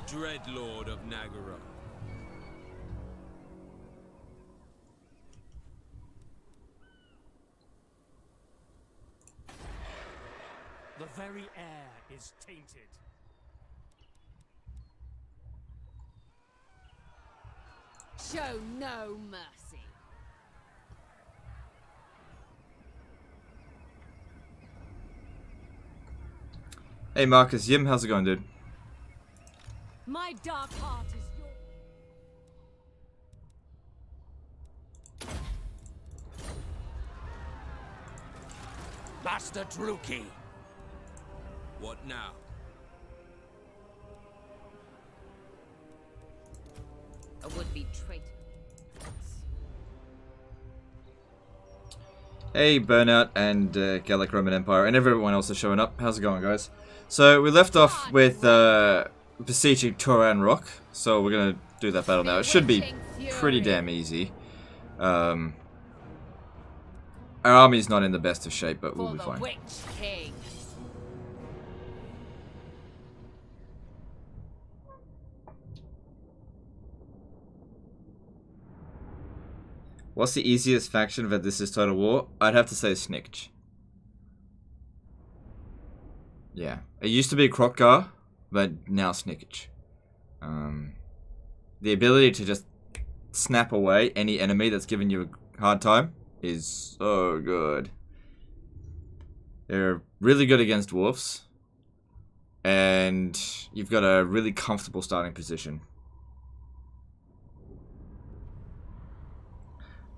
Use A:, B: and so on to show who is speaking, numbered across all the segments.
A: Dreadlord of Nagara.
B: The very air is tainted.
C: Show no mercy.
D: Hey Marcus, Yim, how's it going, dude?
C: My dark heart is yours.
B: Master Druki.
A: What now?
C: A would-be traitor.
D: Hey Burnout and Gallic Roman Empire and everyone else is showing up. How's it going, guys? So we left off with besieging Toran Rock, so we're gonna do that battle now. It should be pretty damn easy. Our army's not in the best of shape, but we'll be fine.
C: Witch King.
D: What's the easiest faction that this is Total War? I'd have to say Snikch. Yeah. It used to be Krokgar, but now Snikch. The ability to just snap away any enemy that's giving you a hard time is so good. They're really good against dwarfs. And you've got a really comfortable starting position.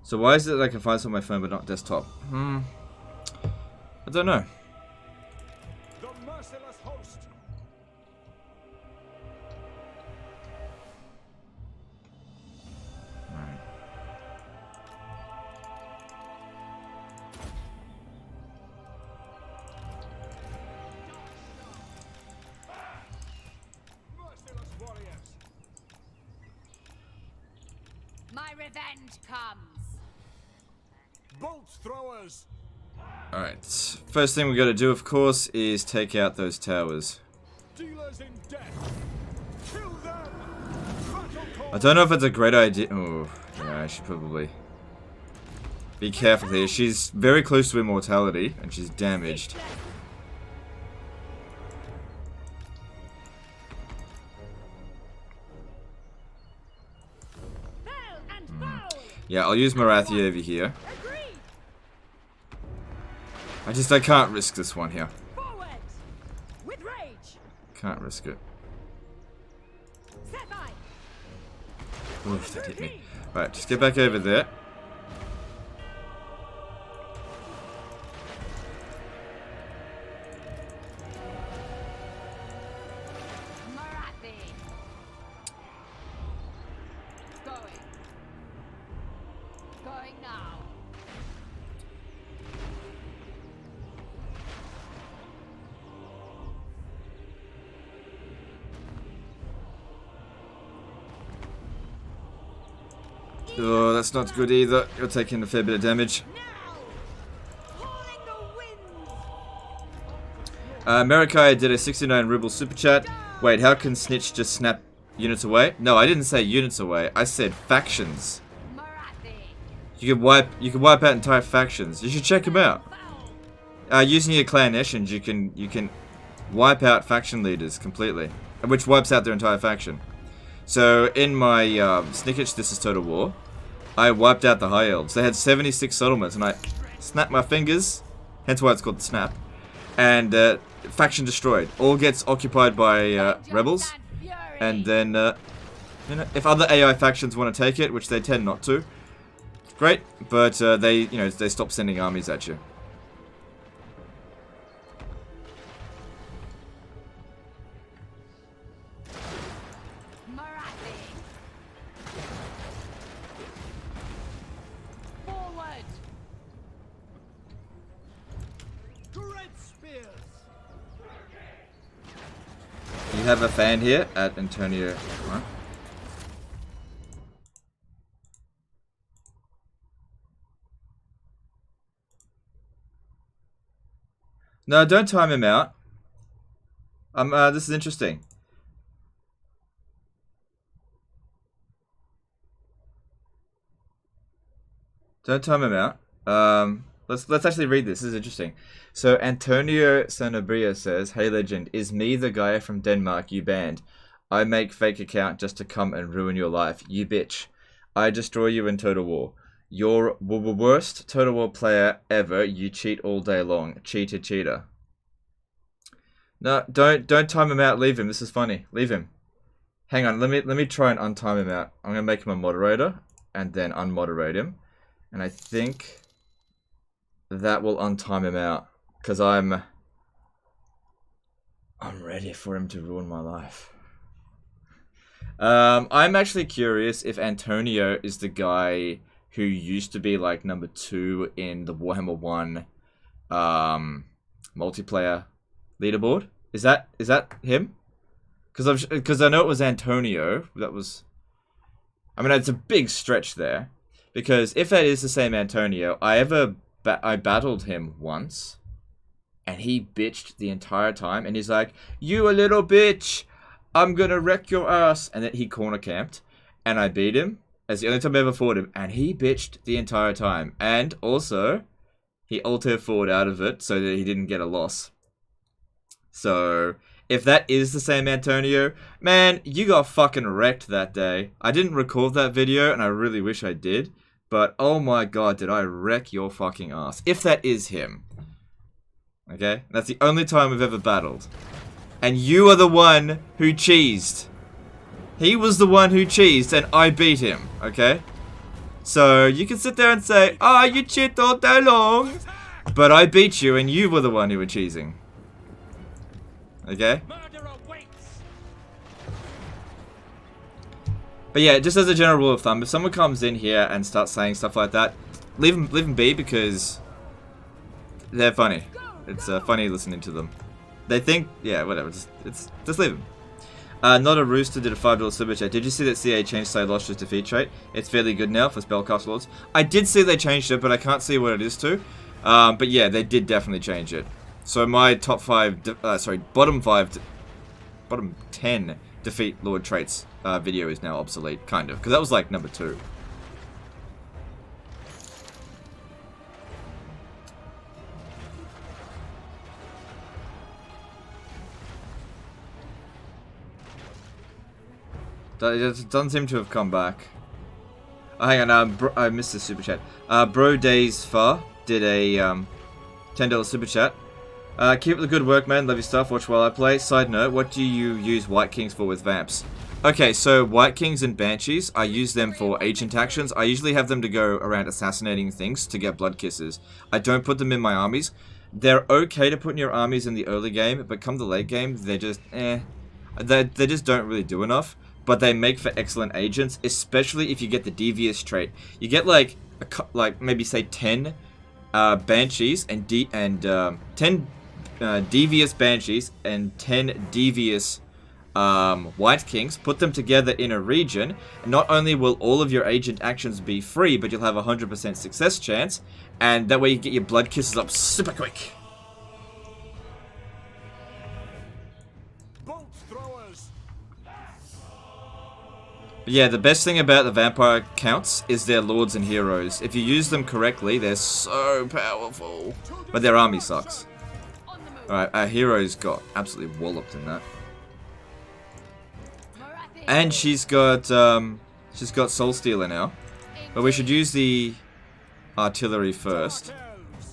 D: So why is it that I can find this on my phone but not desktop? I don't know.
B: The merciless host.
D: Alright.
B: Merciless warriors.
C: My revenge comes.
B: Bolt throwers.
D: Alright. First thing we gotta do, of course, is take out those towers.
B: Dealers in death. Kill them.
D: I don't know if it's a great idea. Oh, yeah, I should probably be careful here. She's very close to immortality, and she's damaged. Yeah, I'll use Morathi over here. I can't risk this one here.
C: With rage.
D: Can't risk it. Oof, that hit me. Right, just get back over there.
C: Morathi. Going now.
D: Oh, that's not good either. You're taking a fair bit of damage. Marikai did a 69 ruble super chat. Wait, how can Snitch just snap units away? No, I didn't say units away. I said factions. You can wipe out entire factions. You should check them out. Using your clan Eshins, you can wipe out faction leaders completely, which wipes out their entire faction. So in my Snicketch, This is Total War, I wiped out the High Elves. They had 76 settlements, and I snapped my fingers, hence why it's called the Snap, and faction destroyed. All gets occupied by rebels, and then you know, if other AI factions want to take it, which they tend not to, great, but they stop sending armies at you. You have a fan here at Antonio. Huh? No, don't time him out. This is interesting. Don't time him out. Let's actually read this. This is interesting. So Antonio Sanabria says, "Hey legend, is me the guy from Denmark you banned? I make fake account just to come and ruin your life. You bitch. I destroy you in Total War. You're worst Total War player ever. You cheat all day long. Cheater. No, don't time him out. Leave him. This is funny. Leave him. Hang on. Let me try and untime him out. I'm gonna make him a moderator and then unmoderate him. And I think that will untime him out because I'm ready for him to ruin my life. I'm actually curious if Antonio is the guy who used to be like number 2 in the Warhammer 1 multiplayer leaderboard. Is that him? Because I know it was Antonio. That was. I mean, it's a big stretch there. Because if that is the same Antonio, I battled him once, and he bitched the entire time, and he's like, "You a little bitch, I'm gonna wreck your ass," and then he corner camped, and I beat him. That's the only time I ever fought him, and he bitched the entire time, and also he alter forward out of it so that he didn't get a loss. So if that is the same Antonio, man, you got fucking wrecked that day. I didn't record that video, and I really wish I did. But, oh my god, did I wreck your fucking ass. If that is him. Okay? That's the only time we've ever battled. And you are the one who cheesed. He was the one who cheesed, and I beat him. Okay? So, you can sit there and say, "Ah, you cheat all day long." But I beat you, and you were the one who were cheesing. Okay? But yeah, just as a general rule of thumb, if someone comes in here and starts saying stuff like that, leave them be because they're funny. It's funny listening to them. They think, yeah, whatever. Just leave them. Not a Rooster did a $5 super chat. Did you see that CA changed Slay Lostra's defeat trait? It's fairly good now for Spellcast Lords. I did see they changed it, but I can't see what it is to. But yeah, they did definitely change it. So my bottom 10 defeat Lord traits video is now obsolete, kind of, because that was like number 2. It doesn't seem to have come back. Oh, hang on, I missed the super chat. Bro Days Far did a $10 super chat. Keep up the good work, man. Love your stuff. Watch while I play. Side note, what do you use White Kings for with Vamps? Okay, so White Kings and Banshees, I use them for agent actions. I usually have them to go around assassinating things to get blood kisses. I don't put them in my armies. They're okay to put in your armies in the early game, but come the late game, they're just, They just don't really do enough. But they make for excellent agents, especially if you get the Devious trait. You get like maybe say 10 Banshees and 10 Devious Banshees and 10 Devious White Kings. Put them together in a region, and not only will all of your agent actions be free, but you'll have a 100% success chance, and that way you get your blood kisses up super quick. But yeah, the best thing about the vampire counts is their lords and heroes. If you use them correctly, they're so powerful. But their army sucks. Alright, our heroes got absolutely walloped in that. And she's got Soul Stealer now. But we should use the artillery first.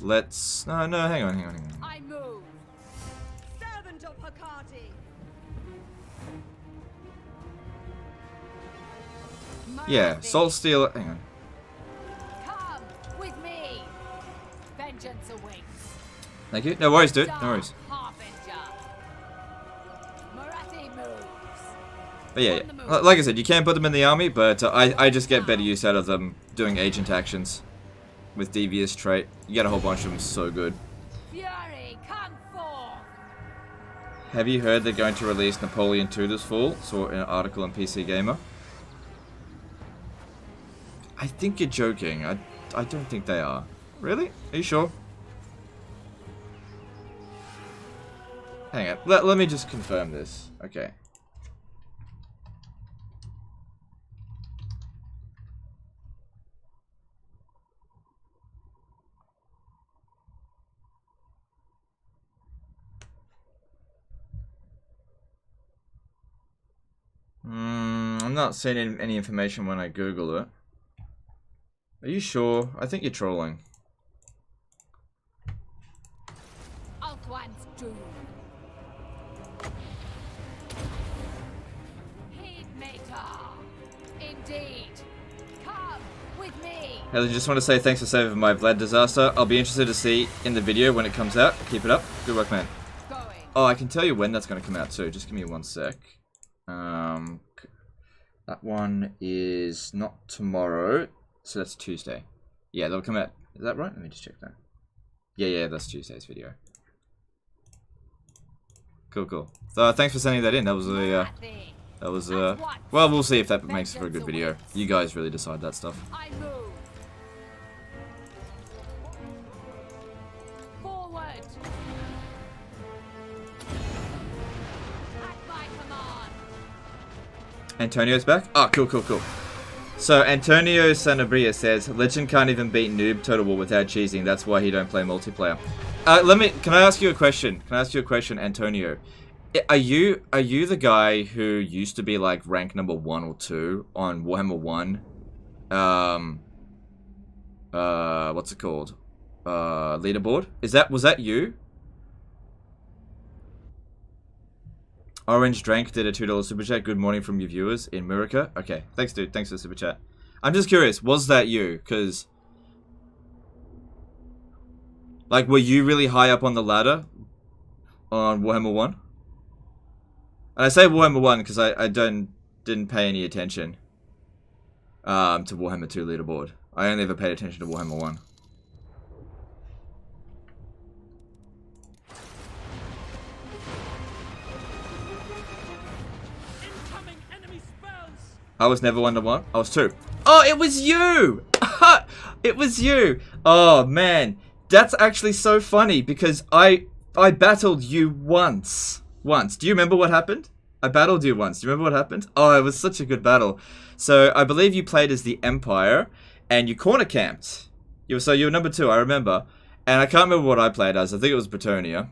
D: Let's... No, hang on.
C: I move. Servant of Hecate.
D: Yeah, Soul Stealer... Hang on.
C: Come with me. Vengeance awaits.
D: Thank you. No worries, dude. No worries.
C: Morathi moves.
D: But yeah, like I said, you can put them in the army, but I just get better use out of them doing agent actions with Devious trait. You get a whole bunch of them, so good.
C: Fury, come forth.
D: Have you heard they're going to release Napoleon II this fall? Saw an article on PC Gamer. I think you're joking. I don't think they are. Really? Are you sure? Hang on. Let me just confirm this. Okay. not seeing any information when I Google it. Are you sure? I think you're trolling.
C: Indeed. Come with me.
D: Helen, just want to say thanks for saving my Vlad disaster. I'll be interested to see in the video when it comes out. Keep it up. Good work, man.
C: Going.
D: Oh, I can tell you when that's going to come out too. Just give me 1 sec. That one is not tomorrow, so that's Tuesday. Yeah, that'll come out. Is that right? Let me just check that. Yeah, that's Tuesday's video. Cool. So, thanks for sending that in. That was a, well, we'll see if that makes for a good video. You guys really decide that stuff.
C: I move. Forward. At my command.
D: Antonio's back? Oh, cool. So, Antonio Sanabria says, Legend can't even beat Noob Total War without cheesing. That's why he don't play multiplayer. Can I ask you a question? Antonio? Are you the guy who used to be like rank number 1 or 2 on Warhammer 1? What's it called? Leaderboard? Was that you? Orange Drank did a $2 super chat. Good morning from your viewers in Murica. Okay, thanks dude, thanks for the super chat. I'm just curious, was that you? Cause like, were you really high up on the ladder on Warhammer 1? And I say Warhammer 1 because I didn't pay any attention to Warhammer 2 leaderboard. I only ever paid attention to Warhammer 1.
B: Incoming enemy spells.
D: I was never 1 to 1. I was 2. Oh, it was you! It was you! Oh man, that's actually so funny because I battled you once. Do you remember what happened? I battled you once. Do you remember what happened? Oh, it was such a good battle. So, I believe you played as the Empire, and you corner camped. So you were number 2, I remember. And I can't remember what I played as. I think it was Bretonnia,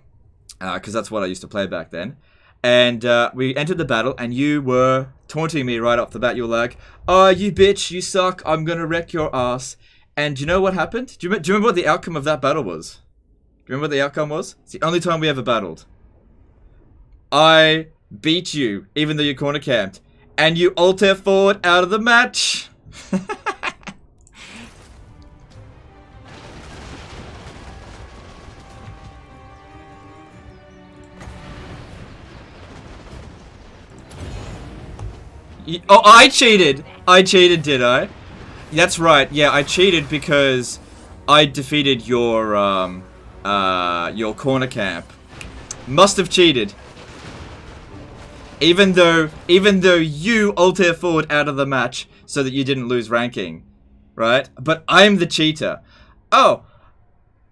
D: because that's what I used to play back then. And we entered the battle, and you were taunting me right off the bat. You were like, oh, you bitch, you suck, I'm gonna wreck your ass. And do you know what happened? Do you remember what the outcome of that battle was? Do you remember what the outcome was? It's the only time we ever battled. I beat you, even though you corner camped. And you alter forward out of the match. Oh, I cheated! I cheated, did I? That's right, yeah, I cheated because I defeated your corner camp. Must have cheated. Even though you alter forward out of the match so that you didn't lose ranking. Right? But I'm the cheater. Oh,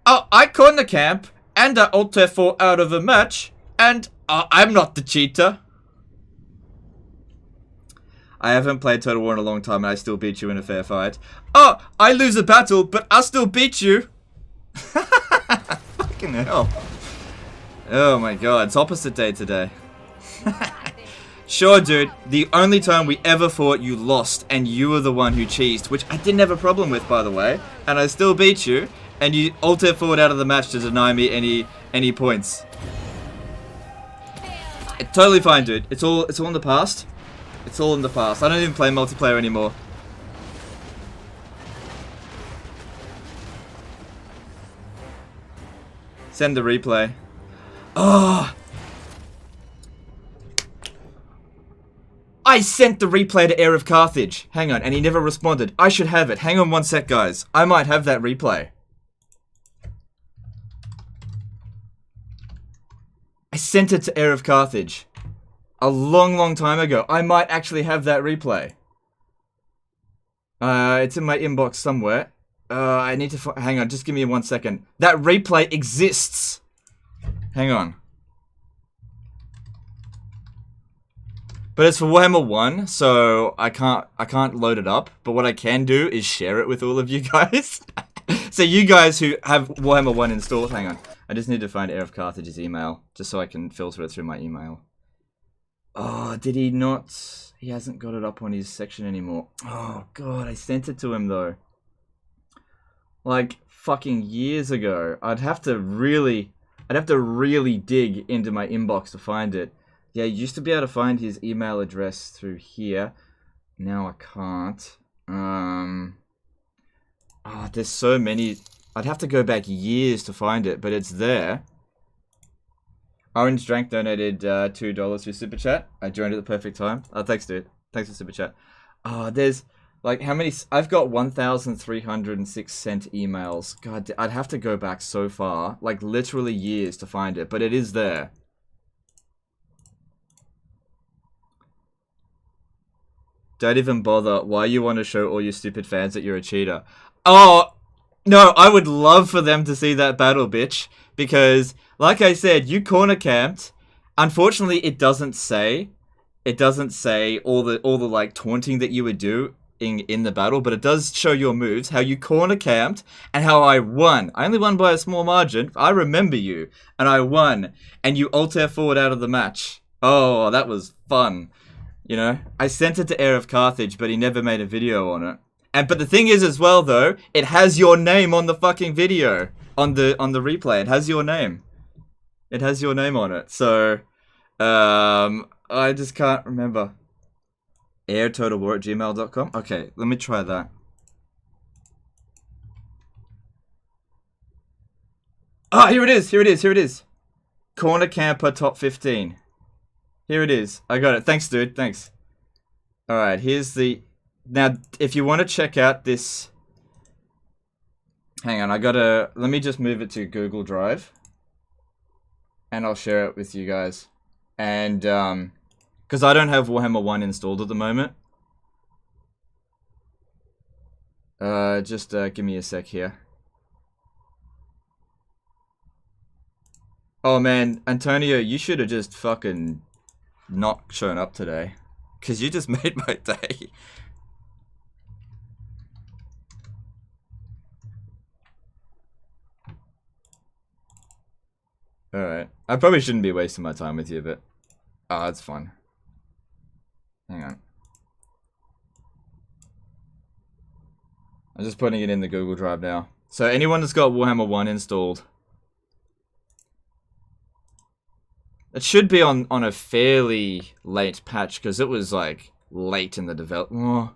D: I corner camp and I alter forward out of the match and I'm not the cheater. I haven't played Total War in a long time and I still beat you in a fair fight. Oh, I lose a battle, but I still beat you. Fucking hell. Oh my god, it's opposite day today. Sure, dude, the only time we ever fought, you lost, and you were the one who cheesed, which I didn't have a problem with, by the way, and I still beat you, and you alter forward out of the match to deny me any points. It's totally fine, dude. It's all in the past. It's all in the past. I don't even play multiplayer anymore. Send the replay. Oh! I sent the replay to Heir of Carthage. Hang on, and he never responded. I should have it. Hang on 1 sec, guys. I might have that replay. I sent it to Heir of Carthage. A long time ago. I might actually have that replay. It's in my inbox somewhere. I need to hang on, just give me 1 second. That replay exists. Hang on. But it's for Warhammer 1, so I can't load it up. But what I can do is share it with all of you guys. So you guys who have Warhammer 1 installed, hang on. I just need to find Heir of Carthage's email, just so I can filter it through my email. Oh, did he not? He hasn't got it up on his section anymore. Oh god, I sent it to him though. Like fucking years ago. I'd have to really dig into my inbox to find it. Yeah, you used to be able to find his email address through here. Now I can't. Oh, there's so many. I'd have to go back years to find it, but it's there. Orange Drank donated $2 through Super Chat. I joined at the perfect time. Oh, thanks, dude. Thanks for Super Chat. Oh, there's, like, how many... I've got 1,306 sent emails. God, I'd have to go back so far. Like, literally years to find it, but it is there. Don't even bother. Why you want to show all your stupid fans that you're a cheater? Oh, no, I would love for them to see that battle, bitch. Because, like I said, you corner camped. Unfortunately, it doesn't say all the like taunting that you would do in the battle, but it does show your moves, how you corner camped, and how I won. I only won by a small margin. I remember you, and I won, and you alt-air forward out of the match. Oh, that was fun. You know, I sent it to Heir of Carthage, but he never made a video on it. But the thing is as well, though, it has your name on the fucking video, on the replay. It has your name. It has your name on it. So, I just can't remember. airtotalwar@gmail.com. Okay, let me try that. Ah, here it is. Here it is. Here it is. Corner camper top 15. Here it is. I got it. Thanks, dude. Thanks. Alright, here's the... Now, if you want to check out this... Hang on, I gotta... Let me just move it to Google Drive. And I'll share it with you guys. And, because I don't have Warhammer 1 installed at the moment. Just give me a sec here. Oh man, Antonio, you should have just fucking... not shown up today, because you just made my day. Alright, I probably shouldn't be wasting my time with you, but it's fun. Hang on, I'm just putting it in the Google Drive now. So anyone that's got Warhammer 1 installed, it should be on a fairly late patch, because it was, like, late in the development. Oh.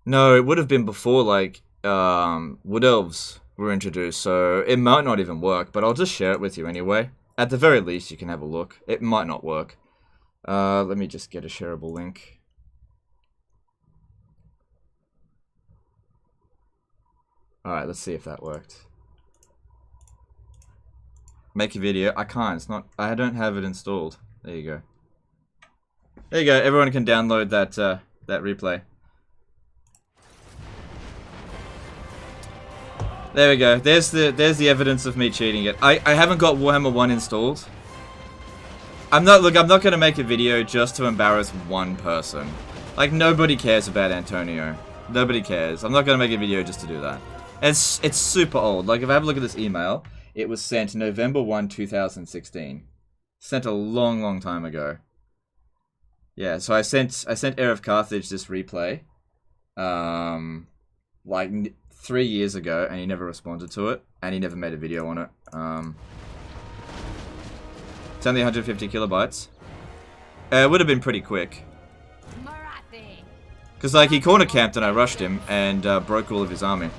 D: No, it would have been before, like, Wood Elves were introduced, so it might not even work, but I'll just share it with you anyway. At the very least, you can have a look. It might not work. Let me just get a shareable link. Alright, let's see if that worked. Make a video. I can't. It's not. I don't have it installed. There you go. There you go. Everyone can download that that replay. There we go. There's the evidence of me cheating it. I haven't got Warhammer 1 installed. I'm not gonna make a video just to embarrass one person. Like, nobody cares about Antonio. Nobody cares. I'm not gonna make a video just to do that. It's super old. Like, if I have a look at this email, it was sent November 1, 2016. Sent a long, long time ago. Yeah, so I sent Heir of Carthage this replay, like 3 years ago, and he never responded to it, and he never made a video on it. It's only 150 kilobytes. It would have been pretty quick.
C: Morathi.
D: Because, like, he corner camped and I rushed him and broke all of his army.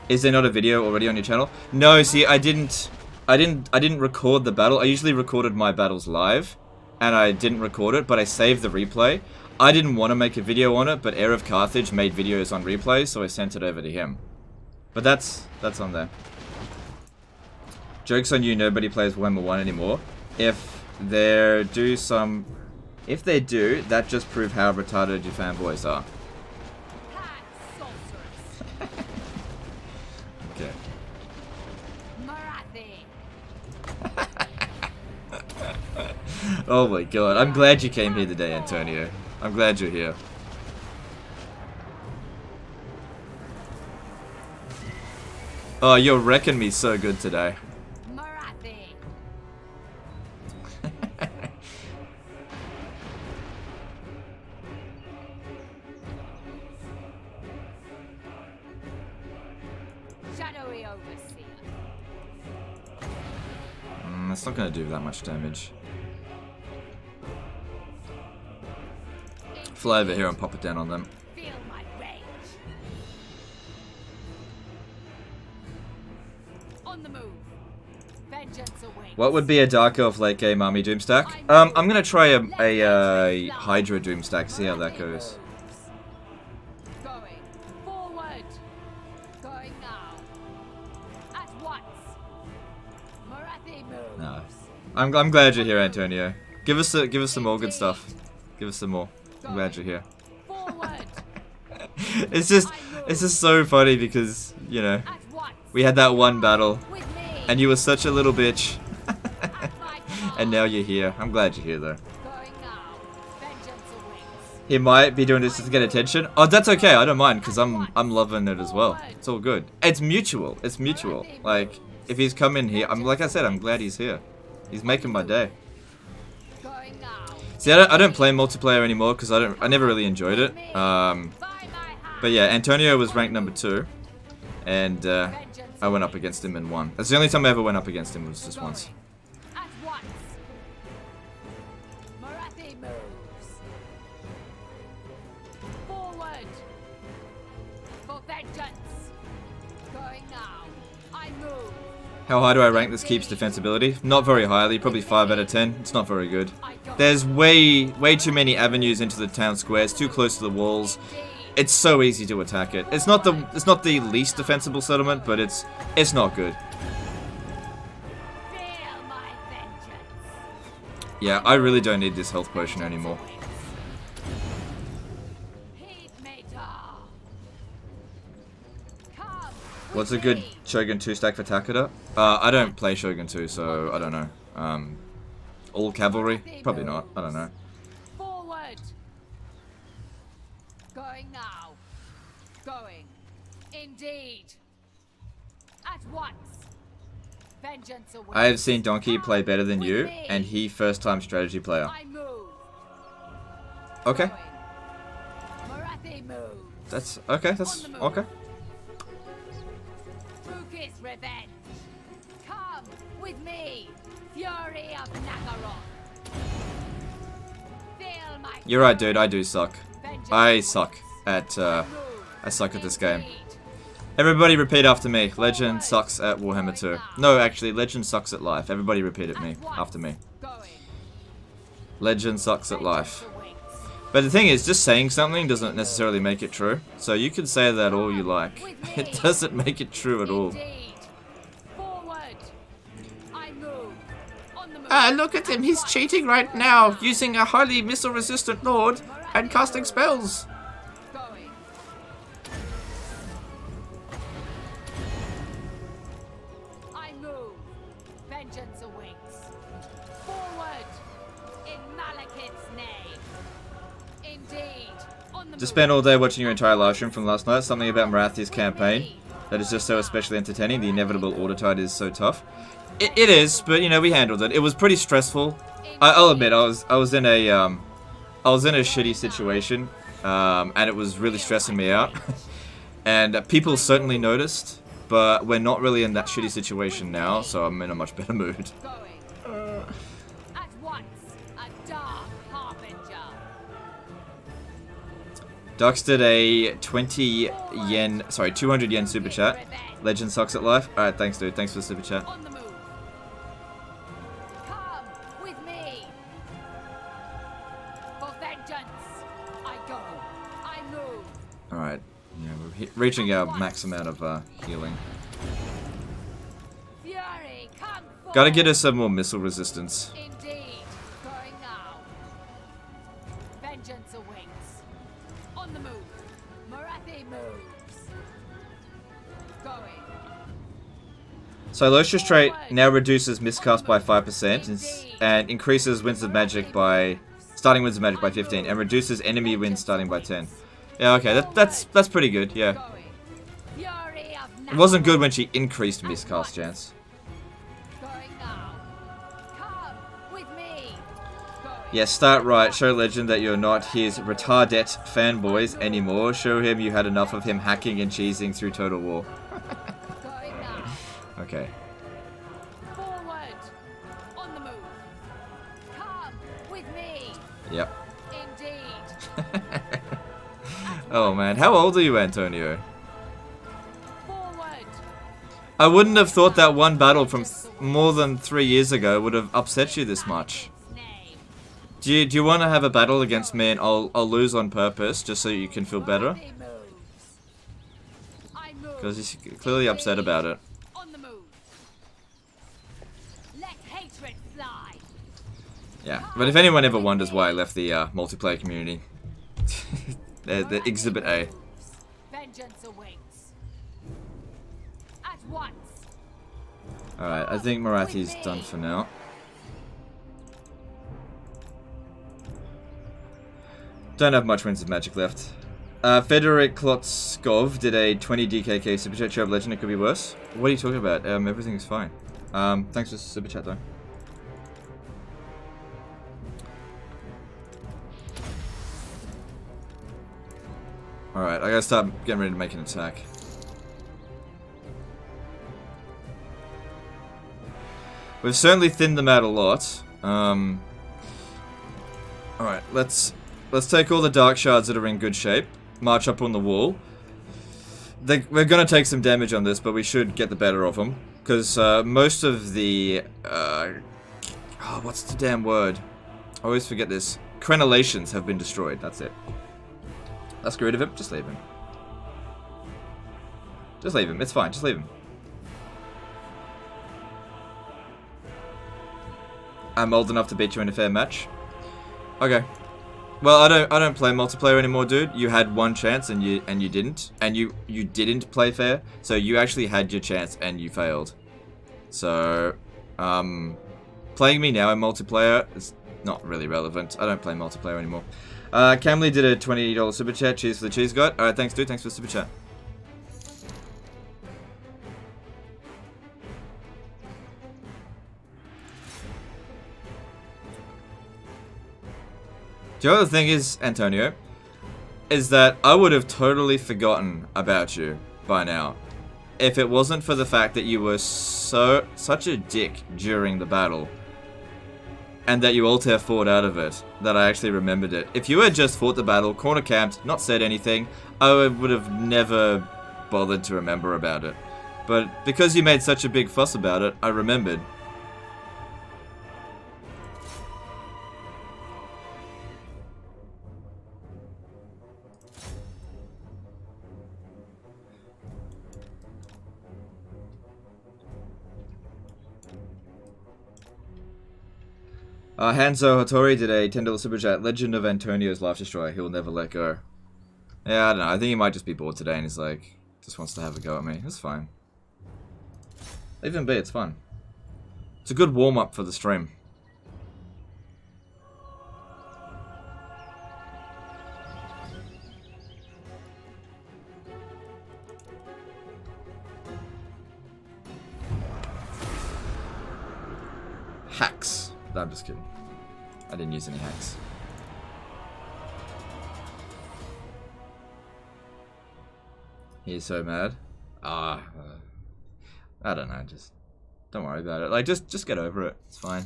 D: Is there not a video already on your channel? No, see, I didn't record the battle. I usually recorded my battles live, and I didn't record it, but I saved the replay. I didn't want to make a video on it, but Heir of Carthage made videos on replay, so I sent it over to him. But that's on there. Joke's on you, nobody plays Warhammer 1 anymore. If they do, that just proves how retarded your fanboys are. Okay. Oh my god, I'm glad you came here today, Antonio. I'm glad you're here. Oh, you're wrecking me so good today. That's not going to do that much damage. Fly over here and pop it down on them.
C: Feel my rage. On the move. Vengeance awaits.
D: What would be a Dark Elf late game army Doomstack? I'm going to try a Hydra Doomstack, see how that goes.
C: Going forward. Going now. At once. Morathi moves.
D: No. I'm glad you're here, Antonio. Give us some more good stuff. Give us some more. I'm glad you're here.
C: Forward.
D: It's just so funny because, you know,
C: At once.
D: we had that one battle
C: With me.
D: and you were such a little bitch.
C: At my command.
D: And now you're here. I'm glad you're here though.
C: Going now. Vengeance awaits.
D: He might be doing this just to get attention. Oh, that's okay. I don't mind because I'm loving it as well. It's all good. It's mutual. It's mutual. Like if he's come in here, like I said, I'm glad he's here. He's making my day.
C: Going now.
D: See, I don't play multiplayer anymore because I never really enjoyed it.
C: By my hand.
D: But yeah, Antonio was ranked number 2, and I went up against him and won. That's the only time I ever went up against him, was just once.
C: At once. Morathi moves. Forward. For vengeance. Going now. I move.
D: How high do I rank this keep's defensibility? Not very highly, probably 5 out of 10. It's not very good. There's way too many avenues into the town square. It's too close to the walls. It's so easy to attack it. It's not the least defensible settlement, but it's not good.
C: Feel my vengeance.
D: Yeah, I really don't need this health potion anymore.
C: Heed me, Dar. Come.
D: What's a good Shogun 2 stack for Takeda? I don't play Shogun 2, so I don't know. All cavalry? Probably not. I don't know.
C: Forward. Going now. Going. Indeed. At once. Vengeance awaits.
D: I have seen Donkey play better than you, and he first-time strategy player.
C: I move.
D: Okay,
C: Going. Morathi moves.
D: that's okay. That's okay.
C: Rukis revenge. Come with me. Fury of Nagaroth. Feel my
D: You're right, dude. I do suck.
C: vengeance
D: I
C: awaits.
D: suck at
C: Move.
D: I suck at this game.
C: Indeed.
D: Everybody repeat after me. Legend sucks at Warhammer 2. No, actually, Legend sucks at life. Everybody repeat at me.
C: At once.
D: After me.
C: Going.
D: Legend sucks at life.
C: Vengeance awaits.
D: But the thing is, just saying something doesn't necessarily make it true. So you can say that all you like. It doesn't make it true at all.
C: Indeed. Forward. I move. On the move.
D: Ah, look at him. He's cheating right now, using a highly missile-resistant lord and casting spells.
C: Going. I move. Vengeance awaits. Forward. In Malekith's name. Indeed. On the
D: Just
C: move.
D: spent all day watching your entire live stream from last night. Something about Morathi's campaign that is just so especially entertaining. The inevitable order tide is so tough. It is, but you know, we handled it. It was pretty stressful. I'll admit, I was in a shitty situation, and it was really stressing me out. And people certainly noticed, but we're not really in that shitty situation now, so I'm in a much better mood.
C: Going. At once. A dark harbinger.
D: Dux did a 200 yen super chat. Legend sucks at life. Alright, thanks dude. Thanks for the super chat.
C: On the move. Come with me. For vengeance. I go. I move.
D: Alright. Yeah, we're reaching our max amount of healing.
C: Fury, come forward.
D: Gotta get us some more missile resistance.
C: Indeed. Going now. Vengeance awaits. On the move. Morathi moves. Going.
D: So Losha's trait now reduces miscast by 5% and increases winds of magic by starting winds of magic by 15 and reduces enemy winds starting by 10. Yeah, okay, that's pretty good. Yeah,
C: Going. Fury of
D: it wasn't good when she increased miscast chance.
C: Going now. Come with me. Going.
D: Yeah, start right. Show Legend that you're not his retardette fanboys anymore. Show him you had enough of him hacking and cheesing through Total War.
C: Going now.
D: Okay.
C: Forward. with me.
D: Yep.
C: Indeed.
D: Oh man, how old are you, Antonio?
C: Forward.
D: I wouldn't have thought that one battle from more than 3 years ago would have upset you this much.
C: Name.
D: Do you want to have a battle against me and I'll lose on purpose just so you can feel better?
C: Morathi moves. I move.
D: Because you're clearly upset about it.
C: On the move. Let hatred fly.
D: Yeah, but if anyone ever wonders why I left the multiplayer community, the Exhibit A.
C: Vengeance awaits. At once.
D: Alright, I think Morathi's done for now. Don't have much Winds of Magic left. Federic Klotskov did a 20 DKK Super Chat. Show of Legend, it could be worse. What are you talking about? Everything's fine. Thanks for Super Chat though. Alright, I gotta start getting ready to make an attack. We've certainly thinned them out a lot. Alright, let's take all the dark shards that are in good shape. March up on the wall. We're gonna take some damage on this, but we should get the better of them. Because most of the... what's the damn word? I always forget this. Crenellations have been destroyed, that's it. Let's get rid of him. Just leave him. Just leave him. It's fine. Just leave him. I'm old enough to beat you in a fair match. Okay. Well, I don't play multiplayer anymore, dude. You had one chance and you didn't, and you didn't play fair. So you actually had your chance and you failed. So, playing me now in multiplayer is not really relevant. I don't play multiplayer anymore. Camley did a $20 super chat. Cheers for the cheese god. Alright, thanks dude. Thanks for the super chat. The other thing is, Antonio, is that I would have totally forgotten about you by now if it wasn't for the fact that you were such a dick during the battle. And that you alter fought out of it, that I actually remembered it. If you had just fought the battle, corner camped, not said anything, I would have never bothered to remember about it. But because you made such a big fuss about it, I remembered. Hanzo Hattori did a $10 super chat. Legend of Antonio's Life Destroyer. He'll never let go. Yeah, I don't know. I think he might just be bored today and he's like, just wants to have a go at me. It's fine. Leave him be. It's fun. It's a good warm-up for the stream. Hacks. No, I'm just kidding. I didn't use any hacks. He's so mad. I don't know. Just don't worry about it. Like, just get over it. It's fine.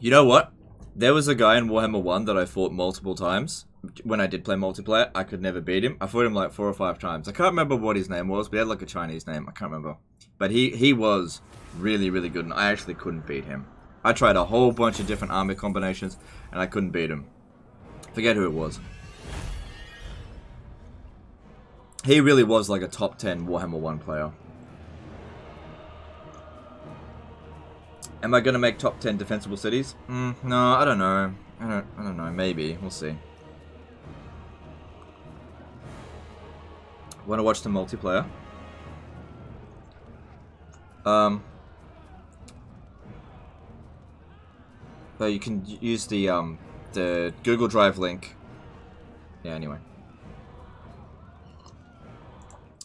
D: You know what? There was a guy in Warhammer 1 that I fought multiple times. When I did play multiplayer, I could never beat him. I fought him like 4 or 5 times. I can't remember what his name was, but he had like a Chinese name. I can't remember. But he was really, really good, and I actually couldn't beat him. I tried a whole bunch of different army combinations, and I couldn't beat him. Forget who it was. He really was like a top 10 Warhammer 1 player. Am I gonna make top 10 defensible cities? No, I don't know. I don't know. Maybe. We'll see. Want to watch the multiplayer? So you can use the Google Drive link. Yeah, anyway.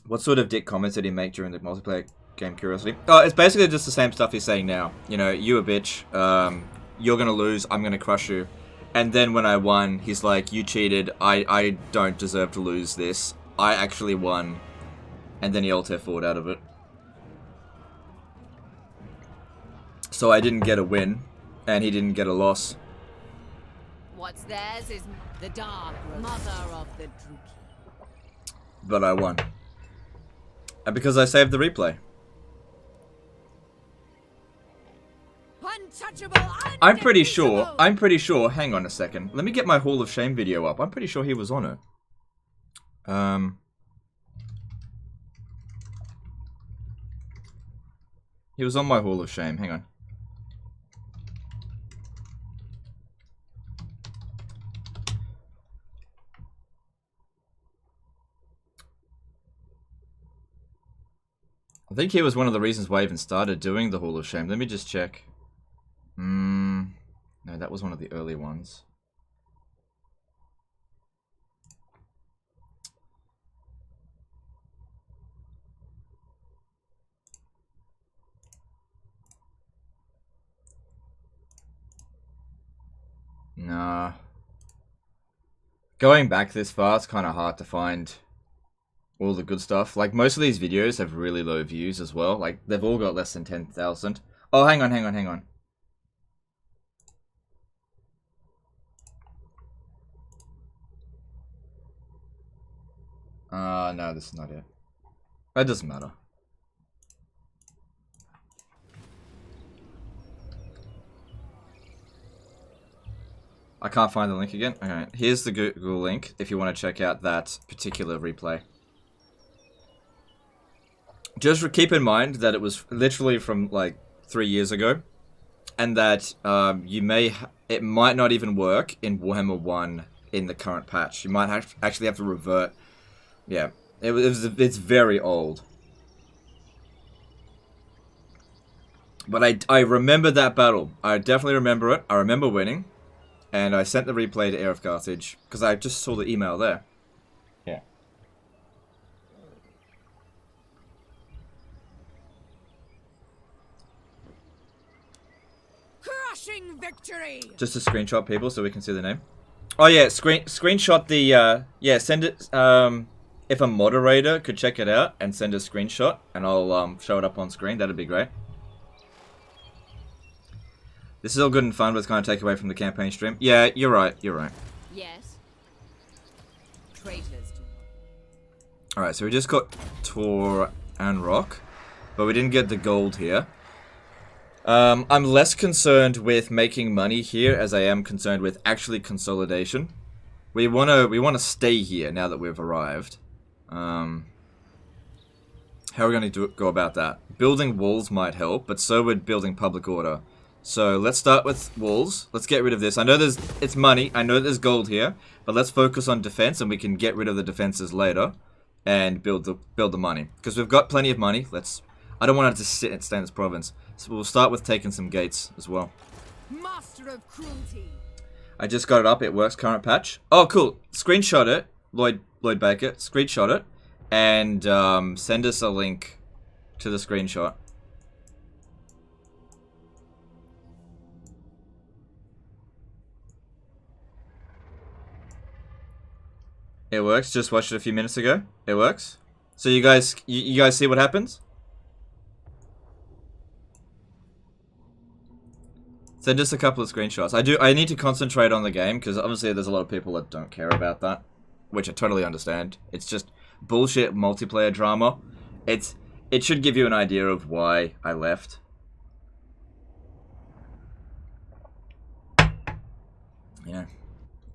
D: What sort of dick comments did he make during the multiplayer game, curiosity? Oh, it's basically just the same stuff he's saying now. You know, you a bitch, you're gonna lose, I'm gonna crush you. And then when I won, he's like, you cheated, I don't deserve to lose this. I actually won. And then he alter forward out of it. So I didn't get a win. And he didn't get a loss.
C: What's theirs is the dark mother of the Druki.
D: But I won. And because I saved the replay.
C: Untouchable,
D: I'm pretty sure, hang on a second. Let me get my Hall of Shame video up. I'm pretty sure he was on it. He was on my Hall of Shame, hang on. I think he was one of the reasons why I even started doing the Hall of Shame. Let me just check. No, that was one of the early ones. Nah. Going back this far, it's kind of hard to find all the good stuff. Like, most of these videos have really low views as well. Like, they've all got less than 10,000. Oh, hang on. No, this is not it. That doesn't matter. I can't find the link again. Okay, here's the Google link if you want to check out that particular replay. Just keep in mind that it was literally from like 3 years ago, and that it might not even work in Warhammer 1 in the current patch. You might actually have to revert. Yeah, it's very old. But I remember that battle. I definitely remember it. I remember winning. And I sent the replay to Air of Carthage, because I just saw the email there. Yeah.
C: Crushing victory!
D: Just to screenshot people so we can see the name. Oh yeah, screenshot the, yeah, send it, if a moderator could check it out and send a screenshot, and I'll, show it up on screen, that'd be great. This is all good and fun, but it's going to take away from the campaign stream. Yeah, you're right.
C: Yes. Traitors.
D: Alright, so we just got Tor and Rock, but we didn't get the gold here. I'm less concerned with making money here as I am concerned with actually consolidation. We wanna stay here now that we've arrived. How are we going to go about that? Building walls might help, but so would building public order. So let's start with walls. Let's get rid of this. I know it's money. I know there's gold here, but let's focus on defense, and we can get rid of the defenses later and build the money, because we've got plenty of money. I don't want it to stay in this province. So we'll start with taking some gates as well.
C: Master of cruelty.
D: I just got it up. It works. Current patch. Oh, cool. Screenshot it, Lloyd Baker. Screenshot it, and send us a link to the screenshot. It works. Just watched it a few minutes ago. It works. So you guys see what happens? Send us a couple of screenshots. I need to concentrate on the game, because obviously there's a lot of people that don't care about that, which I totally understand. It's just bullshit multiplayer drama. It should give you an idea of why I left. You know,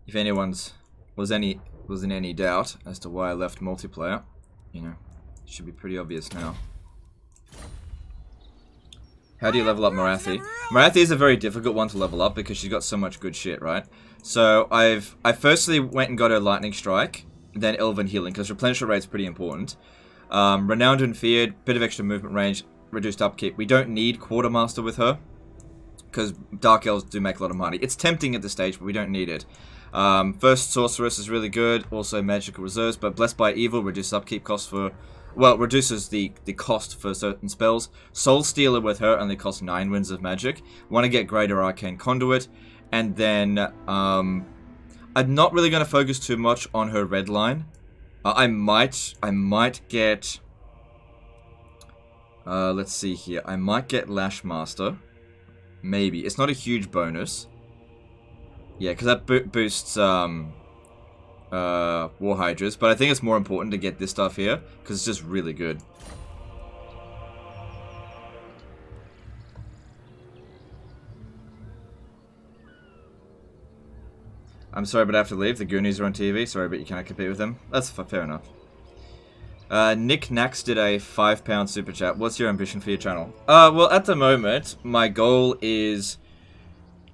D: if anyone's was in any doubt as to why I left multiplayer, you know, it should be pretty obvious now. How do you level up Morathi? Morathi is a very difficult one to level up because she's got so much good shit, right? So I firstly went and got her Lightning Strike, then Elven Healing, because replenishment rate's pretty important. Renowned and Feared, bit of extra movement range, reduced upkeep. We don't need Quartermaster with her, because Dark Elves do make a lot of money. It's tempting at this stage, but we don't need it. First Sorceress is really good, also Magical Reserves, but Blessed by Evil reduces upkeep costs for... Well, it reduces the cost for certain spells. Soul Stealer with her only costs 9 winds of magic. Want to get Greater Arcane Conduit. And then, I'm not really going to focus too much on her red line. I might get... let's see here. I might get Lashmaster. Maybe. It's not a huge bonus. Yeah, because that boosts War Hydras. But I think it's more important to get this stuff here, because it's just really good. I'm sorry, but I have to leave. The Goonies are on TV. Sorry, but you cannot compete with them. That's fair enough. Nick Nax did a £5 super chat. What's your ambition for your channel? Well, at the moment, my goal is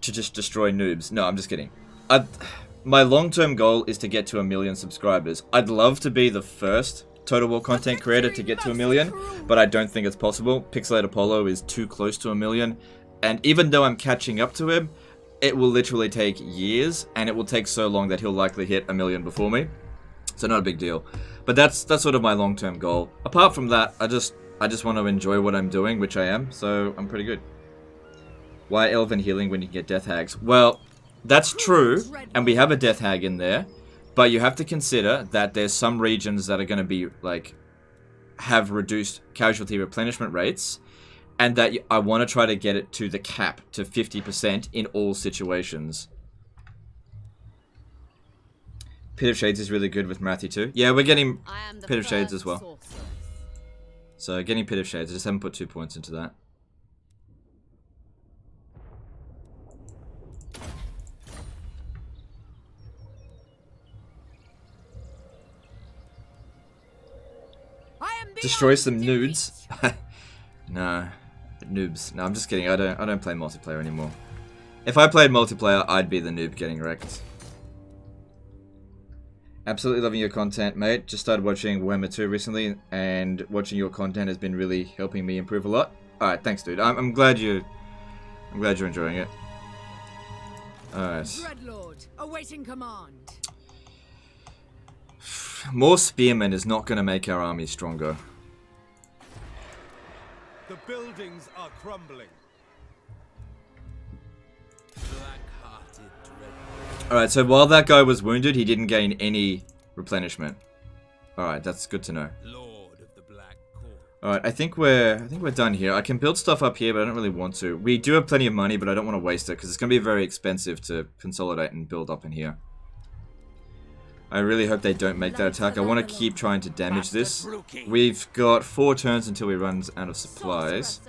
D: to just destroy noobs. No, I'm just kidding. My long-term goal is to get to 1 million subscribers. I'd love to be the first Total War content creator to get to 1 million, but I don't think it's possible. Pixelate Apollo is too close to 1 million, and even though I'm catching up to him, it will literally take years, and it will take so long that he'll likely hit 1 million before me. So not a big deal. But that's sort of my long-term goal. Apart from that, I just want to enjoy what I'm doing, which I am, so I'm pretty good. Why Elven Healing when you can get Death Hags? Well, that's true, and we have a Death Hag in there, but you have to consider that there's some regions that are going to be, like, have reduced casualty replenishment rates, and that I want to try to get it to the cap, to 50% in all situations. Pit of Shades is really good with Morathi too. Yeah, we're getting Pit of Shades as well. So getting Pit of Shades, I just haven't put 2 points into that. Destroy some nudes. No. Noobs. No, I'm just kidding. I don't play multiplayer anymore. If I played multiplayer, I'd be the noob getting wrecked. Absolutely loving your content, mate. Just started watching Warhammer 2 recently, and watching your content has been really helping me improve a lot. Alright, thanks, dude. I'm glad you're enjoying it. Alright.
C: Dreadlord, awaiting command.
D: More spearmen is not going to make our army stronger.
A: The buildings are crumbling. Black-hearted dread.
D: Alright, so while that guy was wounded, he didn't gain any replenishment. Alright, that's good to know.
A: Lord of the Black Court.
D: Alright, I think we're done here. I can build stuff up here, but I don't really want to. We do have plenty of money, but I don't want to waste it, because it's going to be very expensive to consolidate and build up in here. I really hope they don't make that attack. I want to keep trying to damage this. We've got 4 turns until we run out of supplies.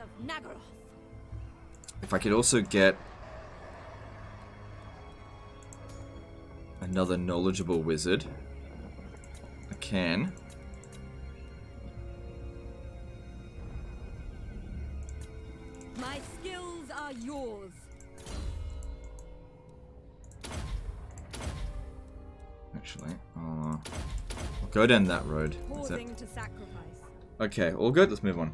D: If I could also get another knowledgeable wizard, I can.
C: My skills are yours.
D: Actually, I'll go down that road. Okay, all good. Let's move on.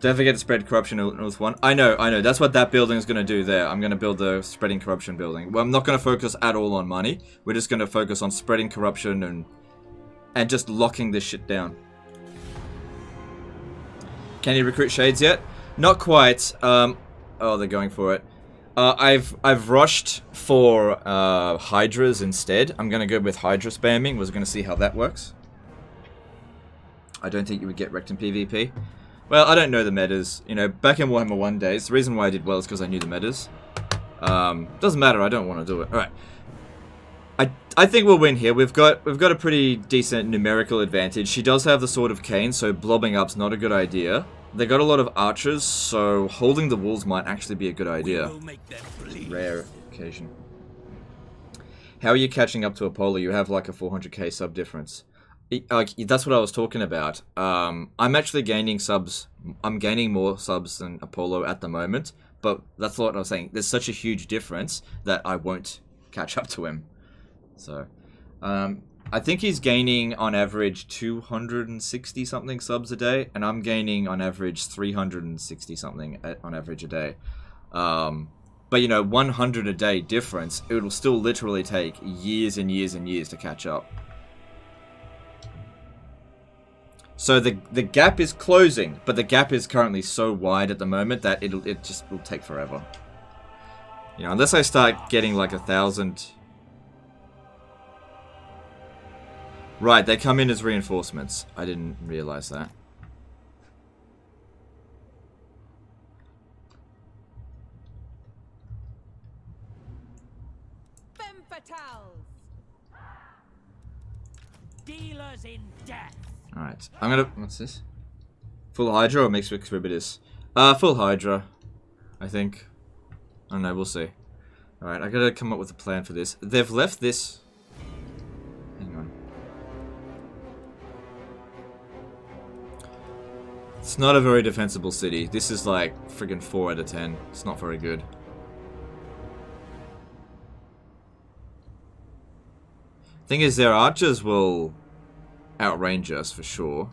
D: Don't forget to spread corruption in North 1. I know. That's what that building is going to do there. I'm going to build the spreading corruption building. Well, I'm not going to focus at all on money. We're just going to focus on spreading corruption and just locking this shit down. Can you recruit shades yet? Not quite. Oh, they're going for it. I've rushed for Hydras instead. I'm going to go with Hydra spamming. We're going to see how that works. I don't think you would get wrecked in PvP. Well, I don't know the metas. You know, back in Warhammer 1 days, the reason why I did well is because I knew the metas. Doesn't matter, I don't want to do it. Alright. I think we'll win here. We've got a pretty decent numerical advantage. She does have the Sword of Cain, so blobbing up's not a good idea. They got a lot of archers, so holding the walls might actually be a good idea. Rare occasion. How are you catching up to Apollo? You have like a 400k sub difference. That's what I was talking about. I'm actually gaining subs. I'm gaining more subs than Apollo at the moment, but that's what I was saying. There's such a huge difference that I won't catch up to him. So, I think he's gaining on average 260 something subs a day, and I'm gaining on average 360 something on average a day. But you know, 100 a day difference, it will still literally take years and years and years to catch up. So the gap is closing, but the gap is currently so wide at the moment that it just will take forever. You know, unless I start getting like 1,000. Right, they come in as reinforcements. I didn't realize that.
C: Fatals.
B: Dealers in death.
D: Alright, I'm gonna... What's this? Full Hydra or mixed with Exhibitus? Full Hydra, I think. I don't know, we'll see. Alright, I gotta come up with a plan for this. They've left this... Hang on. It's not a very defensible city. This is like friggin' 4 out of 10. It's not very good. Thing is, their archers will outrange us for sure.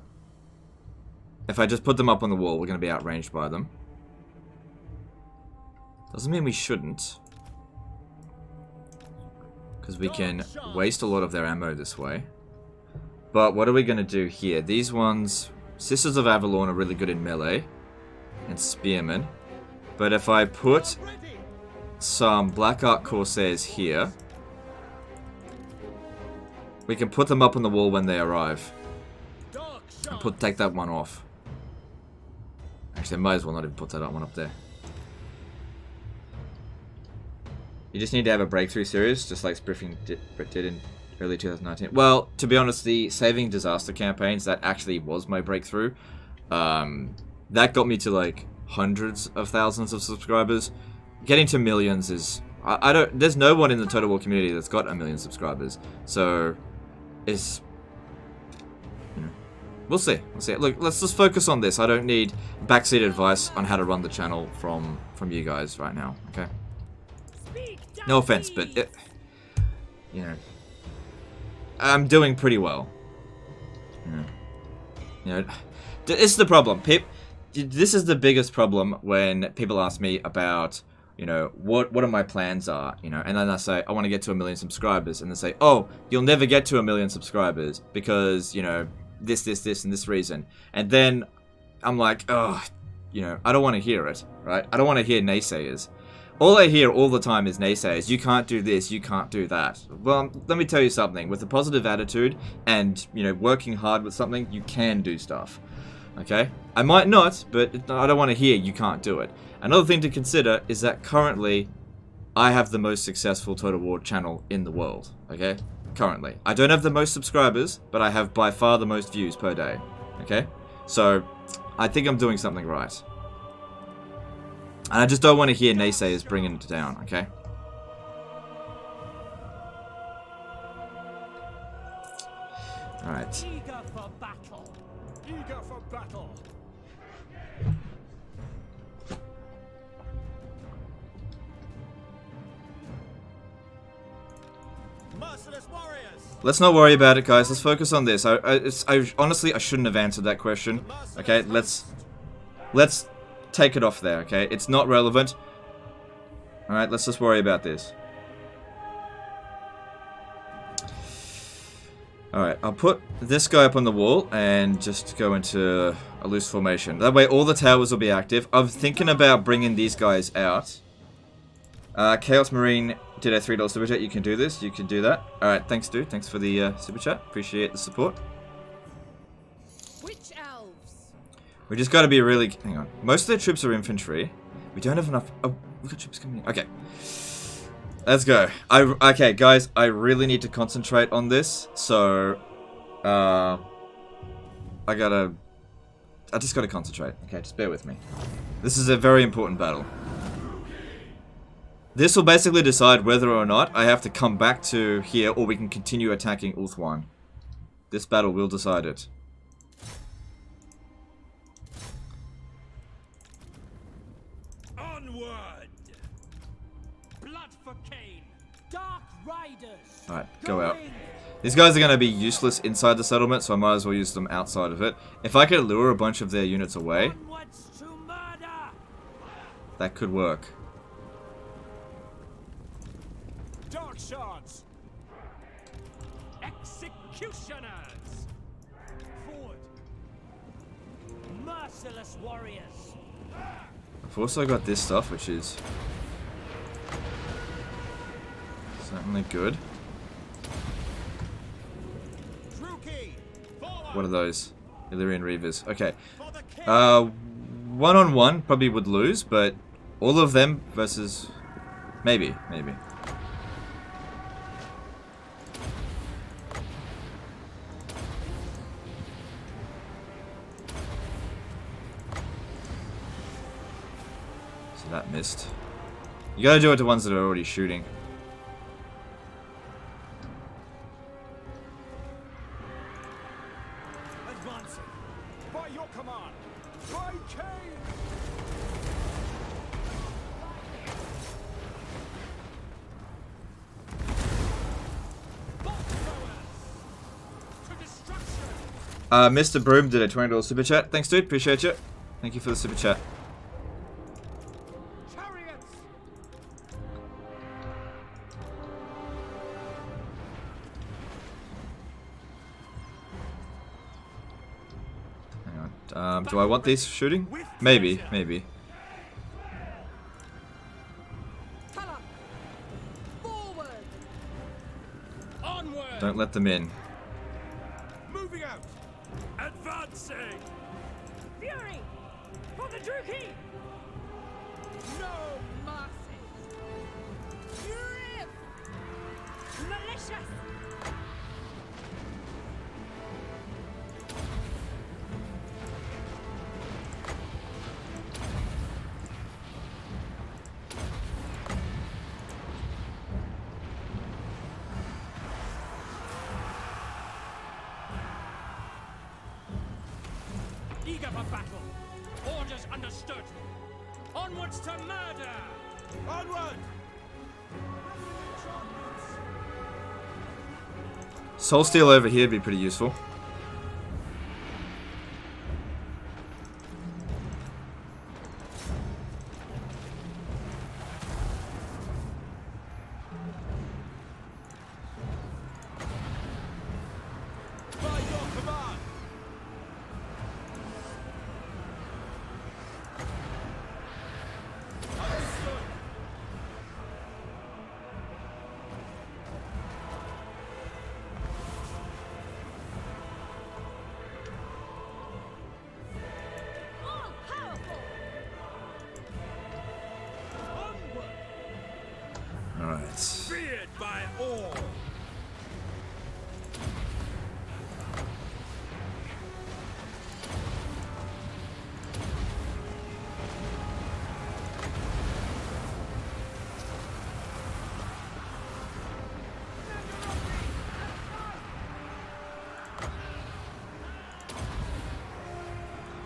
D: If I just put them up on the wall, we're going to be outranged by them. Doesn't mean we shouldn't. Because we can waste a lot of their ammo this way. But what are we going to do here? These ones... Sisters of Avalon are really good in melee. And spearmen. But if I put some Black Ark Corsairs here... We can put them up on the wall when they arrive. And take that one off. Actually, I might as well not even put that one up there. You just need to have a breakthrough series, just like Spriffing did in early 2019. Well, to be honest, the Saving Disaster campaigns, that actually was my breakthrough. That got me to like hundreds of thousands of subscribers. Getting to millions is... I don't... There's no one in the Total War community that's got 1 million subscribers. So... It's... You know, we'll see. We'll see. Look, let's just focus on this. I don't need backseat advice on how to run the channel from you guys right now. Okay? No offense, but it, you know, I'm doing pretty well. You know, this is the problem. This is the biggest problem when people ask me about, you know, what my plans are, you know, and then I say I want to get to 1 million subscribers, and they say, oh, you'll never get to 1 million subscribers because, you know, this, and this reason, and then I'm like, oh, you know, I don't want to hear it, right? I don't want to hear naysayers. All I hear all the time is naysayers. You can't do this, you can't do that. Well, let me tell you something. With a positive attitude and, you know, working hard with something, you can do stuff. Okay? I might not, but I don't want to hear you can't do it. Another thing to consider is that currently, I have the most successful Total War channel in the world. Okay? Currently. I don't have the most subscribers, but I have by far the most views per day. Okay? So, I think I'm doing something right. And I just don't want to hear naysayers bringing it down, okay? Alright.
B: Eager for battle. Eager for battle.
A: Merciless warriors.
D: Let's not worry about it, guys. Let's focus on this. Honestly, I shouldn't have answered that question. Okay, let's take it off there, okay? It's not relevant. Alright, let's just worry about this. Alright, I'll put this guy up on the wall and just go into a loose formation. That way all the towers will be active. I'm thinking about bringing these guys out. Chaos Marine did a $3 super chat. You can do this. You can do that. Alright, thanks, dude. Thanks for the super chat. Appreciate the support.
C: Which elves?
D: We just gotta be really... Hang on. Most of their troops are infantry. We don't have enough... Oh, we've got troops coming in. Okay. Let's go. Okay, guys. I really need to concentrate on this. So... I just gotta concentrate. Okay, just bear with me. This is a very important battle. This will basically decide whether or not I have to come back to here or we can continue attacking Ulthuan. This battle will decide it.
B: Onward! Blood for Cain! Dark Riders!
D: Alright, go out. These guys are going to be useless inside the settlement, so I might as well use them outside of it. If I could lure a bunch of their units away,
B: Onwards to murder!
D: that could work.
B: Dark Shards! Executioners! Forward! Merciless warriors!
D: I've also got this stuff, which is certainly good. What are those? Illyrian Reavers. Okay. One-on-one probably would lose, but all of them versus... Maybe. So that missed. You gotta do it to ones that are already shooting.
A: Advancing. By your command. By Cain.
D: Mr. Broom did a $20 super chat. Thanks, dude. Appreciate you. Thank you for the super chat.
A: Chariots.
D: Hang on. Do I want these shooting? Maybe, maybe.
C: Forward.
B: Onward!
D: Don't let them in.
A: Moving out.
B: Advancing!
C: Fury. For the Druki. No mercy. Grip. Malicious.
B: Eager for battle. Orders understood. Onwards to murder!
A: Onward.
D: Soul Steel over here would be pretty useful.
A: By your command. Understood.
C: All powerful.
A: Onward.
D: Alright.
A: Feared by all.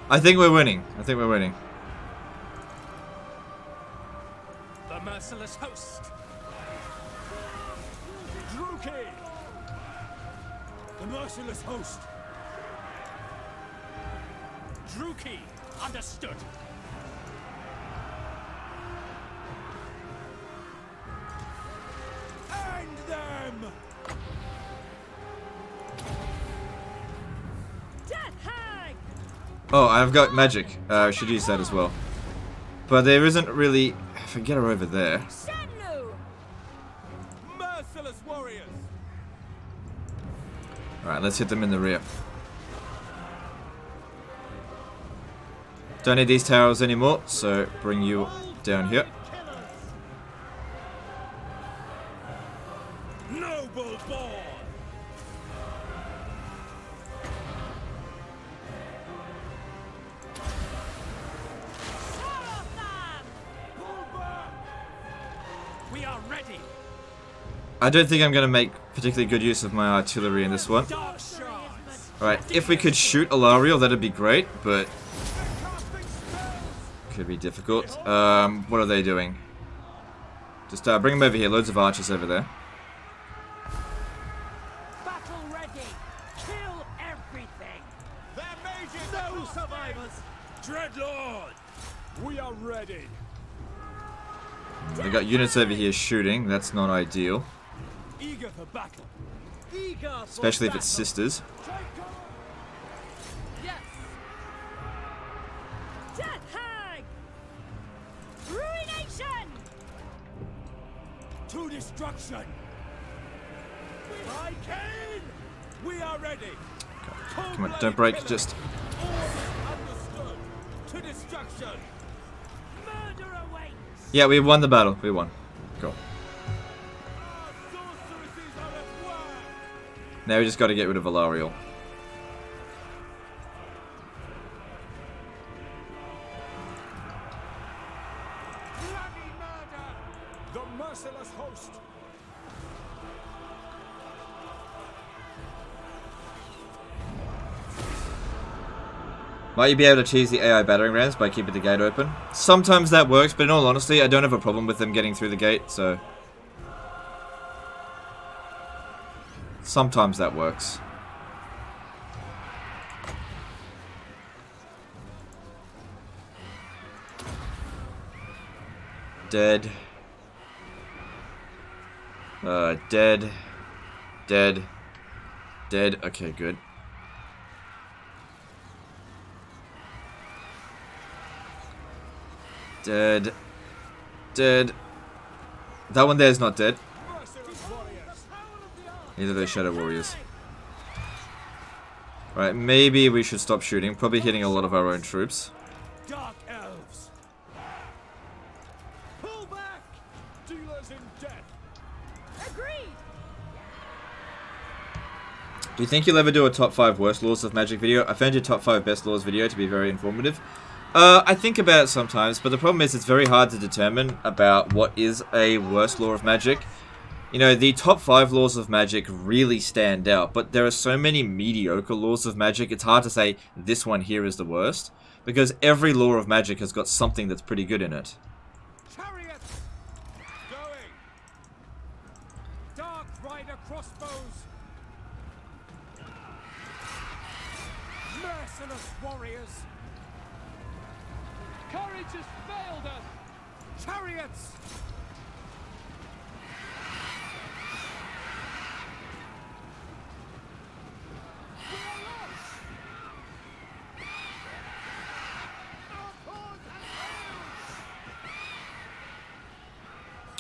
D: I think we're winning. I think we're winning.
B: The merciless host.
A: Druki. The merciless host.
B: Druki, understood.
A: End them.
C: Death hag.
D: Oh, I've got magic. I should use that as well. But there isn't really... If I get her over there...
C: Shenlu.
A: Merciless warriors.
D: Alright, let's hit them in the rear. Don't need these towers anymore, so bring you down here.
A: Noble born. Pull back.
B: We are ready.
D: I don't think I'm going to make particularly good use of my artillery in this one.
B: Dark shards.
D: Alright, if we could shoot Alariel, that'd be great, but...
A: Casting spells.
D: Could be difficult. What are they doing? Just bring them over here. Loads of archers over there.
B: Battle ready. Kill everything.
A: Their mages. No survivors. Dreadlord. We are ready.
D: They got units over here shooting. That's not ideal.
A: Eager for battle. Eager for
D: Especially if it's
A: battle.
D: sisters.
A: Take cover.
C: Yes. Death hag. Ruination.
A: To destruction. By Cain. We are ready.
D: Come on, don't break, just...
A: Understood. To destruction.
B: Murder awaits.
D: Yeah, we won the battle. We won. Cool.
A: Our sorceresses are at work.
D: Now we just got to get rid of Alariel.
A: Merciless host.
D: Might you be able to cheese the AI battering rams by keeping the gate open? Sometimes that works, but in all honesty, I don't have a problem with them getting through the gate, so... Sometimes that works. Dead. Dead. Dead. Dead. Okay, good. Dead. Dead. That one there is not dead. Neither are they Shadow Warriors. Right, maybe we should stop shooting. Probably hitting a lot of our own troops.
A: Dark elves. Pull back. Dealers in death.
C: Agreed.
D: Do you think you'll ever do a top 5 worst laws of magic video? I found your top 5 best laws video to be very informative. I think about it sometimes, but the problem is it's very hard to determine about what is a worst law of magic. You know, the top 5 laws of magic really stand out, but there are so many mediocre laws of magic, it's hard to say this one here is the worst, because every law of magic has got something that's pretty good in it.
A: Chariots. Going. Dark rider crossbows. Merciless warriors. Courage has failed us. Chariots.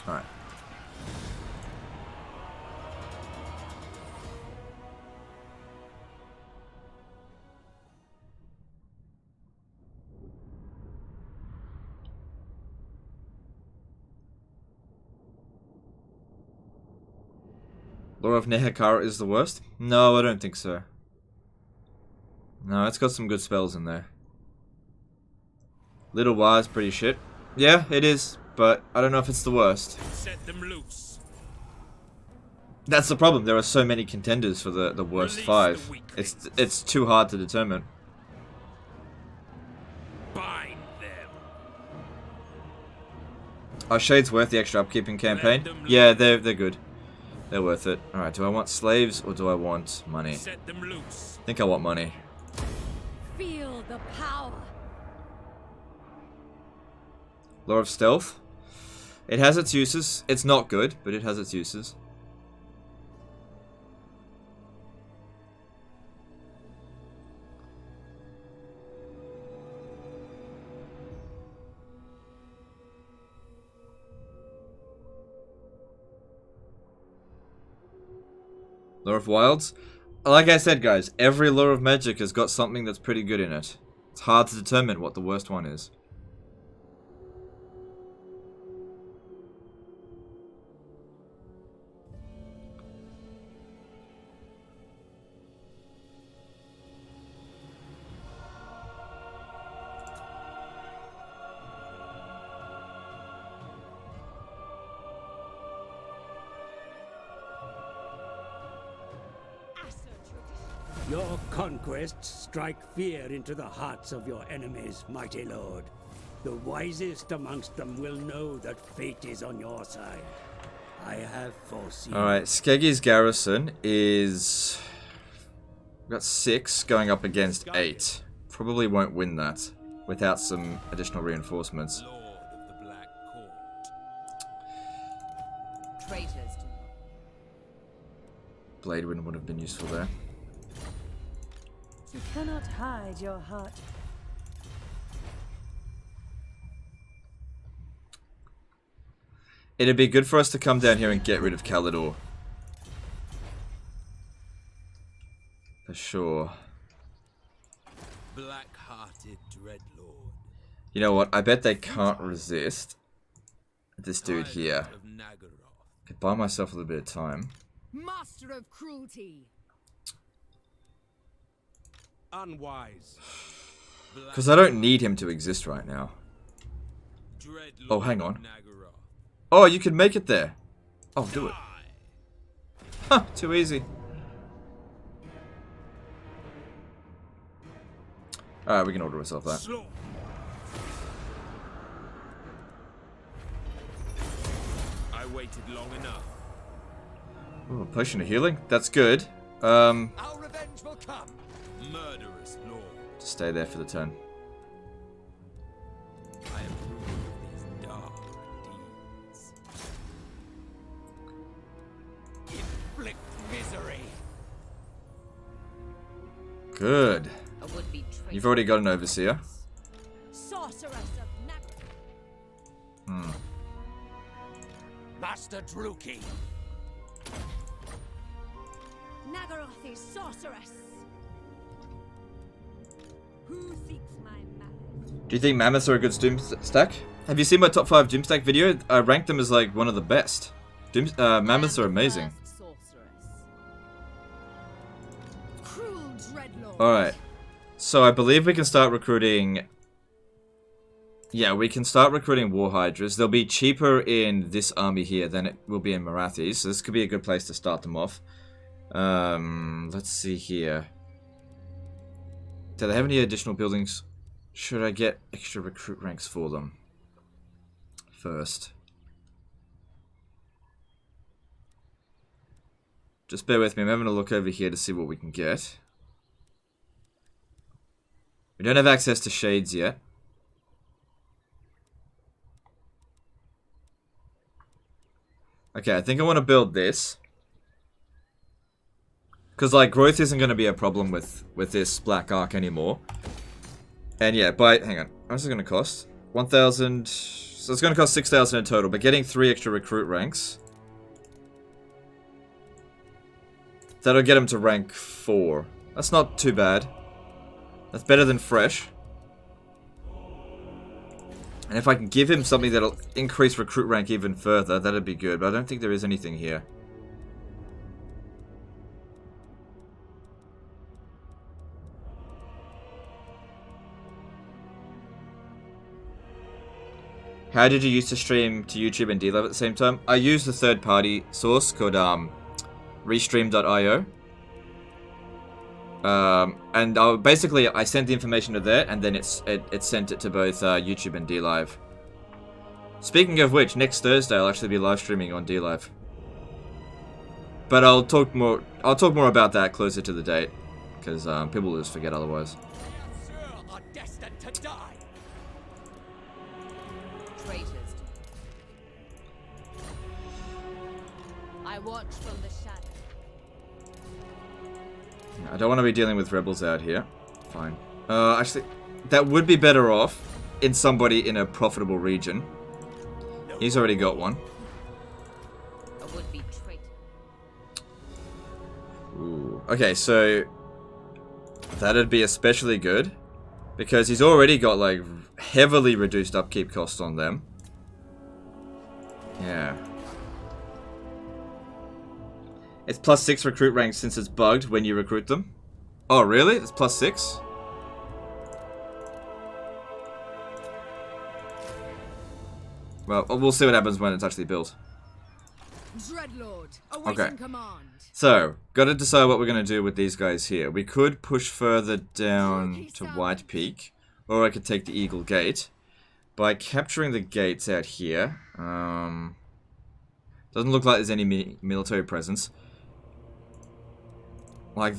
D: Alright. Law of Nehekara is the worst? No, I don't think so. No, it's got some good spells in there. Little Wise, pretty shit. Yeah, it is, but I don't know if it's the worst.
B: Set them loose.
D: That's the problem. There are so many contenders for the worst
B: Release
D: 5.
B: the
D: It's too hard to determine.
B: Bind them.
D: Are Shades worth the extra upkeep in campaign? Yeah, they're good. They're worth it. Alright, do I want slaves or do I want money?
B: Set them loose.
D: I think I want money.
C: Feel the power.
D: Law of Stealth. It has its uses. It's not good, but it has its uses. Law of Wilds. Like I said, guys, every law of magic has got something that's pretty good in it. It's hard to determine what the worst one is.
E: Your conquests strike fear into the hearts of your enemies, mighty lord. The wisest amongst them will know that fate is on your side. I have foreseen.
D: Alright, Skeggie's garrison is... We've got 6 going up against 8. Probably won't win that without some additional reinforcements.
B: Lord of the Black Court.
C: Traitors.
D: Blade Wind would have been useful there.
F: You cannot hide your heart.
D: It'd be good for us to come down here and get rid of Kalidor. For sure.
B: Black-hearted dreadlord.
D: You know what? I bet they can't resist this dude here.
B: Of Nagaroth.
D: Could buy myself a little bit of time.
C: Master of cruelty.
A: Unwise.
D: Because I don't need him to exist right now.
B: Dreadlord
D: Oh, hang on.
B: of Nagaroth.
D: Oh, you can make it there. Oh, do it. Huh, too easy. Alright, we can order ourselves that.
A: Slaughter. I waited long enough.
D: Ooh, potion of healing? That's good.
A: Our revenge will come. Murderous lord.
D: Just stay there for the turn.
A: I approve of these dark deeds. Inflict misery.
D: Good.
C: A would-be traitor.
D: You've already got an overseer.
C: Sorceress of Nagaroth.
A: Master Druki.
C: Nagaroth is sorceress. Who seeks my malice?
D: Do you think mammoths are a good Doomstack? Have you seen my top 5 Doomstack video? I ranked them as like one of the best. Mammoths are amazing.
C: Cruel dreadlord.
D: Alright. So I believe we can start recruiting... Yeah, we can start recruiting War Hydras. They'll be cheaper in this army here than it will be in Morathi, so this could be a good place to start them off. Let's see here. Do they have any additional buildings? Should I get extra recruit ranks for them first? Just bear with me, I'm having a look over here to see what we can get. We don't have access to shades yet. Okay, I think I want to build this. Because, like, growth isn't going to be a problem with this Black Ark anymore. And yeah, hang on. How much is it going to cost? 1,000... So it's going to cost 6,000 in total, but getting 3 extra recruit ranks. That'll get him to rank 4. That's not too bad. That's better than fresh. And if I can give him something that'll increase recruit rank even further, that'd be good. But I don't think there is anything here. How did you used to stream to YouTube and D-Live at the same time? I used a third-party source called Restream.io. And basically I sent the information to there, and then it sent it to both YouTube and D-Live. Speaking of which, next Thursday I'll actually be live streaming on D-Live. But I'll talk more about that closer to the date, because people will just forget otherwise.
A: Are destined to die.
C: Traitors. I watch from the shadow.
D: I don't want to be dealing with rebels out here. Fine. Actually, that would be better off in somebody in a profitable region. He's already got one.
C: A would-be traitor.
D: Ooh. Okay, so that'd be especially good because he's already got like heavily reduced upkeep costs on them. Yeah. It's +6 recruit rank since it's bugged when you recruit them. Oh, really? It's +6? Well, we'll see what happens when it's actually built.
C: Dreadlord,
D: Okay.
C: command.
D: So, gotta decide what we're gonna do with these guys here. We could push further down to White Peak, or I could take the Eagle Gate. By capturing the gates out here, doesn't look like there's any military presence. Like,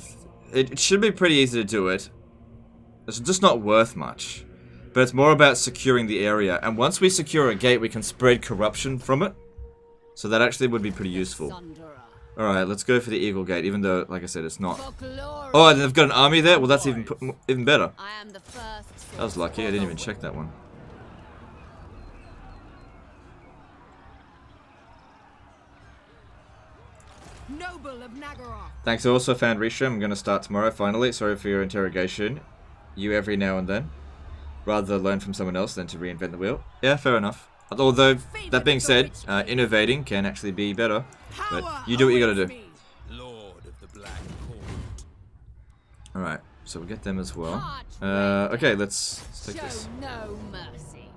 D: it should be pretty easy to do it. It's just not worth much. But it's more about securing the area. And once we secure a gate, we can spread corruption from it. So that actually would be pretty useful. Alright, let's go for the Eagle Gate, even though, like I said, it's not. Oh, and they've got an army there? Well, that's even better.
C: I am the first.
D: That was lucky, I didn't even check that one.
C: Noble of Nagaroth.
D: Thanks, I also found Restream. I'm going to start tomorrow, finally. Sorry for your interrogation. You every now and then. Rather learn from someone else than to reinvent the wheel. Yeah, fair enough. Although, that being said, innovating can actually be better. But you do what you gotta do.
A: Lord of the Black Court.
D: Alright, so we'll get them as well. Okay, let's take this.
C: Show no mercy.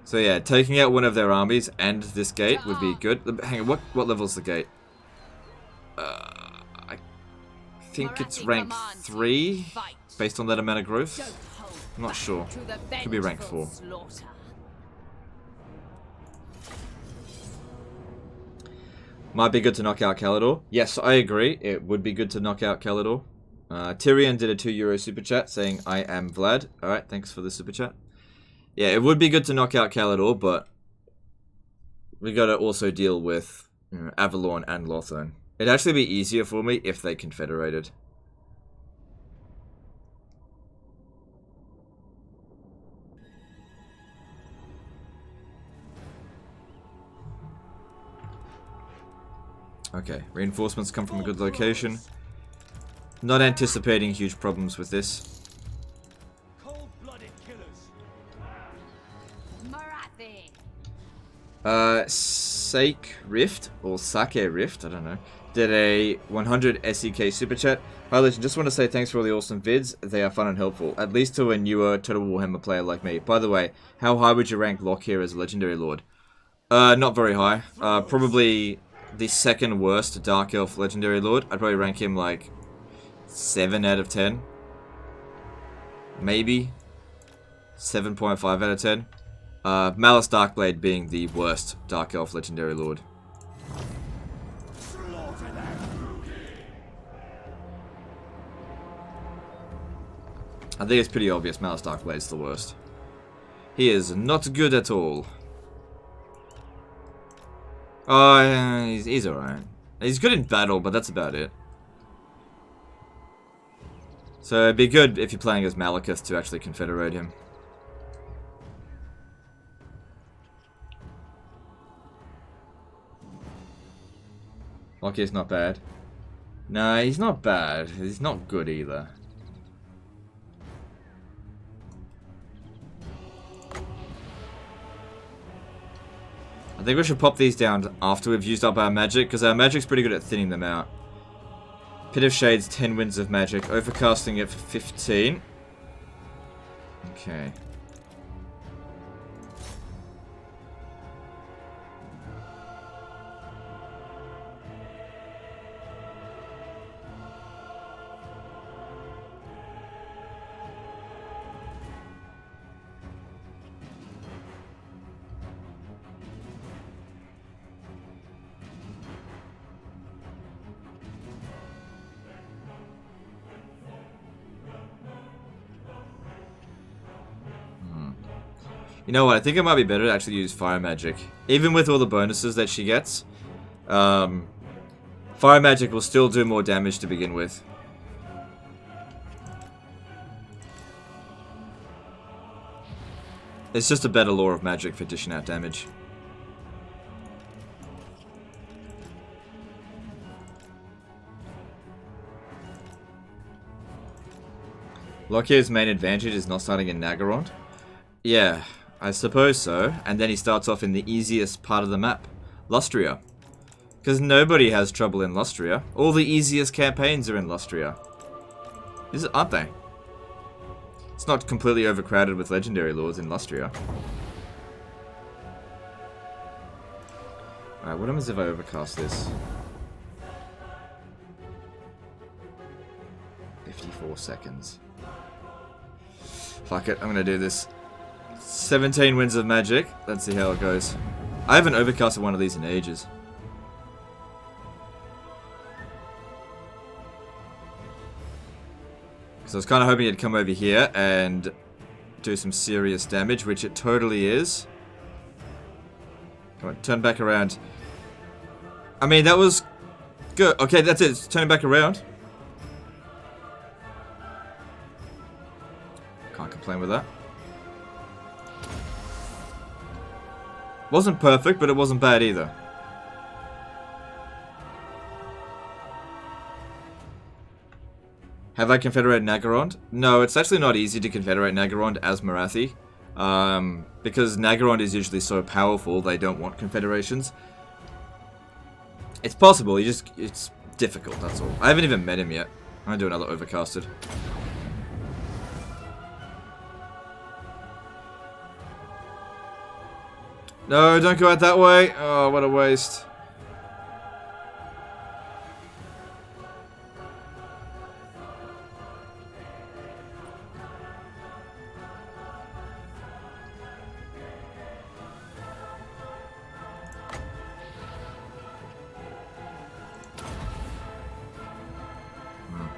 D: So yeah, taking out one of their armies and this gate would be good. Hang on, what level's the gate? I think it's rank 3, based on that amount of growth. I'm not sure. Could be rank 4. Might be good to knock out Kalidor. Yes, I agree. It would be good to knock out Kalidor. Tyrion did a €2 super chat saying, I am Vlad. Alright, thanks for the super chat. Yeah, it would be good to knock out Kalidor, but we gotta also deal with Avalon and Lothern. It'd actually be easier for me if they confederated. Okay, reinforcements come from a good location. Not anticipating huge problems with this.
A: Cold-blooded killers.
C: Morathi.
D: Sake Rift, or Sake Rift, I don't know, did a 100 SEK super chat. Hi Legend, just want to say thanks for all the awesome vids. They are fun and helpful, at least to a newer Total Warhammer player like me. By the way, how high would you rank Locke here as a Legendary Lord? Not very high. Probably the second worst Dark Elf Legendary Lord. I'd probably rank him like 7 out of 10. Maybe 7.5 out of 10. Malice Darkblade being the worst Dark Elf Legendary Lord. I think it's pretty obvious Malice Darkblade's the worst. He is not good at all. Oh, he's alright. He's good in battle, but that's about it. So it'd be good if you're playing as Malekith to actually confederate him. Lockie's not bad. No, he's not bad. He's not good either. I think we should pop these down after we've used up our magic, because our magic's pretty good at thinning them out. Pit of Shades, 10 winds of magic. Overcasting it for 15. Okay. You know what, I think it might be better to actually use Fire Magic. Even with all the bonuses that she gets, Fire Magic will still do more damage to begin with. It's just a better law of magic for dishing out damage. Lockier's main advantage is not starting in Naggarond. Yeah, I suppose so. And then he starts off in the easiest part of the map, Lustria. Because nobody has trouble in Lustria. All the easiest campaigns are in Lustria. Aren't they? It's not completely overcrowded with legendary lords in Lustria. Alright, what happens if I overcast this? 54 seconds. Fuck it, I'm gonna do this. 17 winds of magic. Let's see how it goes. I haven't overcasted one of these in ages. So I was kind of hoping it'd come over here and do some serious damage, which it totally is. Come on, turn back around. I mean, that was good. Okay, that's it. It's turning back around. Can't complain with that. Wasn't perfect, but it wasn't bad either. Have I confederated Naggarond? No, it's actually not easy to confederate Naggarond as Morathi. Because Naggarond is usually so powerful, they don't want confederations. It's possible, it's difficult, that's all. I haven't even met him yet. I'm gonna do another overcasted. No, don't go out that way. Oh, what a waste.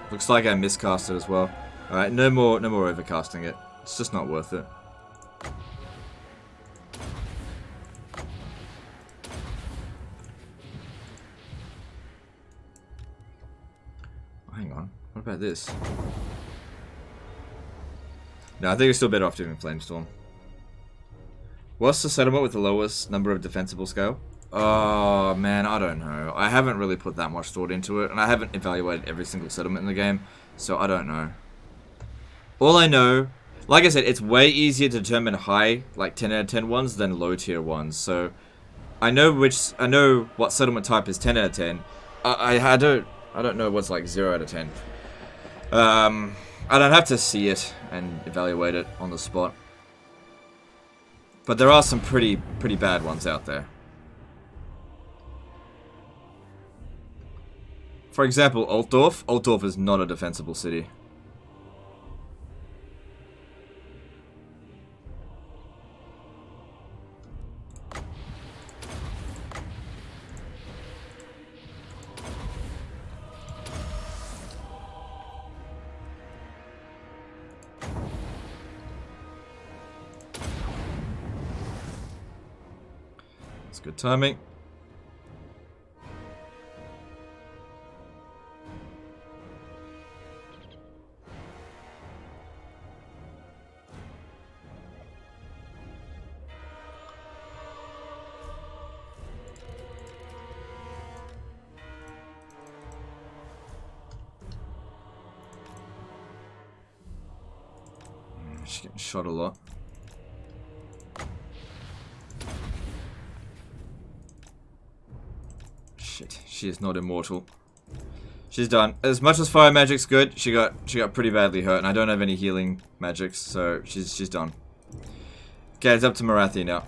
D: Looks like I miscast it as well. Alright, no more overcasting it. It's just not worth it. Hang on. What about this? No, I think it's still better off doing Flamestorm. What's the settlement with the lowest number of defensible scale? Oh, man, I don't know. I haven't really put that much thought into it, and I haven't evaluated every single settlement in the game, so I don't know. All I know, like I said, it's way easier to determine high, like 10 out of 10 ones than low tier ones, so I know what settlement type is 10 out of 10. I don't know what's like 0 out of 10. I don't have to see it and evaluate it on the spot. But there are some pretty bad ones out there. For example, Altdorf. Altdorf is not a defensible city. It's good timing. She's getting shot a lot. Shit, she is not immortal. She's done. As much as fire magic's good, she got pretty badly hurt, and I don't have any healing magics, so she's done. Okay, it's up to Morathi now.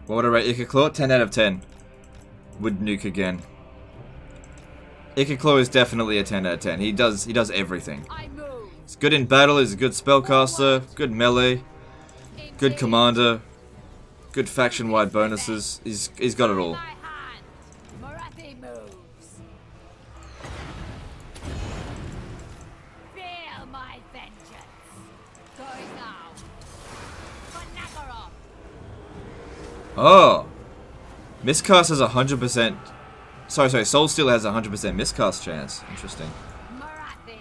D: What would I rate Ikaclaw? 10 out of 10. Would nuke again. Ikaclaw is definitely a 10 out of 10. He does everything. He's good in battle, he's a good spellcaster, good melee, good commander, good faction-wide bonuses. He's got it all.
C: Morathi moves. Feel my vengeance. Going now. For Nagorov.
D: Oh! Miscast has 100%... Sorry, Soul Steel has 100% miscast chance. Interesting.
C: Morathi.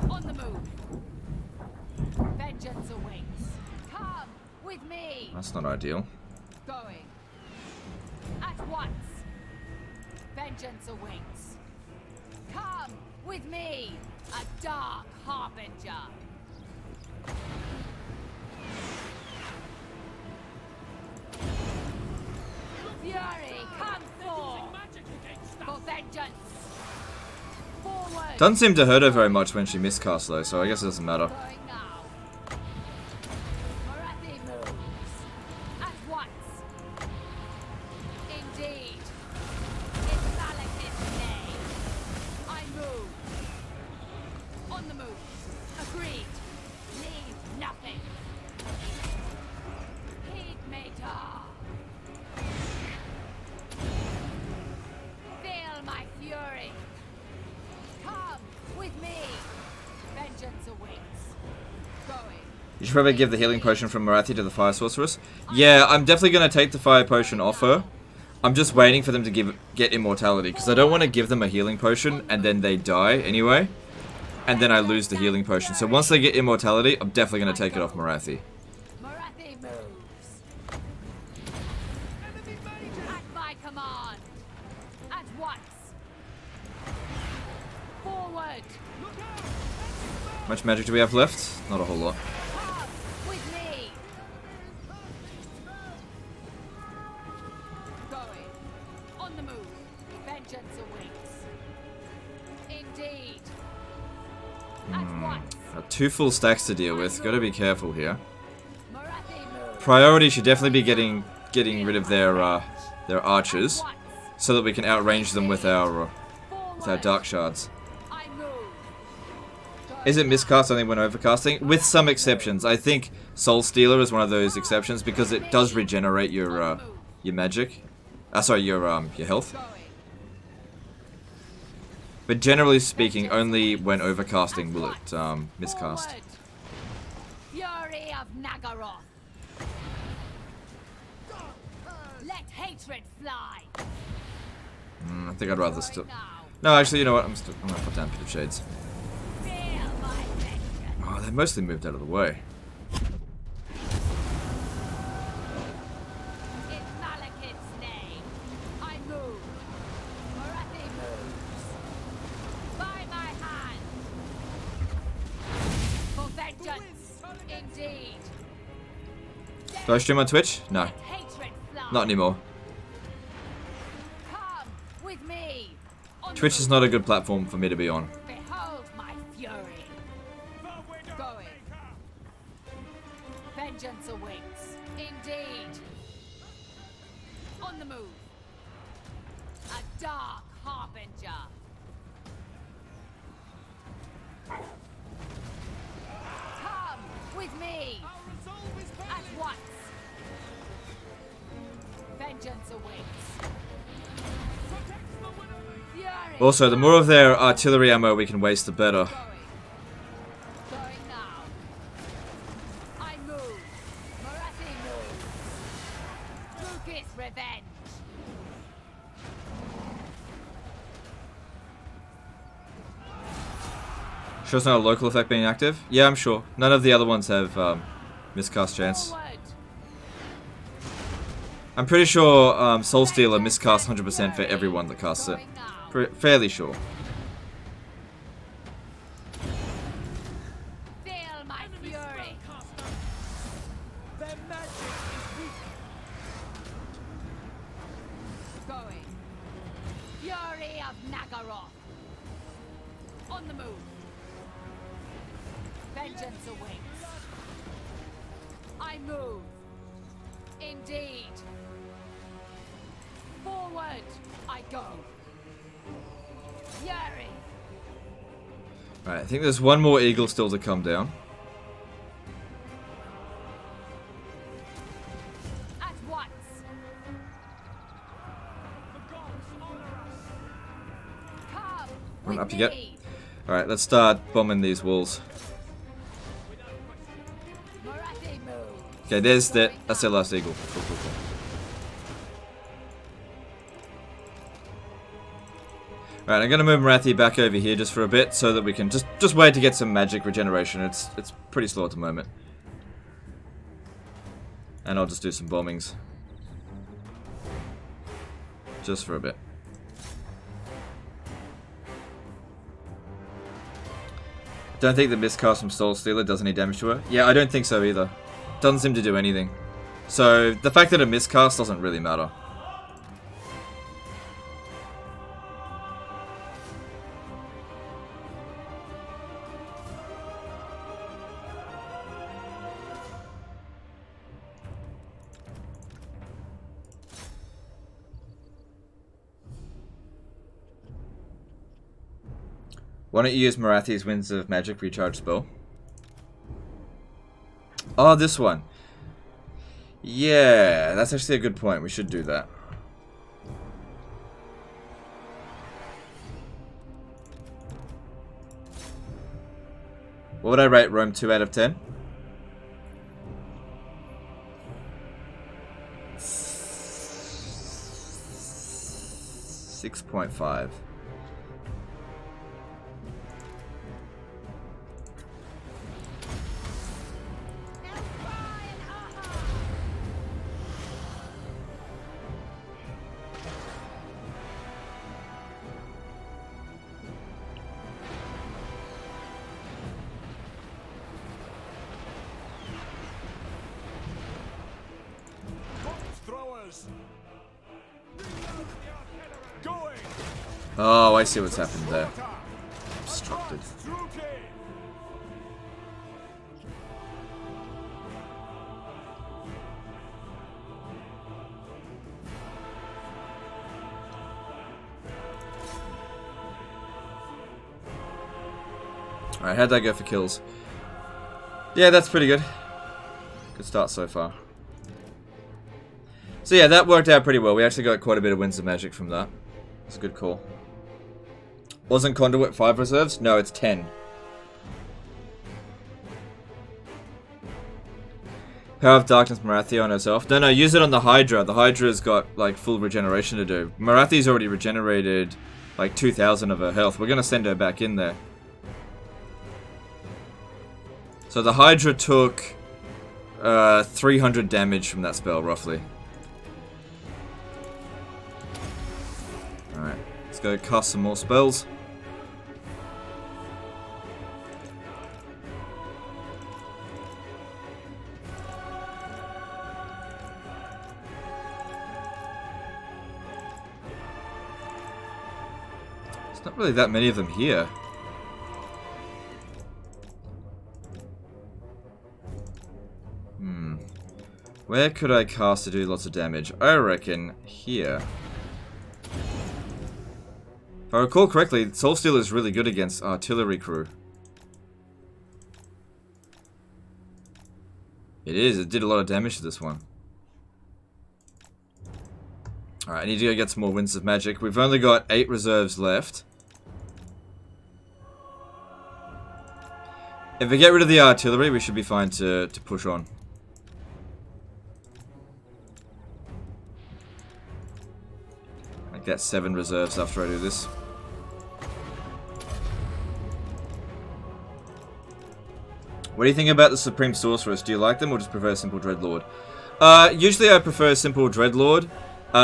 C: On the move. Vengeance awaits. Come with me.
D: That's not ideal.
C: Going. At once. Vengeance awaits. Come with me. A dark harbinger. Fury, come forth. For vengeance. Forward.
D: Doesn't seem to hurt her very much when she miscasts though, so I guess it doesn't matter.
C: Going now. Morathi moves. At once. Indeed. In Malekith's name. I move. On the move. Agreed. Leave nothing. Heed Mater. Feel my fury. Come with me. Vengeance awaits. Going.
D: You should probably give the healing potion from Morathi to the Fire Sorceress. Yeah, I'm definitely going to take the Fire Potion off her. I'm just waiting for them to get immortality, because I don't want to give them a healing potion and then they die anyway. And then I lose the healing potion. So once they get immortality, I'm definitely going to take it off Morathi.
C: Morathi moves. At my command. At once. Forward.
D: How much magic do we have left? Not a whole lot.
C: Come with me. Going. On the move. Vengeance Vengeance awaits. Indeed. At once.
D: 2 full stacks to deal with. Gotta be careful here.
C: Morathi move.
D: Priority should definitely be getting rid of their archers,
C: Once.
D: so that we can outrange them with our
C: Forward.
D: dark shards.
C: I move.
D: Is it miscast only when overcasting? With some exceptions. I think Soul Stealer is one of those exceptions because it does regenerate your magic. Sorry, your health.
C: Going.
D: But generally speaking, only when overcasting will it miscast.
C: Forward. Fury of Nagaroth. Let hatred fly.
D: I think I'd rather still.
C: Going now.
D: No, actually, you know what? I'm gonna put down Pit of Shades.
C: Feel my vengeance.
D: Oh, they mostly moved out of the way.
C: In Malekith's name, I move. Morathi moves. By my hand. For vengeance, indeed.
D: Do I stream on Twitch? No,
C: Let hatred fly.
D: not anymore.
C: Come with me. On
D: Twitch is not a good platform for me to be on.
C: Behold my fury. Going. Vengeance awaits. Indeed. On the move. A dark harbinger. Come with me. At once. Vengeance awaits. Fury.
D: Also, the more of their artillery ammo we can waste, the better.
C: Going now. I move. Morathi moves. Lucas revenge.
D: Sure it's not a local effect being active? Yeah, I'm sure. None of the other ones have miscast chance.
C: Forward.
D: I'm pretty sure Soul Stealer miscasts 100% for everyone that casts it.
C: Going now.
D: Fairly sure.
C: Feel my fury.
A: Their magic is weak.
C: Going. Fury of Nagaroth. On the move. Vengeance awaits. I move. Indeed. Forward I go. Fury.
D: Alright, I think there's one more eagle still to come down.
C: At once. Come with
D: Up you get.
C: me.
D: Alright, let's start bombing these walls.
C: Morathi move.
D: Okay, that's their last eagle. Cool, cool, cool. Alright, I'm gonna move Morathi back over here just for a bit so that we can just wait to get some magic regeneration. It's pretty slow at the moment. And I'll just do some bombings. Just for a bit. Don't think the miscast from Soul Stealer does any damage to her. Yeah, I don't think so either. Doesn't seem to do anything. So, the fact that it miscast doesn't really matter. Why don't you use Morathi's Winds of Magic recharge spell? Oh, this one. Yeah, that's actually a good point. We should do that. What would I rate Rome 2 out of 10? 6.5.
A: Throwers. Going.
D: Oh, I see what's happened there. Obstructed. Alright, how'd that go for kills? Yeah, that's pretty good. Good start so far. So yeah, that worked out pretty well. We actually got quite a bit of Winds of Magic from that. It's a good call. Wasn't Conduit 5 reserves? No, it's 10. Power of Darkness Morathi on herself. No, use it on the Hydra. The Hydra's got like full regeneration to do. Morathi's already regenerated like 2,000 of her health. We're gonna send her back in there. So the Hydra took 300 damage from that spell, roughly. Alright, let's go cast some more spells. There's not really that many of them here. Where could I cast to do lots of damage? I reckon here. If I recall correctly, Soulsteel is really good against artillery crew. It is, it did a lot of damage to this one. Alright, I need to go get some more Winds of Magic. We've only got 8 reserves left. If we get rid of the artillery, we should be fine to push on. I get 7 reserves after I do this. What do you think about the Supreme Sorceress? Do you like them or just prefer Simple Dreadlord? Usually I prefer Simple Dreadlord,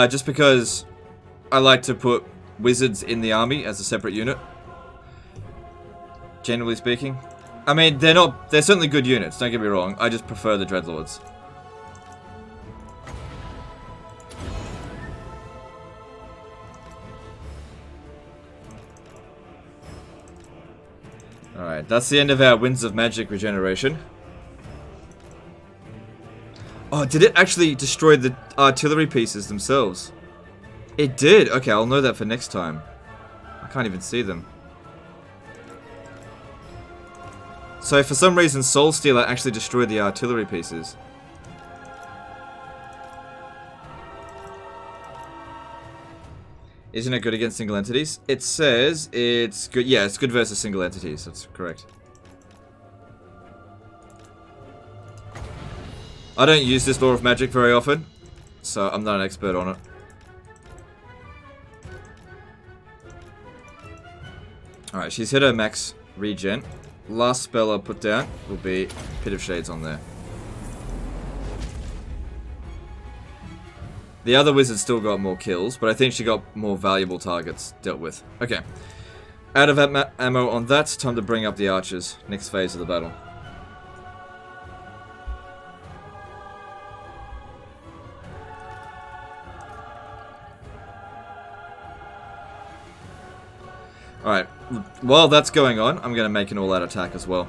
D: just because I like to put wizards in the army as a separate unit. Generally speaking. I mean, they're certainly good units, don't get me wrong. I just prefer the Dreadlords. Alright, that's the end of our Winds of Magic regeneration. Oh, did it actually destroy the artillery pieces themselves? It did! Okay, I'll know that for next time. I can't even see them. So for some reason, Soulstealer actually destroyed the artillery pieces. Isn't it good against single entities? It says it's good. Yeah, it's good versus single entities. That's correct. I don't use this Law of Magic very often, so I'm not an expert on it. Alright, she's hit her max regen. Last spell I'll put down will be Pit of Shades on there. The other wizard still got more kills, but I think she got more valuable targets dealt with. Okay. Out of ammo on that, time to bring up the archers. Next phase of the battle. Alright, while that's going on, I'm going to make an all-out attack as well.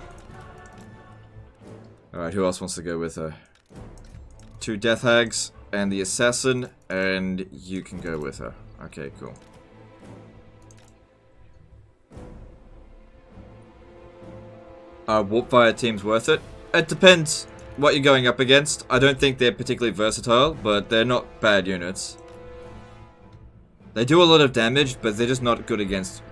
D: Alright, who else wants to go with her? 2 Death Hags and the Assassin, and you can go with her. Okay, cool. Warpfire team's worth it? It depends what you're going up against. I don't think they're particularly versatile, but they're not bad units. They do a lot of damage, but they're just not good against...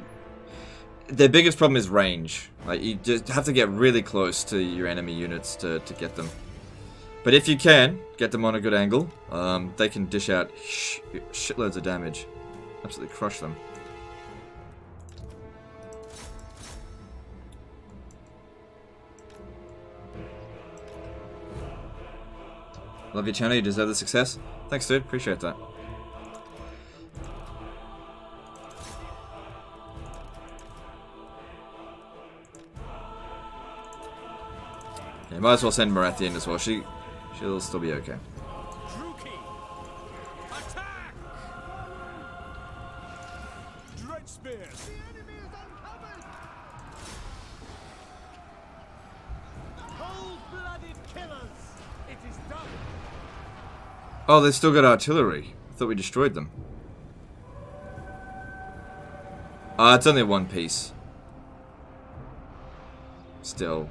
D: Their biggest problem is range. Like, you just have to get really close to your enemy units to get them. But if you can get them on a good angle, they can dish out shitloads of damage. Absolutely crush them. Love your channel, you deserve the success. Thanks, dude. Appreciate that. Yeah, might as well send Morathi in as well. She'll still be okay.
A: Dread spears. Cold-blooded killers. It is done.
D: Oh, they've still got artillery. I thought we destroyed them. Ah, it's only one piece. Still.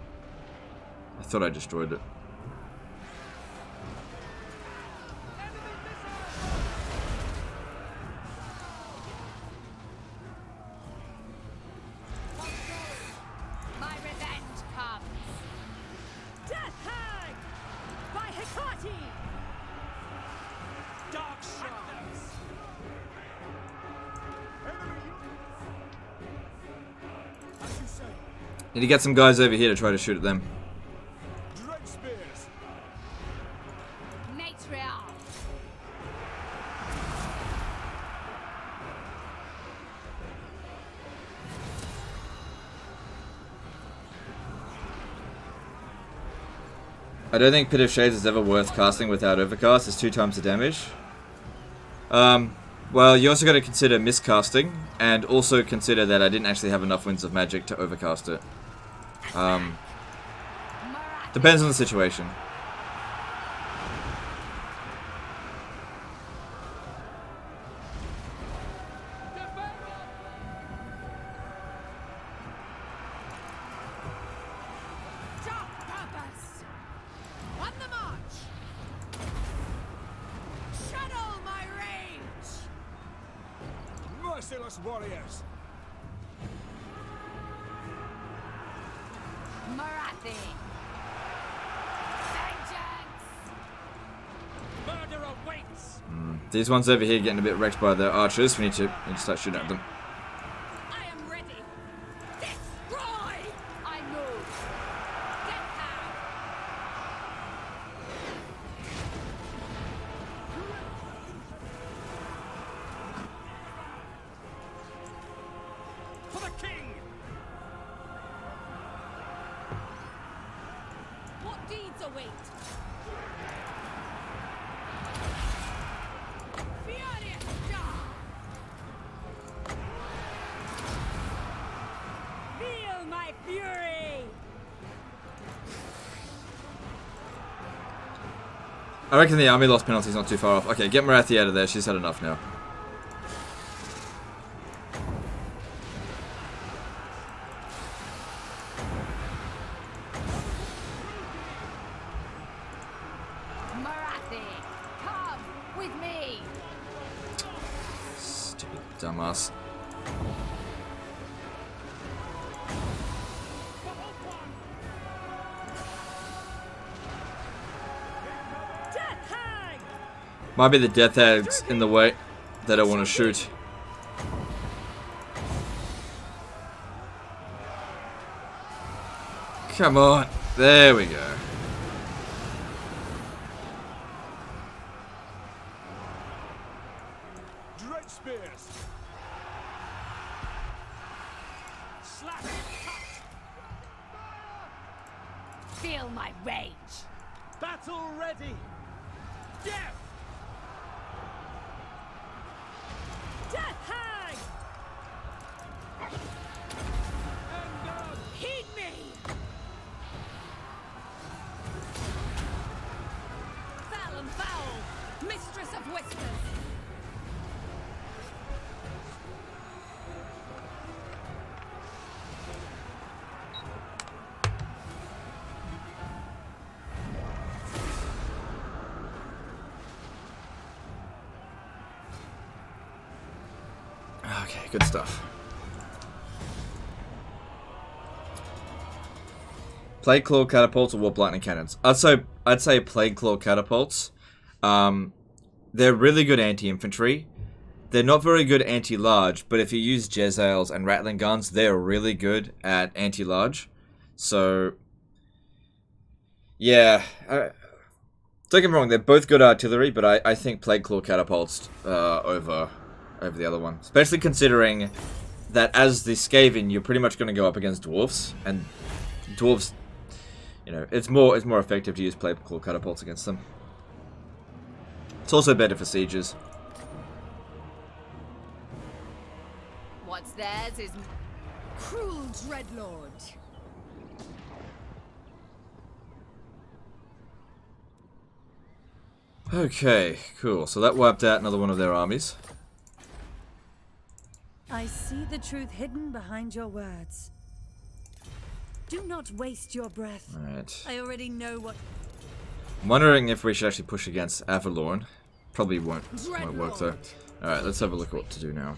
D: I thought I destroyed it.
C: My revenge comes.
F: Death Hag! By Hecate!
B: Dark shadows.
A: As you say.
D: Need to get some guys over here to try to shoot at them.
A: Dread spears.
C: Matriarch.
D: I don't think Pit of Shades is ever worth casting without Overcast. It's 2 times the damage. Well, you also got to consider miscasting, and also consider that I didn't actually have enough Winds of Magic to overcast it.
C: Morathi.
D: Depends on the situation.
C: Dark purpose. On the march. Channel my rage.
A: Merciless warriors.
C: Morathi. Vengeance.
B: Murder awaits.
D: These ones over here getting a bit wrecked by the archers. We need to start shooting at them.
C: I am ready. Destroy. I move. Death Hag.
B: For the king.
C: What deeds await? Furious Star!
F: Feel my fury!
D: I reckon the army loss penalty is not too far off. Okay, get Morathi out of there. She's had enough now.
C: Morathi, come with me.
D: Stupid dumbass.
F: Death Hag!
D: Might be the Death Hags in the way that I want to shoot. Come on. There we go.
A: Dread spears.
B: Slap it. Cut.
C: Feel my rage.
A: Battle ready.
B: Death.
F: Death Hag!
C: Heed me. Foul and foul, mistress of whispers.
D: Okay, good stuff. Plague Claw catapults or Warp Lightning cannons? I'd say Plague Claw catapults. They're really good anti-infantry. They're not very good anti-large, but if you use Jezzails and Rattling guns, they're really good at anti-large. So, yeah. Don't get me wrong, they're both good artillery, but I think Plague Claw catapults over the other one. Especially considering that as the Skaven, you're pretty much going to go up against dwarves, and dwarves, you know, it's more effective to use Plague Claw catapults against them. It's also better for sieges.
C: What's theirs is
F: Cruel Dreadlord.
D: Okay, cool. So that wiped out another one of their armies.
F: I see the truth hidden behind your words. Do not waste your breath.
D: Alright.
F: I already know what.
D: I'm wondering if we should actually push against Avalorn. Probably won't work though. Alright, let's have a look at what to do now.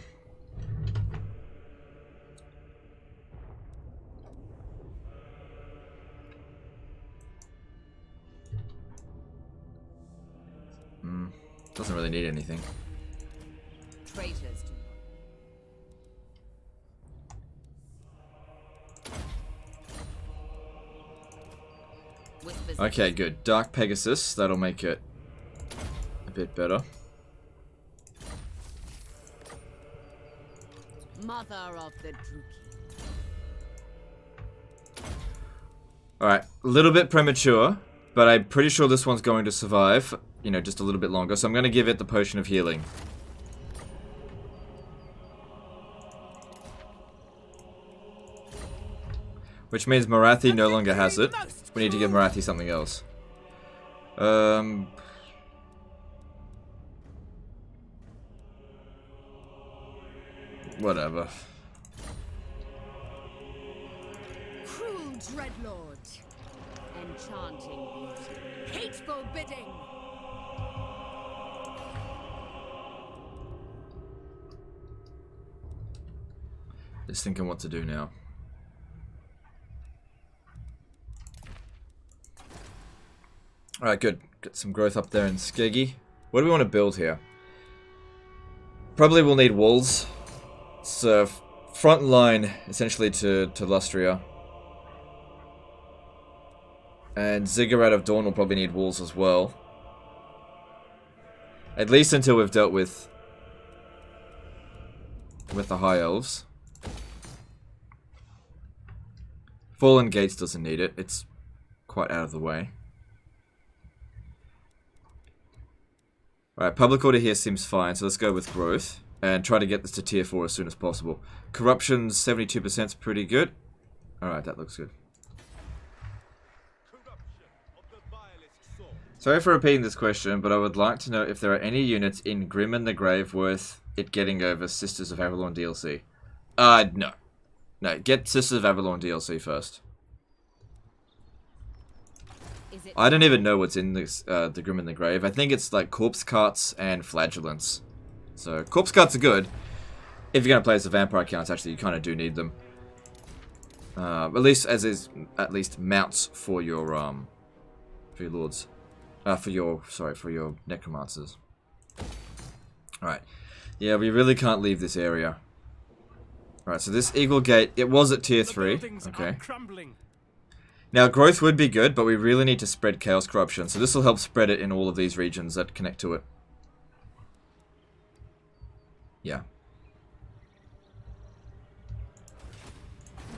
D: Doesn't really need anything.
C: traitors.
D: Okay, good. Dark Pegasus, that'll make it a bit better.
C: Mother of the Druki.
D: Alright, a little bit premature, but I'm pretty sure this one's going to survive, you know, just a little bit longer, so I'm going to give it the Potion of Healing. Which means Morathi no longer has it. We need to give Morathi something else. Whatever.
F: Cruel Dreadlord.
C: Enchanting beauty.
F: Hateful bidding.
D: Just thinking what to do now. Alright, good. Get some growth up there in Skeggy. What do we want to build here? Probably we'll need walls. It's a front line, essentially, to Lustria. And Ziggurat of Dawn will probably need walls as well. At least until we've dealt with the High Elves. Fallen Gates doesn't need it. It's quite out of the way. Alright, public order here seems fine, so let's go with growth. And try to get this to tier 4 as soon as possible. Corruption, 72% is pretty good. Alright, that looks good. Sorry for repeating this question, but I would like to know if there are any units in Grim and the Grave worth it getting over Sisters of Avalorn DLC. No. No, get Sisters of Avalorn DLC first. I don't even know what's in this, the Grim and the Grave. I think it's like Corpse Carts and Flagellants. So, Corpse Carts are good. If you're going to play as the Vampire counts, actually, you kind of do need them. At least mounts for your lords. For your necromancers. Alright. Yeah, we really can't leave this area. Alright, so this Eagle Gate, it was at tier 3. Okay. Now, growth would be good, but we really need to spread Chaos Corruption, so this will help spread it in all of these regions that connect to it. Yeah.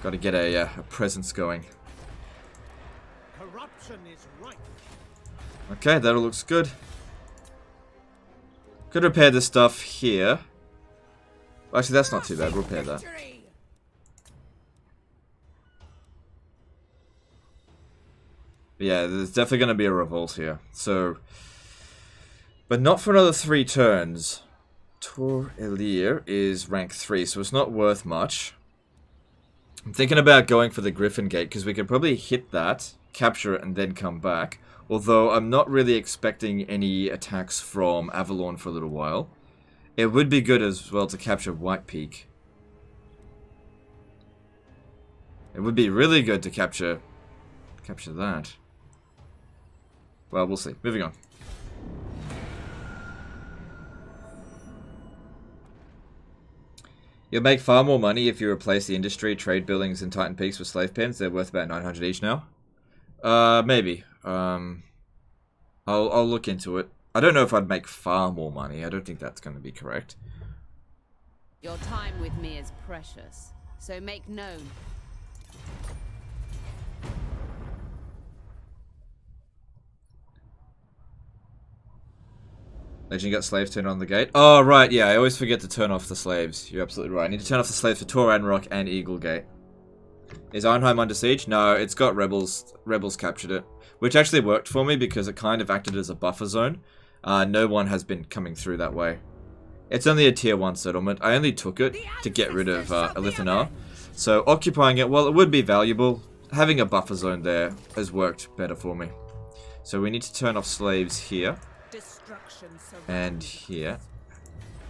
D: Got to get a presence going.
A: Corruption is right.
D: Okay, that all looks good. Could repair this stuff here. Actually, that's not too bad. We'll repair that. But yeah, there's definitely going to be a revolt here. So, but not for another 3 turns. Tor Elir is rank 3, so it's not worth much. I'm thinking about going for the Griffin Gate, because we could probably hit that, capture it, and then come back. Although, I'm not really expecting any attacks from Avalorn for a little while. It would be good as well to capture White Peak. It would be really good to capture that. Well, we'll see. Moving on. You'll make far more money if you replace the industry, trade buildings, and Titan Peaks with slave pens. They're worth about 900 each now. Maybe. I'll look into it. I don't know if I'd make far more money. I don't think that's going to be correct.
C: Your time with me is precious, so make known.
D: Legend got slaves turned on the gate. Oh, right, yeah, I always forget to turn off the slaves. You're absolutely right. I need to turn off the slaves for Tor Anrock and Eagle Gate. Is Ironheim under siege? No, it's got rebels. Rebels captured it. Which actually worked for me because it kind of acted as a buffer zone. No one has been coming through that way. It's only a tier 1 settlement. I only took it to get rid of Elithanar. So occupying it, well, it would be valuable. Having a buffer zone there has worked better for me. So we need to turn off slaves here. And here.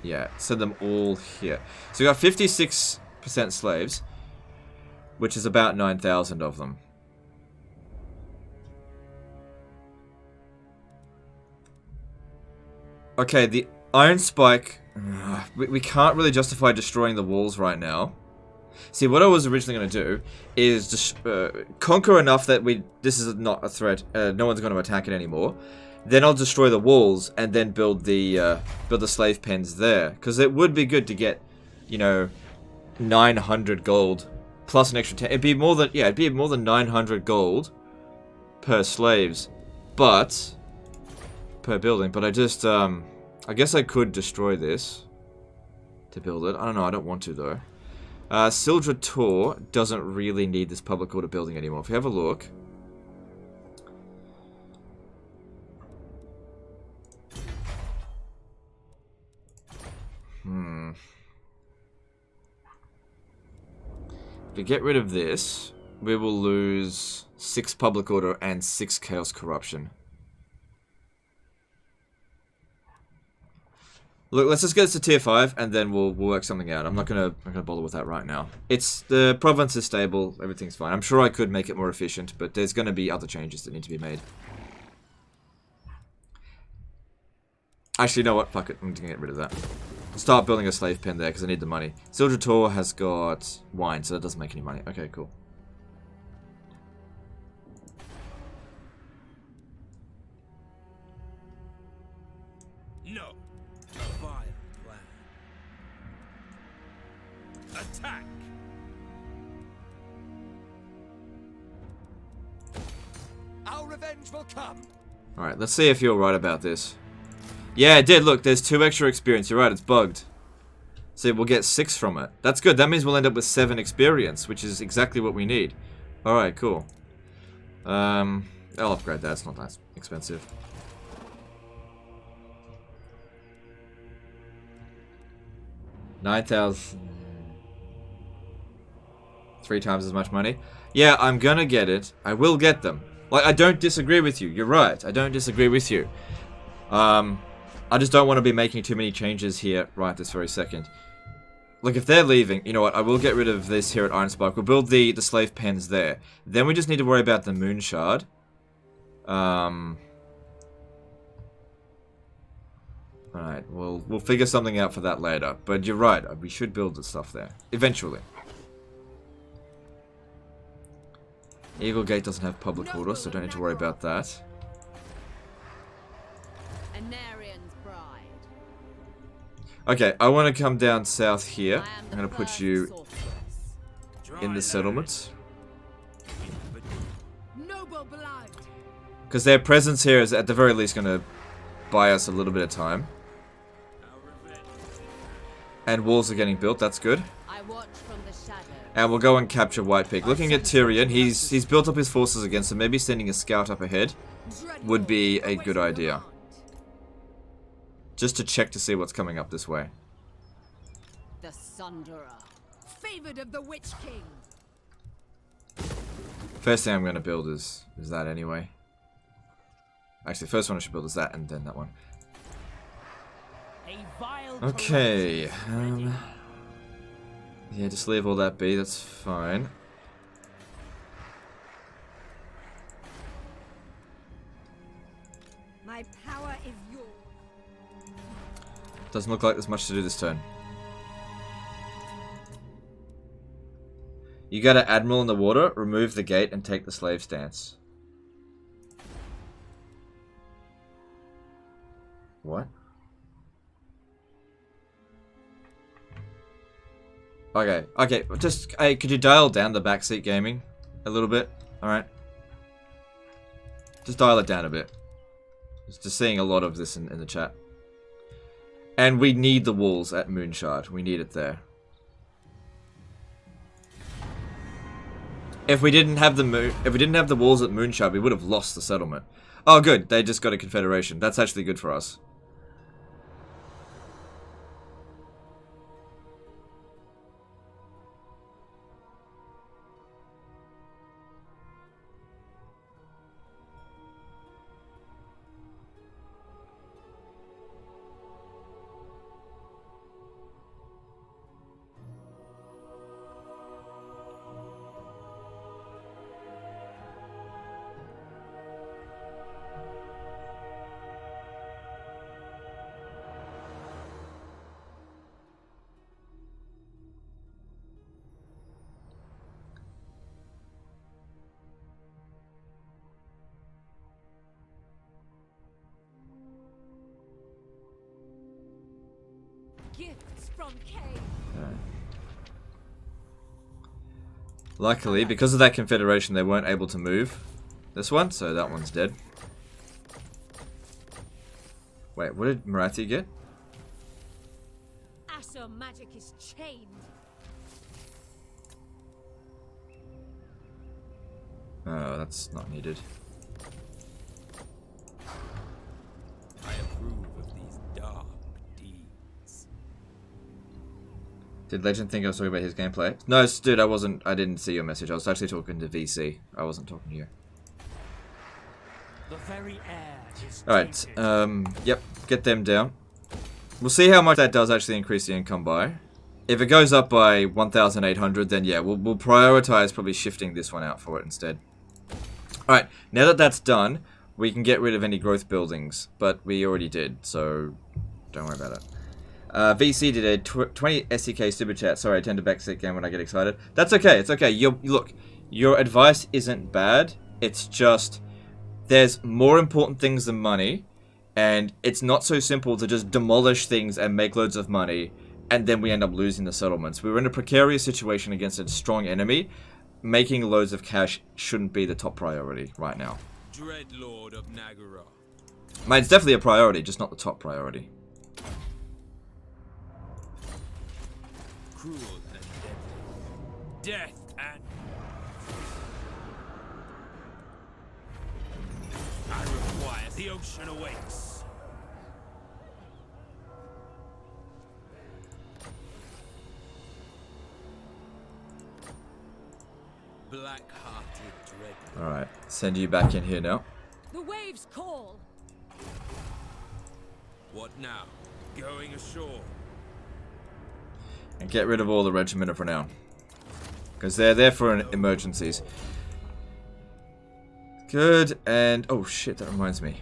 D: Yeah, send them all here. So we got 56% slaves, which is about 9,000 of them. Okay, the Iron Spike. We can't really justify destroying the walls right now. See, what I was originally going to do is just conquer enough that this is not a threat. No one's going to attack it anymore. Then I'll destroy the walls and then build the slave pens there, because it would be good to get, you know, 900 gold plus an extra 10. It'd be more than 900 gold per slaves, but per building. But I just I guess I could destroy this to build it. I don't know. I don't want to though. Sildra Tor doesn't really need this public order building anymore. If you have a look. If we get rid of this, we will lose 6 public order and 6 chaos corruption. Look, let's just get this to tier 5 and then we'll work something out. I'm not gonna bother with that right now. The province is stable, everything's fine. I'm sure I could make it more efficient, but there's gonna be other changes that need to be made. Actually, you know what? Fuck it. I'm gonna get rid of that. Start building a slave pen there because I need the money. Sildra Tor has got wine, so that doesn't make any money. Okay, cool.
A: No. A vile plan. Attack. Our revenge will come.
D: Alright, let's see if you're right about this. Yeah, it did. Look, there's 2 extra experience. You're right, it's bugged. See, we'll get 6 from it. That's good. That means we'll end up with 7 experience, which is exactly what we need. Alright, cool. I'll upgrade that. It's not that expensive. $9,000. 3 times as much money. Yeah, I'm gonna get it. I will get them. Like, I don't disagree with you. You're right. I don't disagree with you. I just don't want to be making too many changes here right this very second. Look, if they're leaving, you know what, I will get rid of this here at Iron Spike. We'll build the slave pens there. Then we just need to worry about the moon shard. Alright, we'll figure something out for that later. But you're right, we should build the stuff there. Eventually. Eagle Gate doesn't have public order, so don't need to worry about that. Okay, I want to come down south here. I'm going to put you in the settlements. Because their presence here is at the very least going to buy us a little bit of time. And walls are getting built, that's good. And we'll go and capture White Peak. Looking at Tyrion, he's built up his forces again, so maybe sending a scout up ahead would be a good idea. Just to check to see what's coming up this way.
C: The Sunderer, favored of the Witch King.
D: First thing I'm going to build is that anyway. Actually, the first one I should build is that, and then that one. Okay. Yeah, just leave all that be. That's fine.
F: My power is yours.
D: Doesn't look like there's much to do this turn. You got an admiral in the water, remove the gate, and take the slave stance. What? Okay, okay, just, hey, could you dial down the backseat gaming a little bit? Alright. Just dial it down a bit. Just seeing a lot of this in the chat. And we need the walls at Moonshard. We need it there. If we didn't have the walls at Moonshard, we would have lost the settlement. Oh, good. They just got a confederation. That's actually good for us.
C: Gifts from Kay.
D: Luckily, because of that confederation, they weren't able to move this one, so that one's dead. Wait, what did Morathi get?
C: Asher magic is chained.
D: Oh, that's not needed.
A: I approve of these dark deeds.
D: Did Legend think I was talking about his gameplay? No, dude, I wasn't. I didn't see your message. I was actually talking to VC. I wasn't talking to you.
B: The very air is
D: Alright,
B: tainted.
D: yep, get them down. We'll see how much that does actually increase the income by. If it goes up by 1,800, then yeah, we'll prioritize probably shifting this one out for it instead. Alright, now that that's done, we can get rid of any growth buildings, but we already did, so don't worry about it. VC did a 20 SEK super chat. Sorry, I tend to backseat game when I get excited. That's okay, it's okay. Look, your advice isn't bad, it's just there's more important things than money, and it's not so simple to just demolish things and make loads of money, and then we end up losing the settlements. We were in a precarious situation against a strong enemy. Making loads of cash shouldn't be the top priority right now.
A: Dreadlord of Nagara.
D: Mate, it's definitely a priority, just not the top priority.
A: Cruel and deadly. Death and... I require the ocean awakes. Black-hearted dread.
D: Alright, send you back in here now.
C: The waves call.
A: What now? Going ashore.
D: And get rid of all the regiment for now. Because they're there for emergencies. Good, and... oh shit, that reminds me.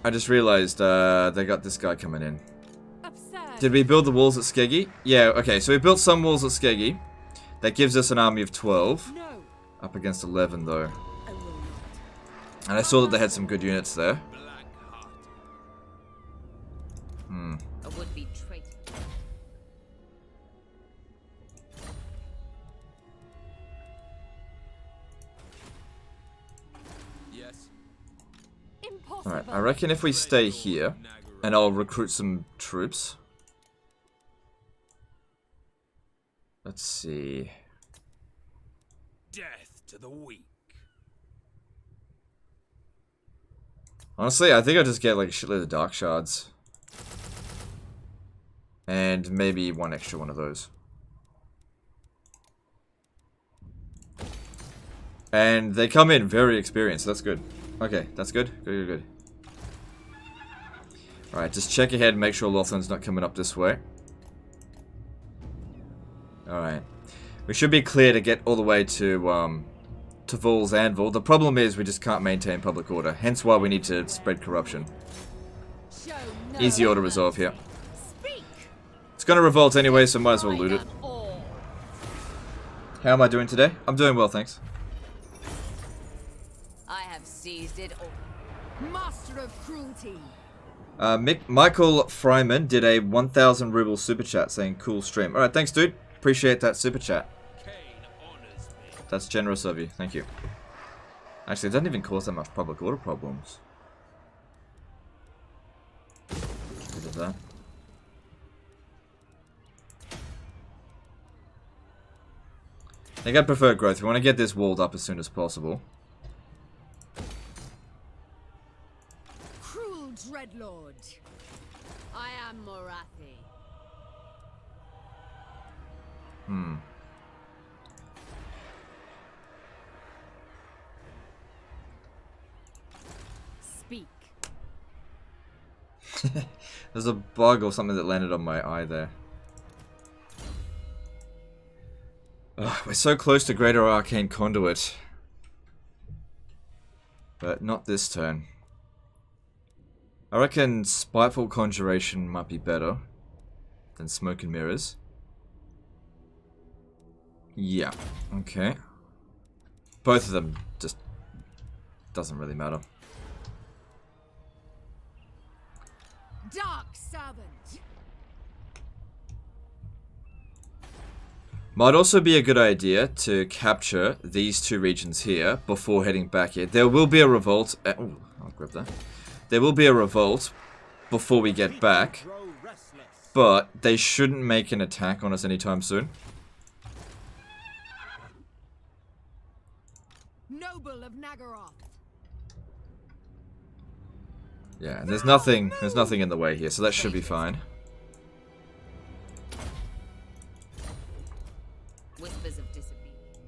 D: I just realized they got this guy coming in.
C: Absurd.
D: Did we build the walls at Skeggy? Yeah, okay, so we built some walls at Skeggy. That gives us an army of 12.
C: No,
D: Up against 11, though.
C: I will not.
D: And I saw that they had some good units there.
A: Black-hearted.
C: A would-be traitor.
A: Yes.
C: Impossible.
D: Alright, I reckon if we stay here, and I'll recruit some troops. Let's see.
A: Death to the weak.
D: Honestly, I think I'll just get like a shitload of dark shards. And maybe one extra one of those. And they come in very experienced, so that's good. Okay, that's good. Good, good, good. Alright, just check ahead and make sure Lothland's not coming up this way. Alright. We should be clear to get all the way to Vol's Anvil. The problem is we just can't maintain public order, hence why we need to spread corruption.
C: Show no
D: Easy order resolve here.
C: Speak.
D: It's gonna revolt anyway, so might as well
C: I
D: loot it.
C: am all.
D: How am I doing today? I'm doing well, thanks.
C: I have seized it all. Master of cruelty.
D: Michael Fryman did a 1,000 ruble super chat saying cool stream. Alright, thanks dude. Appreciate that super chat.
A: Cain honors me.
D: That's generous of you. Thank you. Actually, it doesn't even cause that much public order problems. Get rid of that. think I prefer growth. We want to get this walled up as soon as possible.
C: Cruel Dreadlord. I am Morathi. Speak.
D: There's a bug or something that landed on my eye there. Ugh, we're so close to Greater Arcane Conduit. But not this turn. I reckon Spiteful Conjuration might be better than Smoke and Mirrors. Yeah, okay. Both of them just doesn't really matter.
C: Dark Servant.
D: Might also be a good idea to capture these two regions here before heading back here. There will be a revolt. Oh, I'll grab that. There will be a revolt before we get back, but they shouldn't make an attack on us anytime soon.
C: Noble of Nagaroth.
D: Yeah, and there's nothing in the way here, so that should be fine.
C: Whispers of disobedience.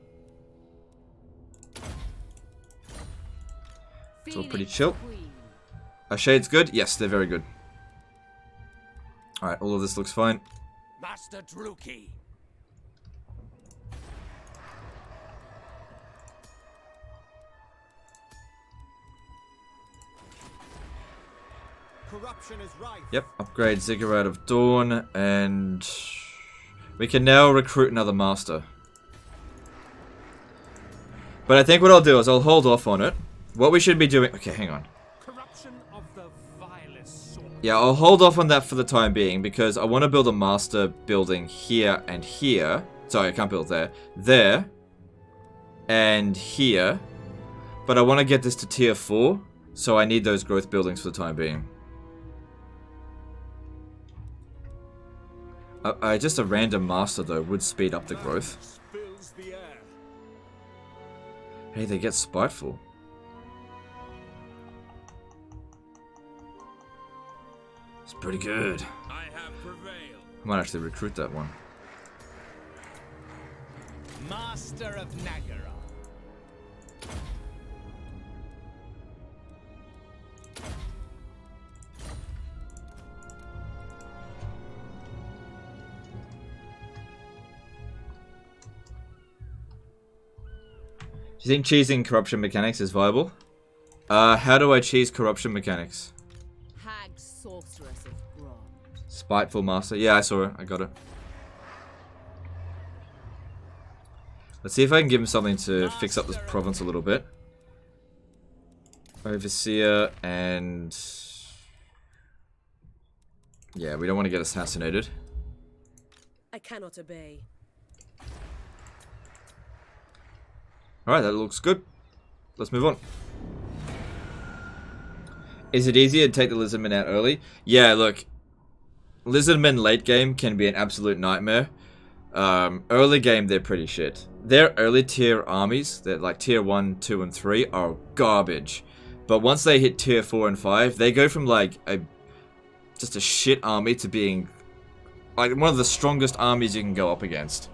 D: It's all pretty chill. Are shades good? Yes, they're very good. Alright, all of this looks fine.
A: Master Druki. Corruption is rife.
D: Yep, upgrade Ziggurat of Dawn, and we can now recruit another master. But I think what I'll do is I'll hold off on it. What we should be doing... Okay, hang on.
A: Corruption of the vilest sort.
D: Yeah, I'll hold off on that for the time being, because I want to build a master building here and here. Sorry, I can't build there. There. And here. But I want to get this to tier 4, so I need those growth buildings for the time being. Just a random master, though, would speed up the growth.
A: Fills the air.
D: Hey, they get spiteful. It's pretty good.
A: I have prevailed.
D: I might actually recruit that one.
A: Master of Nagaroth.
D: Do you think cheesing corruption mechanics is viable? How do I cheese corruption mechanics?
C: Hag Sorceress of Bronze.
D: Spiteful Master. Yeah, I saw it. I got it. Let's see if I can give him something to fix up this province a little bit. Overseer and... Yeah, we don't want to get assassinated.
F: I cannot obey.
D: Alright, that looks good. Let's move on. Is it easier to take the Lizardmen out early? Yeah, look. Lizardmen late game can be an absolute nightmare. Early game, they're pretty shit. Their early tier armies, that like tier 1, 2, and 3, are garbage. But once they hit tier 4 and 5, they go from like just a shit army to being like one of the strongest armies you can go up against.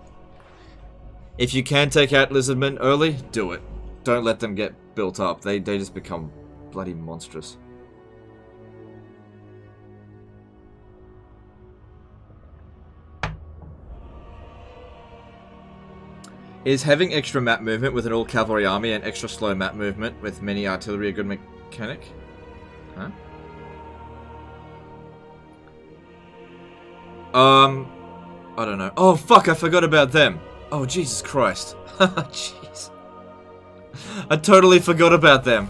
D: If you can take out Lizardmen early, do it. Don't let them get built up. They just become bloody monstrous. Is having extra map movement with an all-cavalry army and extra slow map movement with many artillery a good mechanic? Huh? I don't know. Oh, fuck, I forgot about them. Oh, Jesus Christ. Jeez. I totally forgot about them.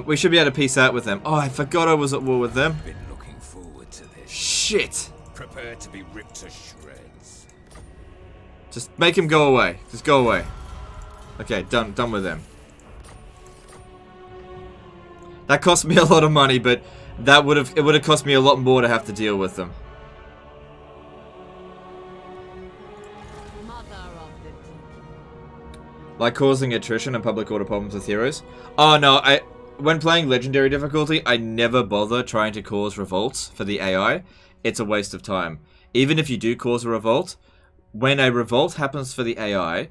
D: We should be able to peace out with them. Oh, I forgot I was at war with them.
A: Been looking forward to this.
D: Shit.
A: Prepare to be ripped to shreds.
D: Just make him go away. Just go away. Okay, done with them. That cost me a lot of money, but it would have cost me a lot more to have to deal with them.
C: Mother
D: Like causing attrition and public order problems with heroes. Oh no, when playing legendary difficulty, I never bother trying to cause revolts for the AI. It's a waste of time. Even if you do cause a revolt, when a revolt happens for the AI,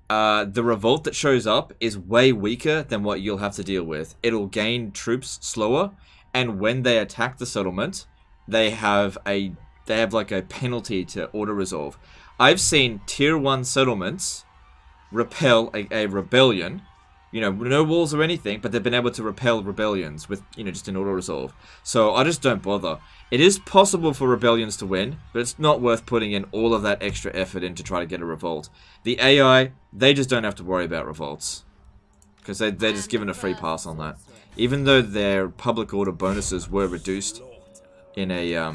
D: the revolt that shows up is way weaker than what you'll have to deal with. It'll gain troops slower, and when they attack the settlement, they have like a penalty to auto-resolve. I've seen tier 1 settlements repel a rebellion. You know, no walls or anything, but they've been able to repel rebellions with, you know, just an auto-resolve. So I just don't bother. It is possible for rebellions to win, but it's not worth putting in all of that extra effort in to try to get a revolt. The AI, they just don't have to worry about revolts. Because they're just given a free pass on that. Even though their public order bonuses were reduced in a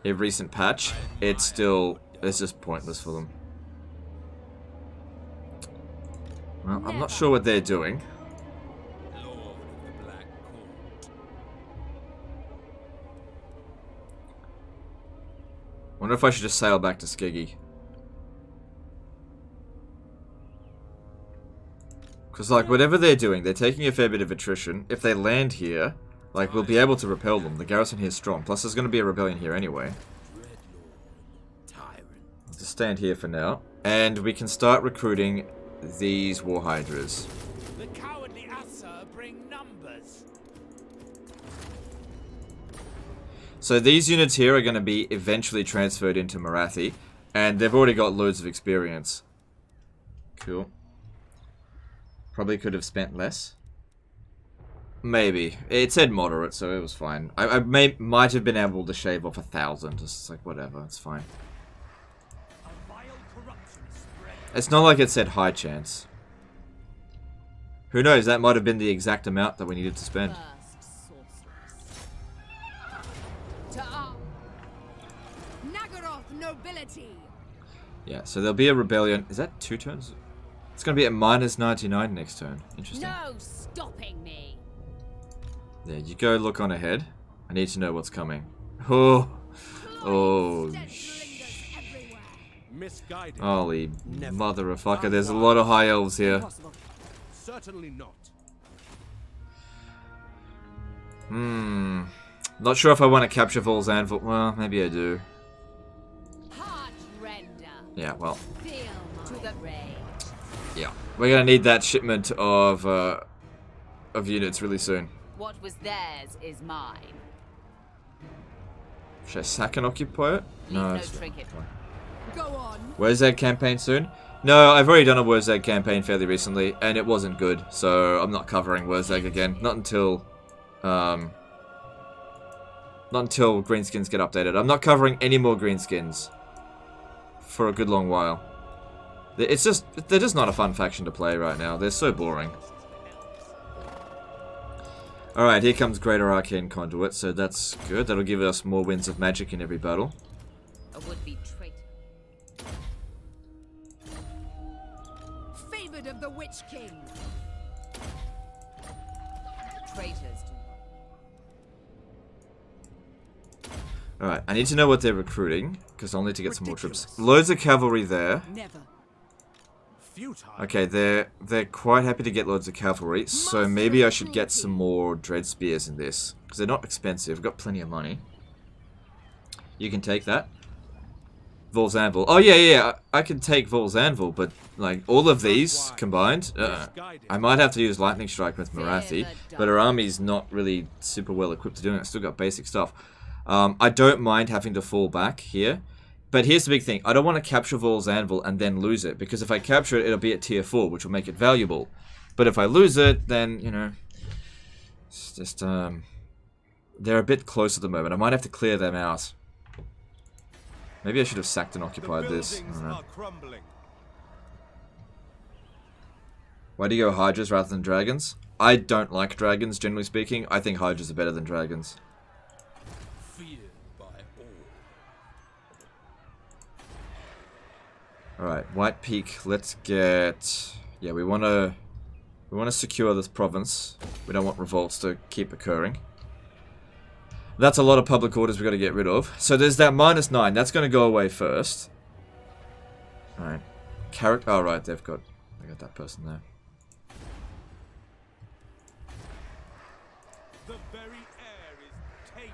D: recent patch, it's just pointless for them. Well, I'm not sure what they're doing. Wonder if I should just sail back to Skeggy. Because, like, whatever they're doing, they're taking a fair bit of attrition. If they land here, like, we'll be able to repel them. The garrison here is strong. Plus, there's going to be a rebellion here anyway. I'll just stand here for now. And we can start recruiting these war hydras.
A: The cowardly Asa bring numbers.
D: So these units here are going to be eventually transferred into Morathi, and they've already got loads of experience. Cool. Probably could have spent less. Maybe. It said moderate, so it was fine. I might have been able to shave off 1,000. Just like, whatever, it's fine. It's not like it said high chance. Who knows, that might have been the exact amount that we needed to spend. Yeah, so there'll be a rebellion. Is that 2 turns? It's going to be at -99 next turn. Interesting.
C: No stopping me.
D: Yeah, you go look on ahead. I need to know what's coming. Oh. Oh,
A: Misguided.
D: holy mother of fucker, there's a lot of high elves here.
A: Certainly not.
D: Not sure if I want to capture Vol's Anvil. Well, maybe I do. Yeah, well. Yeah, we're gonna need that shipment of units really soon.
C: What was theirs is mine.
D: Should I sack and occupy it? No.
C: Go on.
D: Wurzag campaign soon? No, I've already done a Wurzag campaign fairly recently, and it wasn't good, so I'm not covering Wurzag again. Not until greenskins get updated. I'm not covering any more greenskins for a good long while. They're just not a fun faction to play right now. They're so boring. Alright, here comes Greater Arcane Conduit, so that's good. That'll give us more winds of magic in every battle.
C: A would-be traitor. Favored of the Witch King. Traitors do.
D: Alright, I need to know what they're recruiting, because I'll need to get some more troops. Loads of cavalry there.
C: Never.
D: Okay, they're quite happy to get loads of cavalry, so maybe I should get some more dread spears in this, because they're not expensive. I've got plenty of money. You can take that. Vol's Anvil. Oh yeah, I can take Vol's Anvil, but like all of these combined, I might have to use Lightning Strike with Morathi, but her army's not really super well equipped to doing it. I've still got basic stuff. I don't mind having to fall back here. But here's the big thing. I don't want to capture Vol's Anvil and then lose it. Because if I capture it, it'll be at tier 4, which will make it valuable. But if I lose it, then, you know... It's just, they're a bit close at the moment. I might have to clear them out. Maybe I should have sacked and occupied this. I don't know. Why do you go Hydras rather than Dragons? I don't like Dragons, generally speaking. I think Hydras are better than Dragons. Alright, White Peak, let's get... Yeah, we want to secure this province. We don't want revolts to keep occurring. That's a lot of public orders we've got to get rid of. So there's that -9. That's going to go away first. Alright. Oh, right, they've got I got that person there.
A: The very air is tainted.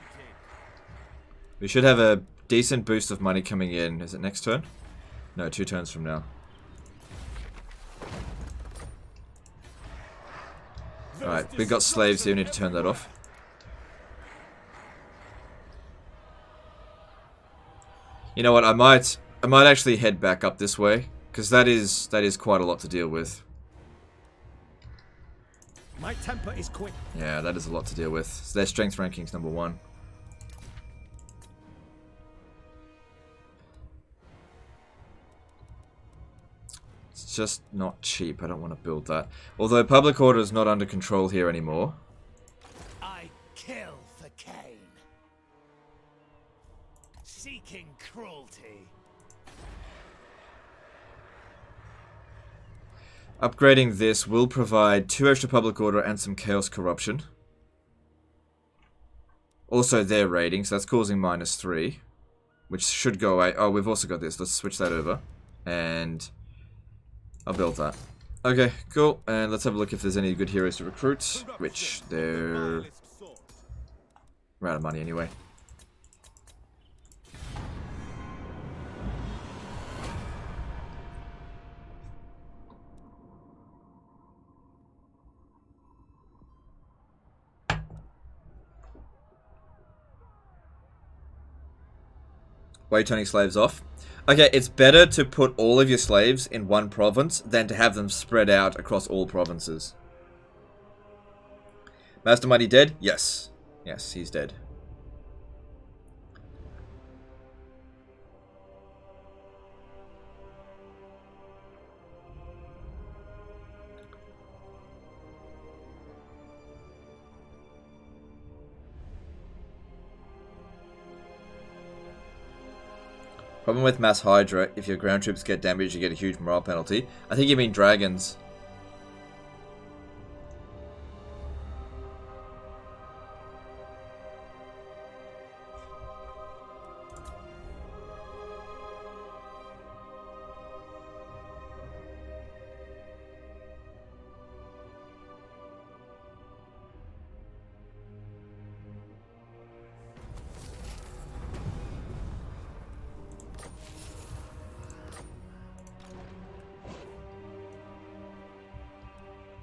D: We should have a decent boost of money coming in. Is it next turn? No, 2 turns from now. Alright, we got slaves here. We need to turn that off. You know what? I might actually head back up this way, because that is quite a lot to deal with.
A: My temper is quick.
D: Yeah, that is a lot to deal with. So their strength ranking's number 1. It's just not cheap. I don't want to build that. Although public order is not under control here anymore.
A: I kill for Cain. Seeking cruelty.
D: Upgrading this will provide 2 extra public order and some chaos corruption. Also their rating, so that's causing -3. Which should go away. Oh, we've also got this. Let's switch that over. And I'll build that. Okay, cool. And let's have a look if there's any good heroes to recruit. Which they're out of money anyway. Why are you turning slaves off? Okay, it's better to put all of your slaves in one province than to have them spread out across all provinces. Master Mighty dead? Yes. Yes, he's dead. Problem with Mass Hydra, if your ground troops get damaged, you get a huge morale penalty. I think you mean dragons.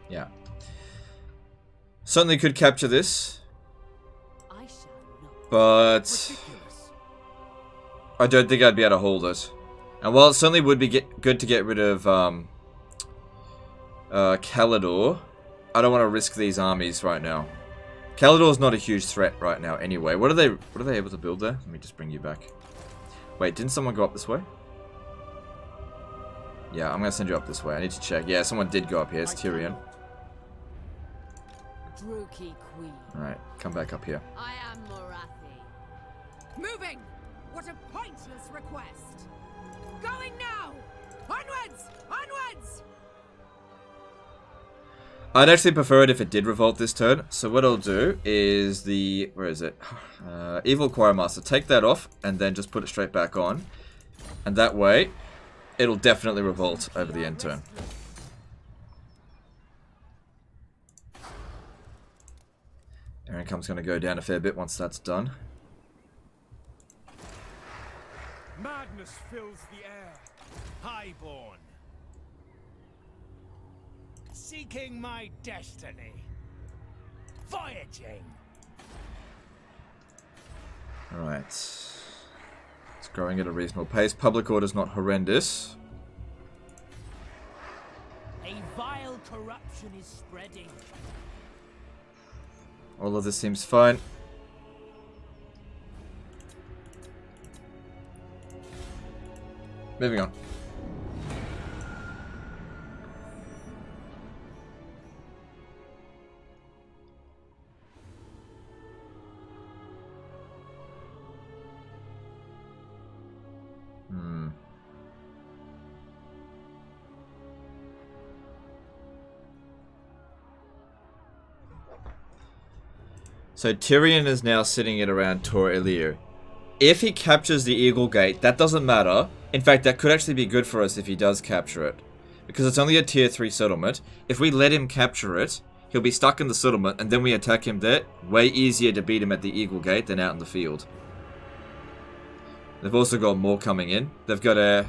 D: Yeah. Certainly could capture this. But I don't think I'd be able to hold it. And while it certainly would be good to get rid of Kalidor, I don't want to risk these armies right now. Kalidor's not a huge threat right now anyway. What are they able to build there? Let me just bring you back. Wait, didn't someone go up this way? Yeah, I'm gonna send you up this way. I need to check. Yeah, someone did go up here. It's Tyrion. Alright, come back up here.
C: I am Morathi. Moving! What a pointless request! Going now! Onwards! Onwards!
D: I'd actually prefer it if it did revolt this turn. So what I'll do is the... Where is it? Evil Choir Master. Take that off and then just put it straight back on. And that way, it'll definitely revolt over the end turn. Air income's going to go down a fair bit once that's done.
A: Madness fills the air. Highborn. Seeking my destiny. Voyaging.
D: Alright. It's growing at a reasonable pace. Public order's not horrendous.
A: A vile corruption is spreading.
D: All of this seems fine. Moving on. So Tyrion is now sitting at around Tor Elir. If he captures the Eagle Gate, that doesn't matter. In fact, that could actually be good for us if he does capture it. because it's only a tier 3 settlement. If we let him capture it, he'll be stuck in the settlement, and then we attack him there. Way easier to beat him at the Eagle Gate than out in the field. They've also got more coming in. They've got a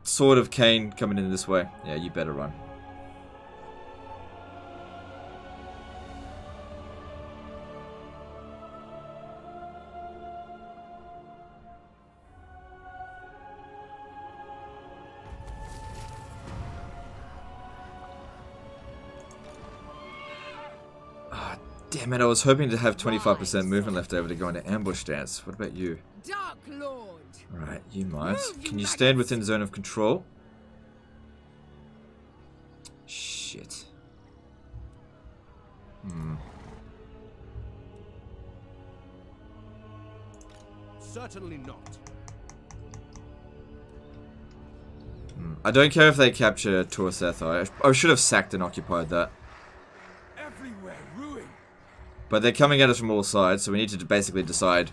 D: Sword of Cain coming in this way. Yeah, you better run. Damn it, I was hoping to have 25% movement left over to go into ambush stance. What about you?
C: Dark Lord.
D: Alright, you might. Can you stand within zone of control? Shit.
A: Certainly not.
D: I don't care if they capture Tor Sethai. I should have sacked and occupied that.
A: Everywhere ruin.
D: But they're coming at us from all sides, so we need to basically decide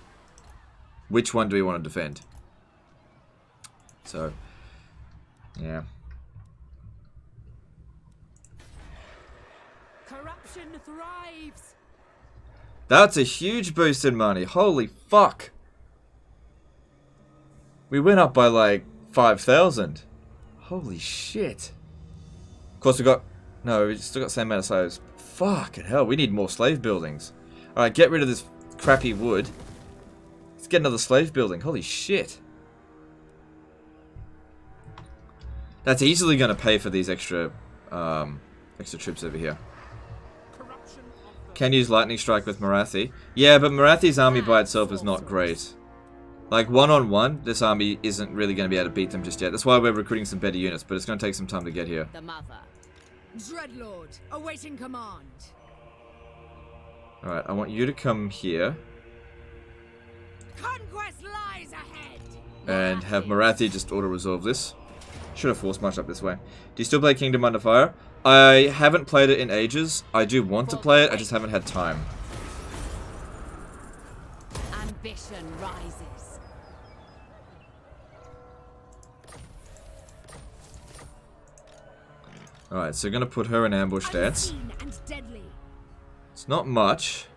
D: which one do we want to defend. So, yeah.
C: Corruption thrives.
D: That's a huge boost in money. Holy fuck. We went up by like 5,000. Holy shit. Of course we got... No, we still got the same amount of slaves. Fucking hell, we need more slave buildings. Alright, get rid of this crappy wood. Let's get another slave building. Holy shit. That's easily going to pay for these extra troops over here. Can use lightning strike with Morathi. Yeah, but Morathi's army by itself is not great. Like, one-on-one, this army isn't really going to be able to beat them just yet. That's why we're recruiting some better units, but it's going to take some time to get here.
C: The mother. Dreadlord, awaiting command.
D: Alright, I want you to come here.
C: Conquest lies ahead.
D: And have Morathi just auto-resolve this. Should have force marched up this way. Do you still play Kingdom Under Fire? I haven't played it in ages. I do want to play it, I just haven't had time.
C: Ambition rises.
D: Alright, so we're gonna put her in ambush stance.
C: Unseen and deadly.
D: It's not much,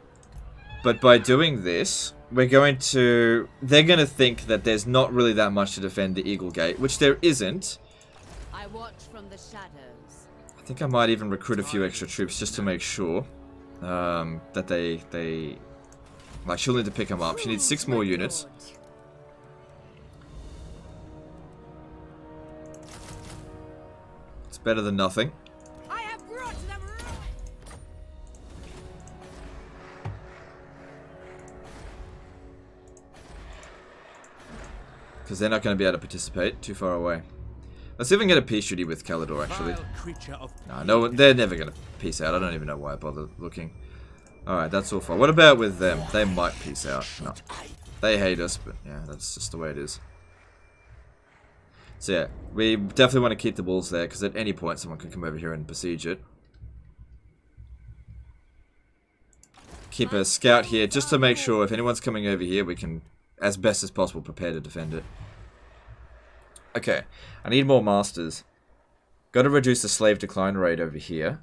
D: but by doing this, we're going to... They're gonna think that there's not really that much to defend the Eagle Gate, which there isn't.
C: I watch from the shadows.
D: I think I might even recruit a few extra troops just to make sure that they... Like, she'll need to pick them up. She needs 6 more units. It's better than nothing.
C: I have brought them ruin.
D: Because they're not going to be able to participate. Too far away. Let's see if we can get a peace treaty with Calidor, actually. No, they're never going to peace out. I don't even know why I bother looking. Alright, that's all fine. What about with them? They might peace out. No. They hate us, but yeah, that's just the way it is. So yeah, we definitely want to keep the walls there, because at any point someone can come over here and besiege it. Keep a scout here, just to make sure if anyone's coming over here, we can, as best as possible, prepare to defend it. Okay, I need more masters. Got to reduce the slave decline rate over here.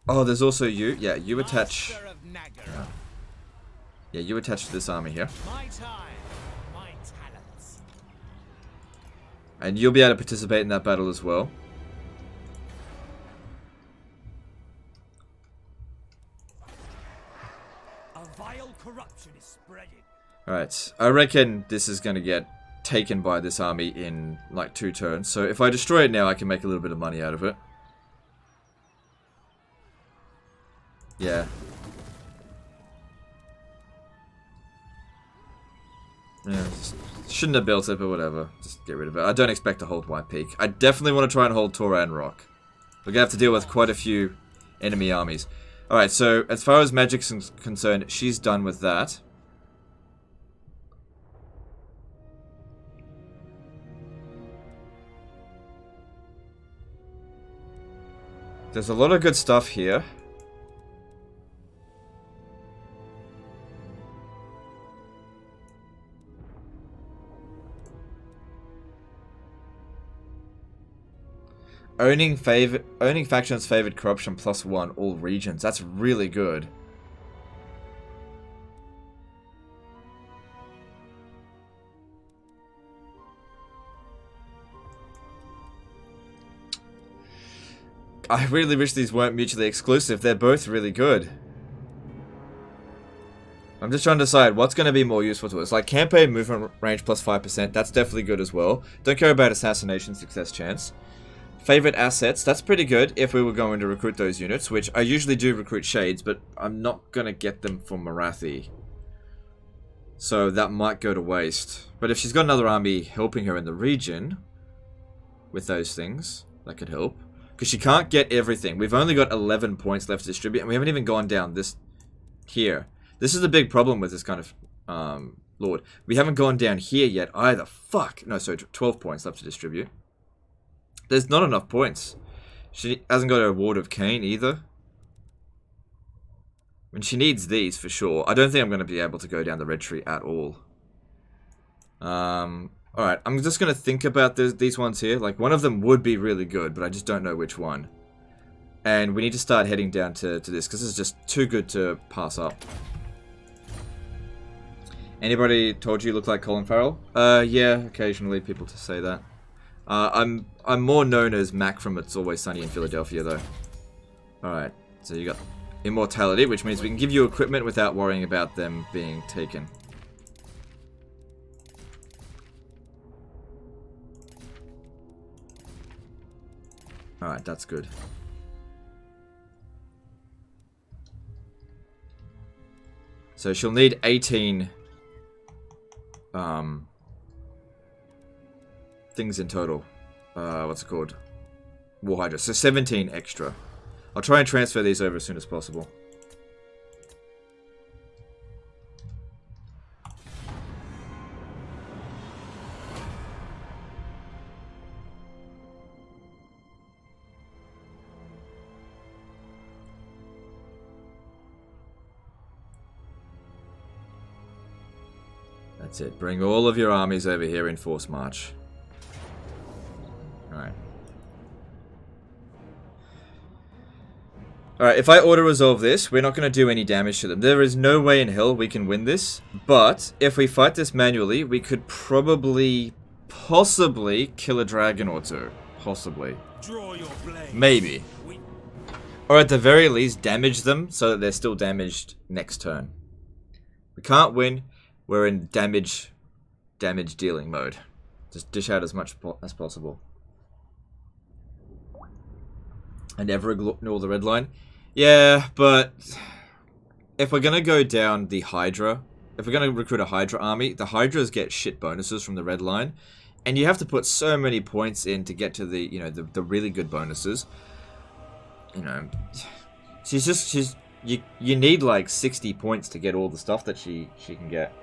D: Oh, there's also you. Yeah, you attach. Yeah, you attach to this army here. And you'll be able to participate in that battle as well.
A: A vile corruption is spreading.
D: Alright, I reckon this is going to get taken by this army in like 2 turns. So if I destroy it now, I can make a little bit of money out of it. Yeah. Yeah, shouldn't have built it, but whatever. Just get rid of it. I don't expect to hold White Peak. I definitely want to try and hold Toran Rock. We're going to have to deal with quite a few enemy armies. Alright, so as far as magic's concerned, she's done with that. There's a lot of good stuff here. Owning factions favored corruption +1 all regions. That's really good. I really wish these weren't mutually exclusive. They're both really good. I'm just trying to decide what's going to be more useful to us. Like campaign movement range +5%. That's definitely good as well. Don't care about assassination success chance. Favorite assets, that's pretty good if we were going to recruit those units, which I usually do recruit Shades, but I'm not going to get them for Morathi. So that might go to waste. But if she's got another army helping her in the region with those things, that could help. Because she can't get everything. We've only got 11 points left to distribute, and we haven't even gone down this here. This is a big problem with this kind of lord. We haven't gone down here yet either. Fuck. No, sorry, 12 points left to distribute. There's not enough points. She hasn't got a Ward of Cain either. I mean, she needs these for sure. I don't think I'm going to be able to go down the red tree at all. Alright, I'm just going to think about these ones here. Like, one of them would be really good, but I just don't know which one. And we need to start heading down to this, because this is just too good to pass up. Anybody told you look like Colin Farrell? Yeah, occasionally people to say that. I'm more known as Mac from It's Always Sunny in Philadelphia, though. Alright, so you got Immortality, which means we can give you equipment without worrying about them being taken. Alright, that's good. So she'll need 18 things in total. What's it called? War Hydra. So 17 extra. I'll try and transfer these over as soon as possible. That's it. Bring all of your armies over here in force march. Alright. Alright, if I auto-resolve this, we're not going to do any damage to them. There is no way in hell we can win this. But, if we fight this manually, we could possibly kill a dragon or two. Possibly.
A: Draw your blade.
D: Maybe. Or at the very least, damage them so that they're still damaged next turn. We can't win. We're in damage dealing mode. Just dish out as much as possible. I never ignore the red line. Yeah, but if we're gonna go down the Hydra, if we're gonna recruit a Hydra army, the Hydras get shit bonuses from the red line, and you have to put so many points in to get to the, you know, the really good bonuses. You know, you need like 60 points to get all the stuff that she can get.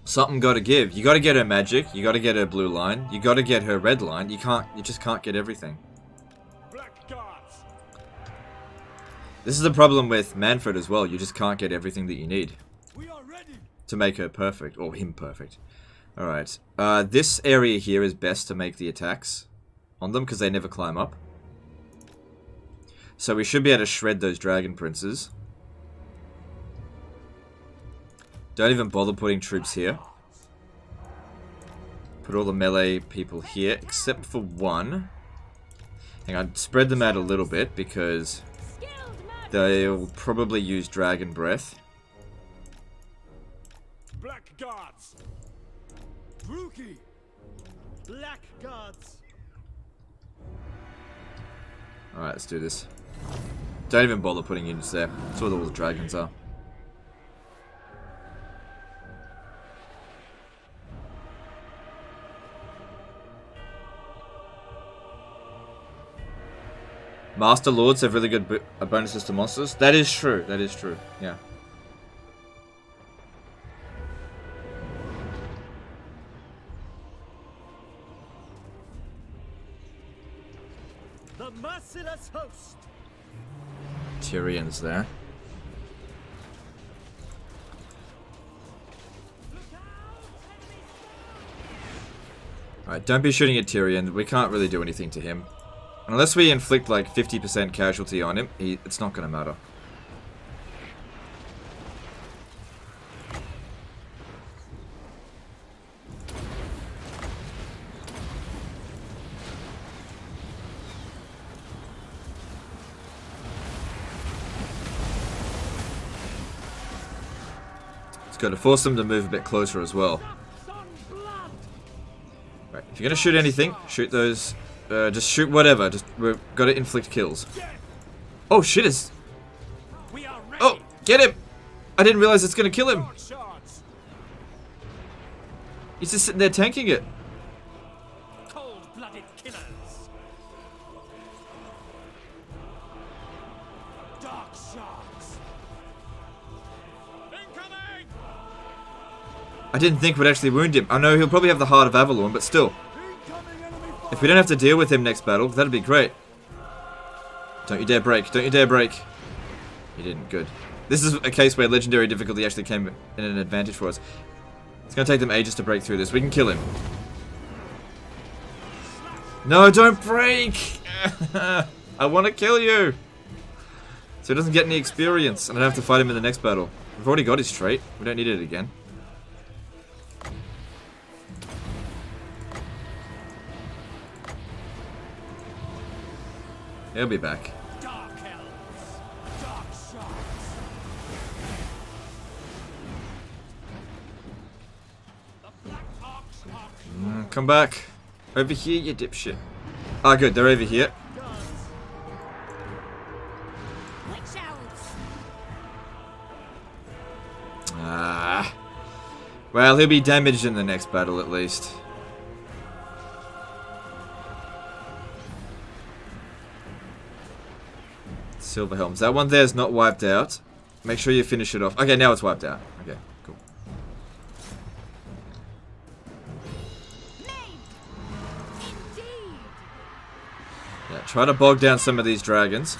D: Something gotta give. You gotta get her magic, you gotta get her blue line, you gotta get her red line. You just can't get everything.
A: Black guards.
D: This is the problem with Manfred as well. You just can't get everything that you need
A: We are ready.
D: to make her perfect, or him perfect. Alright. This area here is best to make the attacks on them because they never climb up. So we should be able to shred those dragon princes. Don't even bother putting troops here. Put all the melee people here, except for one. Hang on, spread them out a little bit because they'll probably use Dragon Breath.
A: Black guards. Rookie. Black guards.
D: Alright, let's do this. Don't even bother putting units there. That's where all the dragons are. Master Lords have really good bonuses to monsters. That is true. That is true. Yeah.
A: The merciless host.
D: Tyrion's there. Alright, don't be shooting at Tyrion. We can't really do anything to him. Unless we inflict like 50% casualty on him, it's not going to matter. It's got to force them to move a bit closer as well. Right, if you're going to shoot anything, shoot those... just shoot whatever. We've got to inflict kills. Oh, shit is... Oh, get him! I didn't realize it's going to kill him. He's just sitting there tanking it.
B: Cold-blooded killers. Dark sharks. Incoming!
D: I didn't think we'd actually wound him. I know he'll probably have the heart of Avalon, but still. If we don't have to deal with him next battle, that'd be great. Don't you dare break. Don't you dare break. You didn't. Good. This is a case where legendary difficulty actually came in an advantage for us. It's going to take them ages to break through this. We can kill him. No, don't break! I want to kill you! So he doesn't get any experience, and I don't have to fight him in the next battle. We've already got his trait. We don't need it again. He'll be back.
B: Dark elves. Dark sharks. The black ox are
D: Come back. Over here, you dipshit. Ah, good. They're over here. Ah. Well, he'll be damaged in the next battle, at least. Silver Helms. That one there is not wiped out. Make sure you finish it off. Okay, now it's wiped out. Okay, cool. Yeah, try to bog down some of these dragons.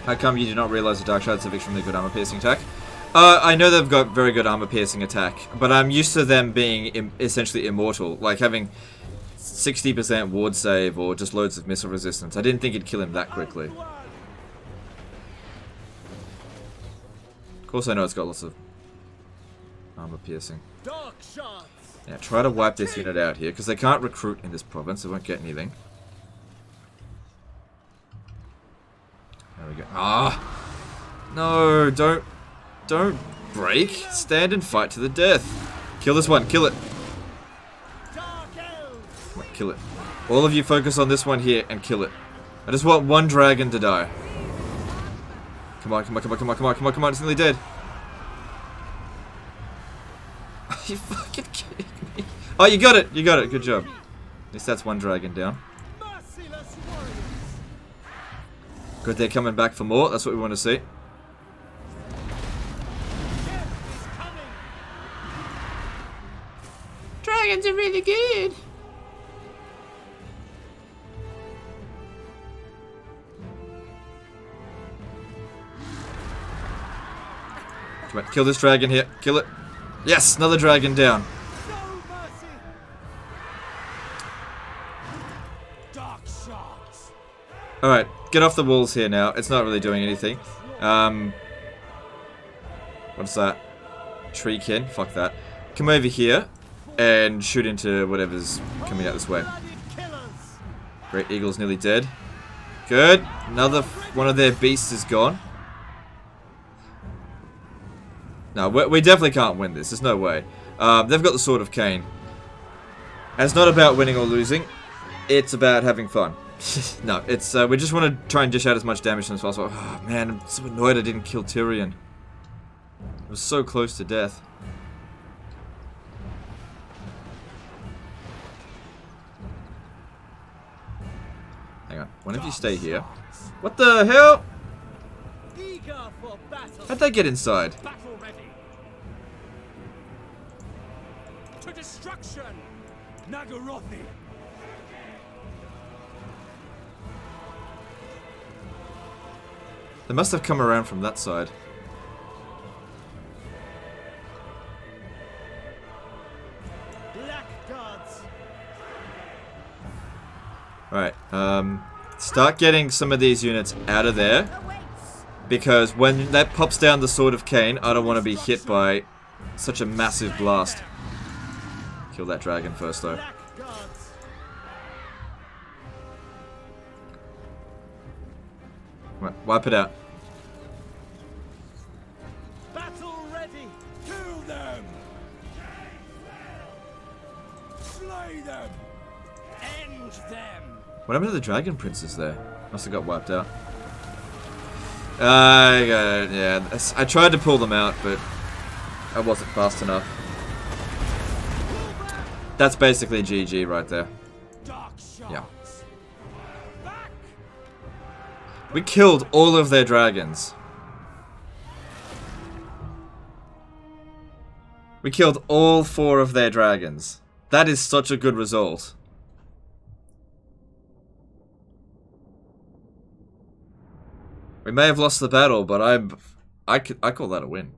D: How come you do not realize the Dark Shards have extremely good armor piercing attack? I know they've got very good armor piercing attack, but I'm used to them being essentially immortal, like having 60% ward save or just loads of missile resistance. I didn't think it'd kill him that quickly. Of course I know it's got lots of armor piercing. Yeah, try to wipe this unit out here, because they can't recruit in this province, they won't get anything. There we go. Ah! No, don't break. Stand and fight to the death. Kill this one, kill it. Come on, kill it. All of you focus on this one here and kill it. I just want one dragon to die. Come on, come on, come on, come on, come on, come on, come on, it's nearly dead. Are you fucking kidding me? Oh, you got it, good job. At least that's one dragon down. Good, they're coming back for more. That's what we want to see. Dragons are really good. Come on, kill this dragon here. Kill it. Yes, another dragon down. Alright, get off the walls here now. It's not really doing anything. What's that? Treekin? Fuck that. Come over here and shoot into whatever's coming out this way. Great Eagle's nearly dead. Good. Another one of their beasts is gone. No, we definitely can't win this. There's no way. They've got the Sword of Cain. And it's not about winning or losing. It's about having fun. No, it's we just want to try and dish out as much damage as possible. Oh, man, I'm so annoyed I didn't kill Tyrion. I was so close to death. Hang on, one of you stay here. What the hell?
A: Eager for battle.
D: How'd they get inside?
B: Battle ready. To destruction.
A: Nagarothi.
D: They must have come around from that side.
A: Black gods.
D: Alright, start getting some of these units out of there. Because when that pops down the Sword of Cain, I don't want to be hit by such a massive blast. Kill that dragon first, though.
A: Black gods.
D: Right, wipe it out.
A: Battle ready. Kill them. Slay them.
B: End them.
D: What happened to the dragon princes there? Must have got wiped out. Yeah, I tried to pull them out, but I wasn't fast enough. That's basically GG right there.
B: Dark shards.
D: Yeah.
B: Back.
D: We killed all of their dragons. We killed all 4 of their dragons. That is such a good result. We may have lost the battle, but I call that a win.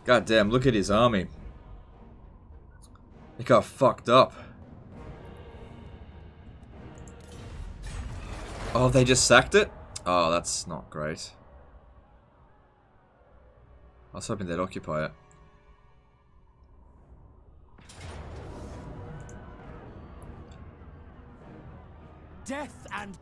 D: God damn, look at his army. It got fucked up. Oh, they just sacked it? Oh, that's not great. I was hoping they'd occupy it.
A: Death and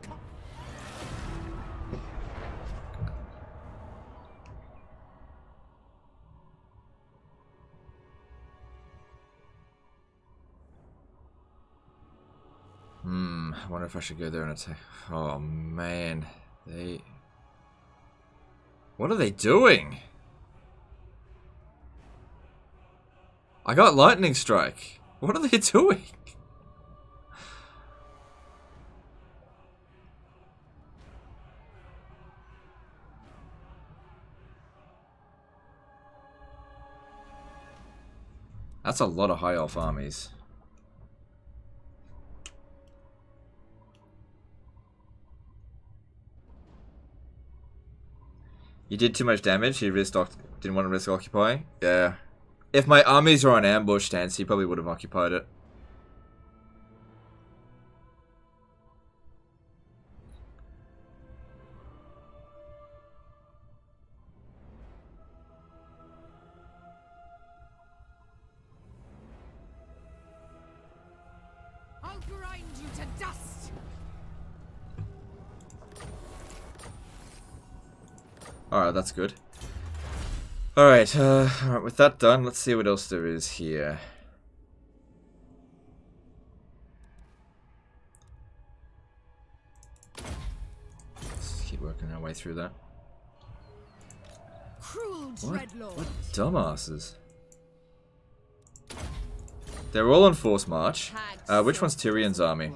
D: I wonder if I should go there and attack. Oh man, what are they doing? I got lightning strike. What are they doing? That's a lot of high elf armies. You did too much damage. You didn't want to risk occupying. Yeah. If my armies are on ambush stance, he probably would have occupied it.
C: I'll grind you to dust.
D: Alright, that's good. Alright, alright, with that done, let's see what else there is here. Let's keep working our way through that.
C: Cruel
D: What
C: dreadlord.
D: dumbasses. They're all on force march. Which one's Tyrion's army?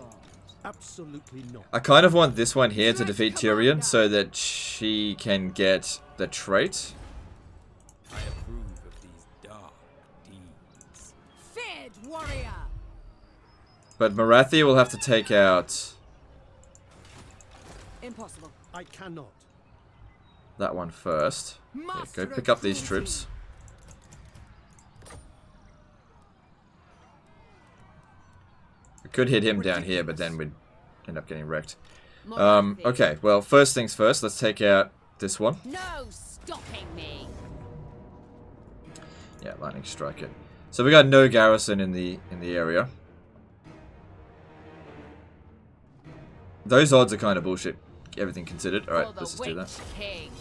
A: absolutely not.
D: I kind of want this one here to defeat Tyrion so that she can get the trait.
A: I approve of these dark deeds.
C: Feared warrior.
D: But Morathi will have to take out
C: Impossible.
A: I cannot.
D: that one first. Yeah, go pick up these troops. We could hit him down here, but then we'd end up getting wrecked. Okay, well, first things first, let's take out this one.
C: No stopping me.
D: Yeah, lightning strike it. So we got no garrison in the area. Those odds are kind of bullshit, everything considered. Alright, let's just do that.
C: King.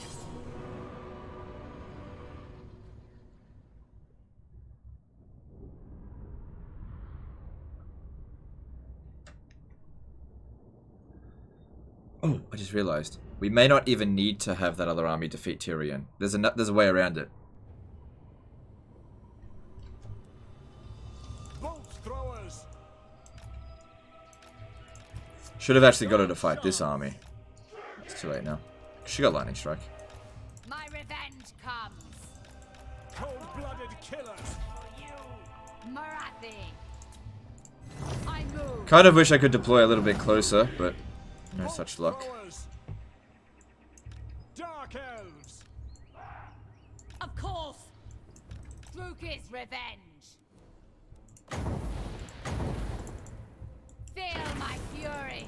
D: Oh, I just realized. We may not even need to have that other army defeat Tyrion. There's a way around it.
A: Bolt throwers.
D: Should have actually got her to fight this army. It's too late now. She got lightning strike.
C: My revenge comes.
A: Cold-blooded killers.
C: Morathi. I move.
D: Kind of wish I could deploy a little bit closer, but no such luck.
A: Throwers. Dark elves.
C: Of course. Druk's revenge. Feel my fury.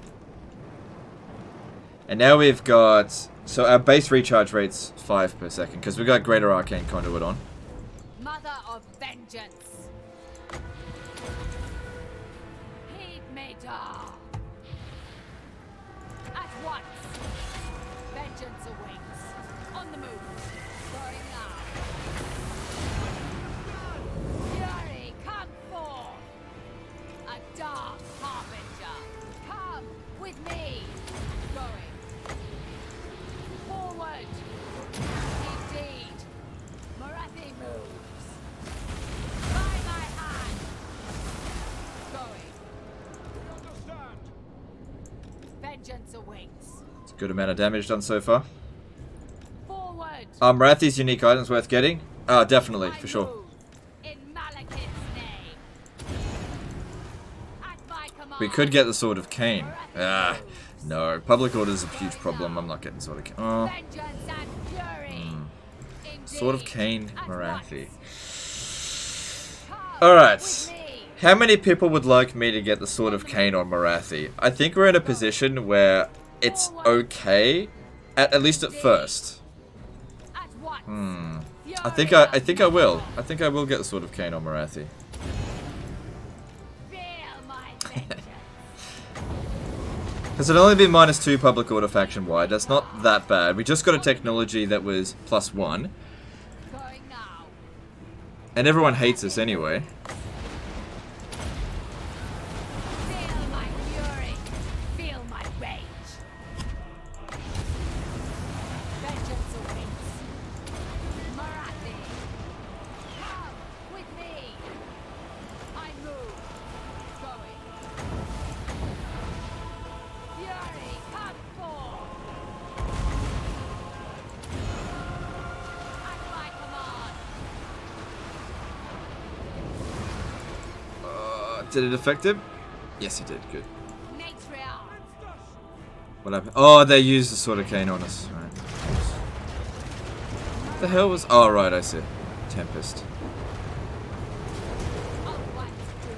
D: And now we've got... So our base recharge rate's 5 per second, because we've got Greater Arcane Conduit on.
C: Mother of vengeance. Heed me, Dar. At once. Vengeance awaits. On the move. Going now. Fury, come forth. A dark harbinger. Come with me. Going. Forward. Indeed. Morathi moves. By my hand. Going.
A: We understand.
C: Vengeance awaits.
D: It's a good amount of damage done so far.
C: Forward.
D: Morathi's unique items worth getting? Ah, definitely, for sure.
C: Move. In Malekith's name. At my command.
D: We could get the Sword of Cain. Ah, no. Public order is a huge problem. I'm not getting Sword of Cain. Oh,
C: Vengeance and fury. Indeed.
D: Sword of Cain,
C: At
D: Morathi.
C: once. Come
D: Alright.
C: with me.
D: How many people would like me to get the Sword of Cain on Morathi? I think we're in a position where it's okay, at least at first.
C: At once.
D: I think I will. I think I will get the Sword of Cain on Morathi.
C: Feel my vengeance.
D: Because it'll only be -2 public order faction wide. That's not that bad. We just got a technology that was +1,
C: Going now.
D: and everyone hates us anyway.
C: Feel my fury. Feel my rage. Vengeance awaits. Morathi. Come with me. I move. Going. Fury, come forth. At my command.
D: Did it affect him? Yes, it did. Good.
C: Matriarch.
D: What happened? Oh, they used the Sword of Cain on us. Right. What the hell was... Oh, right, I see. Tempest.
C: On what to do.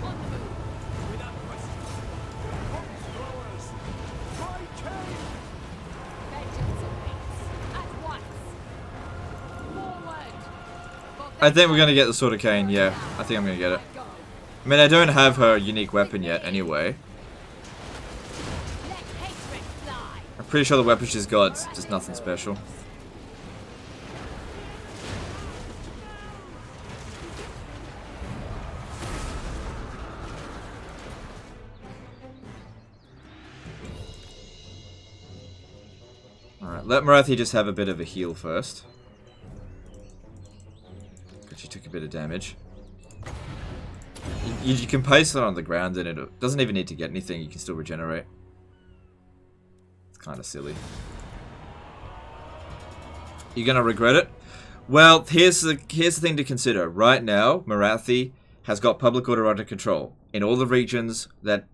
C: On the move.
A: Without question. Bolt throwers. By Cain.
C: Vengeance awaits. At once. Forward.
D: I think we're gonna get the Sword of Cain. Yeah, I think I'm gonna get it.
C: Go.
D: I mean, I don't have her unique weapon yet anyway.
C: Let hatred fly.
D: I'm pretty sure the weapon she's got's just nothing special. Alright, let Morathi just have a bit of a heal first. Because she took a bit of damage. You can place it on the ground and it doesn't even need to get anything, you can still regenerate. It's kind of silly. You're gonna regret it? Well, here's the thing to consider. Right now, Morathi has got public order under control. In all the regions that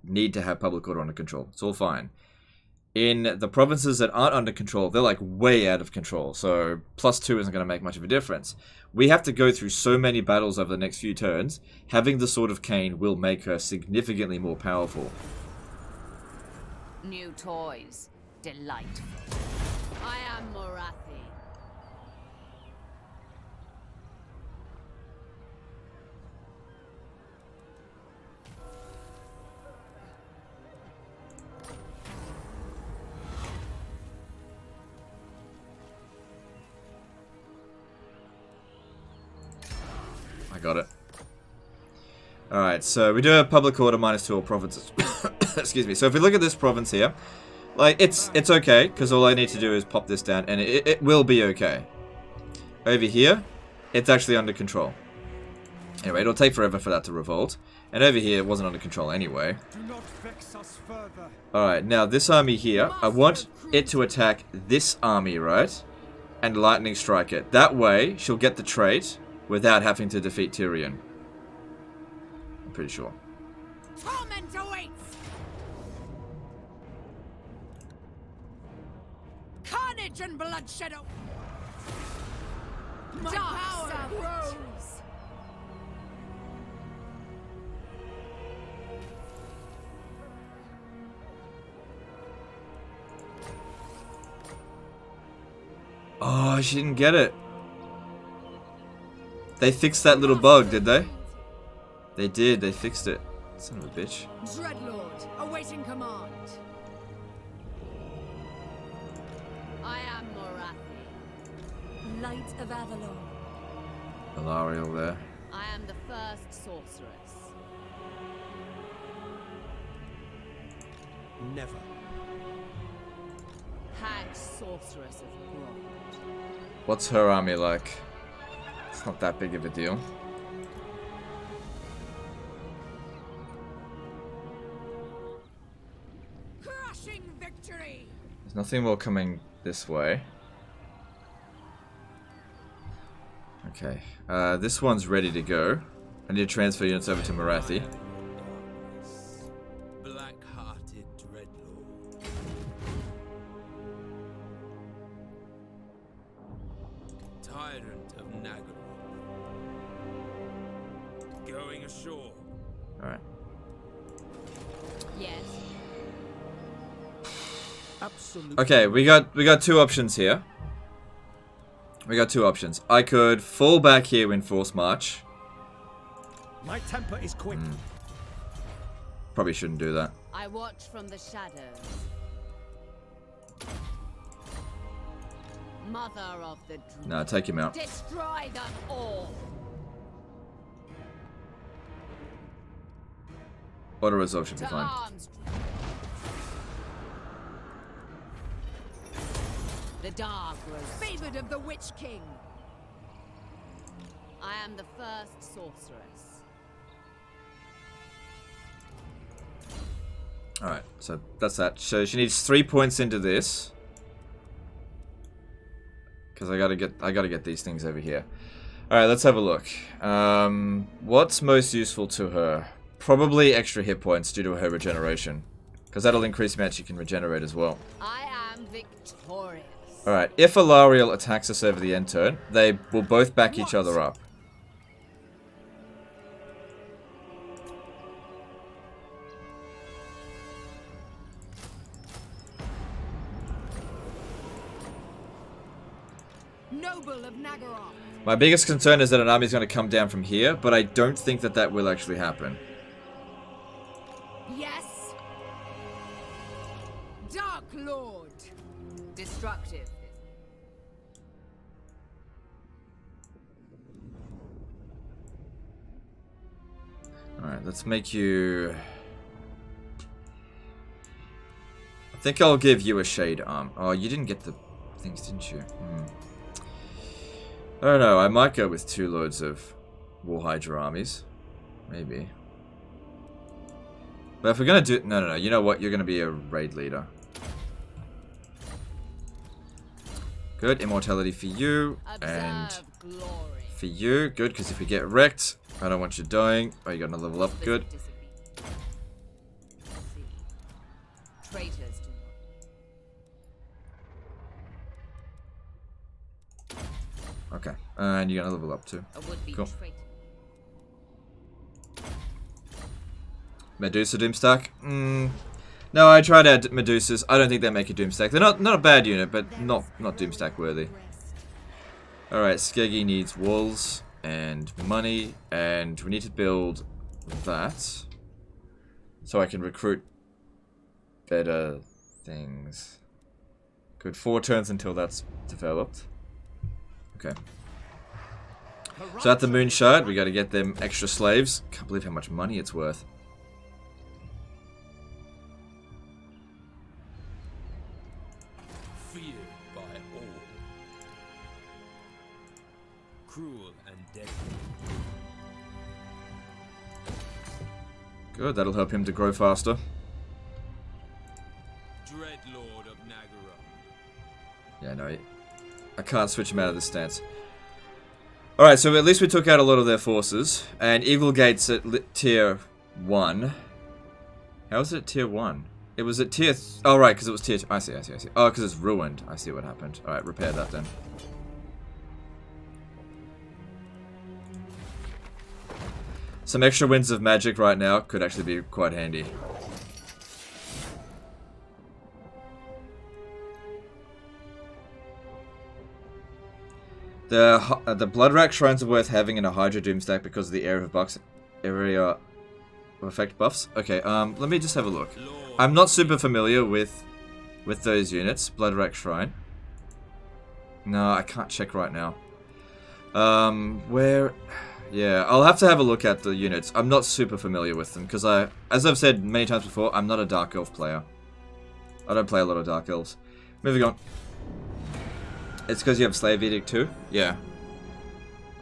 D: need to have public order under control. It's all fine. In the provinces that aren't under control, they're like way out of control. So +2 isn't going to make much of a difference. We have to go through so many battles over the next few turns. Having the Sword of Cain will make her significantly more powerful.
C: New toys. Delightful. I am Morathi.
D: I got it. Alright, so we do have public order -2 all provinces. Excuse me. So if we look at this province here, like, it's okay, because all I need to do is pop this down, and it will be okay. Over here, it's actually under control. Anyway, it'll take forever for that to revolt. And over here, it wasn't under control anyway. Alright, now this army here, I want it to attack this army, right? And lightning strike it. That way, she'll get the trait without having to defeat Tyrion. I'm pretty sure.
C: Torment awaits! Carnage and bloodshed! My power grows!
D: Oh, she didn't get it. They fixed that little bug, did they? They did, they fixed it. Son of a bitch.
C: Dreadlord, awaiting command. I am Morathi.
F: Light of Avalon.
D: Alariel there.
C: I am the first sorceress.
A: Never.
C: Hag sorceress of Grot.
D: What's her army like? It's not that big of a deal.
C: Crushing victory!
D: There's nothing more coming this way. Okay, this one's ready to go. I need to transfer units over to Morathi.
A: Black-hearted dreadlord. Tyrant of Nagaroth. Going ashore.
D: Alright.
C: Yes.
A: Absolutely.
D: Okay, we got two options here. We got two options. I could fall back here in force march.
A: My temper is quick.
D: Probably shouldn't do that.
C: I watch from the shadows. Mother of the Dream.
D: No, take him out.
C: Destroy them all.
D: Auto resolve should be
C: To
D: fine.
C: arms. The dark grows favored of the Witch King. I am the first sorceress.
D: Alright, so that's that. So she needs 3 points into this. Because I gotta get these things over here. Alright, let's have a look. What's most useful to her? Probably extra hit points due to her regeneration. Because that'll increase the amount she can regenerate as well.
C: I am victorious.
D: Alright, if Alariel attacks us over the end turn, they will both back each other up.
C: Noble of Nagaroth.
D: My biggest concern is that an army is going to come down from here, but I don't think that that will actually happen.
C: Yes. Dark Lord. Destructive.
D: Alright, let's make you... I think I'll give you a shade arm. Oh, you didn't get the things, didn't you? I don't know, I might go with 2 loads of War Hydra armies. Maybe. But if we're gonna do... No, you know what? You're gonna be a raid leader. Good, immortality for you. And
C: Observe glory.
D: for you. Good, because if we get wrecked, I don't want you dying. Oh, you got another level up. Good.
C: Traitors do
D: Okay, and you got another level up too.
C: not. A would-be
D: Cool.
C: traitor.
D: Medusa Doomstack? No, I tried out Medusas. I don't think they make a Doomstack. They're not a bad unit, but not Doomstack worthy. Alright, Skeggy needs walls and money, and we need to build that so I can recruit better things. Good, 4 turns until that's developed. Okay. So at the Moon Shard, we got to get them extra slaves. Can't believe how much money it's worth.
A: Feared by all. Cruel and deadly.
D: Good, that'll help him to grow faster.
A: Dreadlord of Nagara.
D: Yeah, no, I can't switch him out of this stance. Alright, so at least we took out a lot of their forces. And Eagle Gate's at tier 1. How was it tier 1? It was at tier... Oh, right, because it was tier 2. I see. Oh, because it's ruined. I see what happened. Alright, repair that then. Some extra winds of magic right now could actually be quite handy. The Bloodrack shrines are worth having in a Hydra Doomstack because of the area of effect buffs. Okay, let me just have a look. I'm not super familiar with those units. Bloodrack shrine. No, I can't check right now. Where? Yeah, I'll have to have a look at the units. I'm not super familiar with them because as I've said many times before, I'm not a Dark Elf player. I don't play a lot of Dark Elves. Moving on. It's because you have Slave Edict too? Yeah.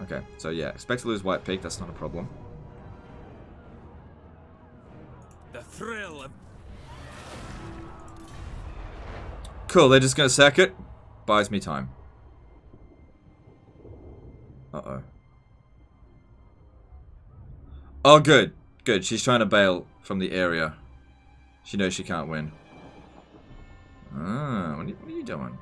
D: Okay, so yeah, expect to lose White Peak, that's not a problem.
A: The thrill of...
D: Cool, they're just gonna sack it. Buys me time. Uh-oh. Oh, good. Good, she's trying to bail from the area. She knows she can't win. Ah, what are you doing?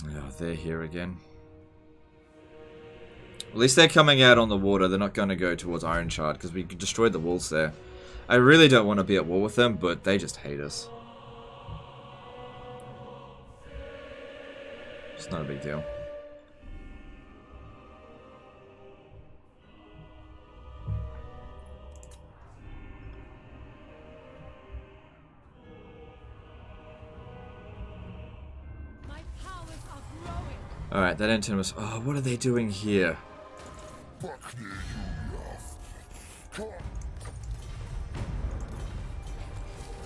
D: Oh, they're here again. At least they're coming out on the water. They're not going to go towards Iron Shard because we destroyed the walls there. I really don't want to be at war with them, but they just hate us. It's not a big deal. Alright, that engine was... Oh, what are they doing here?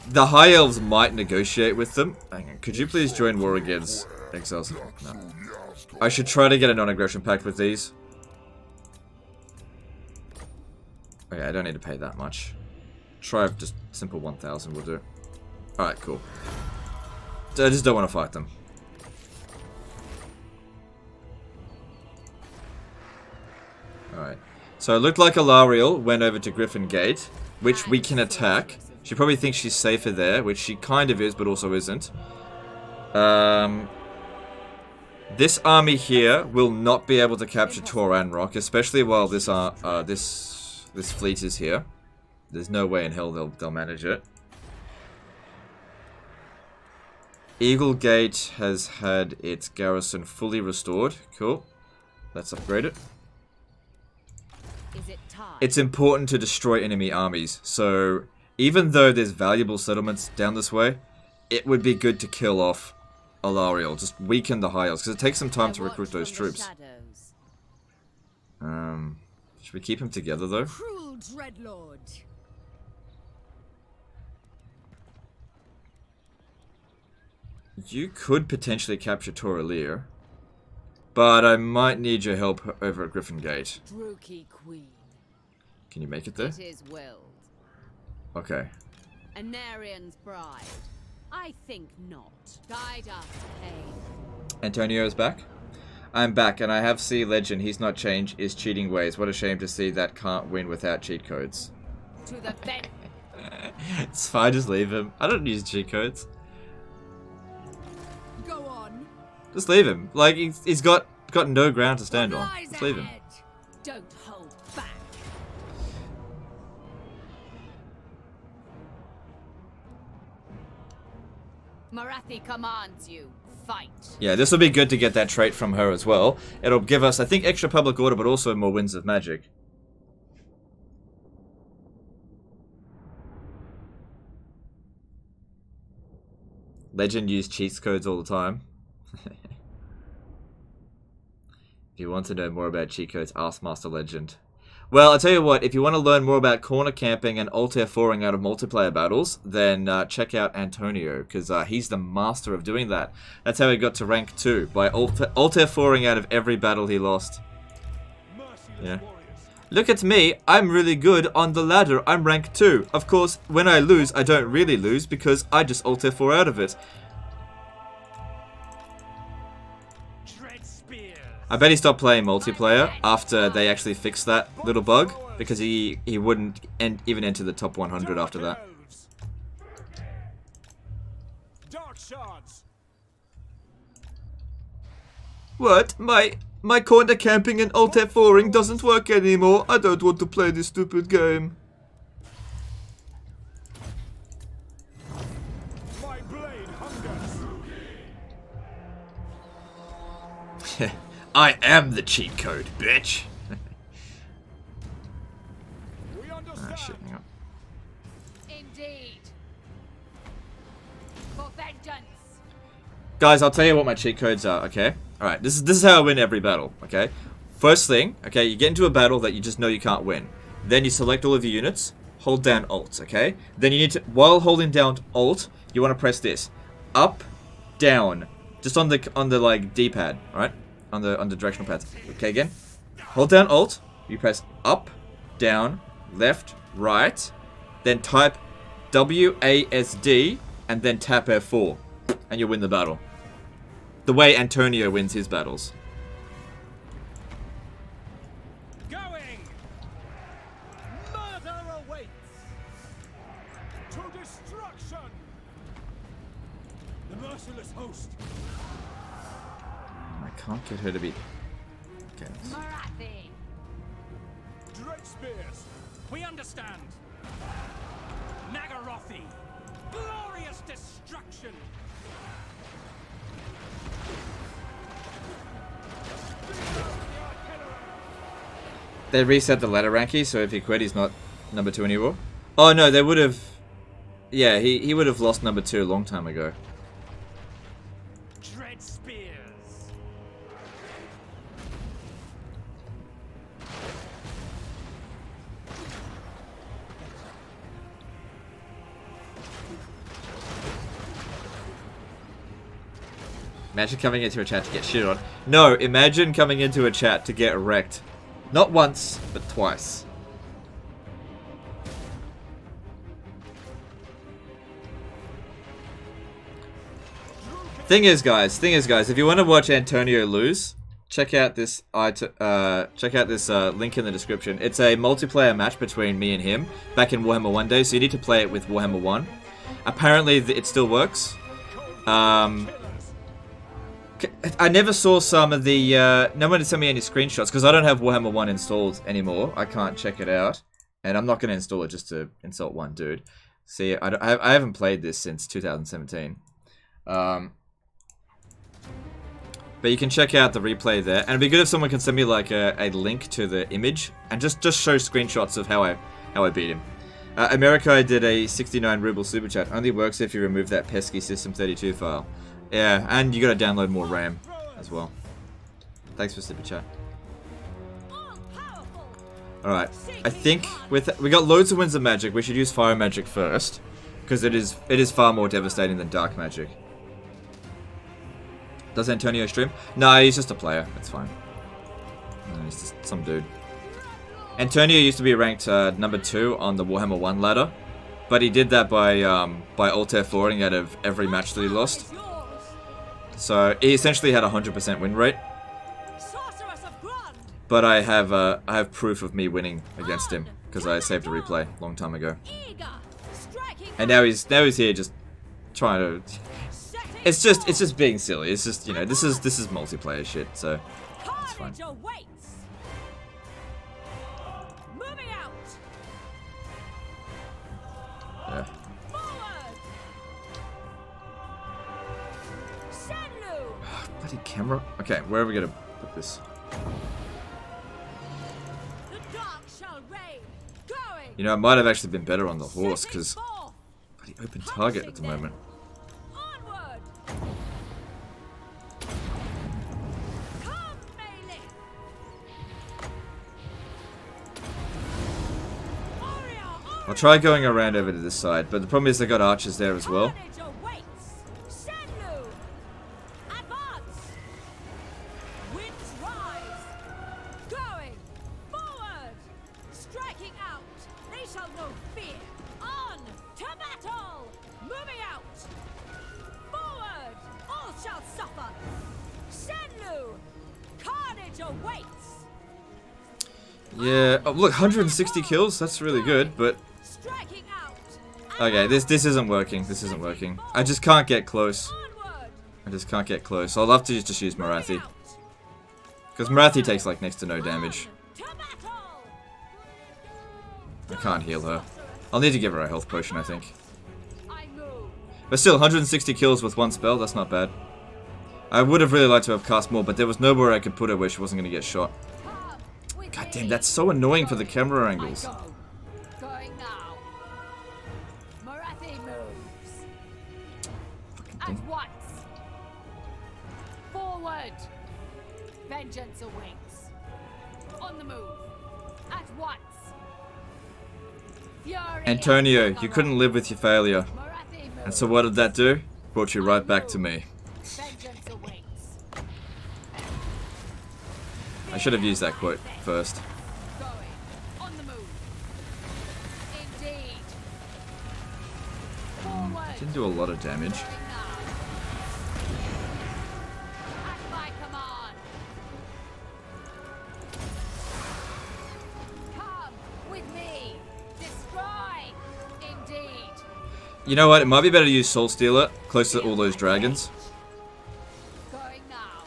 D: The High Elves might negotiate with them. Hang on, could you please join war against Exiles? No. I should try to get a non-aggression pact with these. Okay, I don't need to pay that much. Try just simple 1,000 will do. Alright, cool. I just don't want to fight them. Alright. So it looked like Alariel went over to Griffin Gate, which we can attack. She probably thinks she's safer there, which she kind of is, but also isn't. This army here will not be able to capture Toran Rock, especially while this fleet is here. There's no way in hell they'll manage it. Eagle Gate has had its garrison fully restored. Cool. Let's upgrade it. It's important to destroy enemy armies, so even though there's valuable settlements down this way, it would be good to kill off Alariel. Just weaken the High Elves, because it takes some time to recruit those troops. Should we keep them together though?
C: Cruel Dreadlord.
D: You could potentially capture Toralir, but I might need your help over at Griffin Gate.
C: Brookie Queen.
D: Can you make it there?
C: It is willed.
D: Okay.
C: Anarian's bride. I think not. Guide us, Pain.
D: Antonio's back? I'm back, and I have Sea Legend. He's not changed his cheating ways. What a shame to see that can't win without cheat codes.
C: To the bed.
D: It's fine, just leave him. I don't use cheat codes.
C: Go on.
D: Just leave him. Like, he's got no ground to stand on. Just leave him.
C: Don't hold back. Morathi commands you. Fight.
D: Yeah, this will be good to get that trait from her as well. It'll give us, I think, extra public order, but also more winds of magic. Legend use cheat codes all the time. If you want to know more about cheat codes, ask Master Legend. Well, I'll tell you what, if you want to learn more about corner camping and alt F4ing out of multiplayer battles, then check out Antonio, because he's the master of doing that. That's how he got to rank 2, by alt F4ing out of every battle he lost. Yeah. Look at me, I'm really good on the ladder, I'm rank 2. Of course, when I lose, I don't really lose, because I just alt F4 out of it. I bet he stopped playing multiplayer after they actually fixed that little bug, because he wouldn't even enter the top 100 after that. What? My corner camping and alt F4ing doesn't work anymore. I don't want to play this stupid game.
A: My blade hungers.
D: I am the cheat code, bitch.
A: We understand.
D: Ah, shit, hang on.
C: Indeed. For vengeance.
D: Guys, I'll tell you what my cheat codes are, okay? Alright, this is how I win every battle, okay? First thing, okay, you get into a battle that you just know you can't win. Then you select all of your units, hold down Alt, okay? Then you need to, while holding down Alt, you want to press this. Up, down. Just on the like D-pad, alright? On the directional pads. Okay, again. Hold down Alt, you press up, down, left, right, then type WASD, and then tap F4, and you'll win the battle. The way Antonio wins his battles.
B: Going!
A: Murder awaits. To destruction. The merciless host.
D: I can't get her to be... Okay.
C: Morathi.
A: Dread spears.
B: We understand. Nagarothi. Glorious destruction.
D: They reset the ladder ranking, so if he quit, he's not number 2 anymore. Oh no, they would have... Yeah, he would have lost number 2 a long time ago.
B: Dread spears.
D: Imagine coming into a chat to get shit on. No, imagine coming into a chat to get wrecked. Not once, but twice. Thing is, guys, if you want to watch Antonio lose, check out this link in the description. It's a multiplayer match between me and him back in Warhammer 1 days, so you need to play it with Warhammer 1. Apparently, it still works. I never saw some of the, no one sent me any screenshots, because I don't have Warhammer 1 installed anymore. I can't check it out, and I'm not going to install it just to insult one dude. See, I haven't played this since 2017. But you can check out the replay there, and it'd be good if someone can send me like a link to the image, and just show screenshots of how I beat him. America did a 69 ruble super chat. Only works if you remove that pesky System32 file. Yeah, and you gotta download more RAM as well. Thanks for super chat. Alright, I think we got loads of winds of magic. We should use fire magic first, because it is far more devastating than dark magic. Does Antonio stream? No, he's just a player. It's fine. No, he's just some dude. Antonio used to be ranked number 2 on the Warhammer 1 ladder, but he did that by alt F4ing out of every match that he lost. So he essentially had a 100% win rate. But I have proof of me winning against him because I saved a replay a long time ago. And now he's here just trying to. It's just being silly. It's just, you know, this is multiplayer shit, so it's fine. Yeah. Bloody camera. Okay, where are we gonna put this?
C: The dark shall reign. Going.
D: You know, I might have actually been better on the horse,
C: Setting
D: because
C: forth.
D: bloody open target at the moment.
C: Onward. Come, Melee. Warrior,
D: I'll try going around over to this side, but the problem is they got archers there as well.
C: carnage awaits. Shenlu. Advance. Winds rise. Going. Forward. Striking out. They shall know fear. On to battle. Moving out. Forward. All shall suffer. Shenlu. Carnage awaits.
D: Yeah. Oh, look, 160 kills. That's really good, but
C: Striking out.
D: okay, this isn't working. This isn't working. I just can't get close.
C: Onward.
D: I just can't get close. I'll have to just use Morathi, because Morathi takes like next to no damage.
C: To battle.
D: I can't heal her. I'll need to give her a health potion, I think.
C: I move.
D: But still, 160 kills with one spell. That's not bad. I would have really liked to have cast more, but there was nowhere I could put her where she wasn't going to get shot.
C: Come with
D: God
C: me.
D: damn, that's so annoying for the camera
C: I
D: angles.
C: go. Going now. Morathi moves. At once. Forward. Vengeance awaits. On the move. At once. Fury.
D: Antonio,
C: and
D: you couldn't live with your failure.
C: Morathi moves.
D: And so what did that do? Brought you right back to me.
C: Vengeance awaits.
D: I should have used that quote first.
C: Going. On the move. Indeed. Forward.
D: Didn't do a lot of damage.
C: Going now. At my command. Come with me. Destroy. Indeed.
D: You know what? It might be better to use Soul Stealer close to all those dragons.
C: Going now.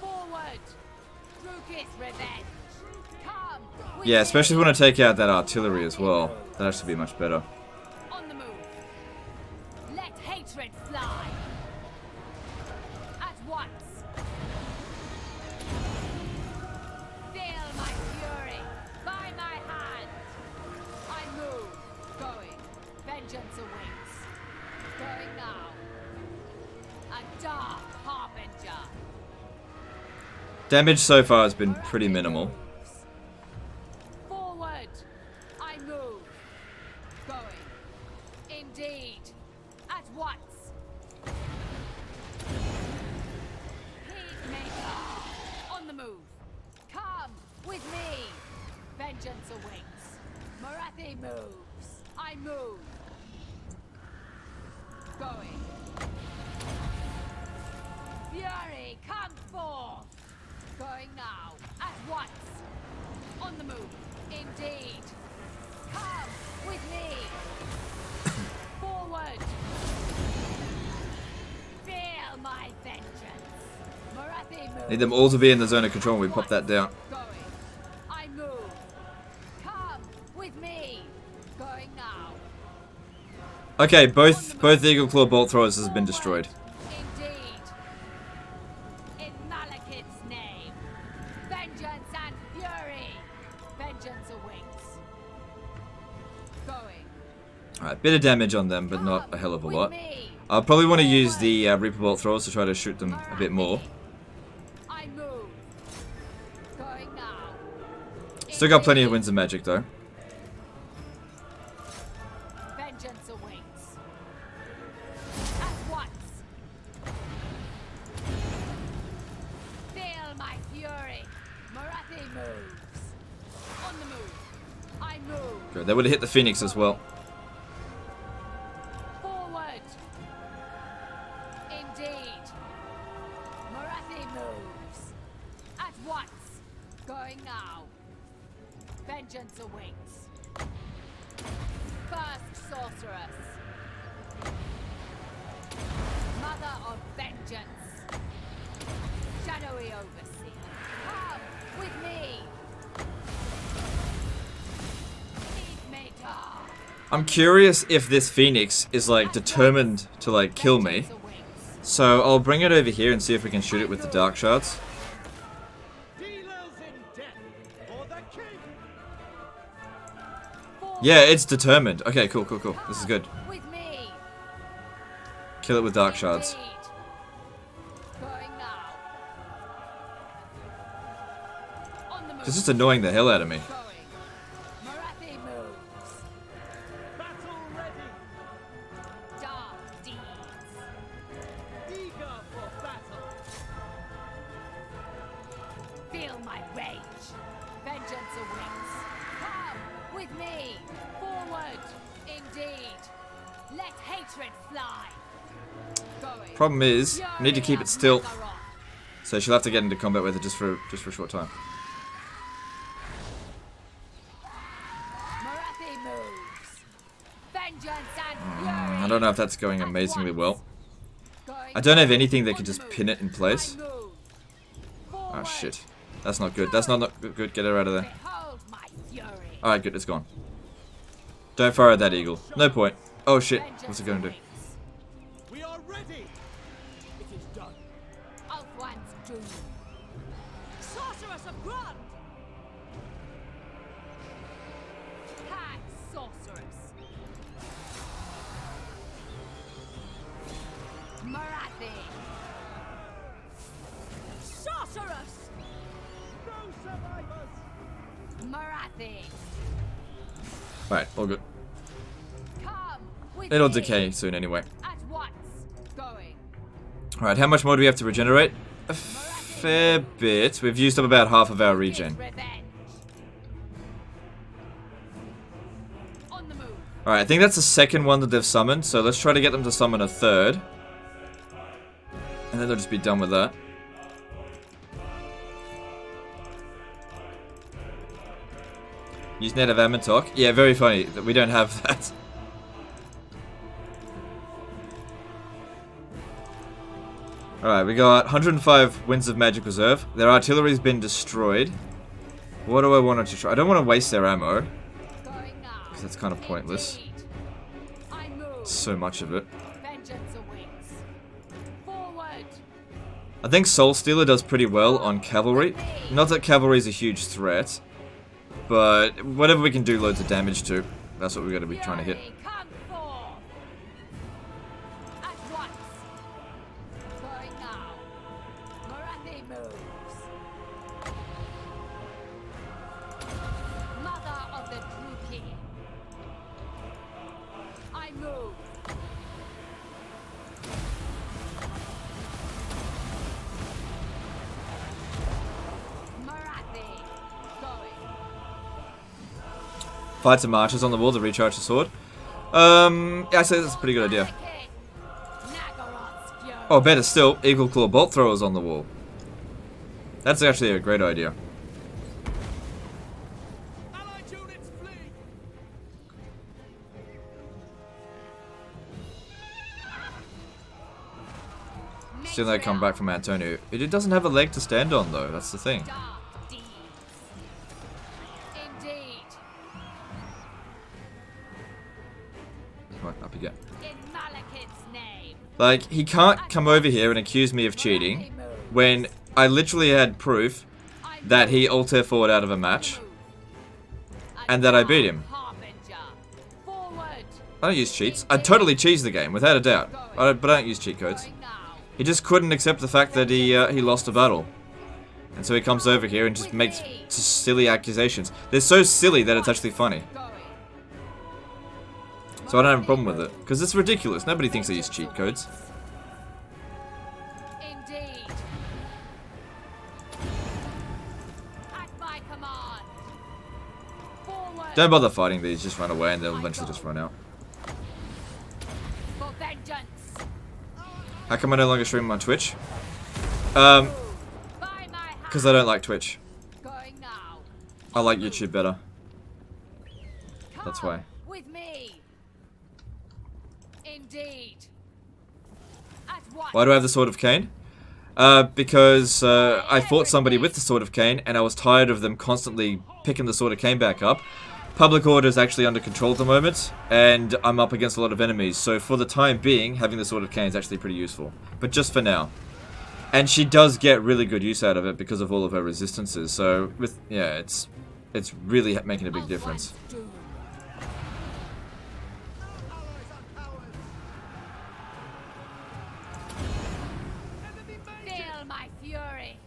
C: Forward. Drukith's revenge. Come with
D: Yeah,
C: me.
D: especially when I take out that artillery as well. That should be much better.
C: On the move. Let hatred fly. At once. Feel my fury by my hand. I move. Going. Vengeance awaits. Going now. A dark harbinger.
D: Damage so far has been pretty minimal.
C: Forward. I move. Going. Indeed. At once. Peacemaker. On the move. Come with me. Vengeance awaits. Morathi moves. I move. Going. Fury, come forth. Going now. At once. On the move. Indeed. Come with me. Forward. Feel my vengeance. Morathi moves.
D: Need them all to be in the zone of control when we pop that down.
C: Going. I move. Come with me. Going now.
D: Okay, both Eagle Claw bolt throwers has been destroyed.
C: Indeed. In Malekith's name. Vengeance and fury. Vengeance awaits. Going.
D: Alright, bit of damage on them, but not a hell of a
C: With
D: lot.
C: me.
D: I'll probably want to use the Reaper bolt throwers to try to shoot them a bit more.
C: I move. Going now.
D: Still got plenty of winds of magic though.
C: Vengeance awaits. At once. Feel my fury. Morathi moves. On the move. I move.
D: Good. They would have hit the Phoenix as well.
C: Forward. Indeed. Morathi moves. At once. Going now. Vengeance awaits. First sorceress. Mother of vengeance. Shadowy overseer. Come with me. Peacemaker.
D: I'm curious if this Phoenix is like determined to like kill me.
C: Vengeance awaits.
D: So I'll bring it over here and see if we can shoot it with the dark shards.
A: Dealers in death for the king.
D: Yeah, it's determined. Okay, cool. This is good.
C: With me.
D: Kill it with dark shards.
C: Indeed. Going now. On the move.
D: It's just annoying the hell out of me.
C: Going. Morathi moves.
A: Battle ready.
C: Dark deeds.
A: Eager for battle.
C: Feel my rage. Vengeance awaits. Come with me. Forward. Indeed. Let hatred fly. Going.
D: Problem is, we need to keep it still.
C: Fury of Nagaroth.
D: So she'll have to get into combat with it just for a short time.
C: Morathi moves. Vengeance and fury.
D: I don't know if that's going amazingly well.
C: Going
D: I don't have
C: now.
D: anything that can
C: On the
D: just
C: move.
D: pin it in place.
C: I move.
D: Oh
C: Forward.
D: shit. That's not good. That's not good. Get her out of there.
C: Behold my fury.
D: Alright, good. It's gone. Don't fire at that eagle. No point. Oh shit. What's it going to do?
A: We are ready. It is done.
C: Ulthuan's doom. Sorceress of Grund. Hag sorceress. Morathi. Sorceress.
A: No survivors.
C: Morathi.
D: Alright, all good.
C: Come with
D: It'll
C: me.
D: decay soon anyway.
C: At once. Going.
D: Alright, how much more do we have to regenerate? A fair bit. We've used up about half of our regen.
C: His revenge. On the move.
D: Alright, I think that's the second one that they've summoned, so let's try to get them to summon a third. And then they'll just be done with that. Use native Ammontok. Yeah, very funny that we don't have that. Alright, we got 105 Winds of Magic Reserve. Their artillery's been destroyed. What do I want to try? I don't want to waste their ammo.
C: Going now.
D: Because that's kind of pointless.
C: Indeed. I move.
D: So much of it.
C: Vengeance awaits. Forward.
D: I think Soul Stealer does pretty well on cavalry. Not that cavalry is a huge threat, but whatever we can do loads of damage to, that's what we're going to be trying to hit.
C: Fury, come forth. At once. Going now. Morathi moves. Mother of the true king. I move. Morathi. Going.
D: Fight some archers on the wall to recharge the sword. Yeah, I say that's a pretty good idea.
C: King. Nagaroth's fury.
D: Oh, better still, Eagle Claw bolt throwers on the wall. That's actually a great idea.
A: Allied units flee.
D: Still they come back from Antonio. It doesn't have a leg to stand on though, that's the thing.
C: Dark deeds. Indeed.
D: Come on, up you go.
C: In Malekith's name.
D: Like, he can't come over here and accuse me of cheating when I literally had proof
C: I
D: that he
C: move.
D: ult forward out of a match.
C: Move.
D: And that I beat him.
C: Harbinger. Forward.
D: I don't use cheats. I totally cheese the game, without a doubt. But I don't use cheat codes.
C: Going now.
D: He just couldn't accept the fact that he lost a battle. And so he comes over here and just makes just silly accusations. They're so silly that it's actually funny.
C: Going.
D: So I don't have a problem with it. Because it's ridiculous. Nobody thinks they use cheat codes.
C: Indeed. At my command. Forward.
D: Don't bother fighting these, just run away and they'll eventually just run out.
C: For vengeance.
D: How come I no longer stream on Twitch?
C: By my
D: Because I don't like Twitch.
C: Going now.
D: I like YouTube better. That's why.
C: Come with me. Indeed. At once.
D: Why do I have the Sword of Cain? Because I fought somebody with the Sword of Cain and I was tired of them constantly picking the Sword of Cain back up. Public Order is actually under control at the moment, and I'm up against a lot of enemies, so for the time being, having the Sword of Cain is actually pretty useful. But just for now. And she does get really good use out of it because of all of her resistances, so with yeah, it's really making a big difference.
C: Feel my fury.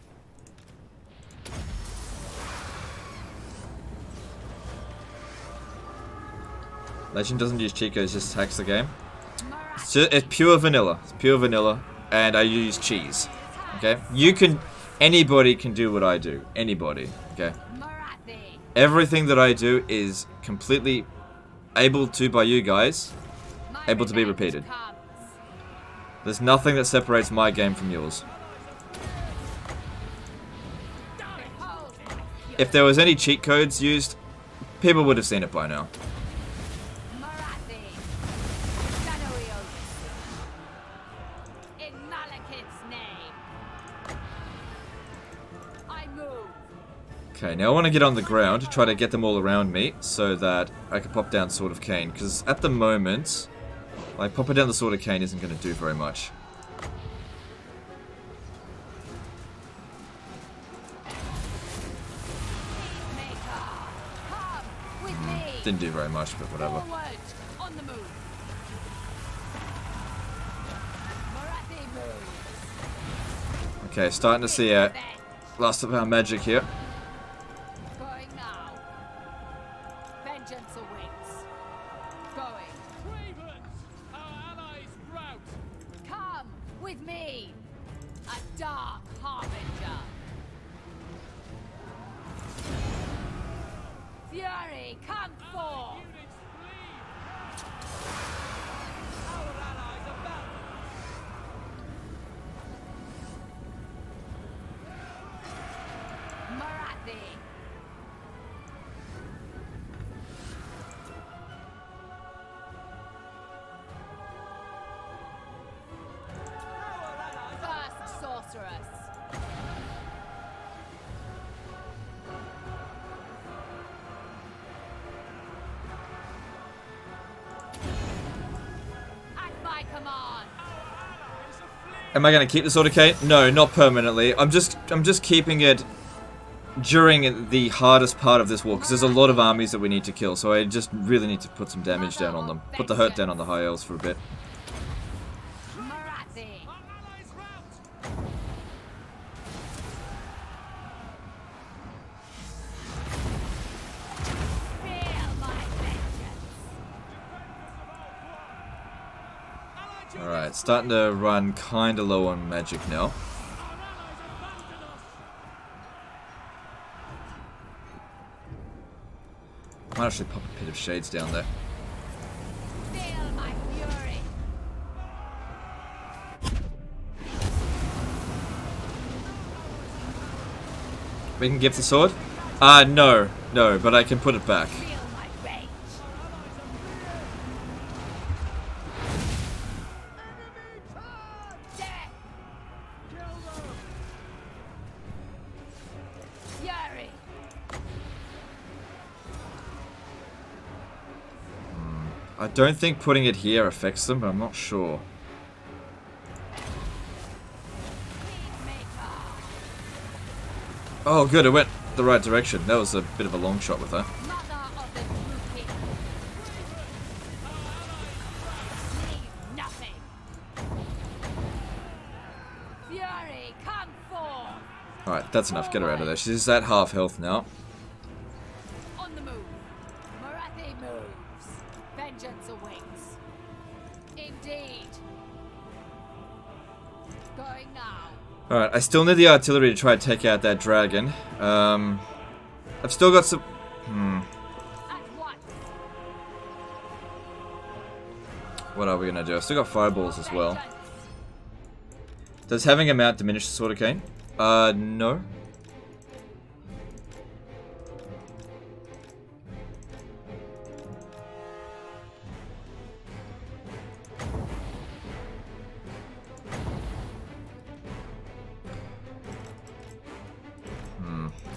D: Legend doesn't use cheat codes, just hacks the game. It's pure vanilla. It's pure vanilla, and I use cheese. Okay? Anybody can do what I do. Anybody. Okay? Everything that I do is completely able to, by you guys, able to be repeated. There's nothing that separates my game from yours. If there was any cheat codes used, people would have seen it by now. Okay, now I want to get on the ground, try to get them all around me, so that I can pop down Sword of Cain. Because at the moment, like, popping down the Sword of Cain isn't going to do very much. Didn't do very much, but whatever. Okay, starting to see last of our magic here. Am I going to keep the Sword of Cain? No, not permanently. I'm just keeping it during the hardest part of this war, because there's a lot of armies that we need to kill, so I just really need to put some damage down on them. Put the hurt down on the high elves for a bit. Alright, starting to run kinda low on magic now. Might actually pop a Pit of Shades down there.
C: Feel my fury.
D: We can give the sword? No, but I can put it back.
C: Feel my rage. Death. Fury.
D: I don't think putting it here affects them, but I'm not sure. Oh good, it went the right direction. That was a bit of a long shot with her.
C: Mother of the grouping. Leave nothing. Fury, come forth.
D: Alright, that's enough. Get her out of there. She's at half health now.
C: On the move. Morathi moves. Vengeance awaits. Indeed. Going now.
D: Alright, I still need the artillery to try to take out that dragon. I've still got some...
C: At once.
D: What are we gonna do? I've still got fireballs as well. Does having a mount diminish the Sword of Cain? No.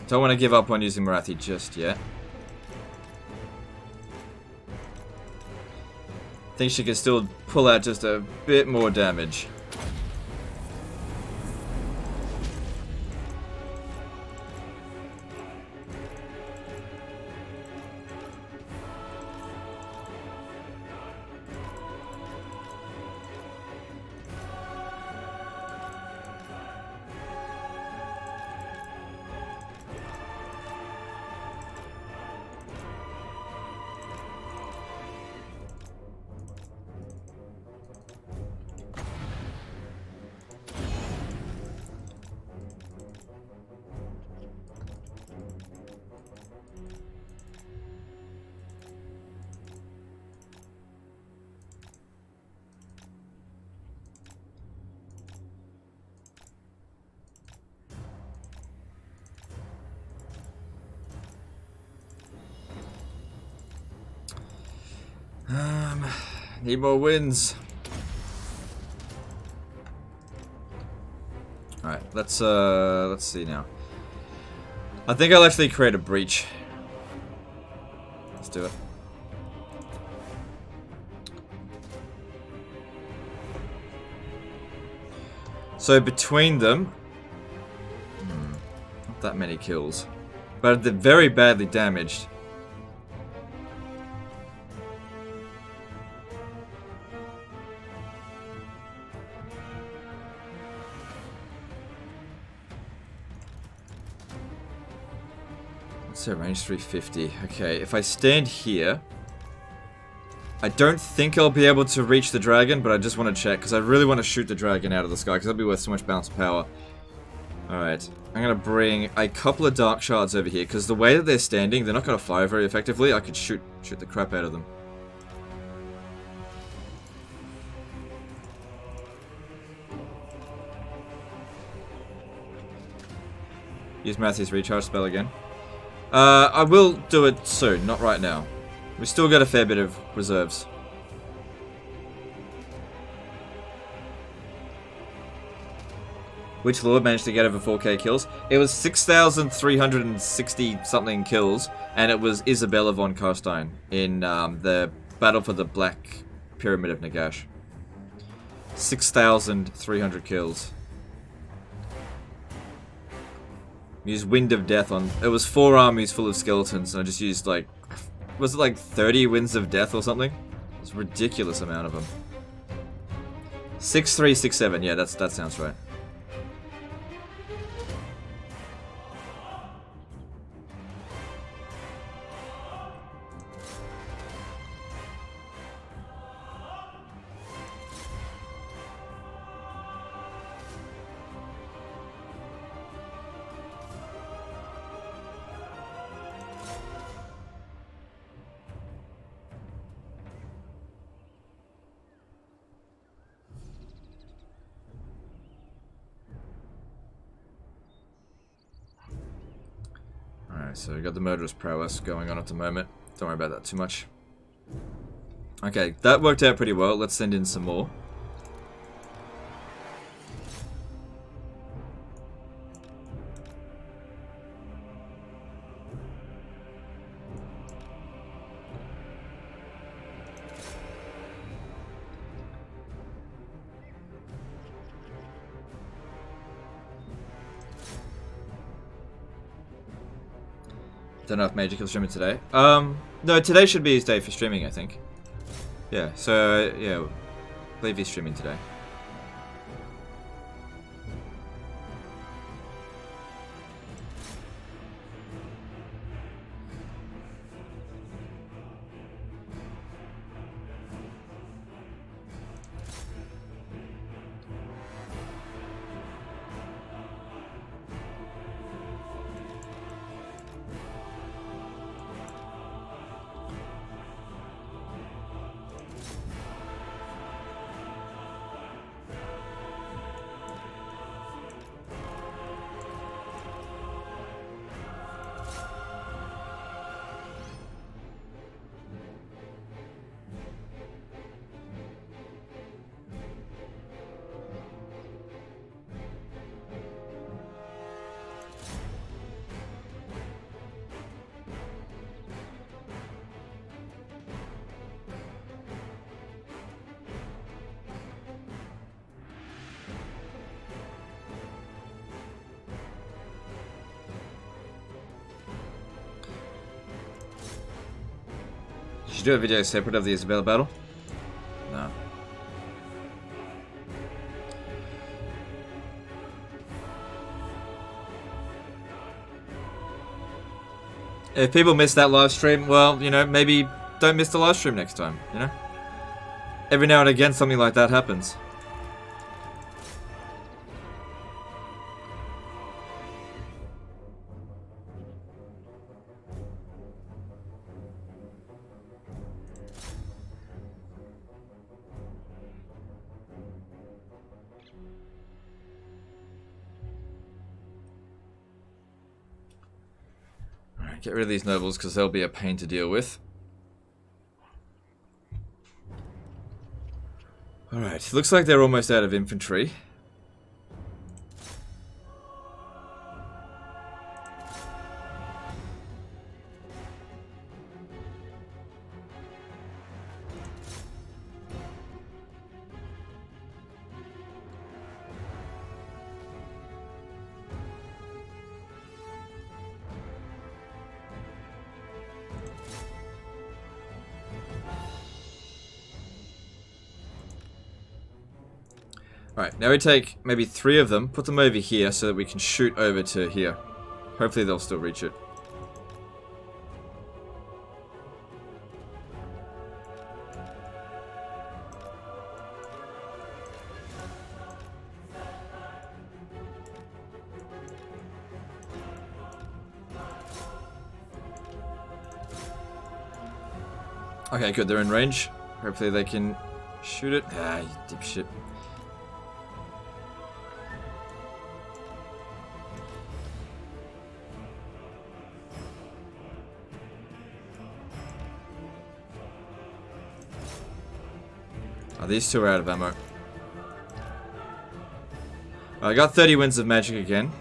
D: Don't want to give up on using Morathi just yet. think she can still pull out just a bit more damage. Need more wins. Alright, let's see now. I think I'll actually create a breach. Let's do it. So between them, not that many kills, but they're very badly damaged. So range 350. Okay, if I stand here, I don't think I'll be able to reach the dragon, but I just want to check because I really want to shoot the dragon out of the sky because that'll be worth so much bounce power. Alright, I'm going to bring a couple of dark shards over here because the way that they're standing, they're not going to fire very effectively. I could shoot the crap out of them. Use Matthew's recharge spell again. I will do it soon, not right now. We still got a fair bit of reserves. Which Lord managed to get over 4k kills? It was 6,360 something kills, and it was Isabella von Karstein in the Battle for the Black Pyramid of Nagash. 6,300 kills. Used Wind of Death on... It was 4 armies full of skeletons, and I just used, like... Was it like 30 Winds of Death or something? It was a ridiculous amount of them. 6367, yeah, that sounds right. So we got the Murderous Prowess going on at the moment. Don't worry about that too much. Okay, that worked out pretty well. Let's send in some more. Don't know if Major Kill's streaming today. No, today should be his day for streaming, I think. Yeah, so, yeah, I believe he's streaming today. Should you do a video separate of the Isabella battle? No. If people miss that live stream, well, you know, maybe don't miss the live stream next time, you know? Every now and again, something like that happens. Get rid of these nobles because they'll be a pain to deal with. Alright, looks like they're almost out of infantry. Alright, now we take maybe 3 of them, put them over here so that we can shoot over to here. Hopefully they'll still reach it. Okay, good, they're in range. Hopefully they can shoot it. Ah, you dipshit. Oh, these 2 are out of ammo. I got 30 winds of magic again.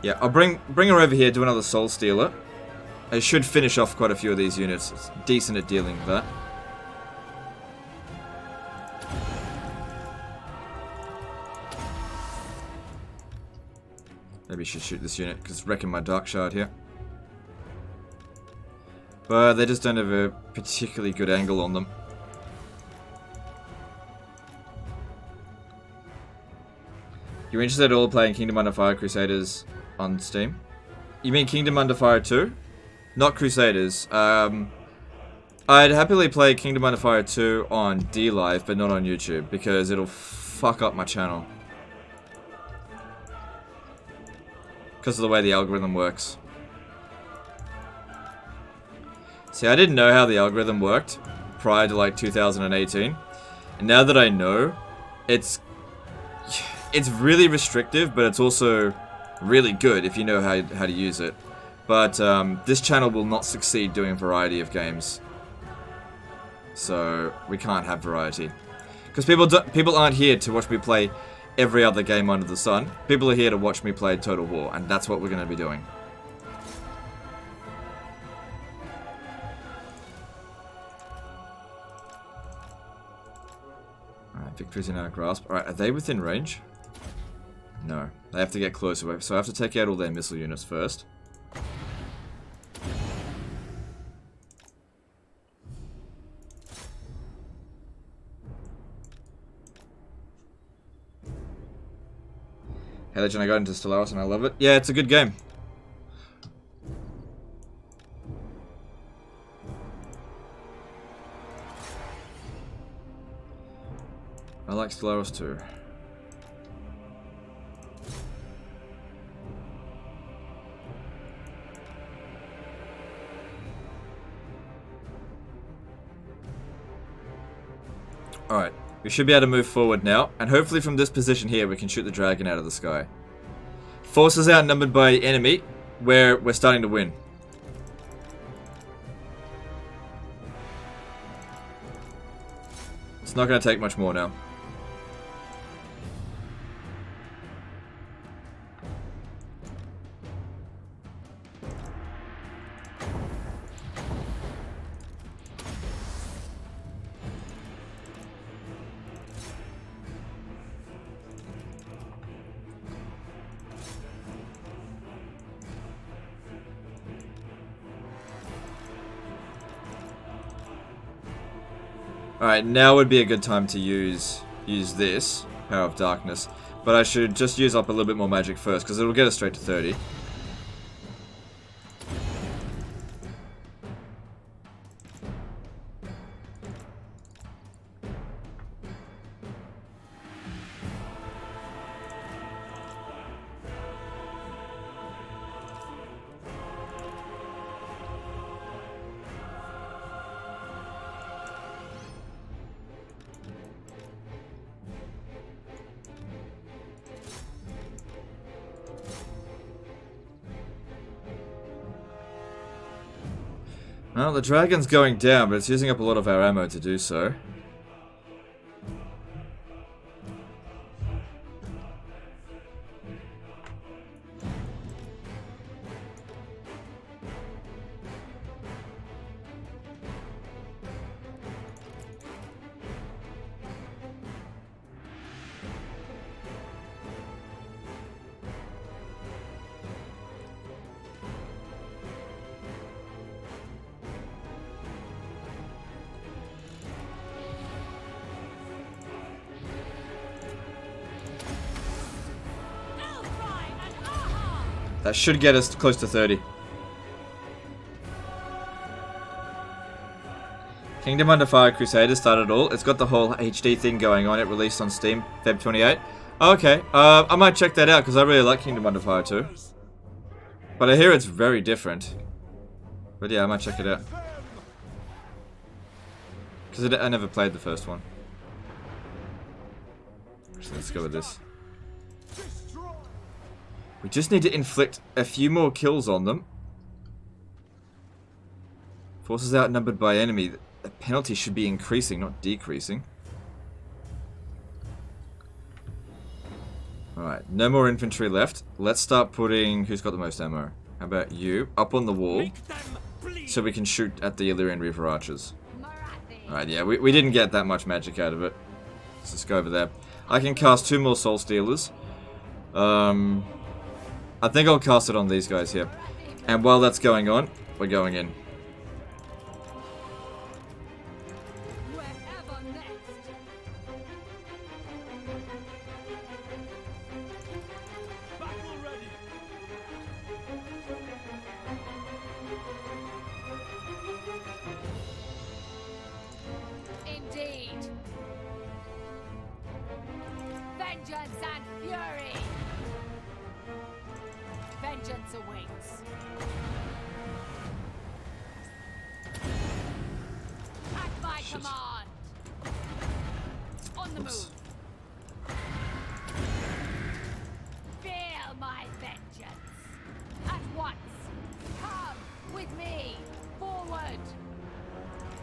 D: Yeah, I'll bring her over here, do another soul stealer. It should finish off quite a few of these units. It's decent at dealing with that. Maybe I should shoot this unit because it's wrecking my dark shard here. But they just don't have a particularly good angle on them. You're interested at all playing Kingdom Under Fire Crusaders on Steam? You mean Kingdom Under Fire 2? Not Crusaders. I'd happily play Kingdom Under Fire 2 on DLive, but not on YouTube, because it'll fuck up my channel. Because of the way the algorithm works. See, I didn't know how the algorithm worked prior to like 2018. And now that I know, it's really restrictive, but it's also really good if you know how to use it. But this channel will not succeed doing a variety of games. So we can't have variety. Because people aren't here to watch me play every other game under the sun. People are here to watch me play Total War, and that's what we're going to be doing. Alright, victory's in our grasp. Alright, are they within range? No, they have to get closer, so I have to take out all their missile units first. Hey Legend, I got into Stellaris and I love it. Yeah, it's a good game. I like Stellaris too. Alright, we should be able to move forward now, and hopefully from this position here we can shoot the dragon out of the sky. Forces outnumbered by enemy, where we're starting to win. It's not going to take much more now. Alright, now would be a good time to use this, Power of Darkness. But I should just use up a little bit more magic first, because it'll get us straight to 30. Well, the dragon's going down, but it's using up a lot of our ammo to do so. That should get us close to 30. Kingdom Under Fire Crusader started all. It's got the whole HD thing going on. It released on Steam, Feb 28. Oh, okay, I might check that out because I really like Kingdom Under Fire too. But I hear it's very different. But yeah, I might check it out. Because I never played the first one. So let's go with this. We just need to inflict a few more kills on them. Forces outnumbered by enemy. The penalty should be increasing, not decreasing. Alright, no more infantry left. Let's start putting... Who's got the most ammo? How about you? Up on the wall. So we can shoot at the Illyrian Reaver archers. Alright, yeah, we didn't get that much magic out of it. Let's just go over there. I can cast 2 more Soul Stealers. I think I'll cast it on these guys here. And while that's going on, we're going in.
C: Indeed. Vengeance and fury. Vengeance awaits. At my command. On the move. Feel my vengeance. At once. Come with me. Forward.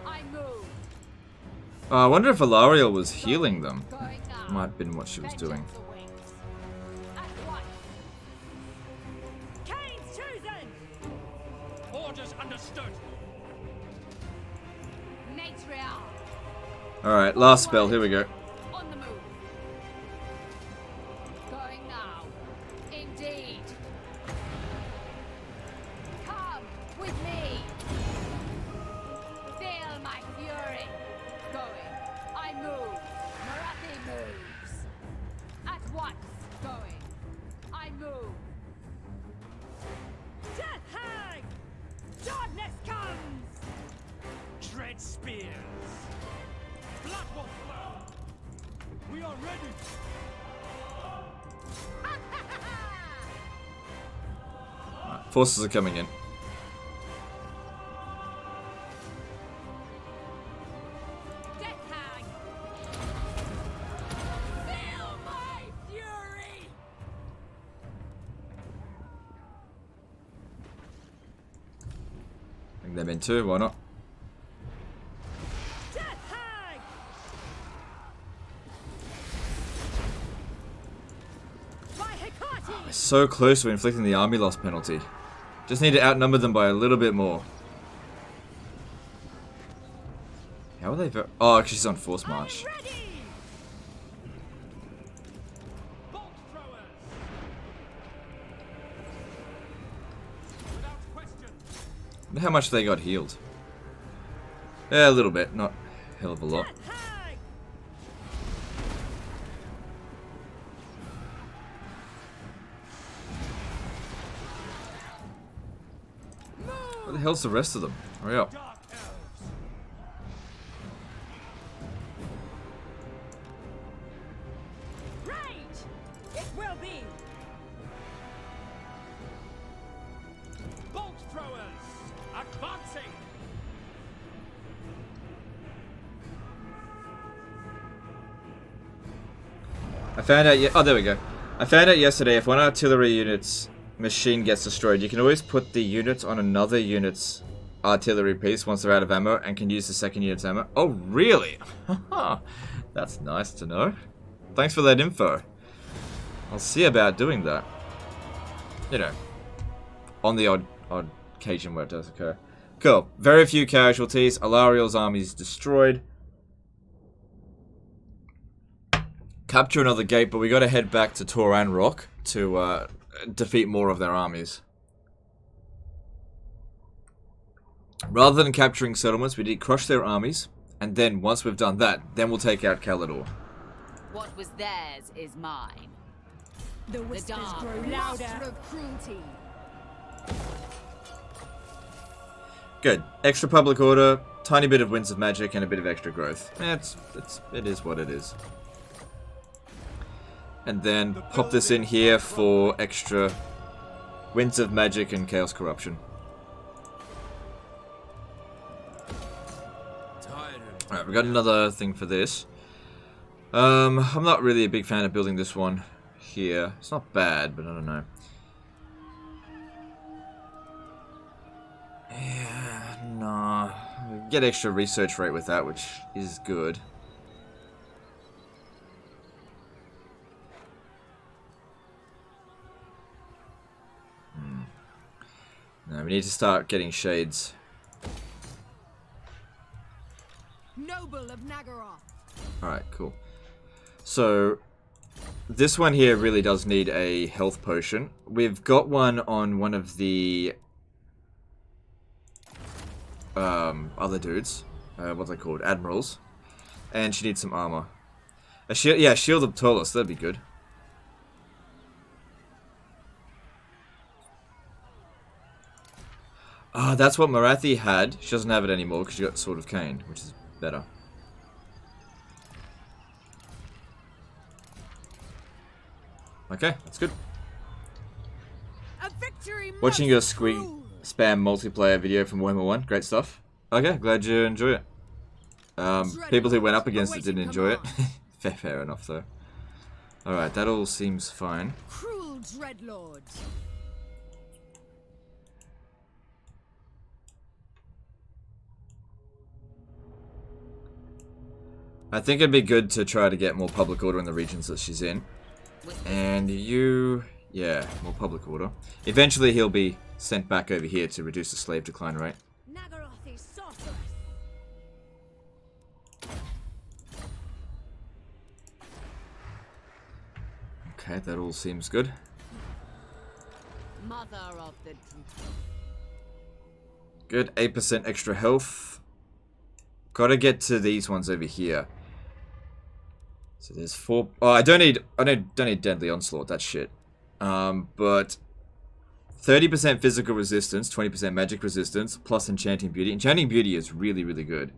C: I move.
D: I wonder if Alariel was healing them.
C: Going now.
D: Might have been what she was doing.
C: Vengeance awaits. At once. Kane's chosen.
B: Orders understood.
C: Matriarch.
D: Alright, last spell, here we go.
C: On the move. Going now. Indeed. Come with me. Feel my fury. Going. I move. Morathi moves. At once. Going. I move. Death hag! Darkness comes!
B: Dread spears. Blood will flow.
A: We are ready.
D: Forces are coming in.
C: Death hag! Feel my fury!
D: Bring them in too, why not?
C: Death hag! By Hecate!
D: We're so close to inflicting the army loss penalty. Just need to outnumber them by a little bit more. How are they? Oh, she's on force march.
C: Ready!
B: Bolt throwers. Without question.
D: Wonder how much they got healed. Yeah, a little bit. Not hell of a lot. Where the hell's the rest of them? Hurry up.
C: It will be.
B: Bolt throwers! Advancing!
D: I found out. Oh, there we go. I found out yesterday if one artillery unit's machine gets destroyed, you can always put the unit on another unit's artillery piece once they're out of ammo and can use the second unit's ammo. Oh, really? That's nice to know. Thanks for that info. I'll see about doing that. You know, on the odd occasion where it does occur. Cool. Very few casualties. Alariel's army is destroyed. Capture another gate, but we got to head back to Toran Rock to defeat more of their armies. Rather than capturing settlements, we need to crush their armies, and then once we've done that, then we'll take out Calador.
C: What was theirs is mine.
F: The whispers
C: dark
F: grow
C: master
F: louder.
C: of cruelty.
D: Good. Extra public order, tiny bit of winds of magic, and a bit of extra growth. It is what it is. And then pop this in here for extra winds of magic and chaos corruption. Alright, we got another thing for this. I'm not really a big fan of building this one here. It's not bad, but I don't know. Yeah, nah. Get extra research rate with that, which is good. No, we need to start getting shades.
C: Noble of Nagaroth.
D: Alright, cool. So, this one here really does need a health potion. We've got one on one of the other dudes. What's they called? Admirals. And she needs some armor. A shield, yeah, Shield of Tolos, that'd be good. Ah, that's what Morathi had. She doesn't have it anymore because she got Sword of Cain, which is better. Okay, that's good.
C: A victory.
D: Watching your squeak spam multiplayer video from Warhammer 1, great stuff. Okay, glad you enjoy it. People who went up against it didn't enjoy it. Fair enough though. Alright, that all seems fine.
C: Cruel dreadlord.
D: I think it'd be good to try to get more public order in the regions that she's in. And you... yeah, more public order. Eventually he'll be sent back over here to reduce the slave decline rate.
C: Nagaroth is sorceress.
D: Okay, that all seems good.
C: Mother of the truth.
D: Good, 8% extra health. Gotta get to these ones over here. So there's 4... oh, I don't need Deadly Onslaught, that's shit. But 30% physical resistance, 20% magic resistance, plus Enchanting Beauty. Enchanting Beauty is really, really good.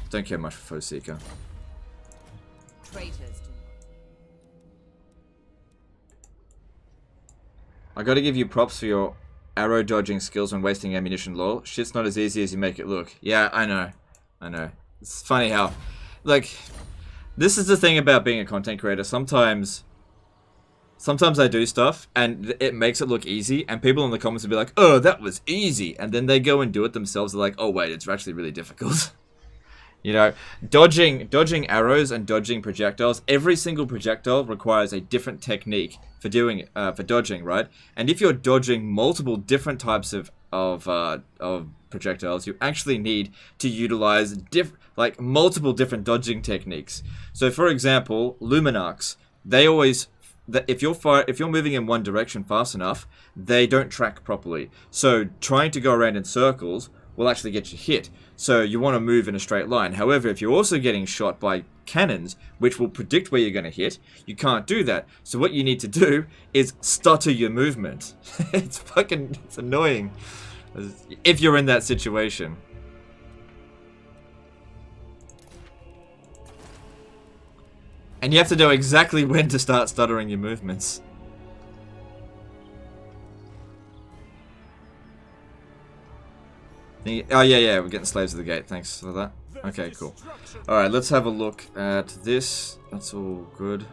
D: Don't care much for Foe Seeker.
C: Traitors do.
D: I gotta give you props for your arrow dodging skills when wasting ammunition, lol. Shit's not as easy as you make it look. Yeah, I know. It's funny how... like... this is the thing about being a content creator. Sometimes I do stuff, and it makes it look easy, and people in the comments will be like, oh, that was easy. And then they go and do it themselves. They're like, oh, wait, it's actually really difficult. You know, dodging arrows and dodging projectiles, every single projectile requires a different technique for doing for dodging, right? And if you're dodging multiple different types of projectiles, you actually need to utilize multiple different dodging techniques. So, for example, Luminarchs, they always... if you're moving in one direction fast enough, they don't track properly. So trying to go around in circles will actually get you hit. So you want to move in a straight line. However, if you're also getting shot by cannons, which will predict where you're going to hit, you can't do that. So what you need to do is stutter your movement. It's annoying if you're in that situation. And you have to know exactly when to start stuttering your movements. Oh, yeah, we're getting slaves at the gate. Thanks for that. Okay, cool. Alright, let's have a look at this. That's all good.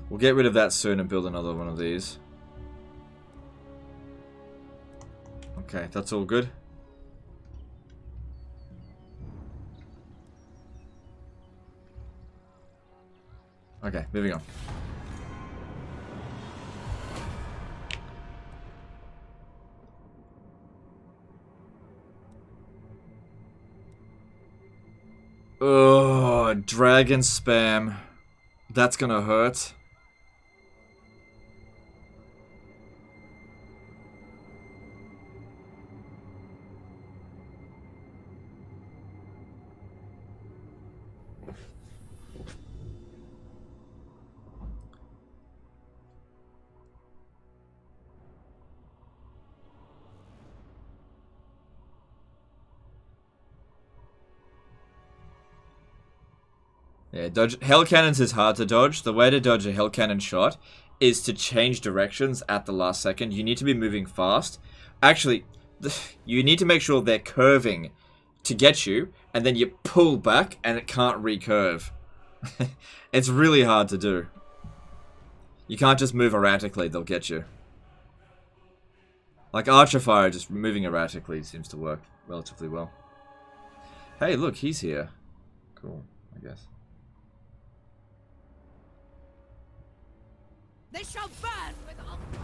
D: We'll get rid of that soon and build another one of these. Okay, that's all good. Okay, moving on. Oh, dragon spam. That's gonna hurt. Yeah, hell cannons is hard to dodge. The way to dodge a hell cannon shot is to change directions at the last second. You need to be moving fast. Actually, you need to make sure they're curving to get you, and then you pull back and it can't recurve. It's really hard to do. You can't just move erratically, they'll get you. Like Archer Fire, just moving erratically seems to work relatively well. Hey, look, he's here. Cool, I guess.
C: They shall burn with hunger.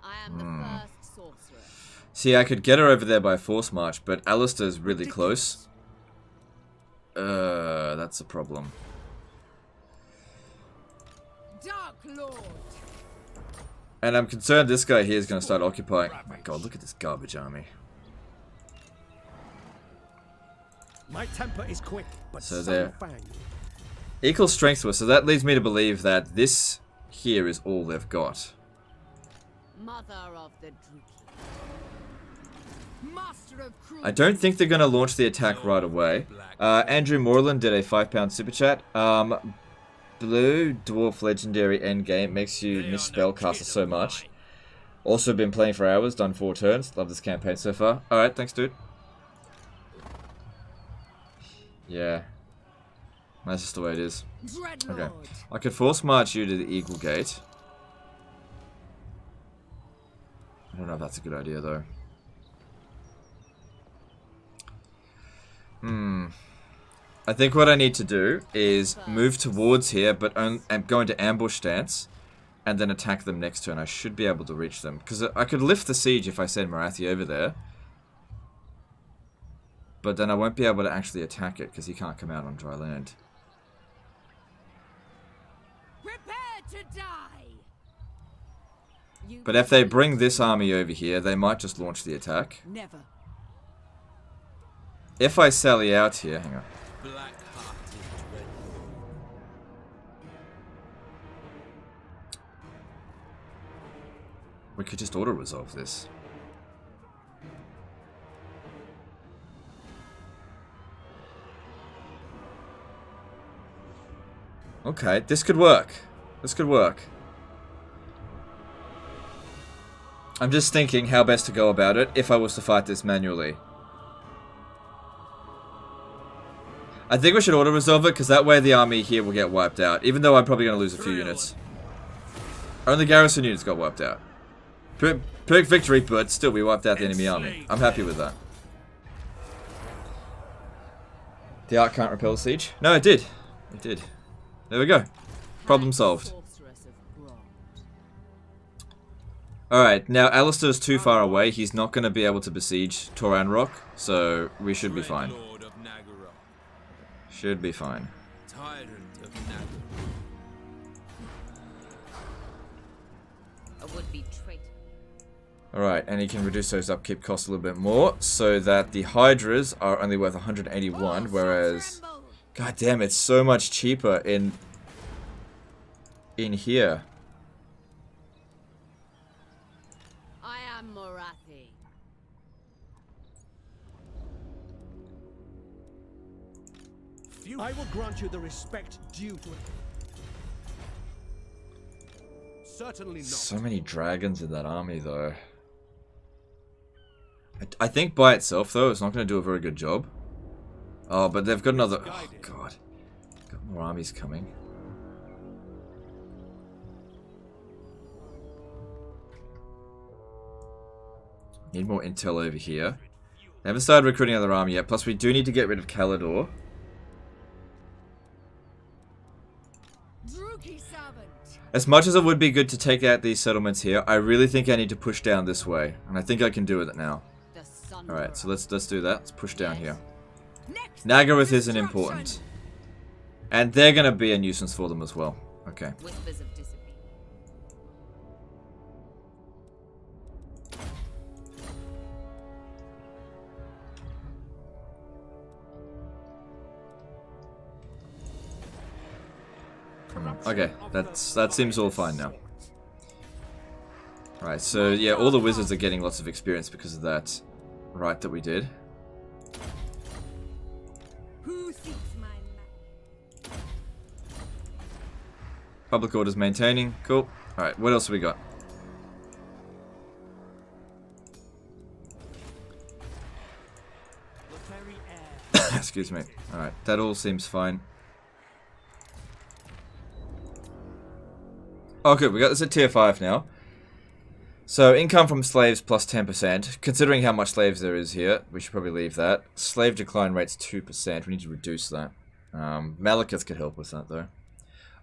C: I am the first sorcerer.
D: See, I could get her over there by force march, but Alistair's really close. That's a problem.
C: Dark Lord.
D: And I'm concerned this guy here is going to start occupying. Oh my god, look at this garbage army.
A: My temper is quick, but
D: so they're
A: fang.
D: equal strength to us, so that leads me to believe that this here is all they've got.
C: Mother of the Master of cruelty.
D: I don't think they're going to launch the attack right away. Andrew Moreland did a £5 super chat. Blue Dwarf Legendary Endgame makes you miss Spellcaster so much. Also been playing for hours, done 4 turns. Love this campaign so far. Alright, thanks dude. Yeah. That's just the way it is. Okay. I could force march you to the Eagle Gate. I don't know if that's a good idea though. I think what I need to do is move towards here, but I'm going to ambush stance, and then attack them next turn. I should be able to reach them. Because I could lift the siege if I send Morathi over there. But then I won't be able to actually attack it, because he can't come out on dry land.
C: Prepare to die.
D: But if they bring this army over here, they might just launch the attack.
C: Never.
D: If I sally out here, hang on. We could just auto-resolve this. Okay, this could work. This could work. I'm just thinking how best to go about it if I was to fight this manually. I think we should auto-resolve it, because that way the army here will get wiped out. Even though I'm probably going to lose a few units. Only garrison units got wiped out. Perk victory, but still we wiped out the enemy army. I'm happy with that. The arc can't repel the siege? No, it did. It did. There we go. Problem solved. Alright, now Alistair's too far away. He's not going to be able to besiege Toran Rock, so we should be fine. Should be fine.
C: would be traitor.
D: Alright, and he can reduce those upkeep costs a little bit more, so that the Hydras are only worth 181, whereas... God damn, it's so much cheaper in here.
C: I am Morathi.
A: I will grant you the respect due to it. Certainly not.
D: So many dragons in that army, though. I think by itself, though, it's not going to do a very good job. Oh, but they've got another... Oh, God. Got more armies coming. Need more intel over here. They haven't started recruiting another army yet. Plus, we do need to get rid of Calador. As much as it would be good to take out these settlements here, I really think I need to push down this way. And I think I can do it now. Alright, so let's do that. Let's push down here. Nagaroth isn't important. And they're going to be a nuisance for them as well. Okay.
C: Whispers of discipline.
D: Okay, that seems all fine now. Alright, so yeah, all the wizards are getting lots of experience because of that right that we did. Public order's maintaining. Cool. Alright, what else have we got? Excuse me. Alright, that all seems fine. Oh, good. We got this at tier 5 now. So, income from slaves plus 10%. Considering how much slaves there is here, we should probably leave that. Slave decline rate's 2%. We need to reduce that. Malekith could help with that, though.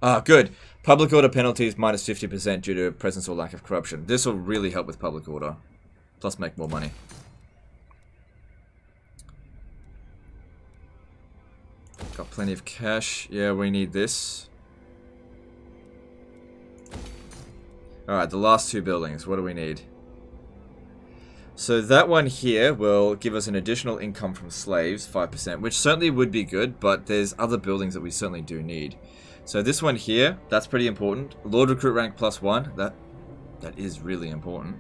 D: Ah, good. Public order penalties minus 50% due to presence or lack of corruption. This will really help with public order. Plus make more money. Got plenty of cash. Yeah, we need this. Alright, the last two buildings. What do we need? So that one here will give us an additional income from slaves, 5%, which certainly would be good, but there's other buildings that we certainly do need. So this one here, that's pretty important. Lord Recruit rank +1, that is really important.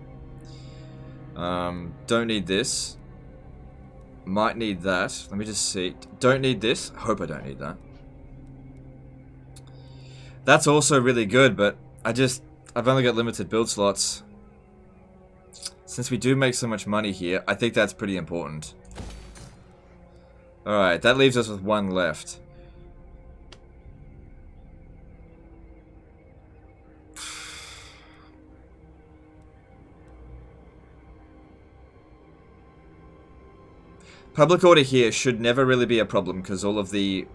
D: Don't need this. Might need that. Let me just see. Don't need this. Hope I don't need that. That's also really good, but I've only got limited build slots. Since we do make so much money here, I think that's pretty important. Alright, that leaves us with one left. Public order here should never really be a problem because all the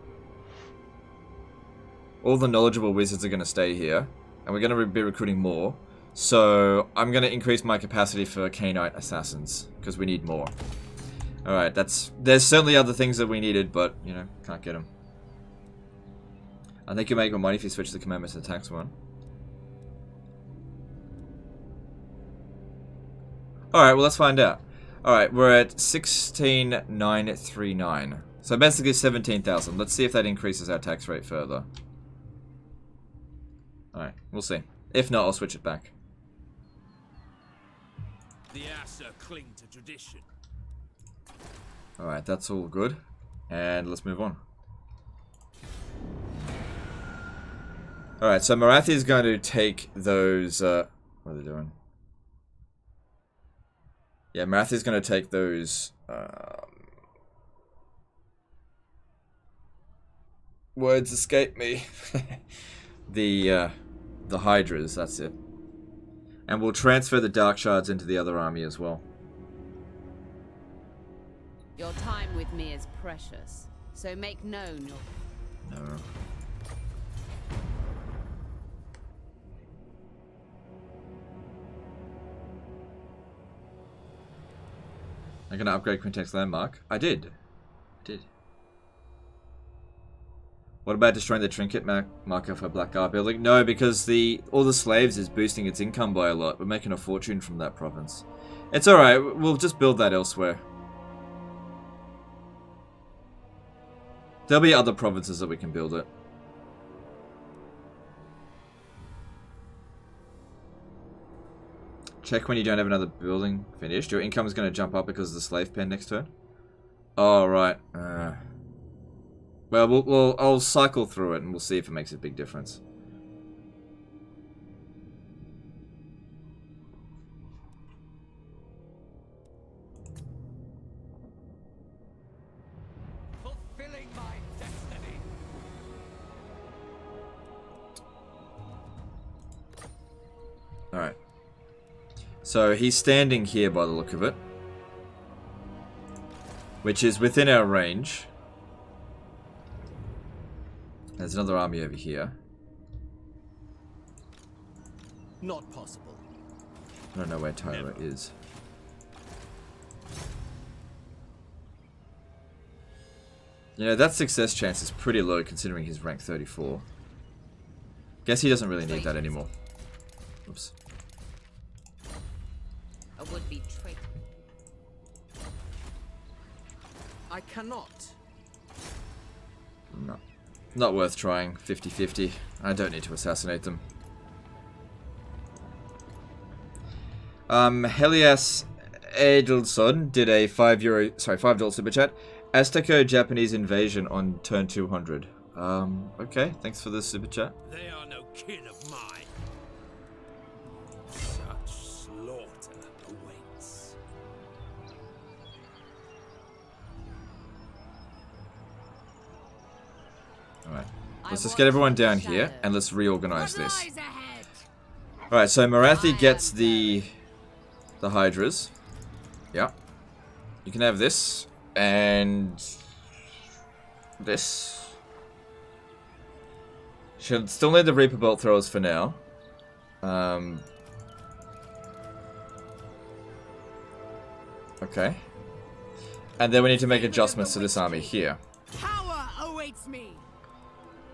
D: knowledgeable wizards are going to stay here. And we're going to be recruiting more. So, I'm going to increase my capacity for Cainite assassins. Because we need more. Alright, there's certainly other things that we needed, but, you know, can't get them. I think you make more money if you switch the commandments to the tax one. Alright, well, let's find out. Alright, we're at 16,939. So, basically 17,000. Let's see if that increases our tax rate further. Alright, we'll see. If not, I'll switch it back.
A: The Asa cling to tradition.
D: Alright, that's all good. And let's move on. Alright, so Morathi is going to take those... what are they doing? Yeah, Morathi is going to take those... words escape me. The Hydras, that's it. And we'll transfer the Dark Shards into the other army as well.
C: Your time with me is precious, so make known your...
D: No. I'm gonna upgrade Quintex Landmark. I did. What about destroying the trinket marker for Black Art building? No, because all the slaves is boosting its income by a lot. We're making a fortune from that province. It's alright, we'll just build that elsewhere. There'll be other provinces that we can build it. Check when you don't have another building finished. Your income is going to jump up because of the slave pen next turn. Oh, right. Well, I'll cycle through it and we'll see if it makes a big difference.
B: Fulfilling my destiny.
D: Alright. So he's standing here by the look of it. Which is within our range. There's another army over here.
A: Not possible.
D: I don't know where Tyra is. You know, that success chance is pretty low considering he's rank 34. Guess he doesn't really need that anymore. Oops.
C: A would-be traitor.
A: I cannot.
D: No. Not worth trying. 50-50. I don't need to assassinate them. Helias Edelson did a $5 super chat. Azteco Japanese invasion on turn 200. Okay, thanks for the super chat.
A: They are no kin of mine. Such slaughter awaits.
D: Alright. Let's just get everyone down here and let's reorganize
C: What
D: this.
C: lies ahead?
D: Alright, so Morathi gets the Hydras. Yeah. You can have this. And this. Should still need the Reaper Bolt throwers for now. Okay. And then we need to make adjustments to this army here.
C: Power awaits me.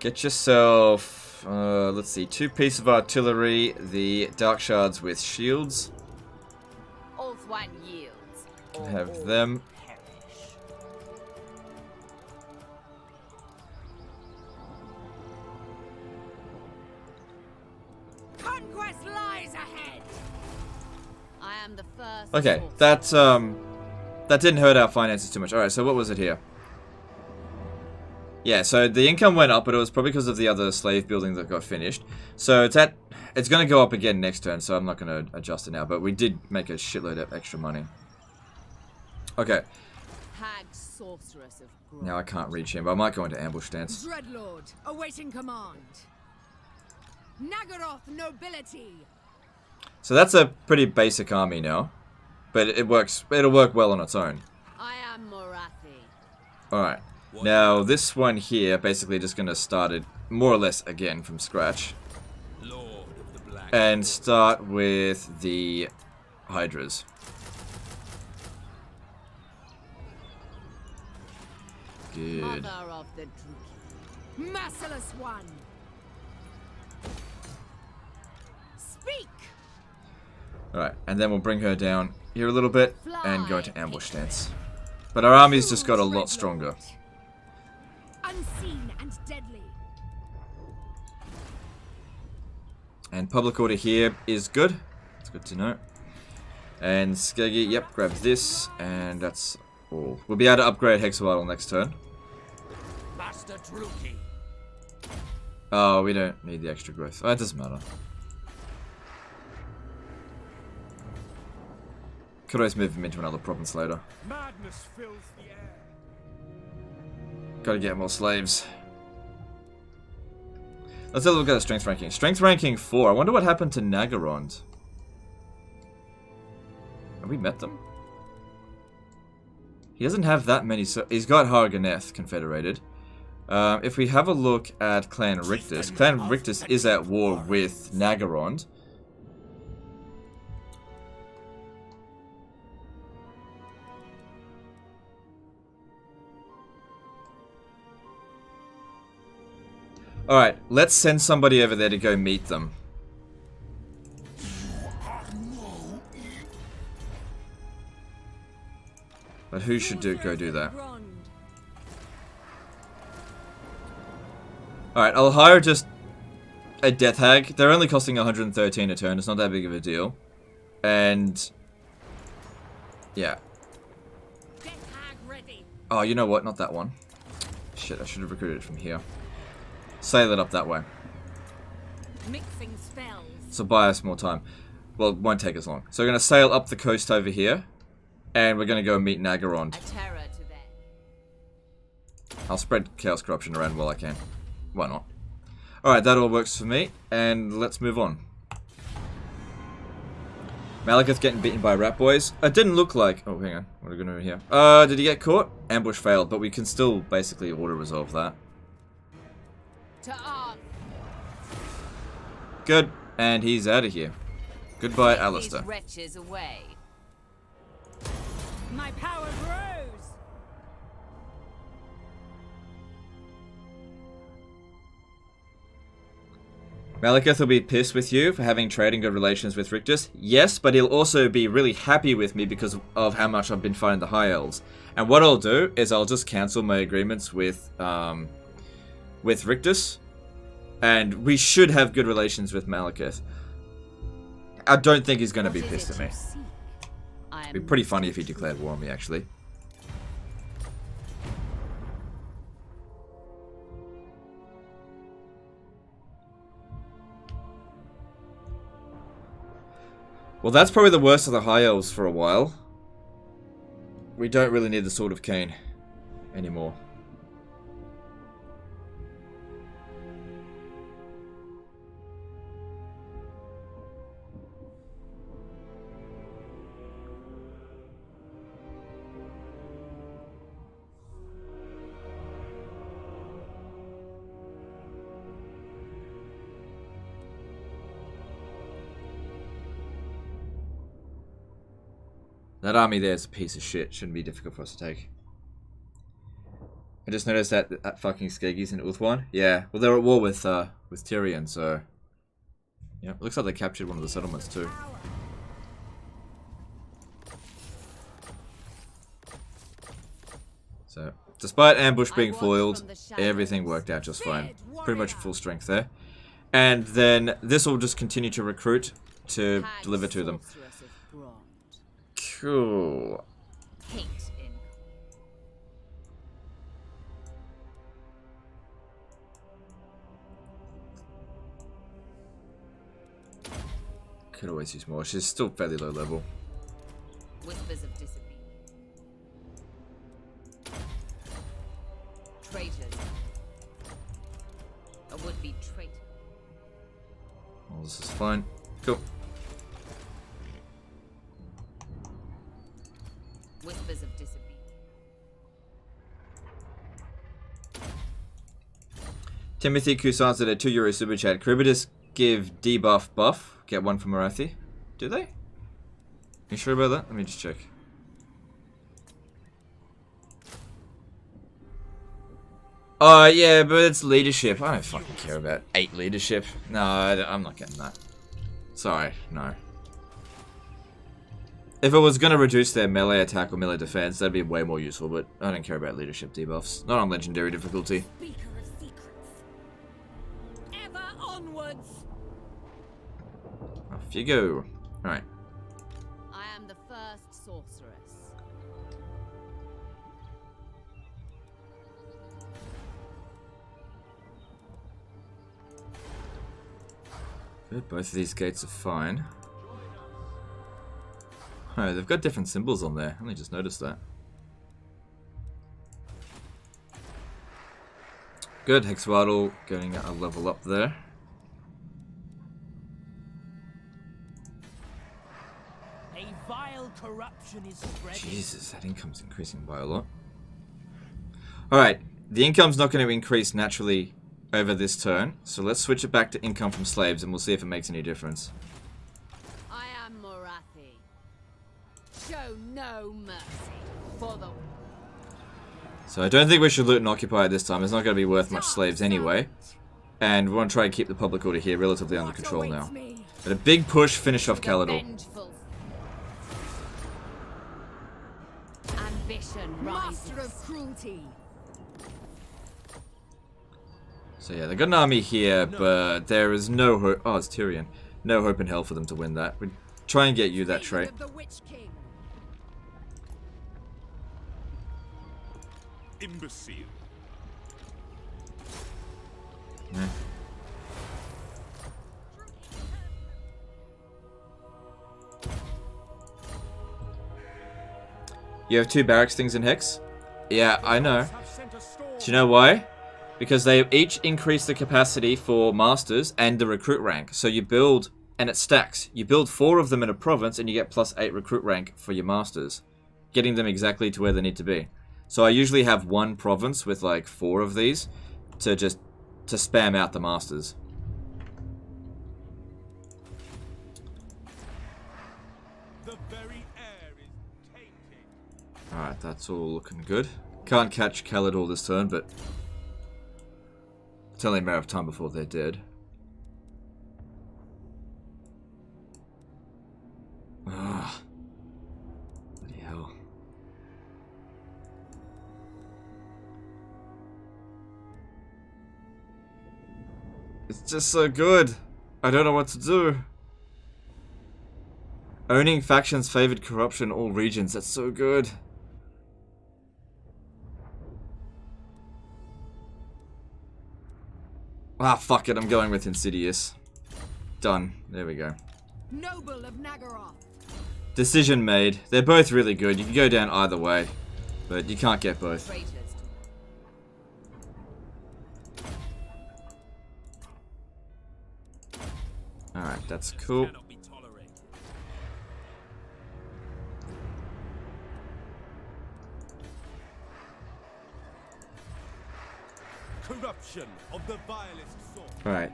D: Get yourself, let's see, 2 pieces of artillery, the Dark Shards with shields.
C: Oath one yields. or
D: Have
C: all
D: them.
C: perish. Conquest lies ahead. I am the first.
D: Okay,
C: sorcerer.
D: that didn't hurt our finances too much. Alright, so what was it here? Yeah, so the income went up, but it was probably because of the other slave building that got finished. So it's going to go up again next turn, so I'm not going to adjust it now. But we did make a shitload of extra money. Okay,
C: Hag sorceress of growth.
D: now I can't reach him, but I might go into ambush stance.
C: Dreadlord, awaiting command. Nagaroth nobility.
D: So that's a pretty basic army now, but it works. It'll work well on its own.
C: I am Morathi.
D: Alright, now this one here, basically just going to start it more or less again from scratch.
A: Lord of the Black.
D: And start with the Hydras. Good.
C: Mother of the Druid. Merciless one. Speak.
D: Alright, and then we'll bring her down here a little bit and go into ambush stance. But our army's just got a lot stronger.
C: Unseen and deadly.
D: And public order here is good. It's good to know. And Skeggy, yep, grabs this, and that's all. We'll be able to upgrade Hexawattle next turn.
A: Master Druki.
D: Oh, we don't need the extra growth. Oh, it doesn't matter. Could always move him into another province later.
A: Madness fills the air.
D: Gotta get more slaves. Let's have a look at the strength ranking. Strength ranking 4. I wonder what happened to Nagarond. Have we met them? He doesn't have that many. So he's got Harganeth Confederated. If we have a look at Clan Rictus is at war with Nagarond. Alright, let's send somebody over there to go meet them. But who should go do that? Alright, I'll hire just a Death Hag. They're only costing 113 a turn. It's not that big of a deal. And... yeah. Oh, you know what? Not that one. Shit, I should have recruited it from here. Sail it up that way.
F: Mixing spells.
D: So buy us more time. Well, it won't take us long. So we're going to sail up the coast over here. And we're going to go meet Nagarond.
C: A terror to them.
D: I'll spread Chaos Corruption around while I can. Why not? Alright, that all works for me. And let's move on. Malekith getting beaten by rat boys. It didn't look like... oh, hang on. What are we going to do here? Did he get caught? Ambush failed, but we can still basically auto-resolve that.
C: To arm.
D: Good. And he's out of here. Goodbye, Alistair.
C: These wretches away.
F: My power grows.
D: Malekith will be pissed with you for having trade and good relations with Rictus. Yes, but he'll also be really happy with me because of how much I've been fighting the High Elves. And what I'll do is I'll just cancel my agreements with Rictus. And we should have good relations with Malekith. I don't think he's going to be pissed at me. It'd be pretty funny if he declared war on me, actually. Well, that's probably the worst of the High Elves for a while. We don't really need the Sword of Cain anymore. That army there is a piece of shit. Shouldn't be difficult for us to take. I just noticed that fucking Skagi's in Ulthuan. Yeah, well they're at war with Tyrion, so... yeah, looks like they captured one of the settlements too. So, despite ambush being foiled, everything worked out just fine. Pretty much full strength there. And then this will just continue to recruit to deliver to them. Cool. Could always use more. She's still fairly low level.
C: Whispers of discipline. Traitors. A would-be traitor.
D: Well, this is fine. Cool.
C: Whispers of discipline.
D: Timothy Cousins at a €2 super chat. Cribitus give debuff buff. Get one from Morathi. Do they? You sure about that? Let me just check. Yeah, but it's leadership. I don't fucking care about 8 leadership. No, I'm not getting that. Sorry, no. If it was going to reduce their melee attack or melee defense, that'd be way more useful, but I don't care about leadership debuffs. Not on legendary difficulty.
F: Speaker of secrets. Ever onwards.
D: Off you go. Alright.
C: I am the first sorceress.
D: Good, both of these gates are fine. Oh, they've got different symbols on there. I only just noticed that. Good, Hexwaddle getting a level up there.
B: A vile corruption is spreading.
D: Jesus, that income's increasing by a lot. Alright, the income's not going to increase naturally over this turn, so let's switch it back to income from slaves and we'll see if it makes any difference.
C: I am Morathi. Show no mercy for the...
D: So I don't think we should loot and occupy it this time. It's not going to be worth much slaves anyway. And we want to try and keep the public order here relatively under
C: What
D: control
C: awaits
D: now.
C: me?
D: But a big push, finish off
C: The
D: Caledor.
C: vengeful. Ambition rises. Master of cruelty.
D: So yeah, they got an army here, but there is no hope. Oh, it's Tyrion. No hope in hell for them to win that. We'd try and get you that trait.
C: Of the Witch King.
A: Imbecile.
D: Yeah. You have 2 barracks things in Hex? Yeah, I know. Do you know why? Because they each increase the capacity for masters and the recruit rank. So you build, and it stacks. You build 4 of them in a province and you get +8 recruit rank for your masters. Getting them exactly to where they need to be. So I usually have 1 province with like 4 of these to spam out the masters.
A: The very air is tainted.
D: Alright, that's all looking good. Can't catch Caledor this turn, but it's only a matter of time before they're dead. Ah, bloody hell. It's just so good. I don't know what to do. Owning factions favored corruption in all regions. That's so good. Ah, fuck it. I'm going with Insidious. Done. There we go.
C: Noble of Nagaroth.
D: Decision made. They're both really good. You can go down either way, but you can't get both.
C: Traitors.
D: Alright, that's cool.
A: Cannot be tolerated. Corruption of the vilest sort.
D: Alright,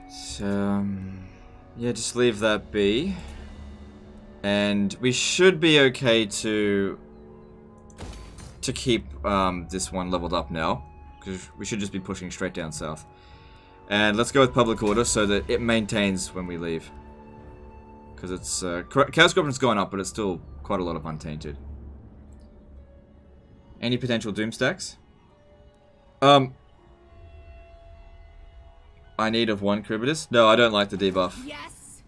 D: yeah, just leave that be. And we should be okay to keep this one leveled up now, because we should just be pushing straight down south. And let's go with public order so that it maintains when we leave. Because it's Chaos Goblin's gone up, but it's still quite a lot of untainted. Any potential Doomstacks? I need of 1 Cribitus. No, I don't like the debuff.
C: Yes.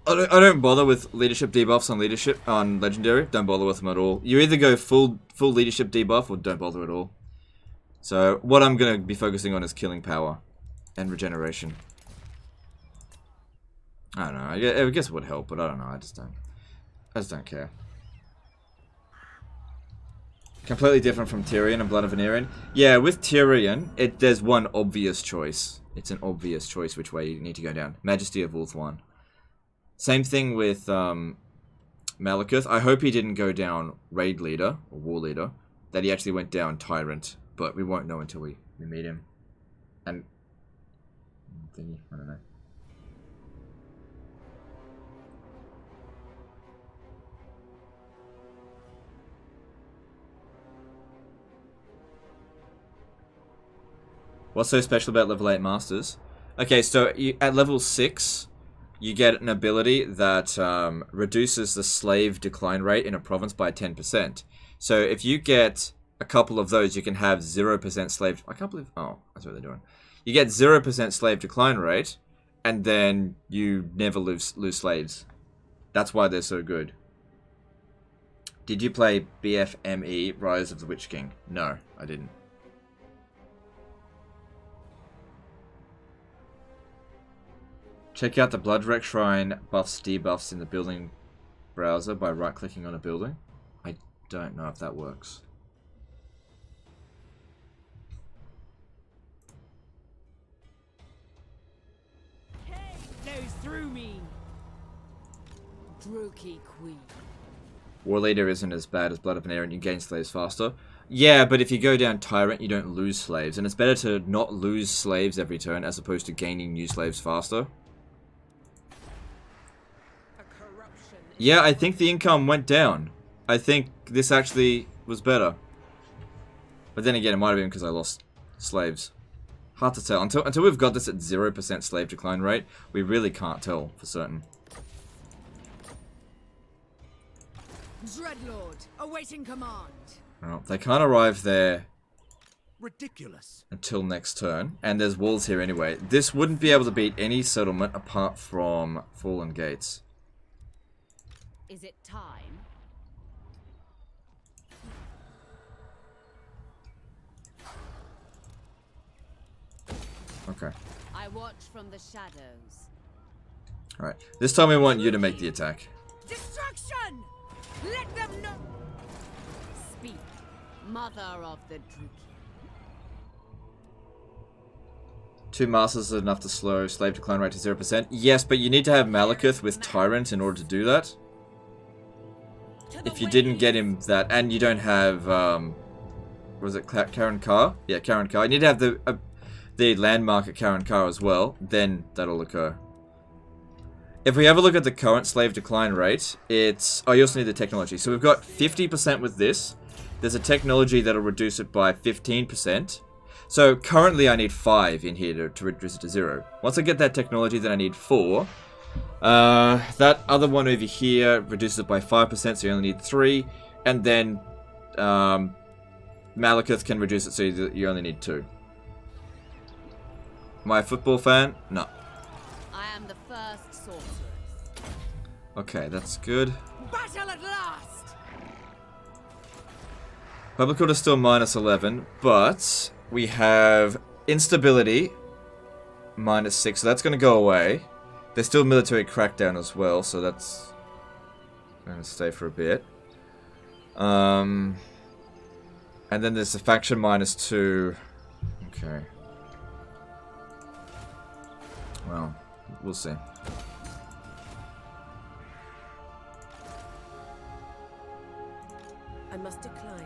D: I don't bother with leadership debuffs on legendary. Don't bother with them at all. You either go full leadership debuff or don't bother at all. So what I'm gonna be focusing on is killing power and regeneration. I don't know. I guess it would help, but I don't know. I just don't care. Completely different from Tyrion and Blood of Venerean. Yeah, with Tyrion, there's one obvious choice. It's an obvious choice which way you need to go down. Majesty of Ulthuan. Same thing with Malekith. I hope he didn't go down Raid Leader, or War Leader. That he actually went down Tyrant. But we won't know until we meet him. And... thingy, I don't know. What's so special about level 8 Masters? Okay, so at level 6, you get an ability that reduces the slave decline rate in a province by 10%. So if you get a couple of those, you can have 0% slave... I can't believe... Oh, that's what they're doing. You get 0% slave decline rate, and then you never lose slaves. That's why they're so good. Did you play BFME, Rise of the Witch King? No, I didn't. Check out the Bloodwreck Shrine buffs debuffs in the building browser by right-clicking on a building. I don't know if that works.
C: Flows through me. Drookie Queen.
D: War Leader isn't as bad as Blood of Venerean, you gain slaves faster. Yeah, but if you go down Tyrant, you don't lose slaves. And it's better to not lose slaves every turn as opposed to gaining new slaves faster. Yeah, I think the income went down. I think this actually was better. But then again, it might have been because I lost slaves. Hard to tell. Until we've got this at 0% slave decline rate, we really can't tell for certain.
C: Dreadlord, awaiting command.
D: Well, they can't arrive there
A: Ridiculous.
D: until next turn, and there's walls here anyway. This wouldn't be able to beat any settlement apart from Fallen Gates.
C: Is it time?
D: Okay.
C: I watch from the shadows.
D: Alright. This time we want you to make the attack.
C: Destruction! Let them know! Speak, mother of the Druki.
D: 2 masters is enough to slow slave decline rate to 0%. Yes, but you need to have Malekith with Tyrant in order to do that. If you didn't get him that, and you don't have, was it Karen Carr? Yeah, Karen Carr. You need to have the landmark at Karen Carr as well, then that'll occur. If we have a look at the current slave decline rate, it's... Oh, you also need the technology. So we've got 50% with this. There's a technology that'll reduce it by 15%. So currently I need 5 in here to reduce it to 0. Once I get that technology, then I need 4. That other one over here reduces it by 5%, so you only need 3. And then Malekith can reduce it so you only need 2. Am I a football fan? No.
C: I am the first sorceress.
D: Okay, that's good.
C: Battle at last!
D: Public order still minus 11, but we have instability minus 6, so that's going to go away. There's still military crackdown as well, so that's going to stay for a bit. And then there's the faction minus 2. Okay. Well, we'll see.
F: I must decline.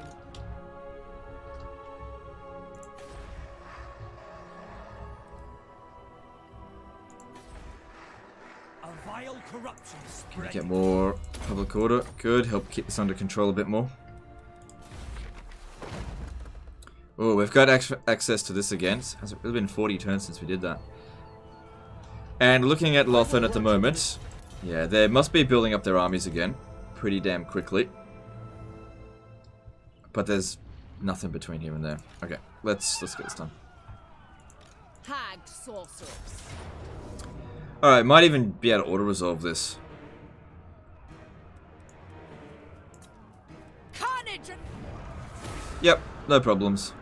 A: A vile corruption spread.
D: Get more public order. Good. Help keep this under control a bit more. Oh, we've got access to this again. Has it really been 40 turns since we did that? And looking at Lothern at the moment, yeah, they must be building up their armies again pretty damn quickly. But there's nothing between here and there. Okay, let's get this done.
C: Hag sorceress.
D: Alright, might even be able to auto-resolve this.
C: Carnage!
D: Yep, no problems.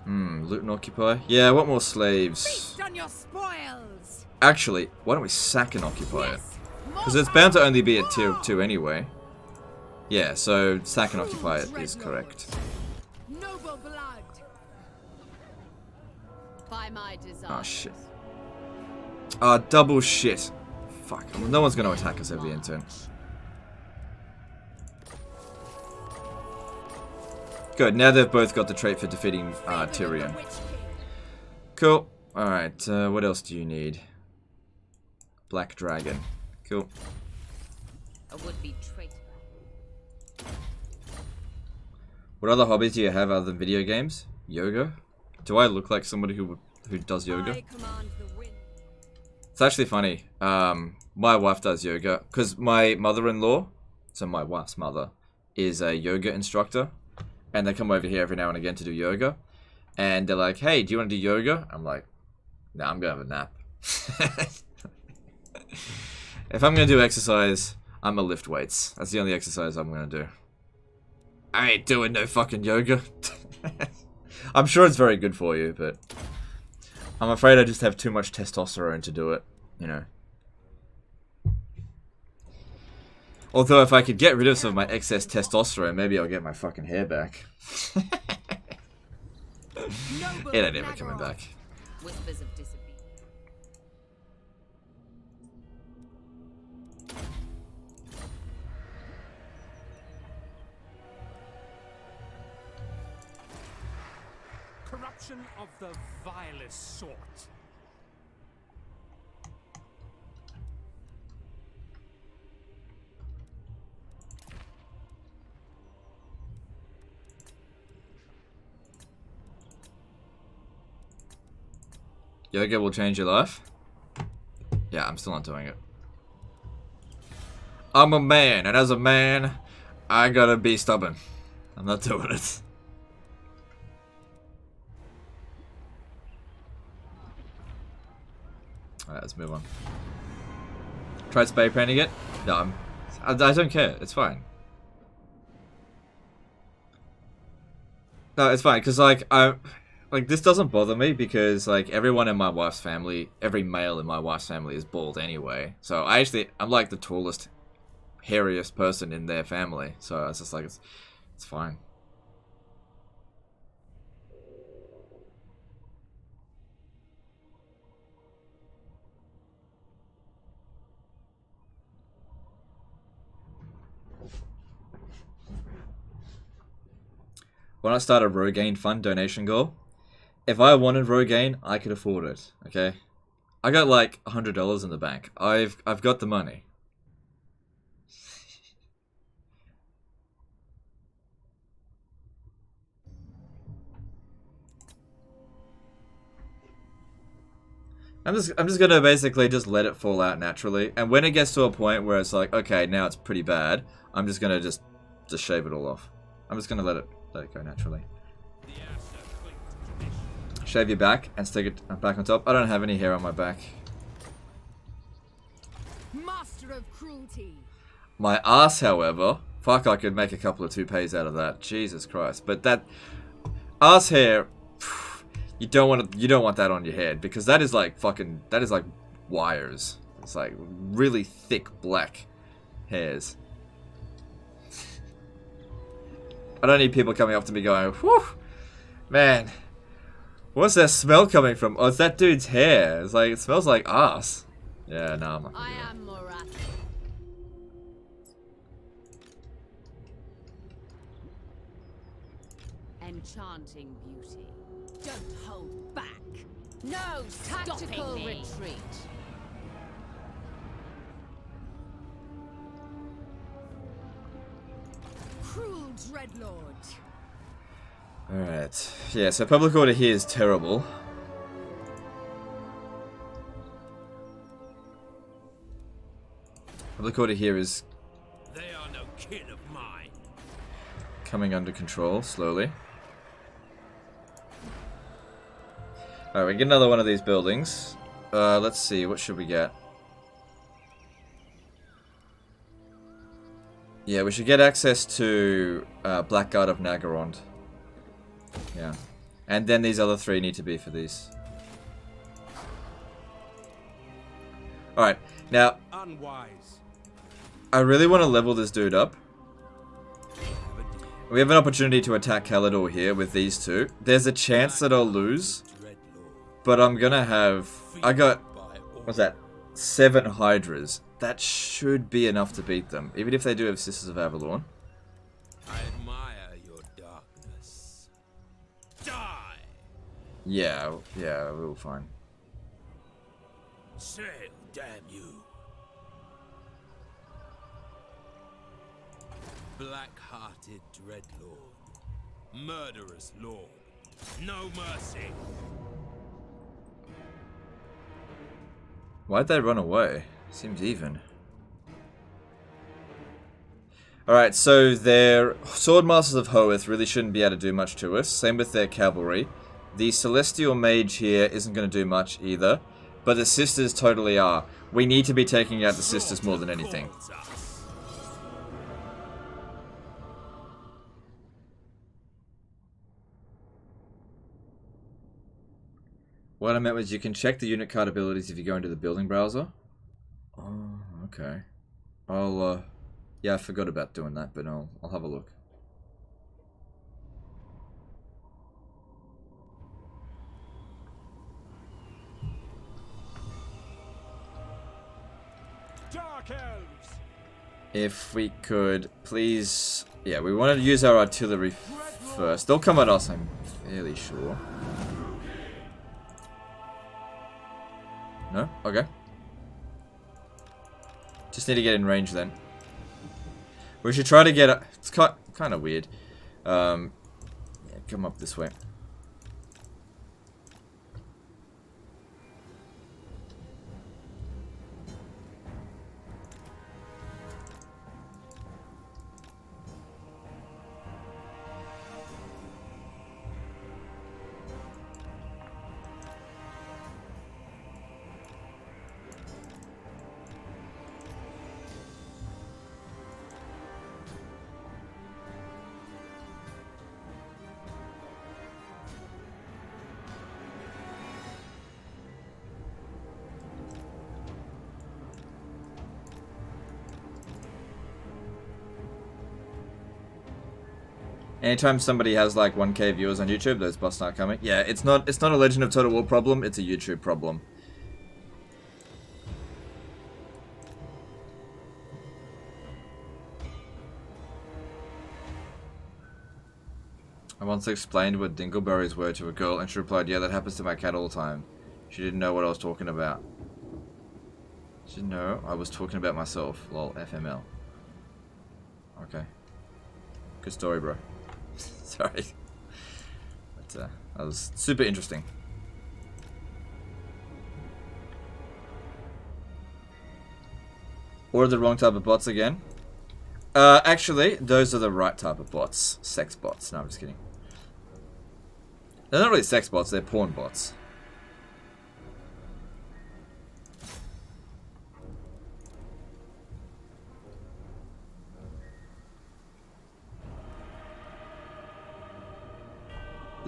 D: Loot and occupy. Yeah, I want more slaves.
C: Feast on your spoils!
D: Actually, why don't we sack and occupy it?
C: Yes,
D: Because it's bound to only be at tier 2 anyway. Yeah, so sack and occupy it is correct.
C: Noble blood! By my desire.
D: Oh shit. Ah, double shit. Fuck, no one's going to attack us over the end turn. Good, now they've both got the trait for defeating Tyrion. Cool. Alright, what else do you need? Black Dragon. Cool.
C: A would-be traitor.
D: What other hobbies do you have other than video games? Yoga? Do I look like somebody who does yoga?
C: I command the wind.
D: It's actually funny. My wife does yoga because my mother-in-law, so my wife's mother, is a yoga instructor. And they come over here every now and again to do yoga. And they're like, hey, do you want to do yoga? I'm like, nah, I'm going to have a nap. If I'm going to do exercise, I'm going to lift weights. That's the only exercise I'm going to do. I ain't doing no fucking yoga. I'm sure it's very good for you, but I'm afraid I just have too much testosterone to do it, you know. Although if I could get rid of some of my excess testosterone, maybe I'll get my fucking hair back. It ain't ever coming back.
C: Whispers of disobedience.
A: Corruption of the vilest sort.
D: Yoga will change your life? Yeah, I'm still not doing it. I'm a man, and as a man, I gotta be stubborn. I'm not doing it. Alright, let's move on. Tried spray painting it? No, I don't care. It's fine. No, it's fine, because, like, this doesn't bother me, because, like, everyone in my wife's family, every male in my wife's family is bald anyway. So, I'm, like, the tallest, hairiest person in their family. So, it's just like, it's fine. When I start a Rogaine fund donation goal, if I wanted Rogaine, I could afford it. Okay, I got like $100 in the bank. I've got the money. I'm just gonna basically just let it fall out naturally, and when it gets to a point where it's like, okay, now it's pretty bad, I'm just gonna just shave it all off. I'm just gonna let it go naturally. Shave your back and stick it back on top. I don't have any hair on my back.
C: Master of cruelty.
D: My ass, however, fuck, I could make a couple of toupees out of that. Jesus Christ! But that ass hair, you don't want that on your head, because that is like wires. It's like really thick black hairs. I don't need people coming up to me going, whew, man, what's that smell coming from? Oh, it's that dude's hair. It's like, it smells like ass. Yeah, no, I'm not gonna do that.
C: I am Morathi. Enchanting beauty. Don't hold back. No tactical retreat. Cruel Dreadlord.
D: Alright. Yeah, so public order here is terrible. Public order here is
A: They are no kin of mine.
D: coming under control, slowly. Alright, we get another one of these buildings. Let's see, what should we get? Yeah, we should get access to Blackguard of Nagarond. Yeah. And then these other three need to be for these. Alright, now,
A: Unwise.
D: I really want to level this dude up. We have an opportunity to attack Kalidor here with these two. There's a chance that I'll lose, but I'm gonna have... I got... what's that? 7 Hydras. That should be enough to beat them, even if they do have Sisters of Avalon.
A: I admire your darkness. Die!
D: Yeah, we'll fine.
A: Sail, damn you. Black-hearted dreadlord. Murderous lord. No mercy.
D: Why'd they run away? Seems even. Alright, so their Swordmasters of Hoeth really shouldn't be able to do much to us. Same with their cavalry. The Celestial Mage here isn't going to do much either. But the Sisters totally are. We need to be taking out the Sisters more than anything. What I meant was you can check the unit card abilities if you go into the building browser. Oh, okay. I'll, yeah, I forgot about doing that, but I'll have a look.
A: Dark elves.
D: If we could, please... Yeah, we want to use our artillery first. They'll come at us, I'm fairly sure. No? Okay. Just need to get in range then. We should try to get... It's kind of weird. Yeah, come up this way. Anytime somebody has like 1K viewers on YouTube, those bots aren't coming. Yeah, it's not a Legend of Total War problem, it's a YouTube problem. I once explained what dingleberries were to a girl and she replied, yeah, that happens to my cat all the time. She didn't know what I was talking about. She didn't know I was talking about myself. Lol, FML. Okay. Good story, bro. Sorry. But that was super interesting. Or the wrong type of bots again? Actually, those are the right type of bots. Sex bots. No, I'm just kidding. They're not really sex bots, they're porn bots.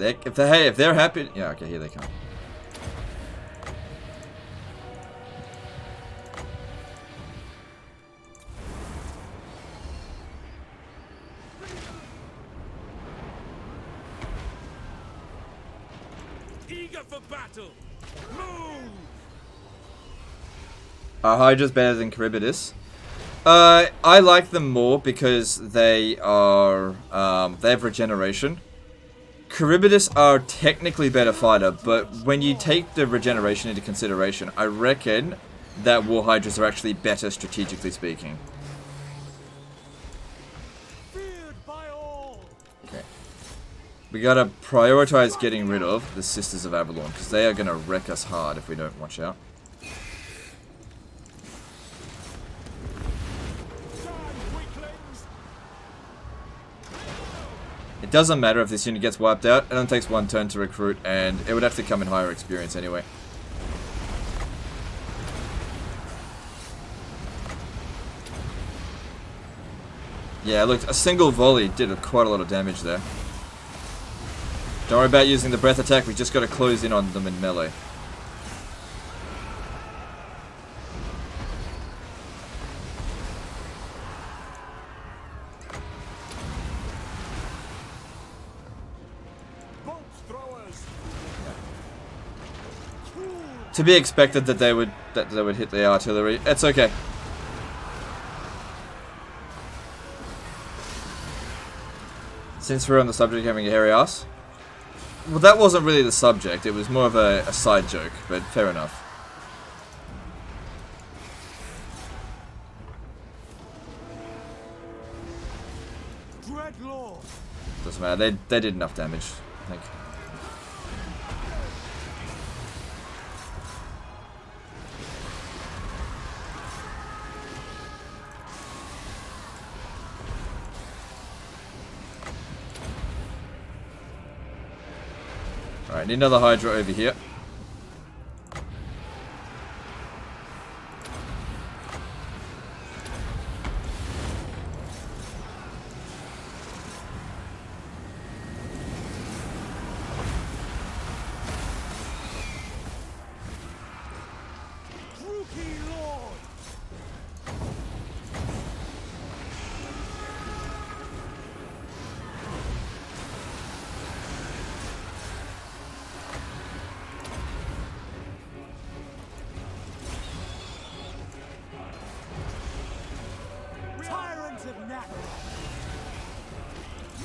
D: If they're happy, yeah, okay, here they come.
A: Eager for battle. Move.
D: Are Hydra's better than Charybdis? I like them more because they are they have regeneration. Charybdis are technically better fighter, but when you take the regeneration into consideration, I reckon that War Hydras are actually better strategically speaking.
A: Feared by all.
D: Okay. We gotta prioritize getting rid of the Sisters of Avalon, because they are gonna wreck us hard if we don't watch out. It doesn't matter if this unit gets wiped out, it only takes one turn to recruit, and it would actually come in higher experience anyway. Yeah, look, a single volley did quite a lot of damage there. Don't worry about using the breath attack, we just gotta close in on them in melee. To be expected that they would hit the artillery. It's okay. Since we're on the subject of having a hairy ass. Well, that wasn't really the subject. It was more of a side joke, but fair enough.
A: Dreadlord.
D: Doesn't matter. They did enough damage, I think. Alright, need another Hydra over here.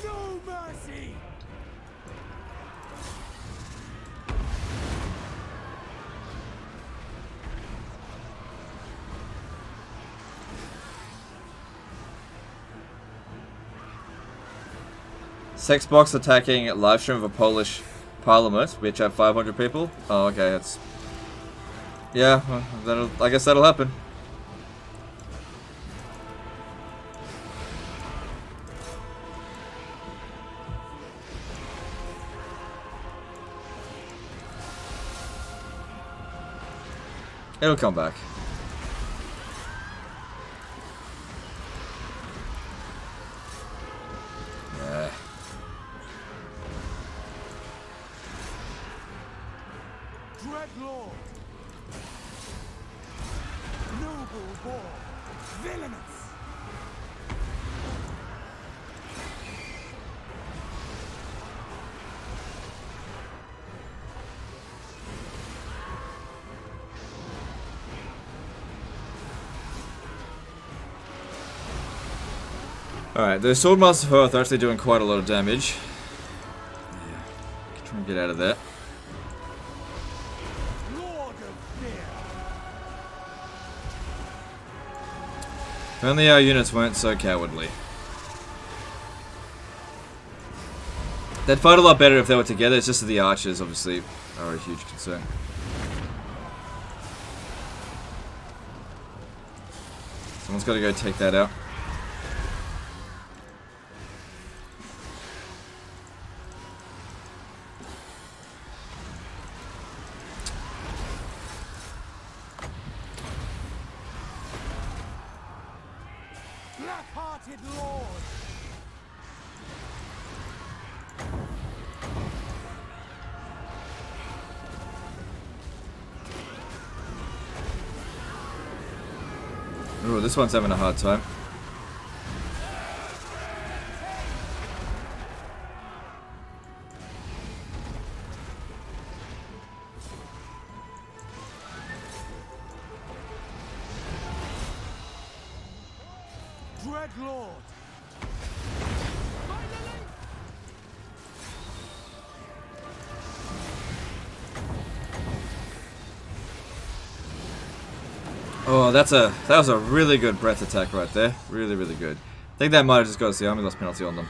A: No mercy!
D: Sexbox attacking livestream of a Polish parliament, which have 500 people. Oh, okay, that's... Yeah, well, I guess that'll happen. It'll come back. Yeah.
A: Dreadlord! Noble war! Villainous!
D: Alright, the Swordmasters of Earth are actually doing quite a lot of damage. Yeah. Try and get out of there.
A: Lord of fear.
D: If only our units weren't so cowardly. They'd fight a lot better if they were together, it's just that the archers, obviously, are a huge concern. Someone's got to go take that out.
A: Black-hearted lord.
D: Ooh, this one's having a hard time.
A: Dreadlord.
D: Oh, that was a really good breath attack right there. Really, really good. I think that might have just got us the army loss penalty on them.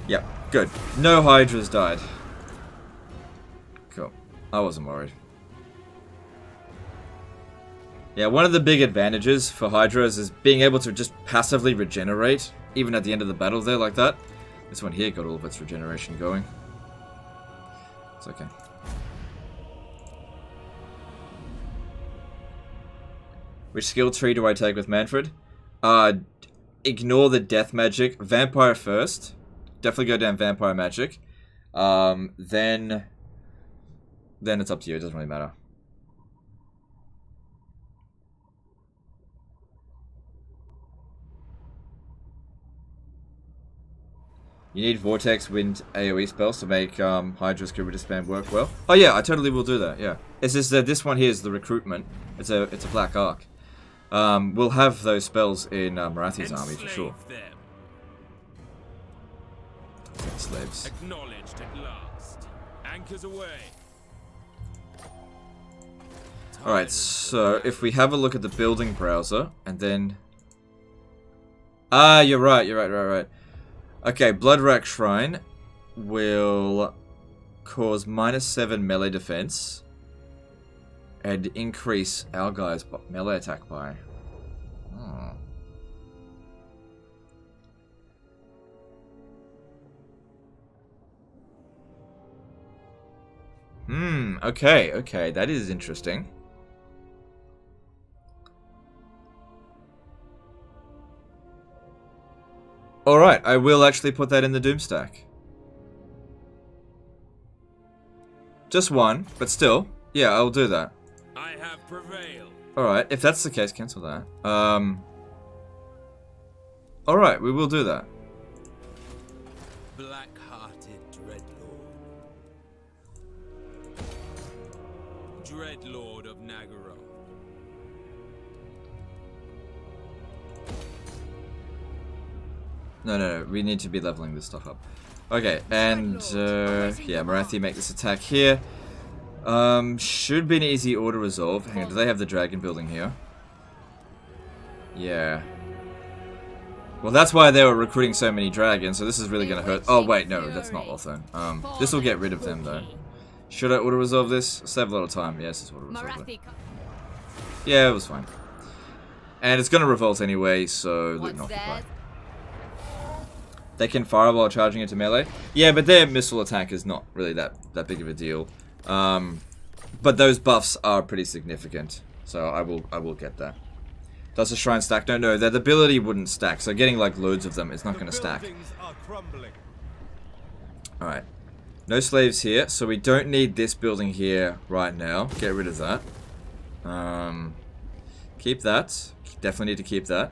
D: Yep, good. No Hydras died. Cool. I wasn't worried. Yeah, one of the big advantages for Hydras is being able to just passively regenerate, even at the end of the battle there like that. This one here got all of its regeneration going. It's okay. Which skill tree do I take with Manfred? Ignore the death magic. Vampire first. Definitely go down vampire magic. Then it's up to you. It doesn't really matter. You need Vortex Wind AoE spells to make Hydra's Curative Spam work well. Oh yeah, I totally will do that, yeah. It's just that this one here is the recruitment. It's a Black Arc. We'll have those spells in Morathi's army for sure. Slaves.
A: Acknowledged at last. Anchors away.
D: Alright, so if we have a look at the building browser, and then... Ah, you're right. Okay, Bloodrack Shrine will cause -7 melee defense and increase our guys' melee attack by. Okay, that is interesting. Alright, I will actually put that in the Doomstack. Just one, but still. Yeah, I'll do that.
A: I have prevailed.
D: Alright, if that's the case, cancel that. Alright, we will do that.
A: Black-hearted Dreadlord. Dreadlord of Nagaro.
D: No, we need to be leveling this stuff up. Okay, and yeah, Morathi make this attack here. Should be an easy auto resolve. Hang on, do they have the dragon building here? Yeah. Well, that's why they were recruiting so many dragons, so this is really gonna hurt. Oh wait, no, that's not Lothern. This will get rid of them though. Should I auto resolve this? Save a lot of time. Yes, it's auto resolve it. Yeah, it was fine. And it's gonna revolt anyway, so loot and occupy. They can fire while charging into melee. Yeah, but their missile attack is not really that big of a deal. But those buffs are pretty significant, so I will get that. Does the shrine stack? No, that ability wouldn't stack. So getting like loads of them is not going to stack. All right, no slaves here, so we don't need this building here right now. Get rid of that. Keep that. Definitely need to keep that.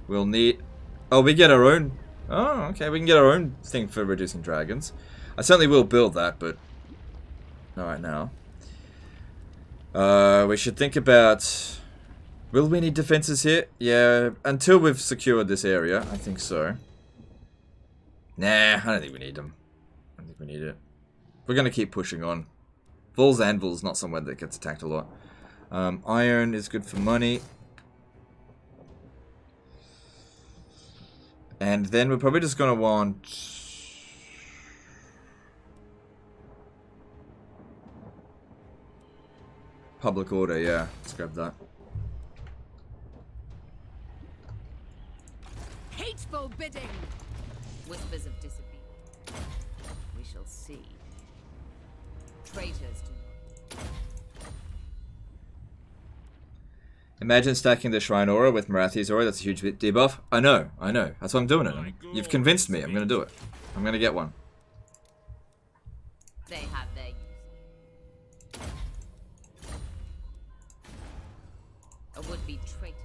D: We'll need. Oh, we get our own. Oh, okay, we can get our own thing for reducing dragons. I certainly will build that, but not right now. We should think about Will we need defenses here? Yeah, until we've secured this area, I think so. Nah, I don't think we need them. I don't think we need it. We're going to keep pushing on. Vol's Anvil's not somewhere that gets attacked a lot. Iron is good for money. And then we're probably just going to want... Public order, yeah. Let's grab that.
C: Hateful bidding! Whispers of disobedience. We shall see. Traitors do not.
D: Imagine stacking the Shrine Aura with Morathi's Aura. That's a huge debuff. I know. That's why I'm doing it. You've convinced me. I'm going to do it. I'm going to get one.
C: They have their use. A would-be traitor.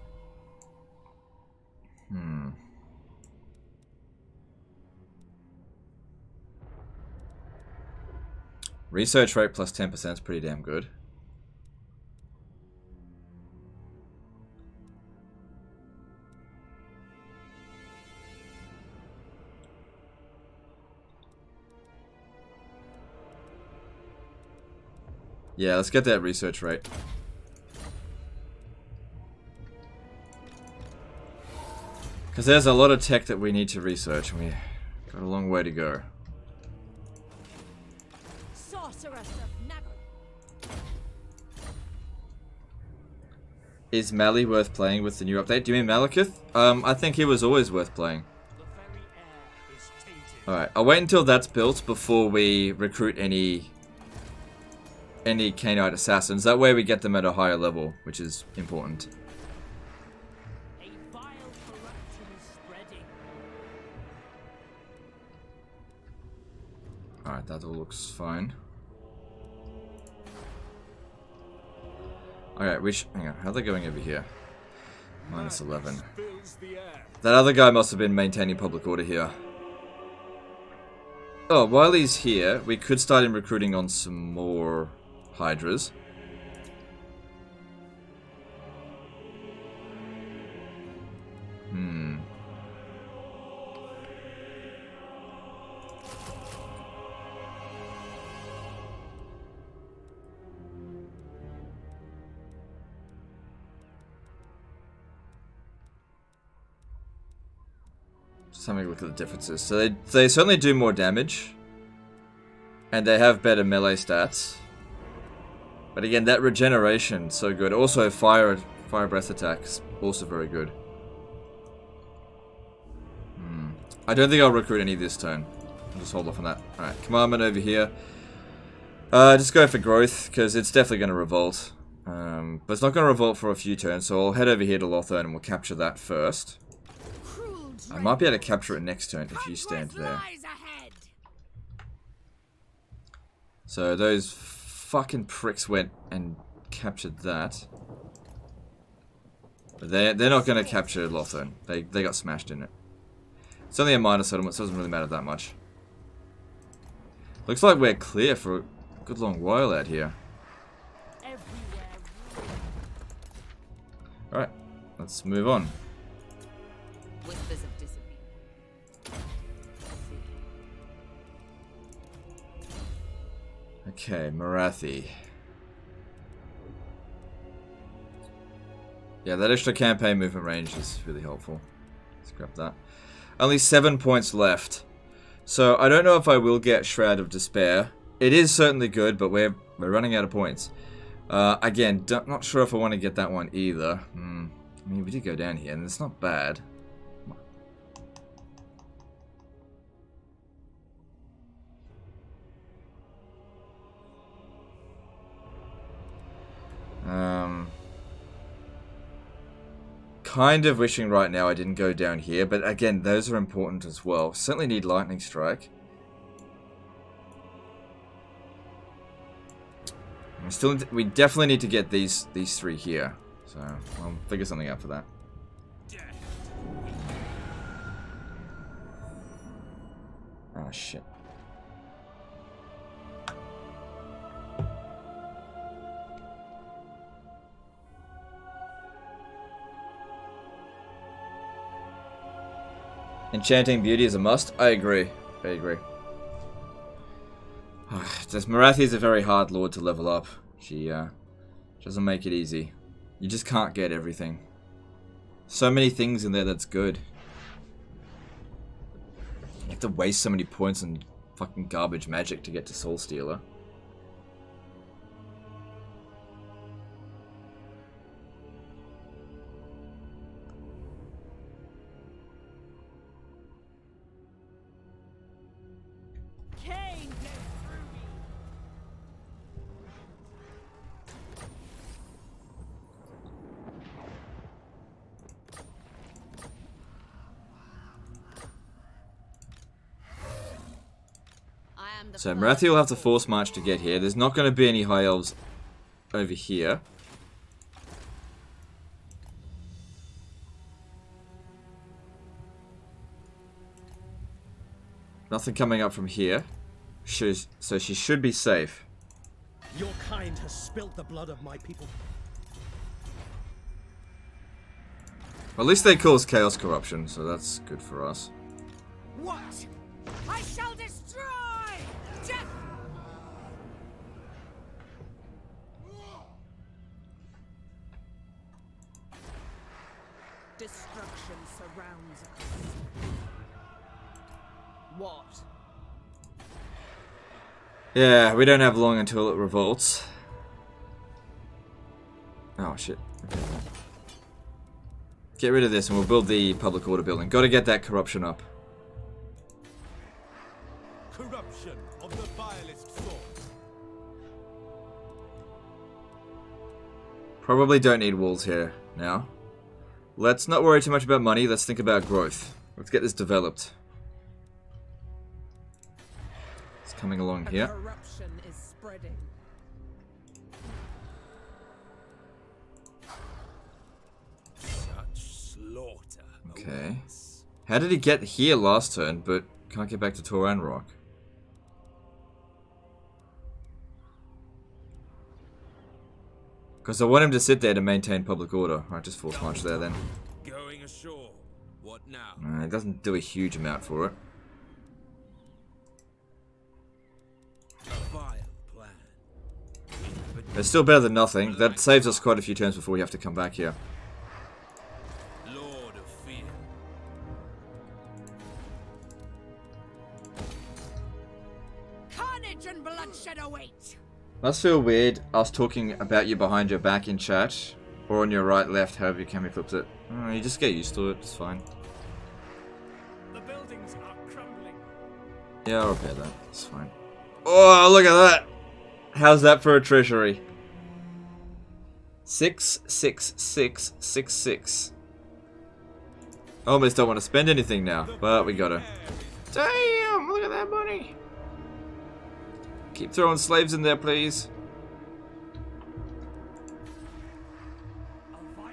D: Research rate plus 10% is pretty damn good. Yeah, let's get that research rate. Because there's a lot of tech that we need to research, and we got a long way to go.
C: Sorceress of Nagel.
D: Is Mali worth playing with the new update? Do you mean Malekith? I think he was always worth playing. Alright, I'll wait until that's built before we recruit any Khainite assassins. That way we get them at a higher level, which is important.
B: A vile corruption is spreading.
D: Alright, that all looks fine. Alright, hang on, how are they going over here? Minus 11. That other guy must have been maintaining public order here. Oh, while he's here, we could start him recruiting on some more Hydras. Just having a look at the differences. So they certainly do more damage. And they have better melee stats. But again, that regeneration, so good. Also, fire breath attacks, also very good. I don't think I'll recruit any this turn. I'll just hold off on that. Alright, commandment over here. Just go for growth, because it's definitely going to revolt. But it's not going to revolt for a few turns, so I'll head over here to Lothern and we'll capture that first. I might be able to capture it next turn if you stand there. So those fucking pricks went and captured that. But they're not going to capture Lothern. They got smashed in it. It's only a minor settlement, so it doesn't really matter that much. Looks like we're clear for a good long while out here. Alright, let's move on.
C: Whispers of disobedience.
D: Okay, Morathi. Yeah, that extra campaign movement range is really helpful. Let's grab that. Only 7 points left. So I don't know if I will get Shroud of Despair. It is certainly good, but we're running out of points. Again, not sure if I want to get that one either. I mean, we did go down here, and it's not bad. Kind of wishing right now I didn't go down here, but again, those are important as well. Certainly need Lightning Strike. We definitely need to get these three here. So I'll figure something out for that. Ah, shit. Enchanting beauty is a must. I agree. I agree. Morathi is a very hard lord to level up. She doesn't make it easy. You just can't get everything. So many things in there that's good. You have to waste so many points on fucking garbage magic to get to Soul Stealer. So Morathi will have to force march to get here. There's not going to be any high elves over here. Nothing coming up from here. So she should be safe.
A: Your kind has spilt the blood of my people.
D: Well, at least they cause chaos corruption, so that's good for us.
C: What? I shall destroy! Death! Destruction surrounds us. What?
D: Yeah, we don't have long until it revolts. Oh shit. Okay. Get rid of this and we'll build the public order building. Gotta get that corruption up.
A: Corruption of the vilest sort.
D: Probably don't need walls here now. Let's not worry too much about money, let's think about growth. Let's get this developed. It's coming along here.
C: Corruption is spreading.
A: Such slaughter.
D: Okay. How did he get here last turn, but can't get back to Toran Rock? Because I want him to sit there to maintain public order. Alright, just force march there then.
A: Going ashore. What now?
D: It doesn't do a huge amount for it.
A: A vile plan.
D: It's still better than nothing. That saves us quite a few turns before we have to come back here.
A: Lord of fear.
C: Carnage and bloodshed await.
D: Must feel weird us talking about you behind your back in chat. Or on your right, left, however you camera flips it. You just get used to it, it's fine.
B: The buildings are crumbling.
D: Yeah, I'll repair that, it's fine. Oh, look at that! How's that for a treasury? 66666. Almost don't want to spend anything now, but we gotta. Damn, look at that money! Keep throwing slaves in there, please.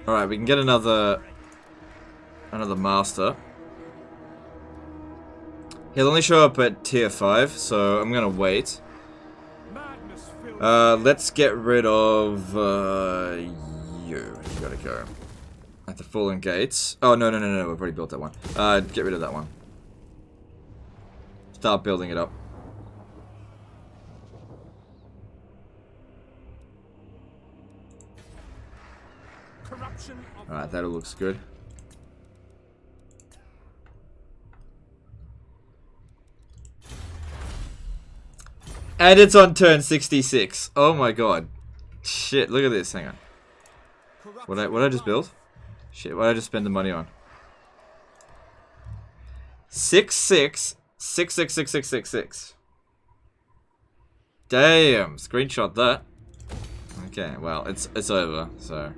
D: Alright, we can get another master. He'll only show up at tier 5, so I'm gonna wait. Let's get rid of you. You gotta go. At the Fallen Gates. Oh, no, we've already built that one. Get rid of that one. Start building it up. Alright, that all looks good. And it's on turn 66. Oh my god. Shit, look at this. Hang on. What did I just build? Shit, what did I just spend the money on? 666666666. Damn, screenshot that. Okay, well, it's over, so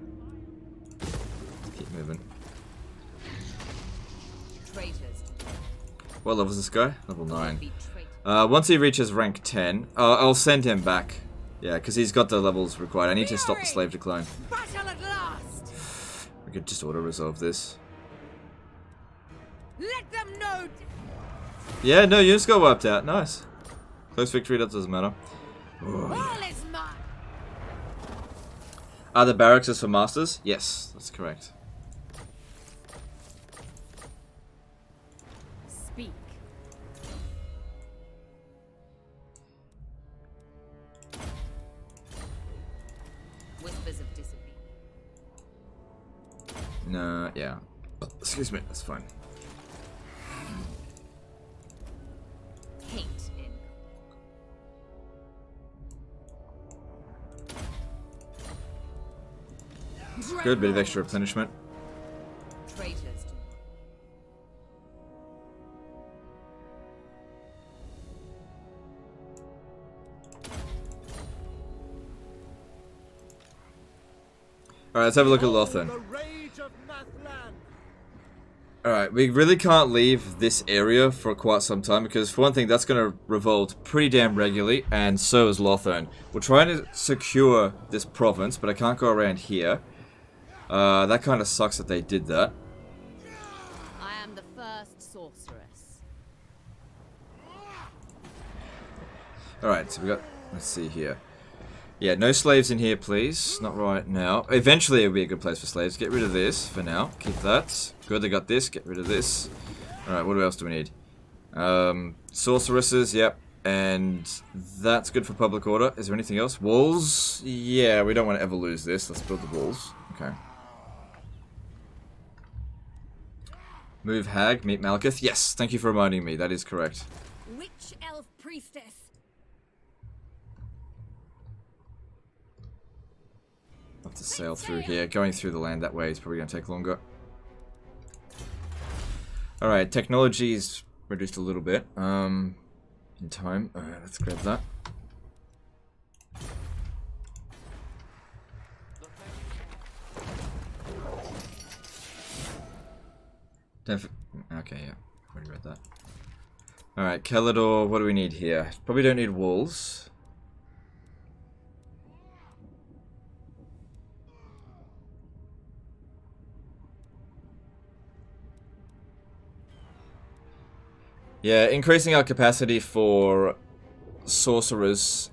D: keep moving. What level is this guy? Level 9. Once he reaches rank 10, I'll send him back. Yeah, because he's got the levels required. I need to stop the slave decline. We could just auto-resolve this.
C: Let them know.
D: Yeah, no, units got wiped out. Nice. Close victory, that doesn't matter.
C: All is mine.
D: Are the barracks for masters? Yes, that's correct.
C: speak. Whispers of disappear.
D: No, yeah. Excuse me, that's fine.
C: Hate in.
D: Good bit of extra replenishment.
C: Traitors do.
D: Alright, let's have a look at Lothan.
A: The rage of Mathland.
D: Alright, we really can't leave this area for quite some time because, for one thing, that's going to revolt pretty damn regularly, and so is Lothern. We're trying to secure this province, but I can't go around here. That kind of sucks that they did that.
C: I am the first sorceress.
D: Alright, so we got... Let's see here. Yeah, no slaves in here, please. Not right now. Eventually, it would be a good place for slaves. Get rid of this for now. Keep that. Good, they got this. Get rid of this. Alright, what else do we need? Sorceresses, yep. And that's good for public order. Is there anything else? Walls? Yeah, we don't want to ever lose this. Let's build the walls. Okay. Move Hag, meet Malekith. Yes, thank you for reminding me. That is correct.
F: Witch elf priestess.
D: Have to sail through here. Going through the land that way is probably going to take longer. Alright, technology is reduced a little bit. In time. Alright, let's grab that. Okay, yeah. Already read that. Alright, Calador, what do we need here? Probably don't need walls. Yeah, increasing our capacity for sorcerers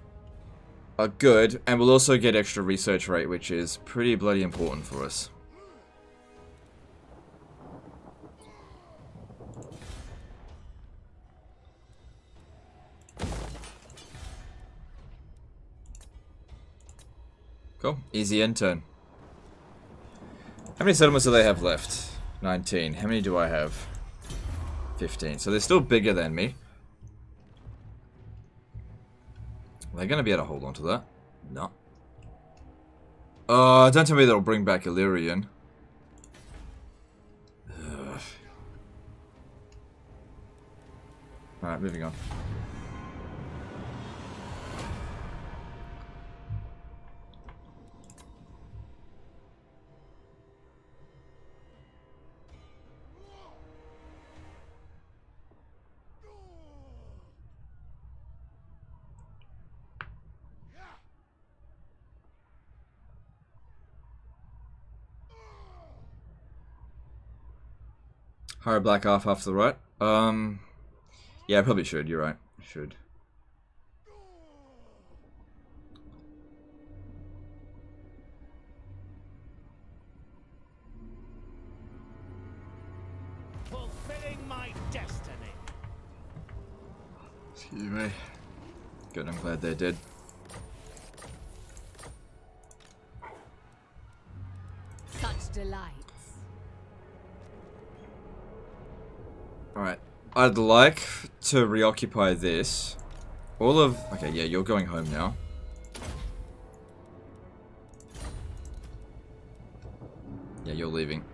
D: are good, and we'll also get extra research rate, which is pretty bloody important for us. Cool. Easy end turn. How many settlements do they have left? 19. How many do I have? 15. So they're still bigger than me. Are they going to be able to hold on to that? No. Don't tell me they'll bring back Illyrian. Alright, moving on. Hire black off to the right. Yeah, I probably should. You're right. I should.
B: Fulfilling my destiny.
D: Excuse me. Good, I'm glad they did.
C: Such delights.
D: Alright. I'd like to reoccupy this. All of... Okay, yeah, you're going home now. Yeah, you're leaving.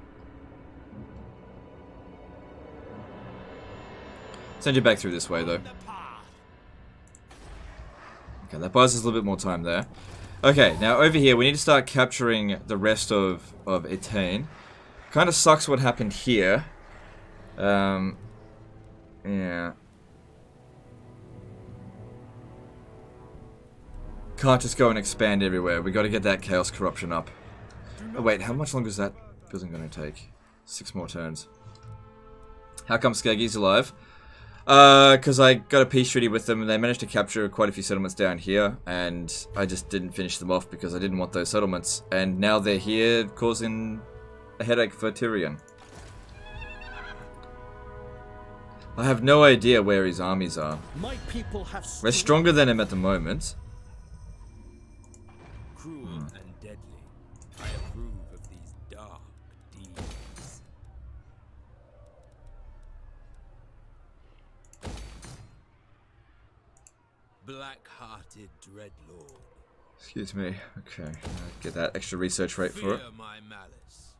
D: Send you back through this way, though. Okay, that buys us a little bit more time there. Okay, now over here, we need to start capturing the rest of Etain. Kind of sucks what happened here. Yeah. Can't just go and expand everywhere. We got to get that Chaos Corruption up. Oh wait, how much longer is that building going to take? 6 more turns. How come Skaggy's alive? Because I got a peace treaty with them and they managed to capture quite a few settlements down here, and I just didn't finish them off because I didn't want those settlements, and now they're here causing a headache for Tyrion. I have no idea where his armies are.
A: My people have
D: We're stronger than him at the moment.
A: cruel and deadly. I approve of these dark deeds. Black-hearted dreadlord.
D: Excuse me. Okay, get that extra research rate for it.
A: Fear my malice.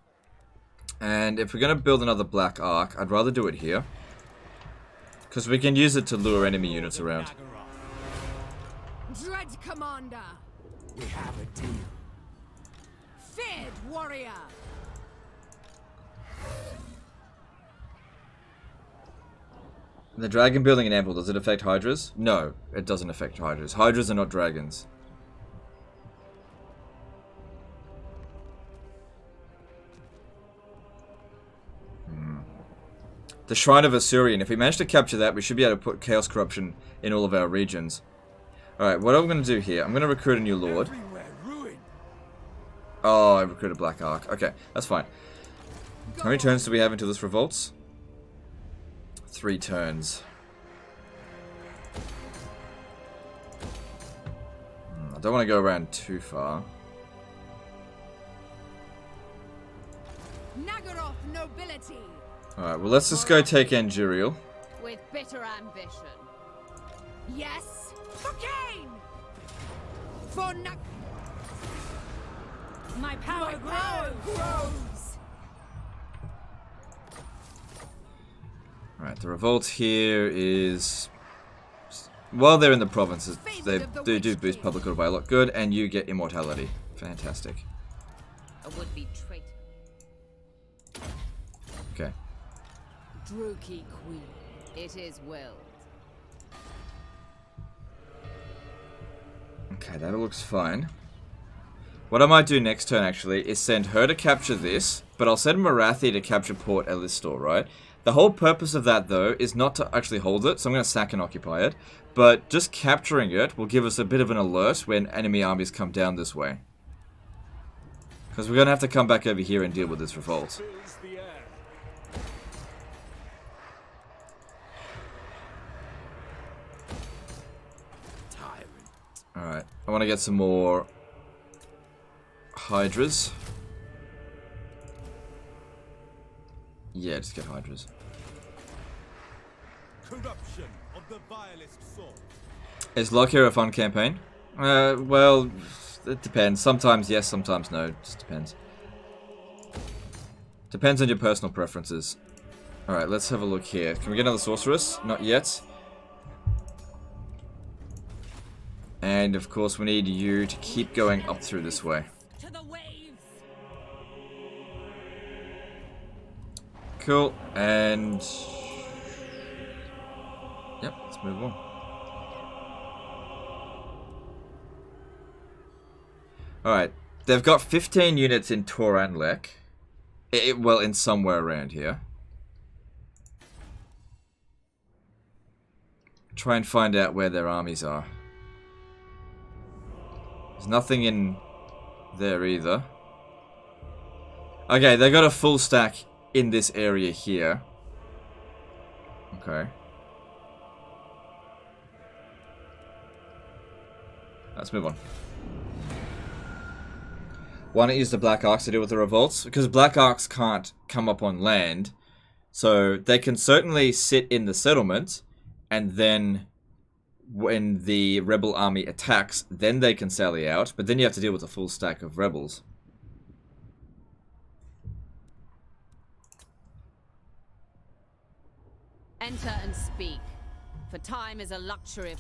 D: And if we're gonna build another black arc, I'd rather do it here, because we can use it to lure enemy units around.
C: Dread Commander!
E: We have a deal.
C: Feared Warrior!
D: The dragon building an ample, does it affect hydras? No, it doesn't affect hydras. Hydras are not dragons. The Shrine of Assyrian. If we manage to capture that, we should be able to put Chaos Corruption in all of our regions. Alright, what I'm going to do here, I'm going to recruit a new lord. Oh, I recruited Black Ark. Okay, that's fine. How many turns do we have until this revolts? 3 turns. I don't want to go around too far.
C: Nagaroth nobility!
D: Alright, well let's just go take Anguriel.
C: With bitter ambition. Yes! For Cain! For My power grows!
D: Alright, the revolt here is... While they're in the provinces, they do boost public good by a lot. Good, and you get immortality. Fantastic.
C: A would-be traitor.
D: Okay.
C: Druki Queen. It is willed.
D: Okay, that looks fine. What I might do next turn, actually, is send her to capture this, but I'll send Morathi to capture Port Elistor, right? The whole purpose of that, though, is not to actually hold it, so I'm going to sack and occupy it, but just capturing it will give us a bit of an alert when enemy armies come down this way. Because we're going to have to come back over here and deal with this revolt.
A: Fills the air. Tyrant.
D: Alright, I want to get some more Hydras. Yeah, just get Hydras.
A: Corruption of the vilest sort.
D: Is Lockyer a fun campaign? Well, it depends. Sometimes yes, sometimes no. It just depends. Depends on your personal preferences. Alright, let's have a look here. Can we get another sorceress? Not yet. And of course we need you to keep going up through this way.
C: To the waves!
D: Cool, and... Yep, let's move on. Alright, they've got 15 units in Toranlek. Well, in somewhere around here. Try and find out where their armies are. There's nothing in there either. Okay, they got a full stack in this area here. Okay. Let's move on. Why not use the Black Arcs to deal with the revolts? Because Black Arcs can't come up on land. So they can certainly sit in the settlement, and then when the rebel army attacks, then they can sally out, but then you have to deal with a full stack of rebels.
C: Enter and speak, for time is a luxury.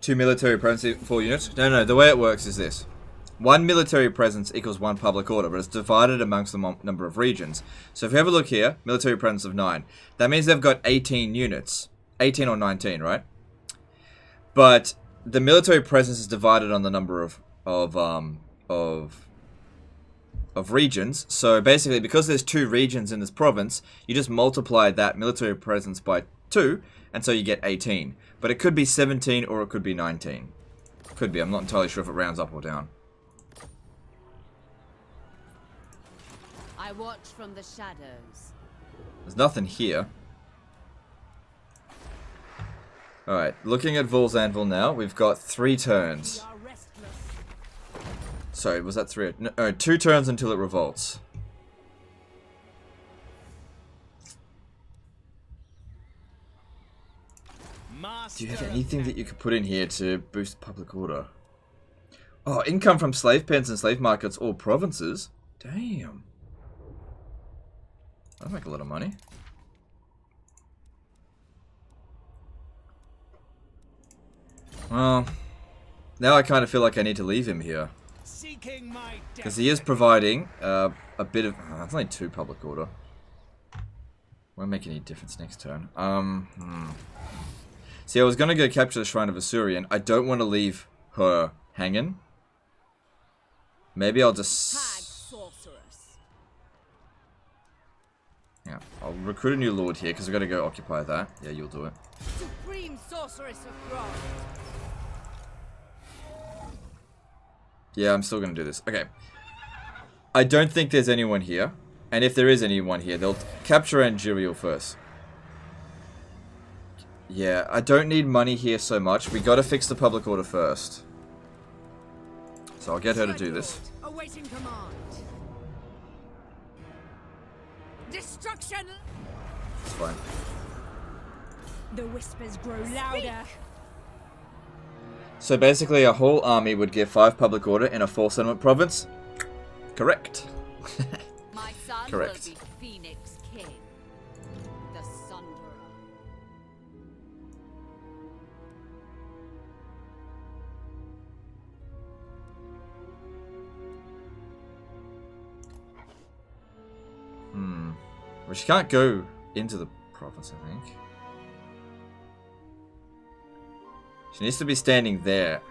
D: 2 military presence, 4 units? No, the way it works is this. 1 military presence equals 1 public order, but it's divided amongst the number of regions. So if you have a look here, military presence of 9. That means they've got 18 units. 18 or 19, right? But the military presence is divided on the number of regions. So basically, because there's 2 regions in this province, you just multiply that military presence by 2, and so you get 18. But it could be 17 or it could be 19. Could be. I'm not entirely sure if it rounds up or down.
C: I watch from the shadows.
D: There's nothing here. Alright, looking at Vol's Anvil now, we've got 3 turns. Sorry, was that 3? No, 2 turns until it revolts. Do you have anything that you could put in here to boost public order? Oh, income from slave pens and slave markets, all provinces? Damn. That'll make a lot of money. Well, now I kind of feel like I need to leave him here. Because he is providing a bit of... Oh, it's only 2 public order. Won't make any difference next turn. See, I was going to go capture the Shrine of Asurian. I don't want to leave her hanging. Maybe I'll just... Yeah, I'll recruit a new lord here because we've got to go occupy that. Yeah, you'll do it.
C: Supreme sorceress of Grog.
D: Yeah, I'm still going to do this. Okay. I don't think there's anyone here. And if there is anyone here, they'll capture Angiriel first. Yeah, I don't need money here so much. We got to fix the public order first. So I'll get her to do this.
C: Awaiting command. Destruction.
D: It's fine.
F: The whispers grow louder.
D: So basically a whole army would give 5 public order in a 4 settlement province? Correct.
C: My son
D: Correct.
C: will be Phoenix King. The Sunderer.
D: Well, she can't go into the province, I think. She needs to be standing there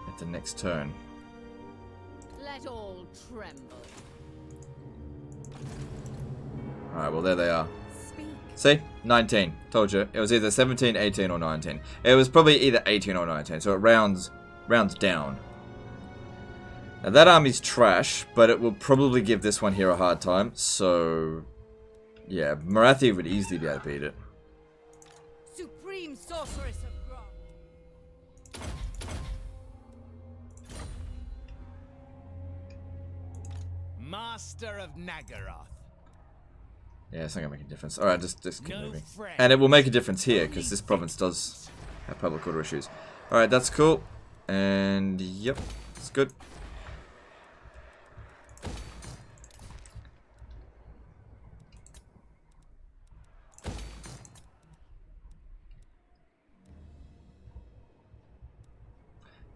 D: at the next turn.
C: Let all tremble.
D: Alright, well there they are.
C: Speak.
D: See? 19. Told you. It was either 17, 18, or 19. It was probably either 18 or 19, so it rounds down. Now that army's trash, but it will probably give this one here a hard time, so... Yeah, Morathi would easily be able to beat it.
C: Supreme sorceress of Grog.
A: Master of Nagaroth.
D: Yeah, it's not gonna make a difference. Alright, just keep moving. And it will make a difference here, because this province does have public order issues. Alright, that's cool. And, yep, it's good.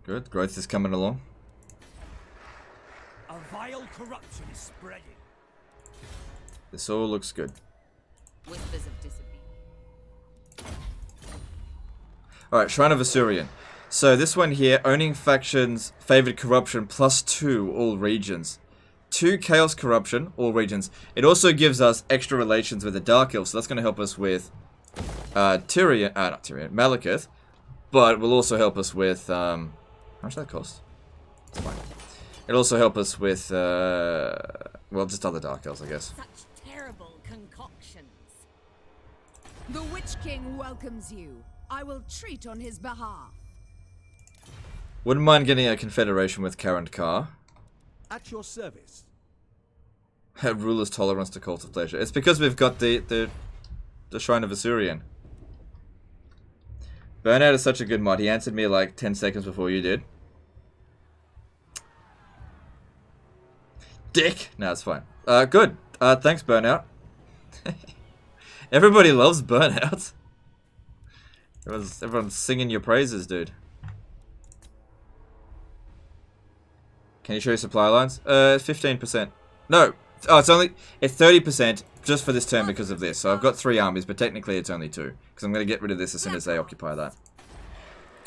D: Good, growth is coming along.
A: A vile corruption is spreading.
D: This all looks good.
C: Whispers of disobedience.
D: Alright, Shrine of Asurian. So this one here, owning factions, favored corruption, +2 all regions. 2 chaos corruption, all regions. It also gives us extra relations with the Dark Elves, so that's going to help us with Tyrion, not Tyrion, Malekith. But will also help us with, how much does that cost? It's fine. It'll also help us with, well, just other Dark Elves, I guess.
C: Such terrible concoctions. The Witch King welcomes you. I will treat on his behalf.
D: Wouldn't mind getting a confederation with Karand Kar.
A: At your service.
D: Ruler's tolerance to cult of pleasure. It's because we've got the Shrine of Asurian. Burnout is such a good mod. He answered me like 10 seconds before you did. Dick! No, it's fine. Good. Thanks, Burnout. Everybody loves Burnout. Everyone's singing your praises, dude. Can you show your supply lines? 15%. No. Oh, it's 30%. just for this turn because of this. So I've got 3 armies, but technically it's only 2. Because I'm going to get rid of this as soon as they occupy that.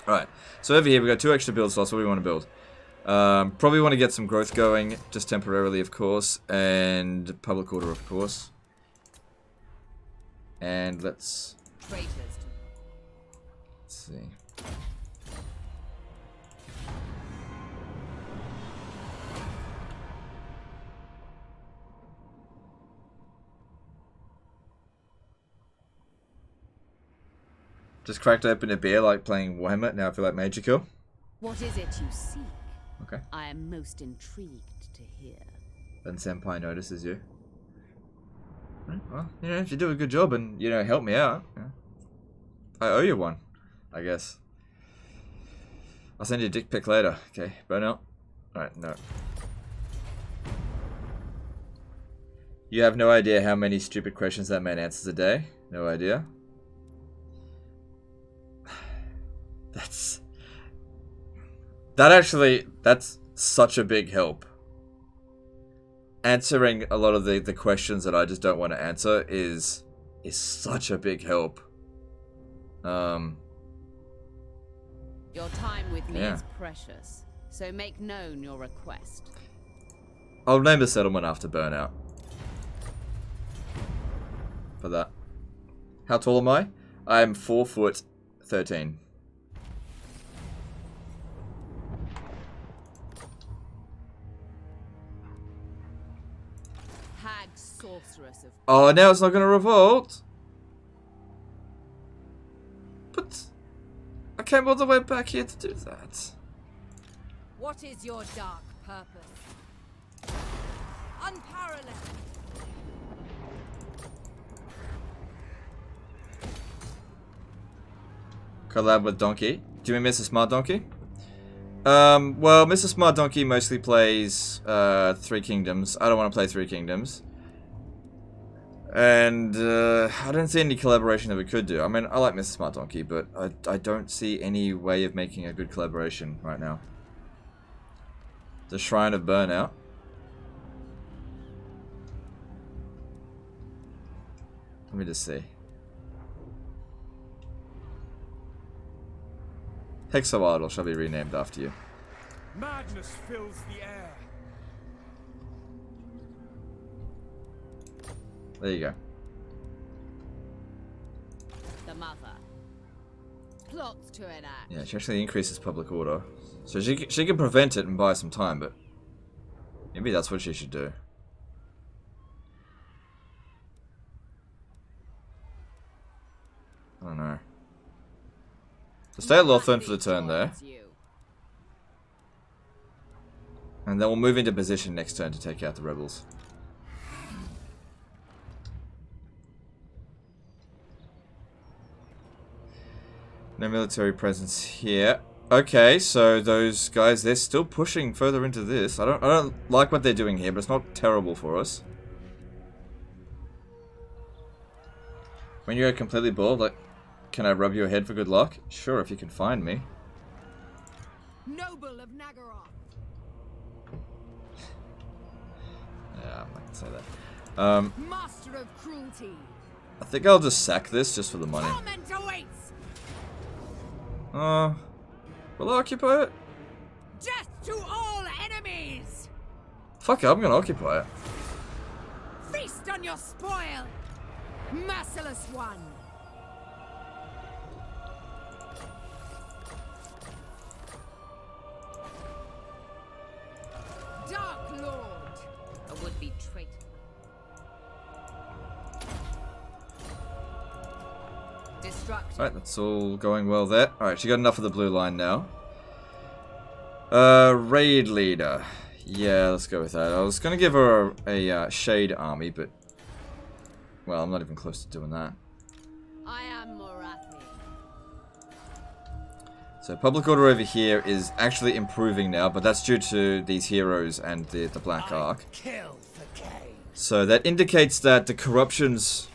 D: Alright, so over here we've got 2 extra build slots. What do we want to build? Probably want to get some growth going, just temporarily, of course. And public order, of course. And let's see. Just cracked open a beer like playing Warhammer. Now I feel like Major Kill.
C: What is it you seek?
D: Okay.
C: I am most intrigued to hear.
D: Then Senpai notices you. Well, you know, if you do a good job and, you know, help me out, yeah. I owe you one, I guess. I'll send you a dick pic later. Okay, burnout. Alright, no. You have no idea how many stupid questions that man answers a day? No idea? That's such a big help. Answering a lot of the questions that I just don't want to answer is such a big help.
C: Your time with me is precious, so make known your request.
D: I'll name a settlement after burnout. For that. How tall am I? I'm 4'13".
C: Hag sorceress of...
D: Oh, now it's not going to revolt. But I came all the way back here to do that.
C: What is your dark purpose? Unparalleled.
D: Collab with Donkey. Do you mean Mr. Smart Donkey? Well, Mr. Smart Donkey mostly plays 3 Kingdoms. I don't want to play 3 Kingdoms. And I don't see any collaboration that we could do. I mean, I like Mr. Smart Donkey, but I don't see any way of making a good collaboration right now. The Shrine of Burnout. Let me just see. Hexawaddle shall be renamed after you.
A: Madness fills the air.
D: There you go.
C: The mother plots to enact.
D: Yeah, she actually increases public order. So she can prevent it and buy some time, but maybe that's what she should do. I don't know. So stay at Lothern for the turn there. And then we'll move into position next turn to take out the rebels. No military presence here. Okay, so those guys, they're still pushing further into this. I don't like what they're doing here, but it's not terrible for us. When you're completely bored, like, can I rub your head for good luck? Sure, if you can find me.
C: Noble of Nagaroth.
D: Yeah, I'm not gonna say that.
C: Master of cruelty.
D: I think I'll just sack this just for the money.
C: Torment awaits.
D: Will I occupy it?
C: Death to all enemies.
D: Fuck it, I'm gonna occupy it.
C: Feast on your spoil. Merciless one. Dark Lord. A would-be traitor. Destructive.
D: Alright, that's all going well there. Alright, she got enough of the blue line now. Raid leader. Yeah, let's go with that. I was gonna give her a shade army, but... well, I'm not even close to doing that.
C: I am Morathi.
D: So public order over here is actually improving now, but that's due to these heroes and the Black Ark. So that indicates that the corruption's...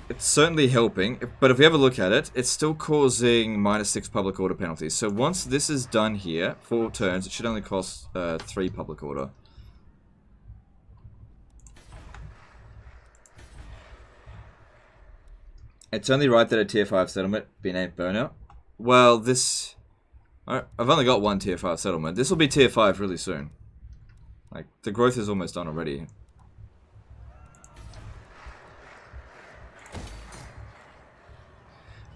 D: it's certainly helping, but if we have a look at it, it's still causing -6 public order penalties. So once this is done here, 4 turns, it should only cost 3 public order. It's only right that a tier 5 settlement be named Burnout. Well, this... I've only got one tier 5 settlement. This will be tier 5 really soon. Like, the growth is almost done already.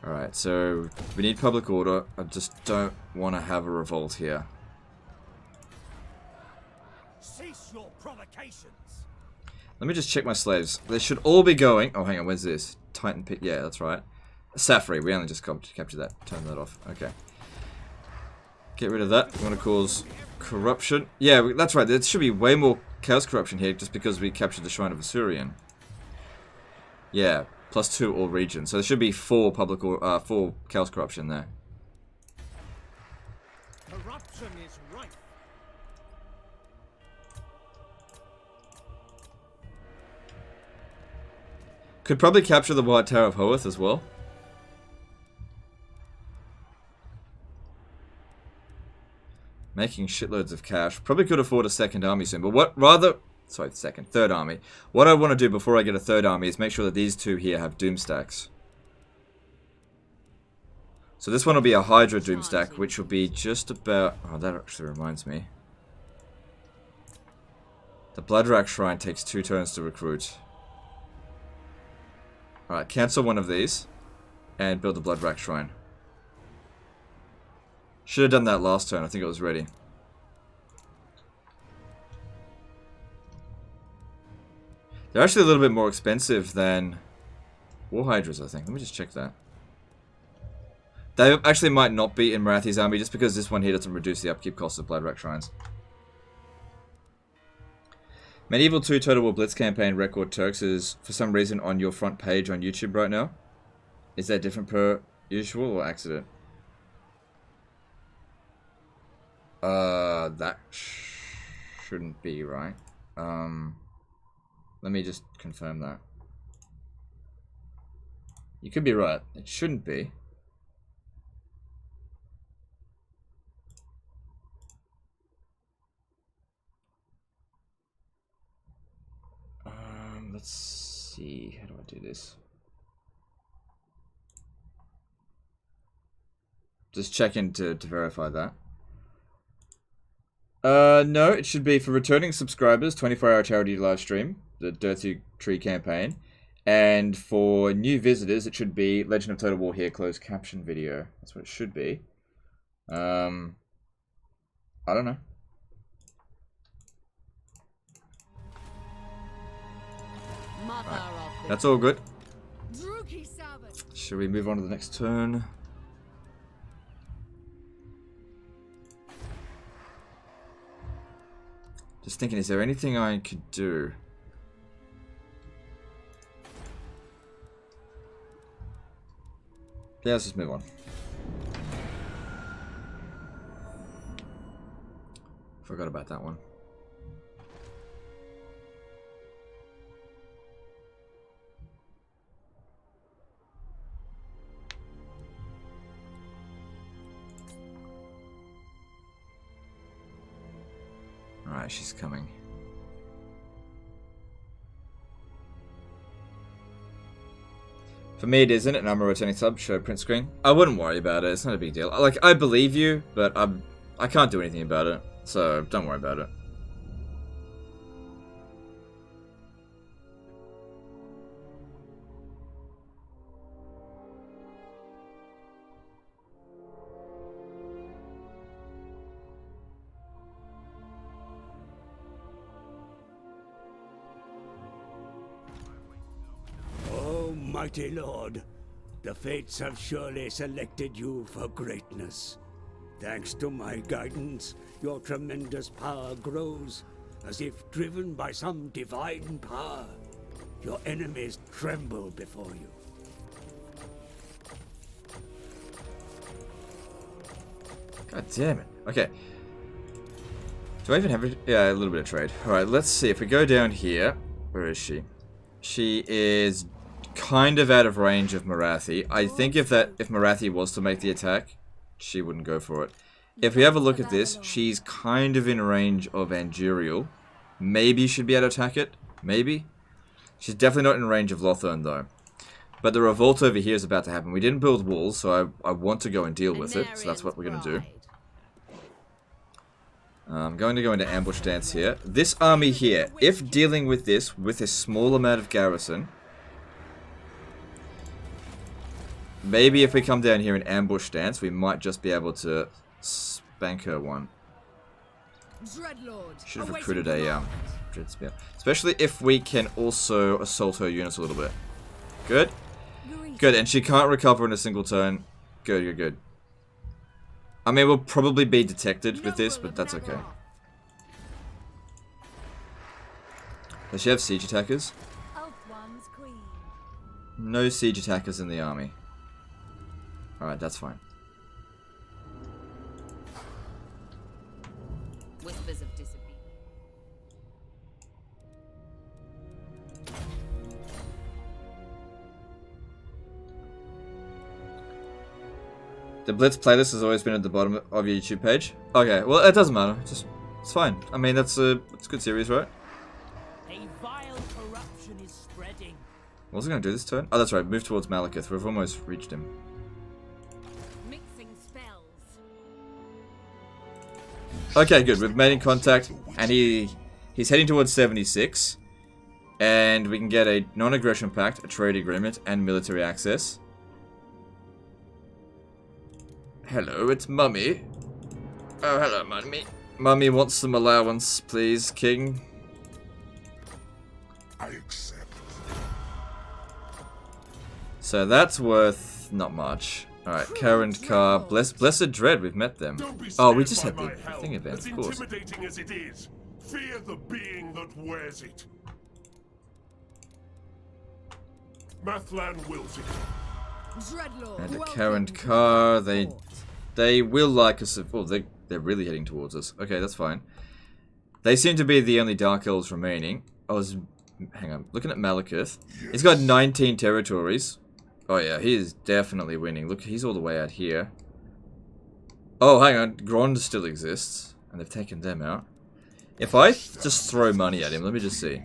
D: Alright, so we need public order. I just don't want to have a revolt here.
A: Cease your provocations.
D: Let me just check my slaves. They should all be going... Oh, hang on, where's this? Titan Pit. Yeah, that's right. Safri, we only just captured that. Turn that off. Okay. Get rid of that. We want to cause corruption. Yeah, that's right. There should be way more chaos corruption here just because we captured the Shrine of Asurian. Yeah, +2 all regions. So there should be 4 public or 4 chaos corruption there.
A: Corruption is right.
D: Could probably capture the White Tower of Hoeth as well. Making shitloads of cash. Probably could afford a second army soon, but what rather... Sorry, third army. What I want to do before I get a third army is make sure that these two here have Doomstacks. So this one will be a Hydra Doomstack, which will be just about... Oh, that actually reminds me. The Bloodrak Shrine takes 2 turns to recruit. Alright, cancel one of these. And build the Bloodrak Shrine. Should have done that last turn. I think it was ready. They're actually a little bit more expensive than War Hydras, I think. Let me just check that. They actually might not be in Morathi's army just because this one here doesn't reduce the upkeep cost of Bloodrak Shrines. Medieval 2 Total War Blitz campaign record Turks is for some reason on your front page on YouTube right now. Is that different per usual or accident? That shouldn't be right. Let me just confirm that. You could be right. It shouldn't be. Let's see. How do I do this? Just check in to verify that. No, it should be for returning subscribers, 24-hour charity live stream, the Dirty Tree campaign. And for new visitors, it should be Legend of Total War here, closed caption video. That's what it should be. I don't know. Right. That's all good. Should we move on to the next turn? Just thinking, is there anything I could do? Yeah, let's just move on. Forgot about that one. Alright, she's coming. For me it isn't, and I'm a returning sub, show print screen. I wouldn't worry about it, it's not a big deal. Like, I believe you, but I can't do anything about it, so don't worry about it.
E: Mighty Lord, the fates have surely selected you for greatness. Thanks to my guidance, your tremendous power grows, as if driven by some divine power. Your enemies tremble before you.
D: God damn it. Okay. Do I even have yeah, a little bit of trade. Alright, let's see. If we go down here, where is she? She is kind of out of range of Morathi. I think if Morathi was to make the attack, she wouldn't go for it. If we have a look at this, she's kind of in range of Angurial. Maybe she'd be able to attack it. Maybe. She's definitely not in range of Lothern, though. But the revolt over here is about to happen. We didn't build walls, so I want to go and deal with it. So that's what we're going to do. I'm going to go into ambush stance here. This army here, if dealing with this with a small amount of garrison, maybe if we come down here in ambush stance, we might just be able to spank her one. Should have recruited a dread spear. Especially if we can also assault her units a little bit. Good. Good, and she can't recover in a single turn. Good, good, good. I mean, we'll probably be detected with this, but that's okay. Does she have siege attackers? No siege attackers in the army. Alright, that's fine.
C: Whispers of disobedience.
D: The Blitz playlist has always been at the bottom of your YouTube page. Okay, well, it doesn't matter. It's fine. I mean, it's a good series, right?
B: A vile corruption is spreading.
D: What was I going to do this turn? Oh, that's right. Move towards Malekith. We've almost reached him.
C: Mixing spells.
D: Okay, good. We've made in contact, and he's heading towards 76. And we can get a non-aggression pact, a trade agreement, and military access. Hello, it's Mummy. Oh, hello, Mummy. Mummy wants some allowance, please, King.
A: I accept.
D: So that's worth not much. Alright, Karen Carr, Blessed Dread, we've met them. Oh, we just had the thing event, of course.
A: Intimidating as it is, fear the being that wears it. Mathlan wills it.
D: And a Karen Carr, they will like us. Oh, they're really heading towards us. Okay, that's fine. They seem to be the only Dark Elves remaining. Hang on, looking at Malekith. Yes. He's got 19 territories. Oh yeah, he is definitely winning. Look, he's all the way out here. Oh, hang on, Grond still exists, and they've taken them out. If I just throw money at him, let me just see.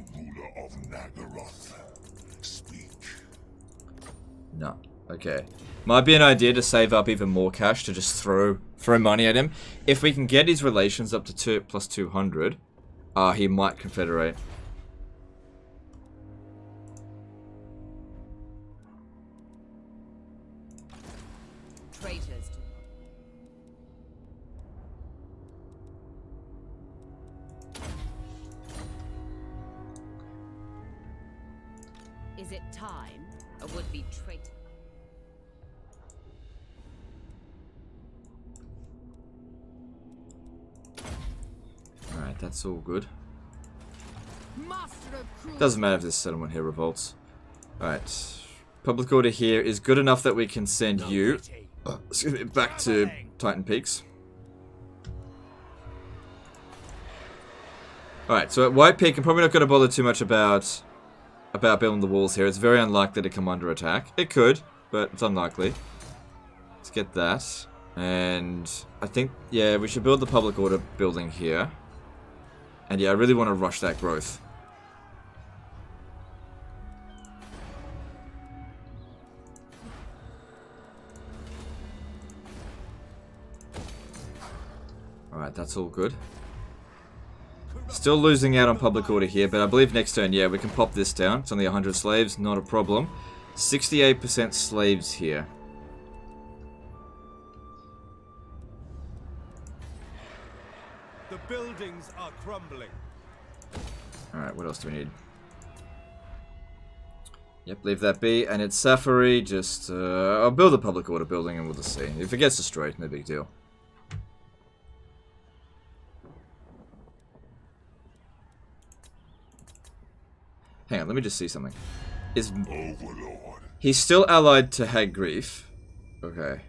D: No. Okay. Might be an idea to save up even more cash to just throw money at him. If we can get his relations up to plus 200, he might confederate.
C: Traitors do. Is it time? A would-be traitor.
D: Alright, that's all good. Doesn't matter if this settlement here revolts. Alright. Public order here is good enough that we can send you back to Titan Peaks. Alright, so at White Peak, I'm probably not going to bother too much about building the walls here. It's very unlikely to come under attack. It could, but it's unlikely. Let's get that. And I think, yeah, we should build the public order building here. And yeah, I really want to rush that growth. Alright, that's all good. Still losing out on public order here, but I believe next turn, yeah, we can pop this down. It's only 100 slaves, not a problem. 68% slaves here.
A: The buildings are crumbling.
D: Alright, what else do we need? Yep, leave that be. And it's Safari, just, I'll build a public order building and we'll just see. If it gets destroyed, no big deal. Hang on, let me just see something.
A: Overlord.
D: He's still allied to Hag Grief. Okay.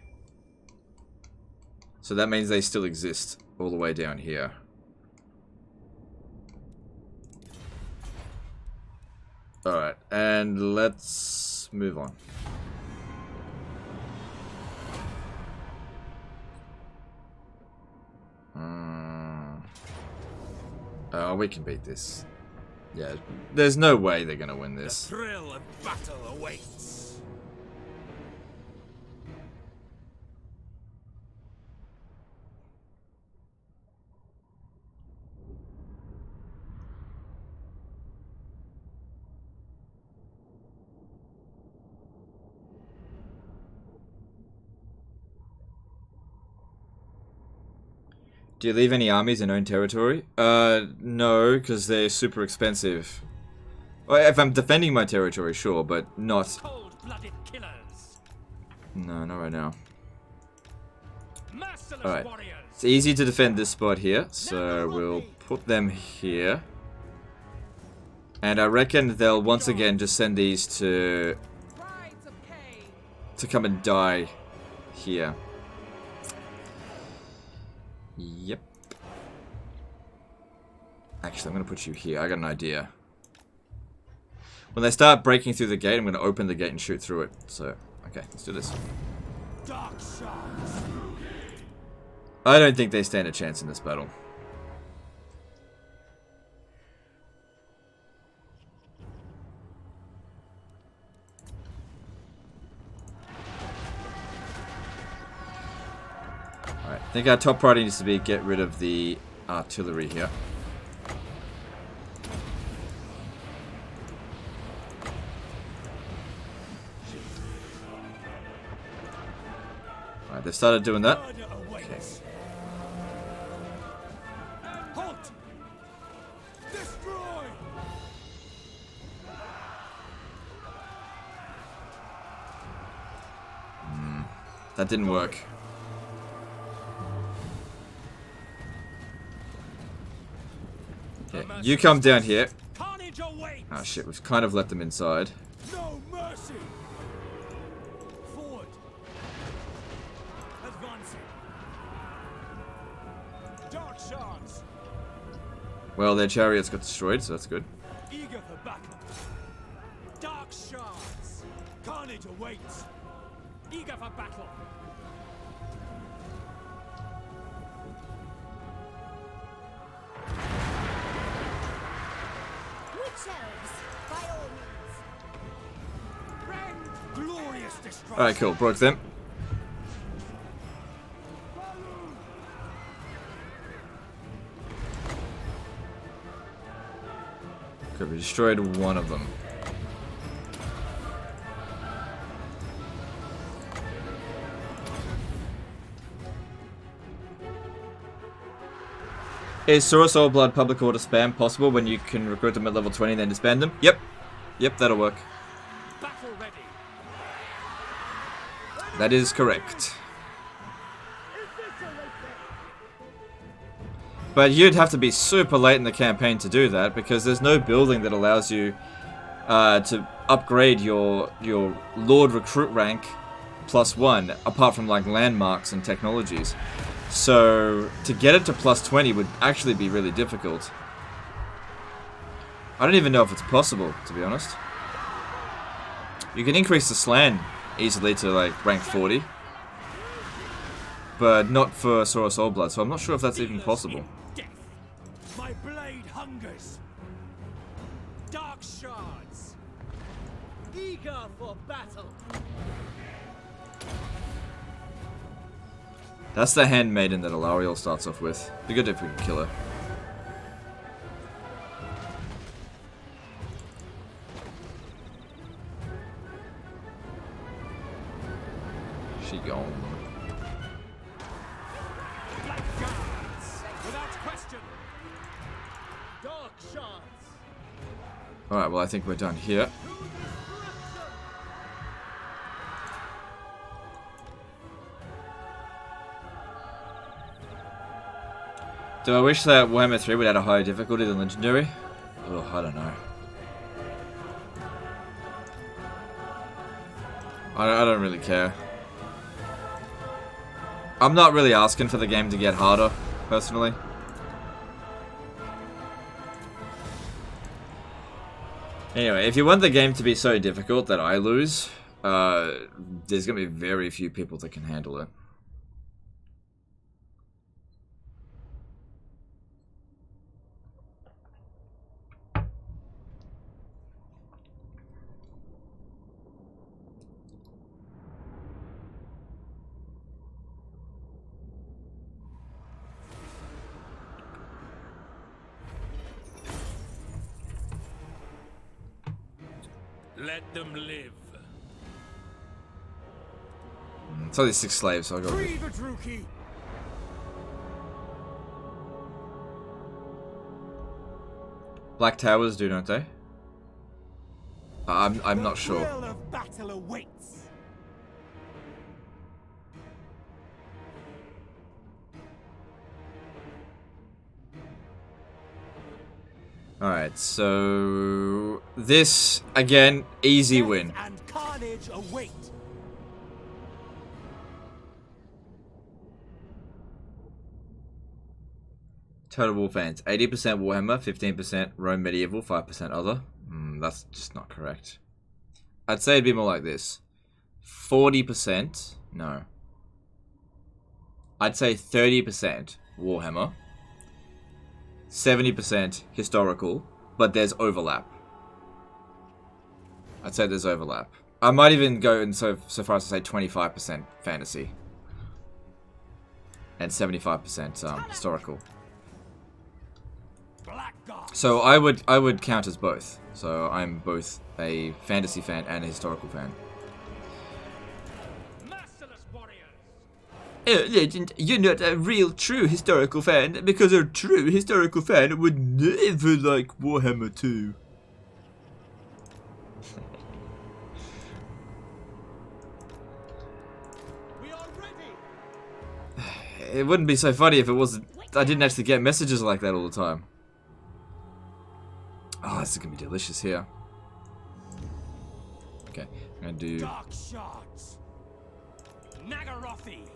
D: So that means they still exist all the way down here. Alright, and let's move on. Oh, we can beat this. Yeah, there's no way they're gonna win this.
A: The thrill of battle awaits.
D: Do you leave any armies in own territory? No, because they're super expensive. Well, if I'm defending my territory, sure, but not...
B: Cold-blooded killers.
D: No, not right now.
B: Merciless
D: Alright.
B: warriors.
D: It's easy to defend this spot here, so we'll put them here. And I reckon they'll once again just send these to come and die here. Yep. Actually, I'm going to put you here. I got an idea. When they start breaking through the gate, I'm going to open the gate and shoot through it. So, okay, let's do this.
A: Dark shots.
D: I don't think they stand a chance in this battle. Alright, I think our top priority needs to be get rid of the artillery here. Alright, they started doing that. Okay.
A: Halt! Destroy!
D: That didn't work. Okay, you come down here.
B: Carnage awaits.
D: Oh shit, we've kind of let them inside.
A: No mercy! Forward! Advancing! Dark shards!
D: Well, their chariots got destroyed, so that's good.
A: Eager for battle! Dark shards! Carnage awaits!
B: Eager for battle.
C: By all means.
A: Glorious destruction!
D: Alright, cool. Broke them. Good, we destroyed one of them. Is Saurus Old Blood public order spam possible when you can recruit them at level 20 and then disband them? Yep. Yep, that'll work.
B: Battle ready.
D: That is correct. But you'd have to be super late in the campaign to do that because there's no building that allows you to upgrade your Lord Recruit rank +1 apart from like landmarks and technologies. So to get it to +20 would actually be really difficult. I don't even know if it's possible, to be honest. You can increase the slan easily to like rank 40. But not for Saurus Old Blood, so I'm not sure if that's even possible.
B: Death.
A: My blade hungers! Dark shards! Eager for battle!
D: That's the handmaiden that Alariel starts off with. Be good if we can kill her. She gone.
B: Black guards. Without question.
A: Dark shards!
D: Alright, well I think we're done here. Do I wish that Warhammer 3 would add a higher difficulty than Legendary? Oh, I don't know. I don't really care. I'm not really asking for the game to get harder, personally. Anyway, if you want the game to be so difficult that I lose, there's going to be very few people that can handle it.
B: Let them live.
D: It's only 6 slaves, so I'll go with
A: Free
D: it.
A: the Druki!
D: Black Towers do, don't they? I'm not sure.
A: The thrill of battle awaits.
D: Alright, so this again, easy win.
A: Death and carnage await.
D: Total War fans. 80% Warhammer, 15% Rome Medieval, 5% other. That's just not correct. I'd say it'd be more like this. 40%, no. I'd say 30% Warhammer. 70% historical, but there's overlap. I'd say there's overlap. I might even go in so far as to say 25% fantasy. And 75% historical. So I would count as both. So I'm both a fantasy fan and a historical fan.
B: Merciless warriors.
D: Legend, you're not a real true historical fan because a true historical fan would never like Warhammer 2.
A: We are ready.
D: It wouldn't be so funny if it wasn't. I didn't actually get messages like that all the time. Oh, this is gonna be delicious here. Okay, I'm gonna do
A: Dark shards.
B: Nagarothi.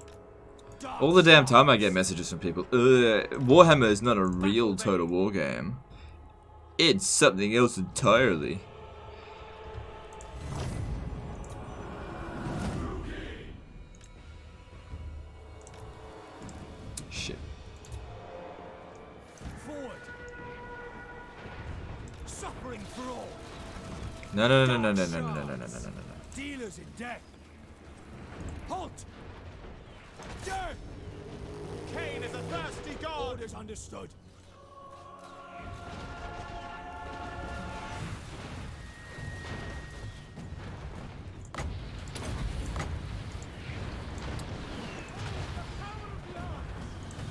D: all the damn time I get messages from people. Warhammer is not a real Total War game. It's something else entirely. Shit.
A: Forward. Suffering for all.
D: No.
A: Dealers in death. Halt. Death. Cain is a thirsty god. Orders understood.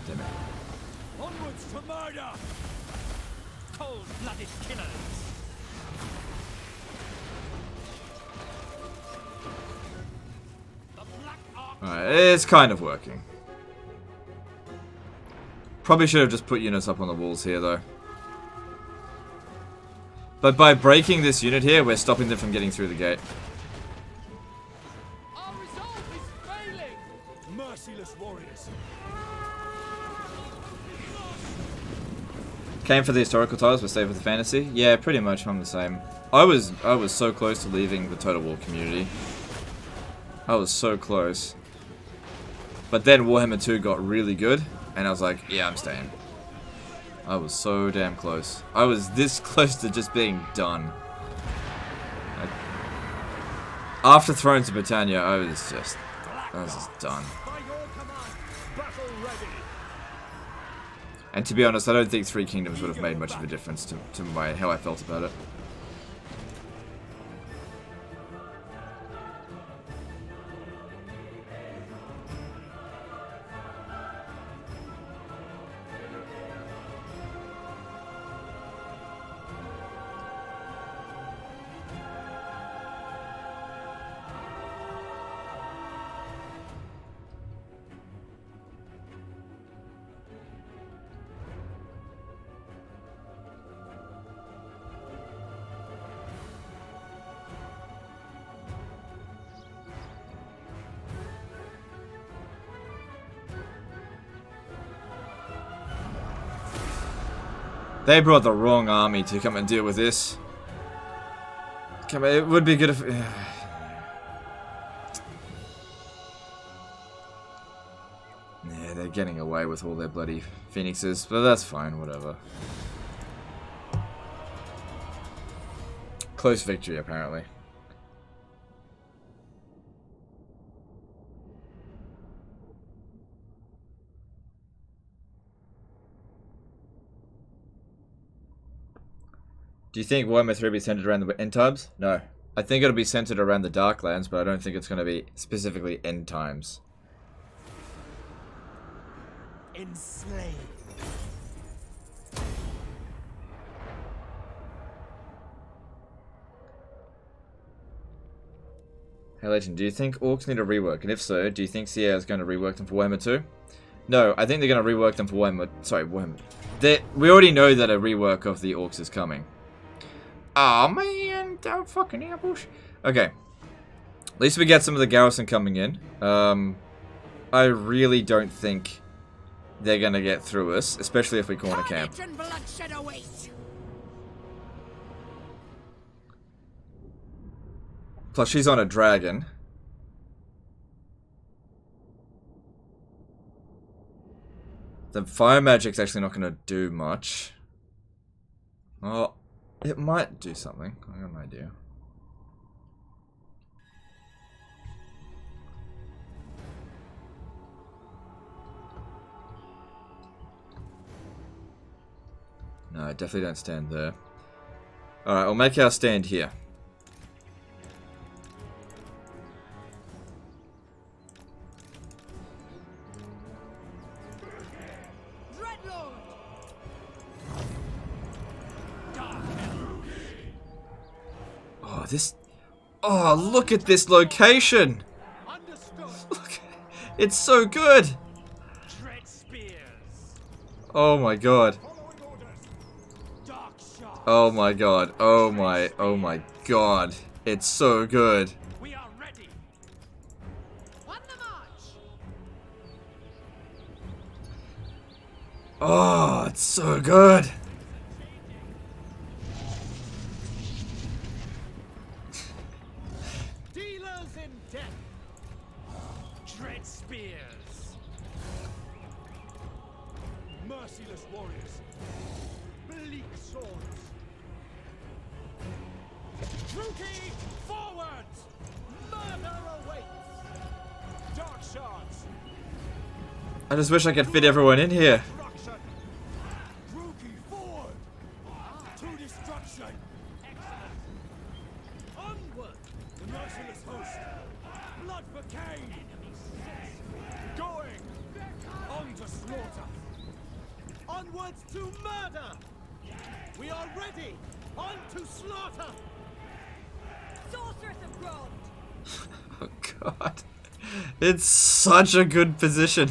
D: Damn it.
A: Onwards to murder.
B: Cold-blooded killers. The Black Ark.
D: Alright, it's kind of working. Probably should have just put units up on the walls here, though. But by breaking this unit here, we're stopping them from getting through the gate.
A: Our resolve is failing. Merciless warriors.
D: Came for the historical titles, but stayed for the fantasy. Yeah, pretty much. I'm the same. I was so close to leaving the Total War community. I was so close. But then Warhammer 2 got really good, and I was like, yeah, I'm staying. I was so damn close. I was this close to just being done. After Thrones of Britannia, I was just done.
A: By your command, battle ready.
D: And to be honest, I don't think Three Kingdoms would have made much of a difference to how I felt about it. They brought the wrong army to come and deal with this. Come on, it would be good if... Yeah, they're getting away with all their bloody phoenixes, but that's fine, whatever. Close victory, apparently. Do you think Warhammer 3 will be centered around the end times? No. I think it'll be centered around the Darklands, but I don't think it's going to be specifically end times.
A: Enslaved.
D: Hey Legend, do you think orcs need a rework? And if so, do you think Sierra is going to rework them for Warhammer 2? No, I think they're going to rework them for Warhammer... Sorry, Warhammer. We already know that a rework of the orcs is coming. Aw, oh, man. Don't fucking ambush. Okay. At least we get some of the garrison coming in. I really don't think they're going to get through us, especially if we corner camp. Plus, she's on a dragon. The fire magic's actually not going to do much. Oh, it might do something. I got an idea. No, I definitely don't stand there. Alright, we'll make our stand here. Oh, this... Oh, look at this location! Look, it's so good! Oh my god. Oh my god. Oh my god. It's so good.
B: We are ready.
C: On the march.
D: Oh, it's so good.
A: Dealers in death.
B: Dread spears.
A: Merciless warriors. Bleak swords. Druki, forward! Murder awaits! Dark shards!
D: I just wish I could fit everyone in here.
A: Destruction! Druki, forward! To destruction! Excellent! Onward! The merciless host! Blood for Cain! Going! On to slaughter! Onwards to murder! We are ready! On to slaughter!
C: Sorceress of Grond.
D: Oh god. It's such a good position.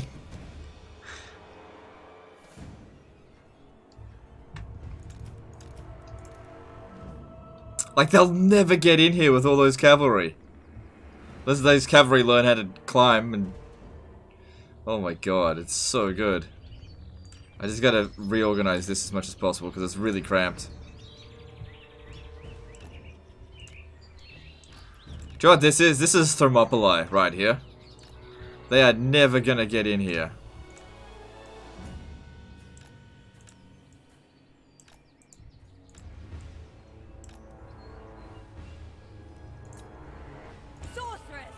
D: Like, they'll never get in here with all those cavalry. Unless those cavalry learn how to climb and... Oh my god, it's so good. I just gotta reorganize this as much as possible because it's really cramped. Do you know what this is? This is Thermopylae right here. They are never gonna get in here.
C: Sorceress.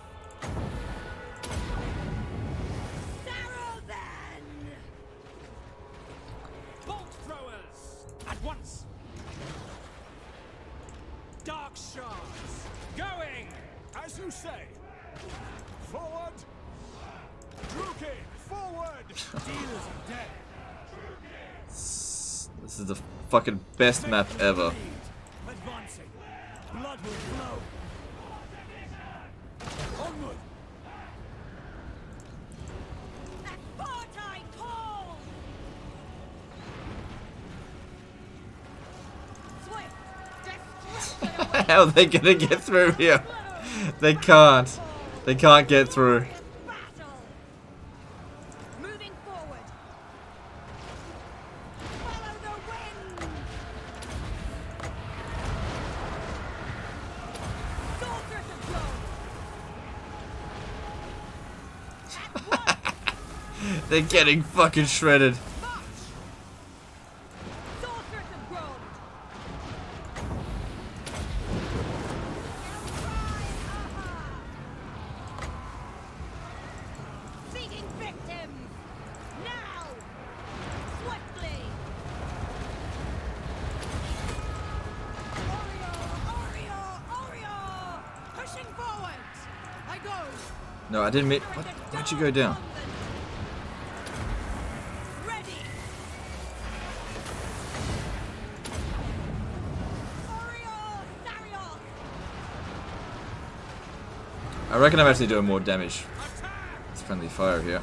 C: Sarrow then.
B: Bolt throwers. At once. Dark shards. Going.
A: As you say. Forward! Druki, forward! Dealers are dead.
D: This is the fucking best map ever.
A: Advancing. Blood will flow. Onward!
C: Spartine call. Swift. Destruction.
D: How are they gonna get through here? They can't. They can't get through.
C: Battle. Moving forward. Follow the wind. Sorceress of Grond. At once.
D: They're getting fucking shredded.
C: March. Sorceress of Grond. Seeking victims. Now. Swiftly. Oreo. Pushing forward. I go.
D: No, I didn't mean. What? Why'd you go down?
C: Ready. Oreo, Sarios.
D: I reckon I'm actually doing more damage. It's friendly fire here.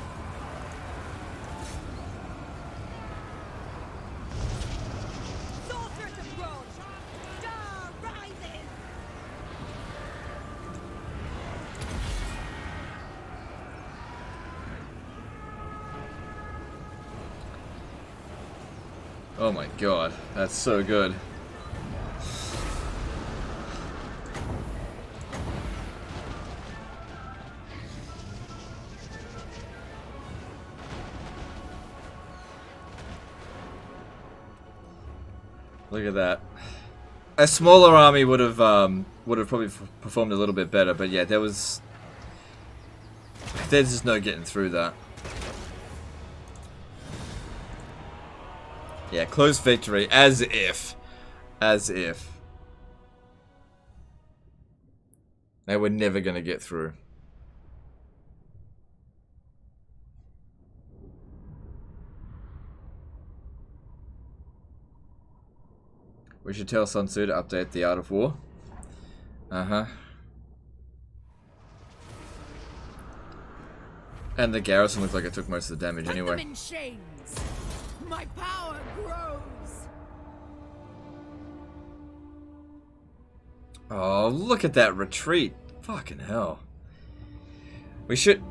D: Oh my god, that's so good. Look at that. A smaller army would have probably performed a little bit better, but yeah, there's just no getting through that. Yeah, close victory, as if. As if. They were never gonna get through. We should tell Sun Tzu to update the Art of War. Uh-huh. And the garrison looked like it took most of the damage anyway.
C: Put them in chains. My power grows.
D: Oh, look at that retreat. Fucking hell. We should...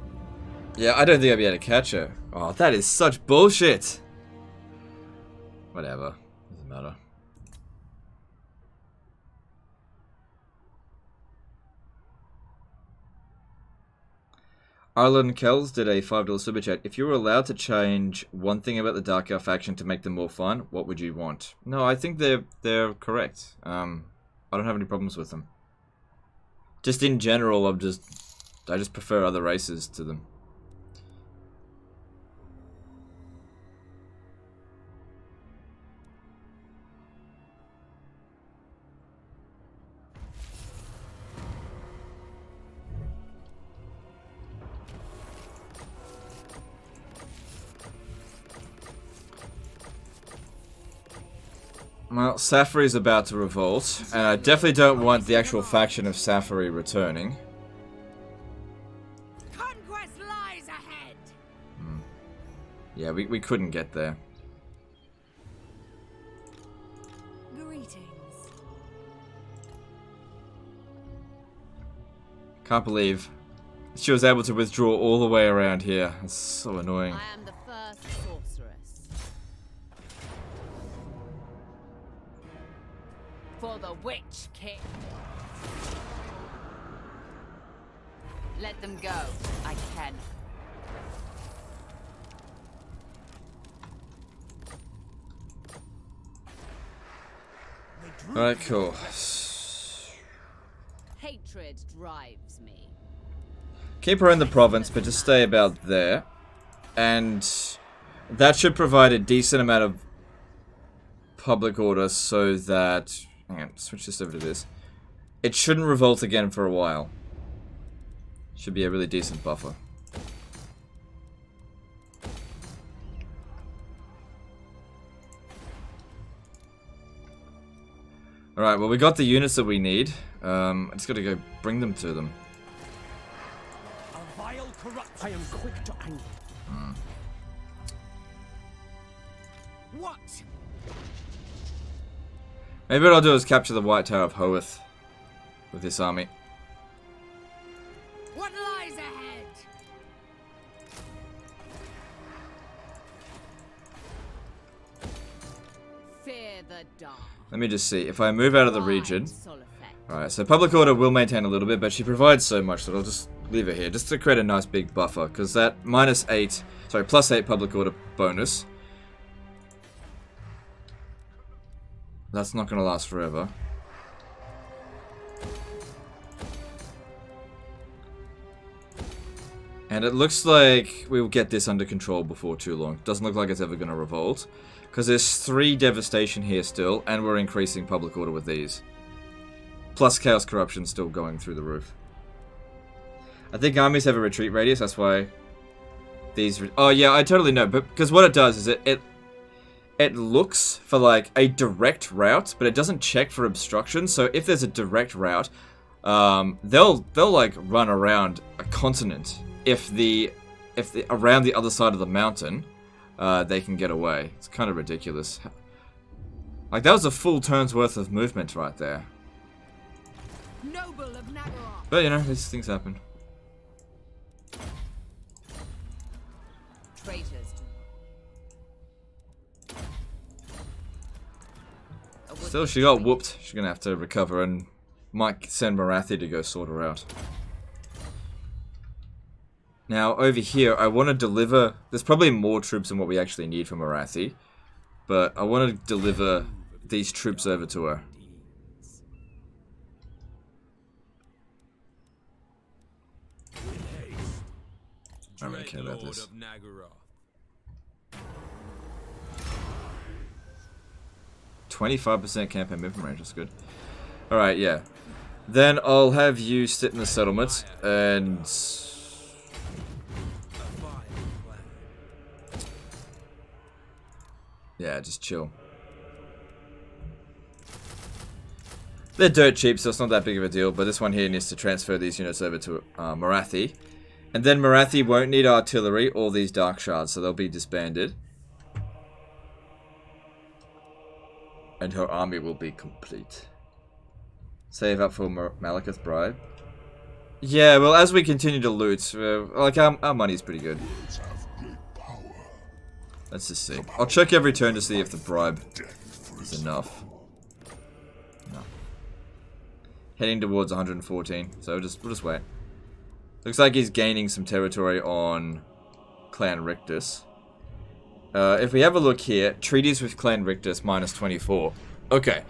D: Yeah, I don't think I'll be able to catch her. Oh, that is such bullshit. Whatever. Doesn't matter. Arlen Kells did a $5 super chat. If you were allowed to change one thing about the Dark Elf faction to make them more fun, what would you want? No, I think they're correct. I don't have any problems with them. Just in general, I just prefer other races to them. Well, Safari is about to revolt, and I definitely don't want the actual faction of Safari returning.
C: Conquest lies ahead.
D: Yeah, we couldn't get there.
F: Greetings.
D: Can't believe she was able to withdraw all the way around here. It's so annoying.
C: I am the first sorceress. For the Witch King. Let them go. I can.
D: Alright, cool.
C: Hatred drives me.
D: Keep her in the province, but just stay about there. And that should provide a decent amount of public order so that... Hang on, switch this over to this. It shouldn't revolt again for a while. Should be a really decent buffer. Alright, well we got the units that we need. I just gotta go bring them to them.
A: A vile corrupt. I am quick to anger. What?
D: Maybe what I'll do is capture the White Tower of Hoeth with this army.
C: What lies ahead? Fear the dark.
D: Let me just see. If I move out of the region... Alright, so public order will maintain a little bit, but she provides so much that I'll just leave her here. Just to create a nice big buffer, because that +8 public order bonus... That's not going to last forever. And it looks like we will get this under control before too long. Doesn't look like it's ever going to revolt. Because there's 3 devastation here still, and we're increasing public order with these. Plus chaos corruption still going through the roof. I think armies have a retreat radius, that's why these... Oh yeah, I totally know, but because what it does is it looks for like a direct route, but it doesn't check for obstruction. So if there's a direct route, they'll like run around a continent if the around the other side of the mountain they can get away. It's kind of ridiculous. Like that was a full turn's worth of movement right there.
C: Noble of Nagaroth.
D: But you know, these things happen.
C: Traitors.
D: Still, she got whooped. She's gonna have to recover and might send Morathi to go sort her out. Now, over here, I want to deliver... There's probably more troops than what we actually need for Morathi. But I want to deliver these troops over to her. I don't really care about this. 25% campaign movement range, that's good. Alright, yeah. Then I'll have you sit in the settlement and... yeah, just chill. They're dirt cheap, so it's not that big of a deal, but this one here needs to transfer these units over to Morathi. And then Morathi won't need artillery or these dark shards, so they'll be disbanded. And her army will be complete. Save up for Malekith's bribe. Yeah, well, as we continue to loot, like our money's pretty good. Let's just see. I'll check every turn to see if the bribe is enough. No. Heading towards 114, so we'll just wait. Looks like he's gaining some territory on Clan Rictus. If we have a look here, treaties with Clan Rictus minus 24. Okay,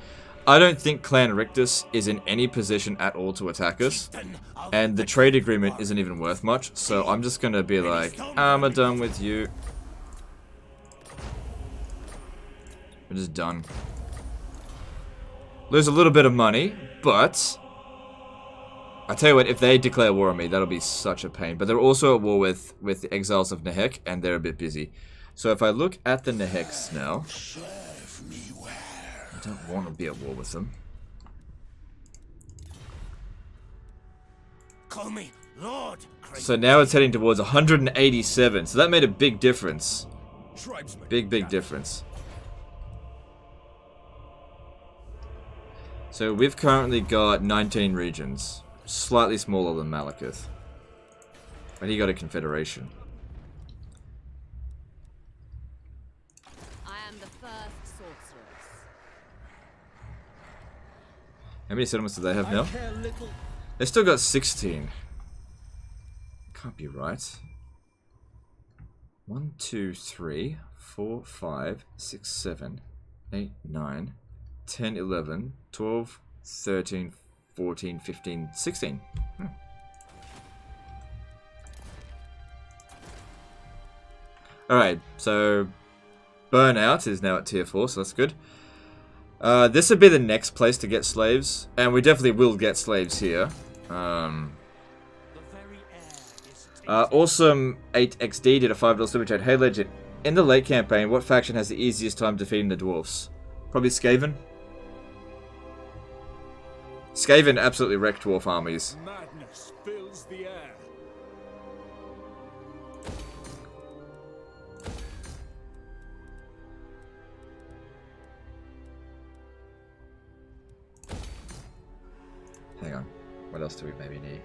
D: I don't think Clan Rictus is in any position at all to attack us, and the trade agreement isn't even worth much, so I'm just gonna be like, I'm done with you. We're just done. Lose a little bit of money, but I tell you what, if they declare war on me, that'll be such a pain. But they're also at war with the exiles of Nehek, and they're a bit busy. So if I look at the Neheks now, I don't want to be at war with them.
A: Call me Lord.
D: So now it's heading towards 187. So that made a big difference. Big difference. So we've currently got 19 regions. Slightly smaller than Malekith. But he got a confederation.
C: I am the first sorceress.
D: How many settlements do they have now? They still got 16. Can't be right. 1, 2, 3, 4, 5, 6, 7, 8, 9, 10, 11, 12, 13, 14, 15, 16. Alright, so Burnout is now at tier 4, so that's good. This would be the next place to get slaves, and we definitely will get slaves here. Awesome 8XD did a $5 super chat. Hey Legend, in the late campaign, what faction has the easiest time defeating the dwarfs? Probably Skaven. Skaven absolutely wrecked dwarf armies.
A: Madness fills the air.
D: Hang on. What else do we maybe need?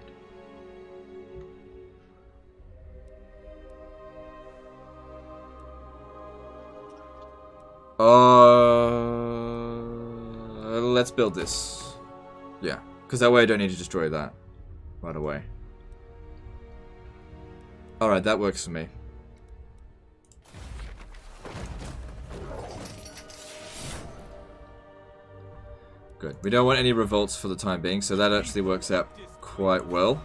D: Let's build this. Yeah, because that way I don't need to destroy that right away. Alright, that works for me. Good. We don't want any revolts for the time being, so that actually works out quite well.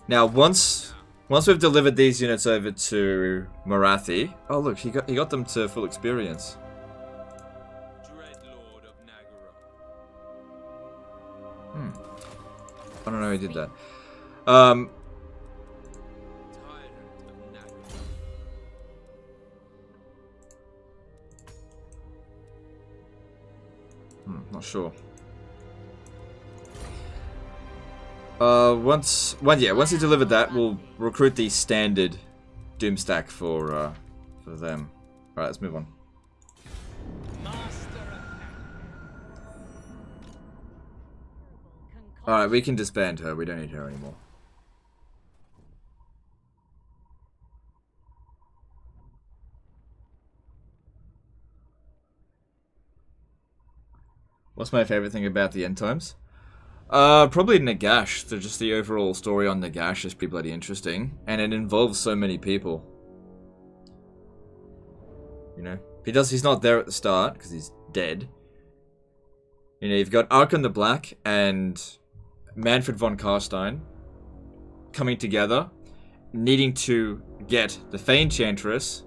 D: Now, once we've delivered these units over to Morathi... Oh, look, he got them to full experience. I don't know how he did that. Not sure. Once he delivered that, we'll recruit the standard Doomstack for them. Alright, let's move on. Alright, we can disband her. We don't need her anymore. What's my favorite thing about the end times? Probably Nagash. Just the overall story on Nagash is pretty bloody interesting. And it involves so many people. You know? He's not there at the start, because he's dead. You know, you've got Archon the Black and Manfred von Karstein coming together, needing to get the Fey Enchantress,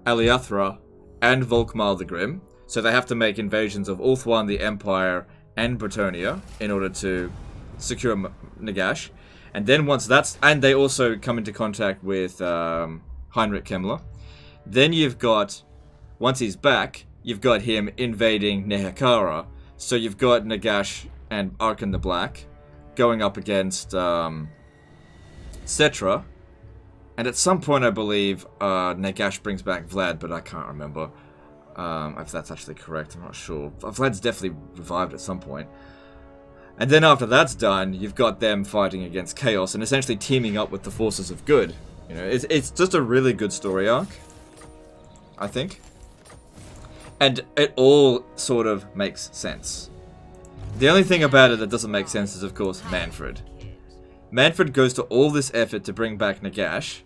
D: Aliathra, and Volkmar the Grim. So they have to make invasions of Ulthuan, the Empire, and Bretonnia in order to secure Nagash. And then once that's... And they also come into contact with Heinrich Kemmler. Then you've got... Once he's back, you've got him invading Nehekara. So you've got Nagash and Archon the Black going up against Cetra. And at some point, I believe, Nagash brings back Vlad, but I can't remember. If that's actually correct, I'm not sure. Vlad's definitely revived at some point. And then after that's done, you've got them fighting against Chaos and essentially teaming up with the forces of good. You know, it's just a really good story arc, I think. And it all sort of makes sense. The only thing about it that doesn't make sense is, of course, Manfred. Manfred goes to all this effort to bring back Nagash,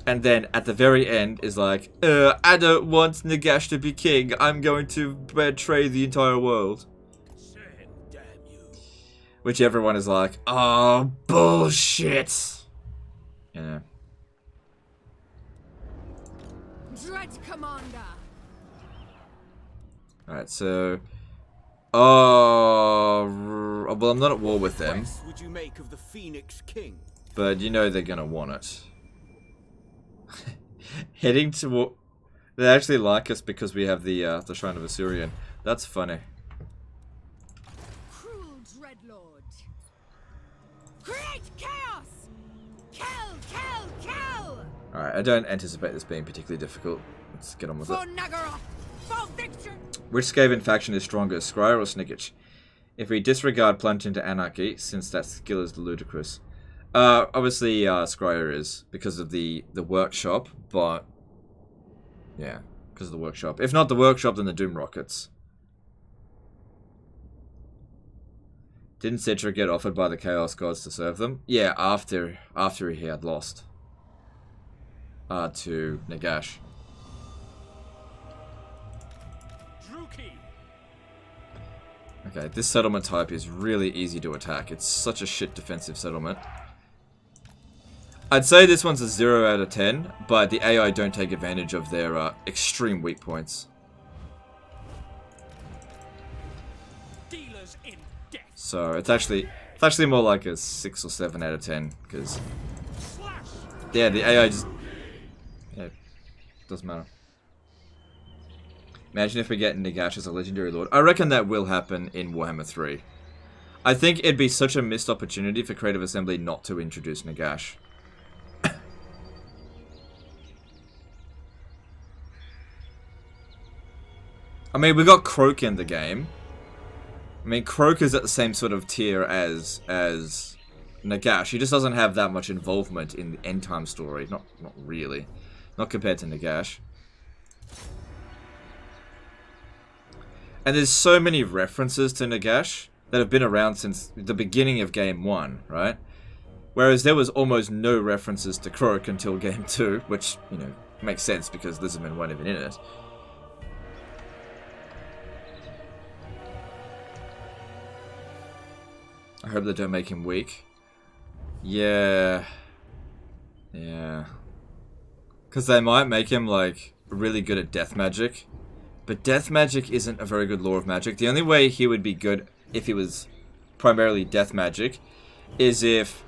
D: and then at the very end is like, I don't want Nagash to be king. I'm going to betray the entire world.
A: Damn you.
D: Which everyone is like, oh, bullshit. Yeah.
C: Dread Commander.
D: Alright, so... Oh, well, I'm not at war with them.
A: What would you make of the Phoenix King?
D: But you know they're gonna want it. Heading to... They actually like us because we have the Shrine of Assyrian. That's funny.
C: Cruel Dreadlord. Create chaos! Kill, kill, kill!
D: Alright, I don't anticipate this being particularly difficult. Let's get on with it.
C: For Nagaroth! For victory!
D: Which Skaven faction is stronger, Scryer or Snickich? If we disregard Plunge into Anarchy, since that skill is ludicrous. Obviously, Scryer is, because of the workshop, but... Yeah, because of the workshop. If not the workshop, then the Doom Rockets. Didn't Cetra get offered by the Chaos Gods to serve them? Yeah, after he had lost. To Nagash. Okay, this settlement type is really easy to attack. It's such a shit defensive settlement. I'd say this one's a 0 out of 10, but the AI don't take advantage of their extreme weak points.
B: Dealers in death.
D: So it's actually more like a 6 or 7 out of 10, because yeah, the AI just doesn't matter. Imagine if we get Nagash as a legendary lord. I reckon that will happen in Warhammer 3. I think it'd be such a missed opportunity for Creative Assembly not to introduce Nagash. I mean, we got Croak in the game. I mean, Croak is at the same sort of tier as Nagash. He just doesn't have that much involvement in the end time story. Not really. Not compared to Nagash. And there's so many references to Nagash that have been around since the beginning of Game 1, right? Whereas there was almost no references to Croak until Game 2, which, you know, makes sense because Lizardmen weren't even in it. I hope they don't make him weak. Yeah. Yeah. Because they might make him, like, really good at death magic. But death magic isn't a very good lore of magic. The only way he would be good if he was primarily death magic is if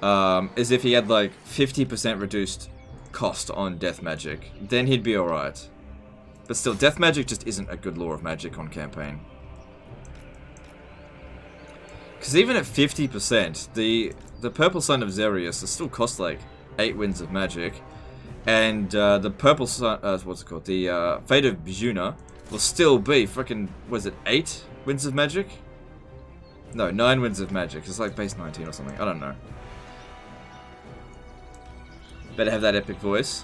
D: he had like 50% reduced cost on death magic. Then he'd be alright. But still, death magic just isn't a good lore of magic on campaign. Because even at 50%, the Purple Sun of Xerius still costs like 8 Winds of Magic. And the Purple Sun, what's it called? The Fate of Bijuna will still be freaking, was it 8 Winds of Magic? No, 9 Winds of Magic. It's like base 19 or something. I don't know. Better have that epic voice.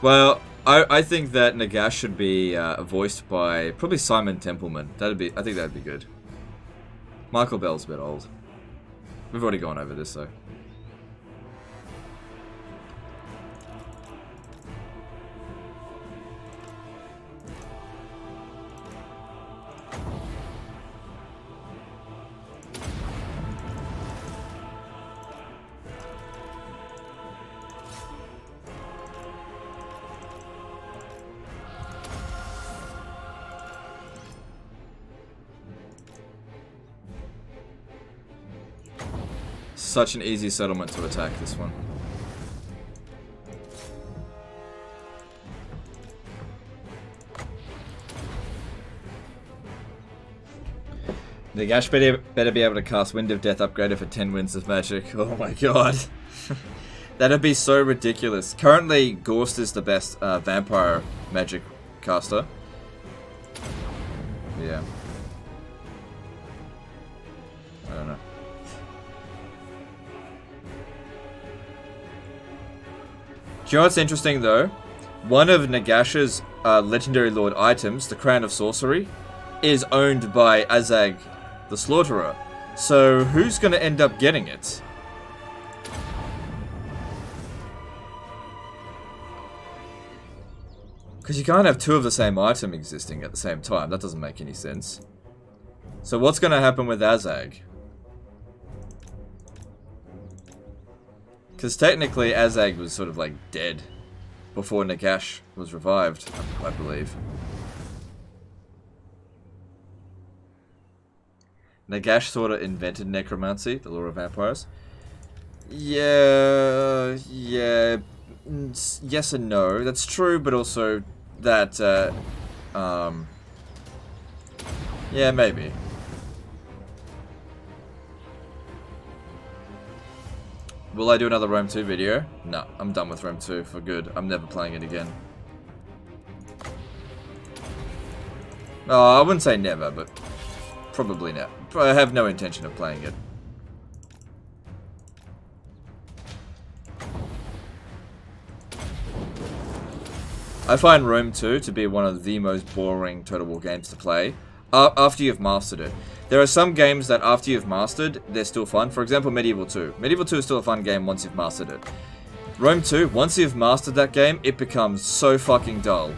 D: Well, I think that Nagash should be voiced by probably Simon Templeman. I think that'd be good. Michael Bell's a bit old. We've already gone over this though. Such an easy settlement to attack this one. Nagash better be able to cast Wind of Death upgrader for 10 Winds of Magic. Oh my god. That'd be so ridiculous. Currently, Gorst is the best vampire magic caster. Yeah. I don't know. Do you know what's interesting though? One of Nagash's Legendary Lord items, the Crown of Sorcery, is owned by Azag the Slaughterer. So who's going to end up getting it? Because you can't have two of the same item existing at the same time. That doesn't make any sense. So what's going to happen with Azag? Because technically Azag was sort of like dead before Nagash was revived, I believe. Nagash sort of invented necromancy, the lore of vampires. Yeah, yes and no. That's true, but also that, yeah, maybe. Will I do another Rome 2 video? No, I'm done with Rome 2 for good. I'm never playing it again. Oh, I wouldn't say never, but probably never. I have no intention of playing it. I find Rome 2 to be one of the most boring Total War games to play after you've mastered it. There are some games that after you've mastered, they're still fun. For example, Medieval 2. Medieval 2 is still a fun game once you've mastered it. Rome 2, once you've mastered that game, it becomes so fucking dull.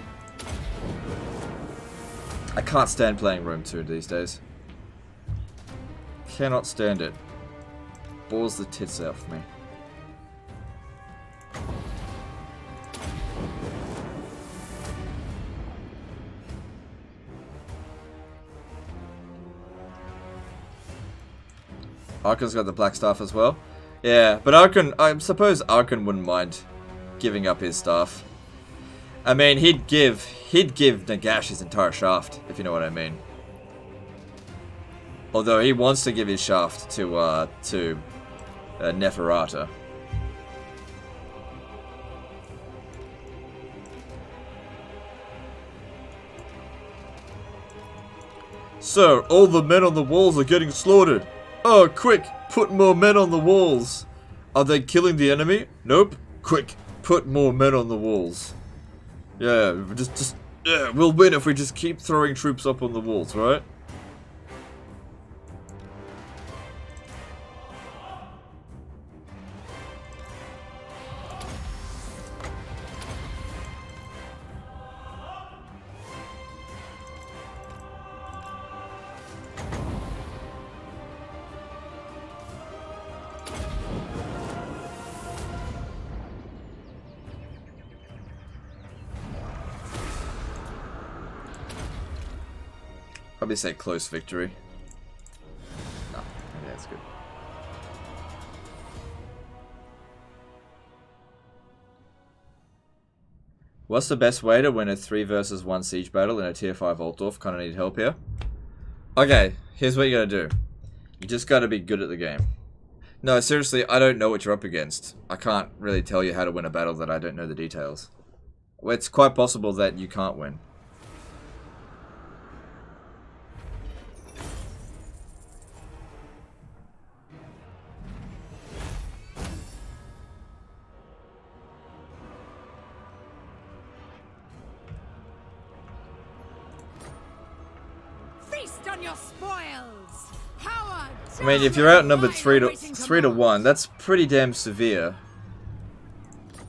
D: I can't stand playing Rome 2 these days. Cannot stand it. Balls the tits out for me. Arkan's got the black staff as well. Yeah, but Arkan, I suppose Arkan wouldn't mind giving up his staff. I mean, he'd give Nagash his entire shaft, if you know what I mean. Although he wants to give his shaft to Neferata. Sir, all the men on the walls are getting slaughtered. Oh, quick! Put more men on the walls! Are they killing the enemy? Nope. Quick! Put more men on the walls. Yeah, yeah, we'll win if we just keep throwing troops up on the walls, right? Probably say close victory. No, yeah, that's good. What's the best way to win a 3 versus 1 siege battle in a tier 5 Altdorf? Kinda need help here. Okay, here's what you gotta do. You just gotta be good at the game. No, seriously, I don't know what you're up against. I can't really tell you how to win a battle that I don't know the details. It's quite possible that you can't win.
F: Feast on your spoils! Howard!
D: I mean, if you're outnumbered 3 to 1, that's pretty damn severe.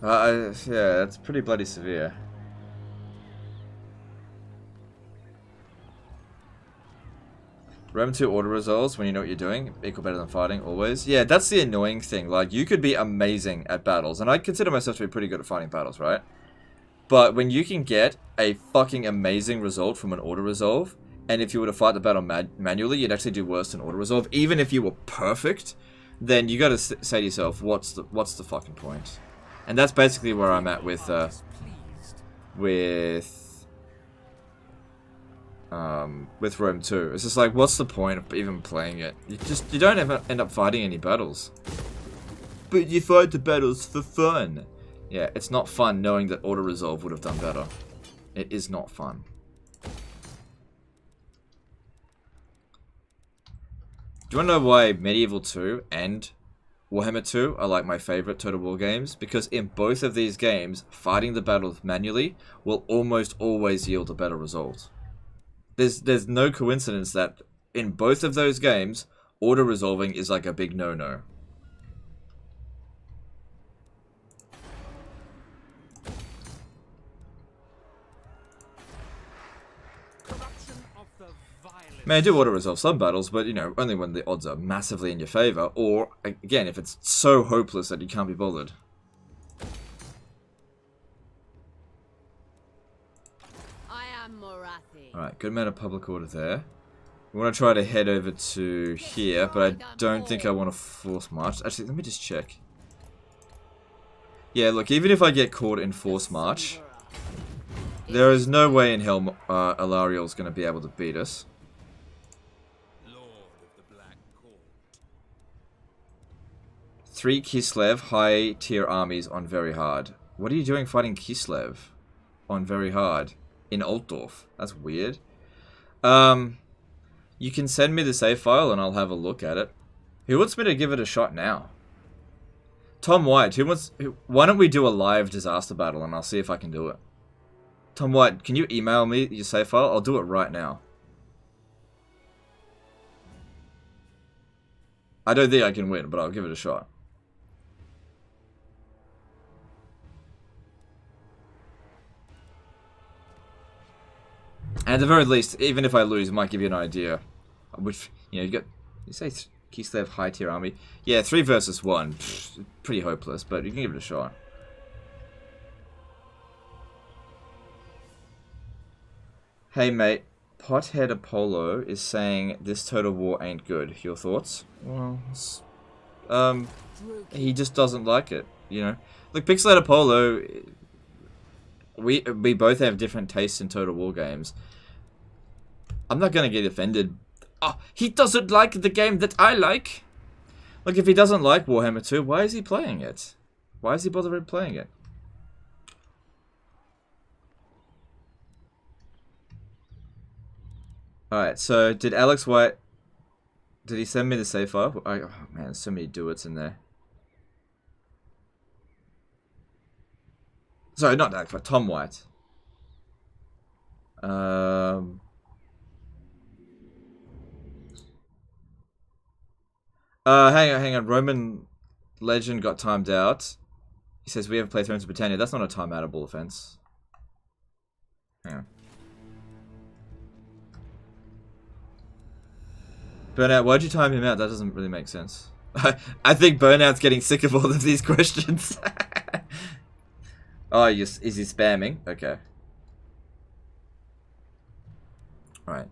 D: Yeah, that's pretty bloody severe. Rome 2 auto resolves when you know what you're doing. Equal better than fighting, always. Yeah, that's the annoying thing. Like, you could be amazing at battles, and I consider myself to be pretty good at fighting battles, right? But when you can get a fucking amazing result from an auto resolve, and if you were to fight the battle manually, you'd actually do worse than auto resolve, even if you were perfect, then you gotta say to yourself, what's the fucking point? And that's basically where I'm at with Rome 2. It's just like, what's the point of even playing it? You don't ever end up fighting any battles. But you fight the battles for fun. Yeah, it's not fun knowing that auto resolve would have done better. It is not fun. Do you want to know why Medieval 2 and Warhammer 2 are like my favorite Total War games? Because in both of these games, fighting the battles manually will almost always yield a better result. There's no coincidence that in both of those games, auto-resolving is like a big no-no. Man, I do auto-resolve some battles, but, you know, only when the odds are massively in your favor, or, again, if it's so hopeless that you can't be bothered.
C: I am Morathi.
D: Alright, good amount of public order there. We want to try to head over to here, but I don't think I want to force march. Actually, let me just check. Yeah, look, even if I get caught in force march, there is no way in hell Alariel's going to be able to beat us. 3 Kislev high tier armies on very hard. What are you doing fighting Kislev on very hard in Altdorf? That's weird. You can send me the save file and I'll have a look at it. Who wants me to give it a shot now? Tom White. Why don't we do a live disaster battle and I'll see if I can do it. Tom White, can you email me your save file? I'll do it right now. I don't think I can win, but I'll give it a shot. And at the very least, even if I lose, it might give you an idea. Which, you know, you say Kislev high tier army. Yeah, 3 versus 1. Pfft, pretty hopeless, but you can give it a shot. Hey mate, Pothead Apollo is saying this Total War ain't good. Your thoughts? Well, he just doesn't like it, you know. Look, Pixelate Apollo, we both have different tastes in Total War games. I'm not gonna get offended. Oh, he doesn't like the game that I like. Look, if he doesn't like Warhammer 2, why is he playing it? Why is he bothering playing it? Alright, so did Alex White... Did he send me the save file? Oh man, there's so many do-its in there. Sorry, not Alex White, Tom White. Hang on. Roman Legend got timed out. He says we have played Thrones of Britannia. That's not a time-outable offense. Hang on. Burnout, why'd you time him out? That doesn't really make sense. I think Burnout's getting sick of all of these questions. Oh, is he spamming? Okay. Alright,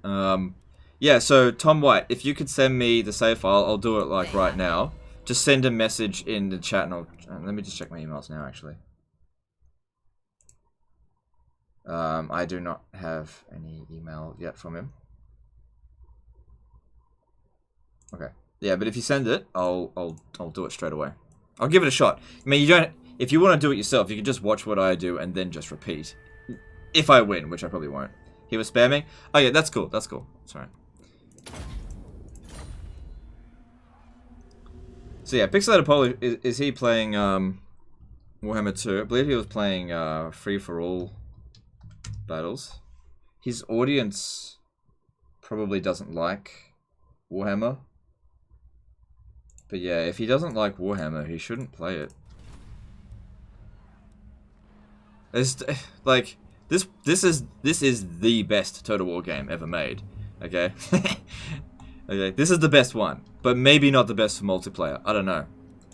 D: yeah, so Tom White, if you could send me the save file, I'll do it like right now. Just send a message in the chat and let me just check my emails now actually. I do not have any email yet from him. Okay. Yeah, but if you send it, I'll do it straight away. I'll give it a shot. I mean, you don't. If you want to do it yourself, you can just watch what I do and then just repeat. If I win, which I probably won't. He was spamming. Oh yeah, that's cool. That's cool. Sorry. So yeah, Pixelated Polo, is he playing Warhammer 2? I believe he was playing free-for-all battles. His audience probably doesn't like Warhammer. But yeah, if he doesn't like Warhammer, he shouldn't play it. It's like this is the best Total War game ever made. Okay? Okay, this is the best one, but maybe not the best for multiplayer. I don't know.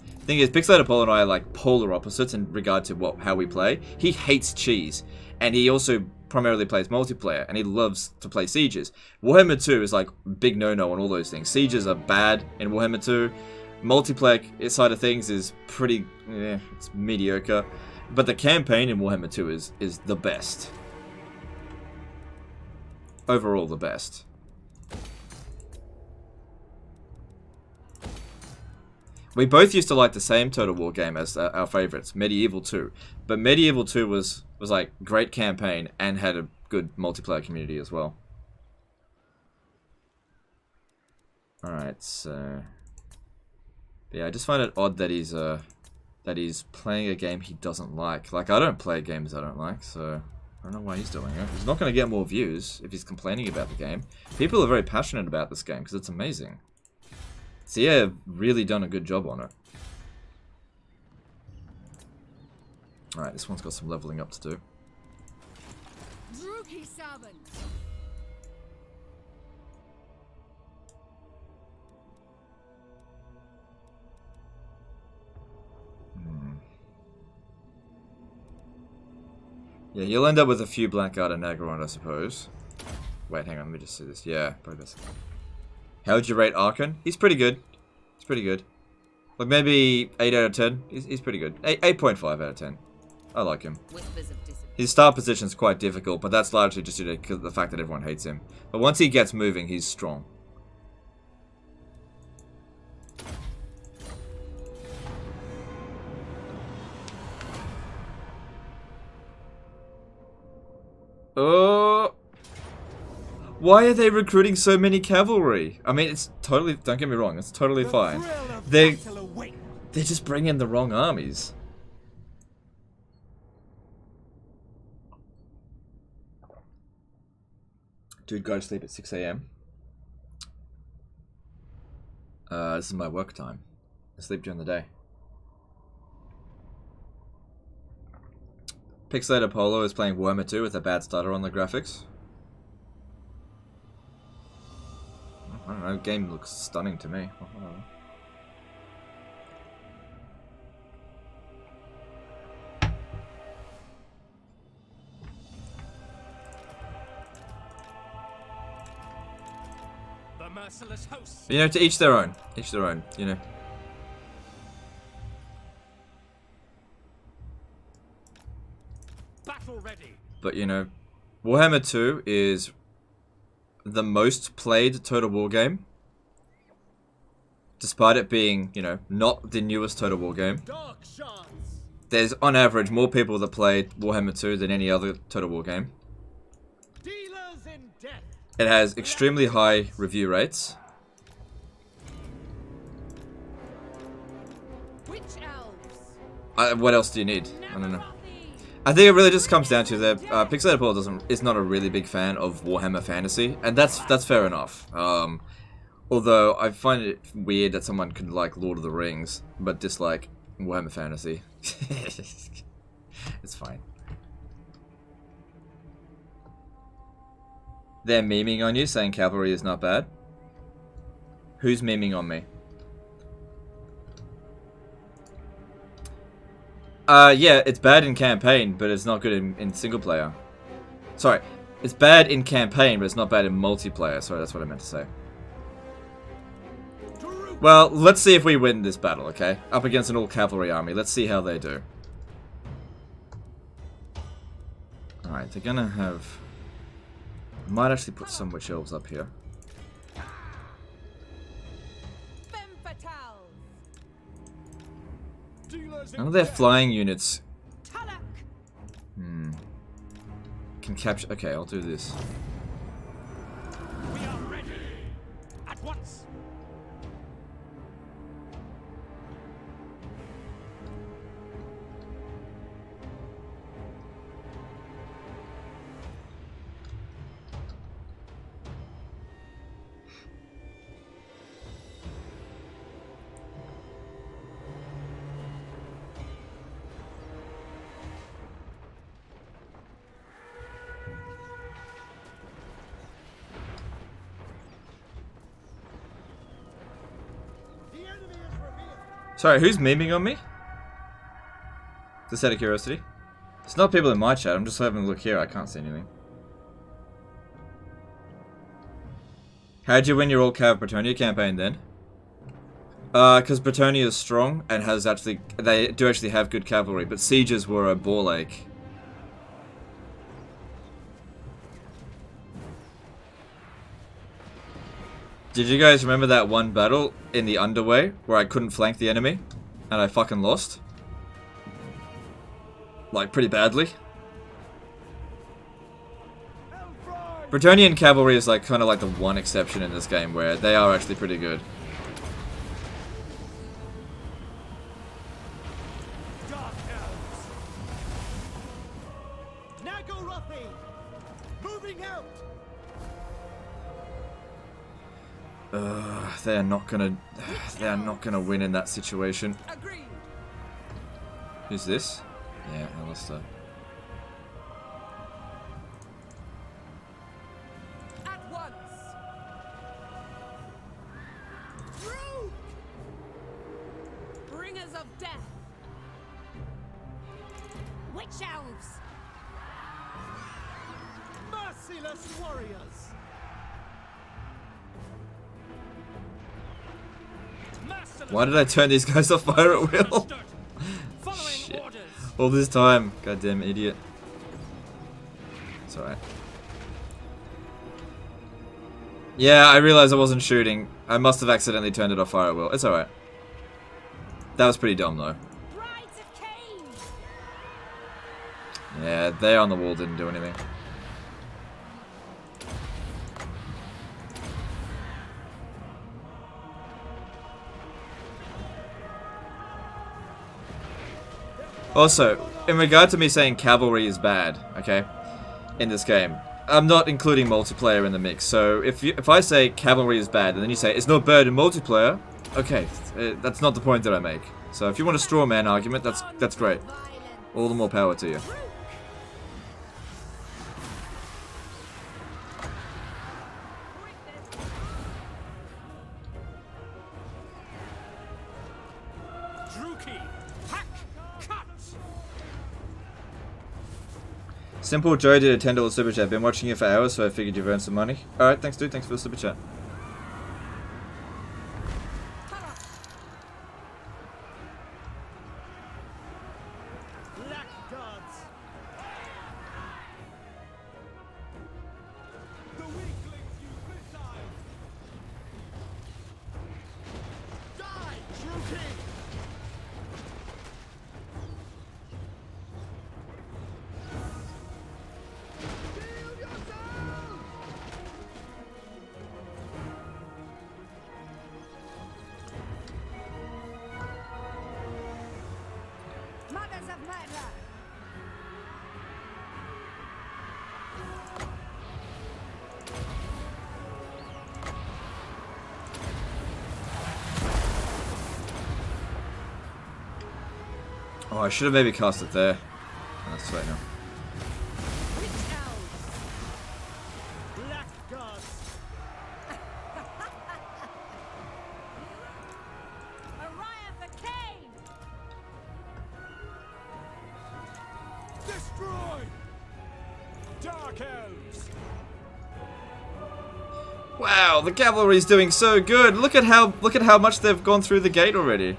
D: The thing is, Pixelated Paul and I are like polar opposites in regard to how we play. He hates cheese, and he also primarily plays multiplayer, and he loves to play sieges. Warhammer 2 is like big no-no on all those things. Sieges are bad in Warhammer 2. Multiplayer side of things is pretty, it's mediocre. But the campaign in Warhammer 2 is the best. Overall, the best. We both used to like the same Total War game as our favorites, Medieval 2. But Medieval 2 was like great campaign and had a good multiplayer community as well. Alright, so yeah, I just find it odd that he's playing a game he doesn't like. Like, I don't play games I don't like, so I don't know why he's doing it. He's not going to get more views if he's complaining about the game. People are very passionate about this game because it's amazing. So yeah, really done a good job on it. Alright, this one's got some leveling up to do. Yeah, you'll end up with a few Blackguard and Nagaron, I suppose. Wait, hang on, let me just see this. Yeah, progress. How would you rate Archon? He's pretty good. He's pretty good. Like maybe 8 out of 10. He's pretty good. 8.5 out of 10. I like him. His start position's quite difficult, but that's largely just due to the fact that everyone hates him. But once he gets moving, he's strong. Oh! Why are they recruiting so many cavalry? I mean, it's totally, don't get me wrong, it's totally fine. They're just bringing the wrong armies. Dude, go to sleep at 6 AM. This is my work time. I sleep during the day. Pixelated Polo is playing Warhammer 2 with a bad stutter on the graphics. I don't know, the game looks stunning to me.
B: The merciless host.
D: You know, to each their own. Each their own, you know.
B: Battle ready.
D: But, you know, Warhammer 2 is the most played Total War game. Despite it being, you know, not the newest Total War game. There's, on average, more people that play Warhammer 2 than any other Total War game. It has extremely high review rates. What else do you need? I don't know. I think it really just comes down to that Pixelated Paul is not a really big fan of Warhammer Fantasy, and that's fair enough. Although I find it weird that someone could like Lord of the Rings but dislike Warhammer Fantasy. It's fine. They're memeing on you, saying cavalry is not bad. Who's memeing on me? Yeah, it's bad in campaign, but it's not good in single player. Sorry, it's bad in campaign, but it's not bad in multiplayer. Sorry, that's what I meant to say. Well, let's see if we win this battle, okay? Up against an all-cavalry army. Let's see how they do. Alright, they're gonna have... I might actually put some witch elves up here. None of their flying units
C: Talak!
D: can capture. Okay, I'll do this.
B: We are ready. At once.
D: Sorry, who's memeing on me? Just out of curiosity. It's not people in my chat, I'm just having a look here, I can't see anything. How'd you win your all-cav Bretonnia campaign then? Because Bretonnia is strong and has actually, they do actually have good cavalry, but sieges were a ball ache. Did you guys remember that one battle in the Underway where I couldn't flank the enemy and I fucking lost? Like, pretty badly. Bretonnian cavalry is like kind of like the one exception in this game where they are actually pretty good. They are not gonna win in that situation.
C: Agreed.
D: Who's this? Yeah, Alistair.
C: At once. Root! Bringers of death. Witch elves.
A: Merciless warriors.
D: Why did I turn these guys off fire at will? Shit. All this time. Goddamn idiot. It's alright. Yeah, I realized I wasn't shooting. I must have accidentally turned it off fire at will. It's alright. That was pretty dumb though. Yeah, they on the wall didn't do anything. Also, in regard to me saying cavalry is bad, okay, in this game, I'm not including multiplayer in the mix. So if I say cavalry is bad, and then you say it's not bad in multiplayer, okay, that's not the point that I make. So if you want a straw man argument, that's great. All the more power to you. Simple Joe did a $10 super chat. Been watching you for hours, so I figured you've earned some money. Alright, thanks dude. Thanks for the super chat. Oh, I should have maybe cast it there. Oh, that's right now. Wow, the cavalry's doing so good. Look at how much they've gone through the gate already.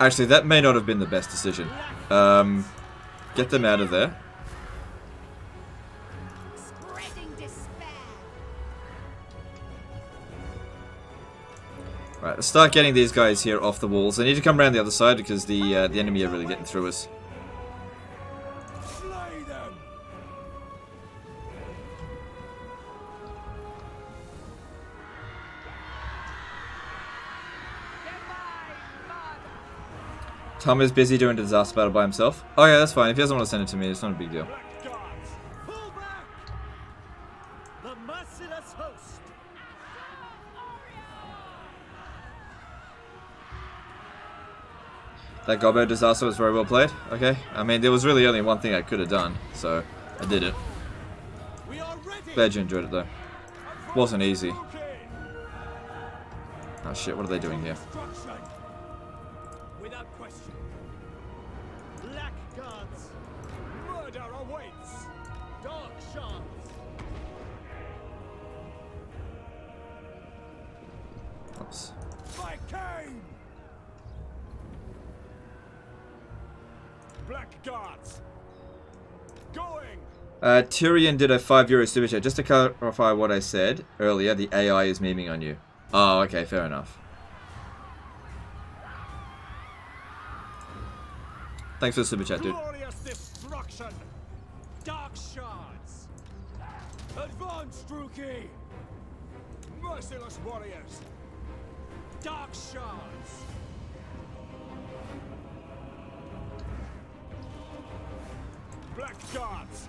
D: Actually, that may not have been the best decision. Get them out of there. Right, let's start getting these guys here off the walls. They need to come around the other side because the enemy are really getting through us.
A: Slay them!
D: Tom is busy doing a disaster battle by himself. Oh yeah, that's fine. If he doesn't want to send it to me, it's not a big deal.
A: Black guards, pull back! The merciless host!
D: That Gobbo disaster was very well played. Okay. I mean, there was really only one thing I could have done, so I did it.
A: We are ready!
D: Glad you enjoyed it though. Wasn't easy. Oh shit, what are they doing here?
A: Destruction! Without question. Black guards! Murder awaits! Dark shards!
D: Oops.
A: By Cain! Black guards! Going!
D: Tyrion did a €5 super chat. Just to clarify what I said earlier, the AI is memeing on you. Oh, okay, fair enough. Thanks for the super chat, dude.
A: Glorious destruction! Dark shards! Advance, Druki! Merciless warriors! Dark shards! Black guards!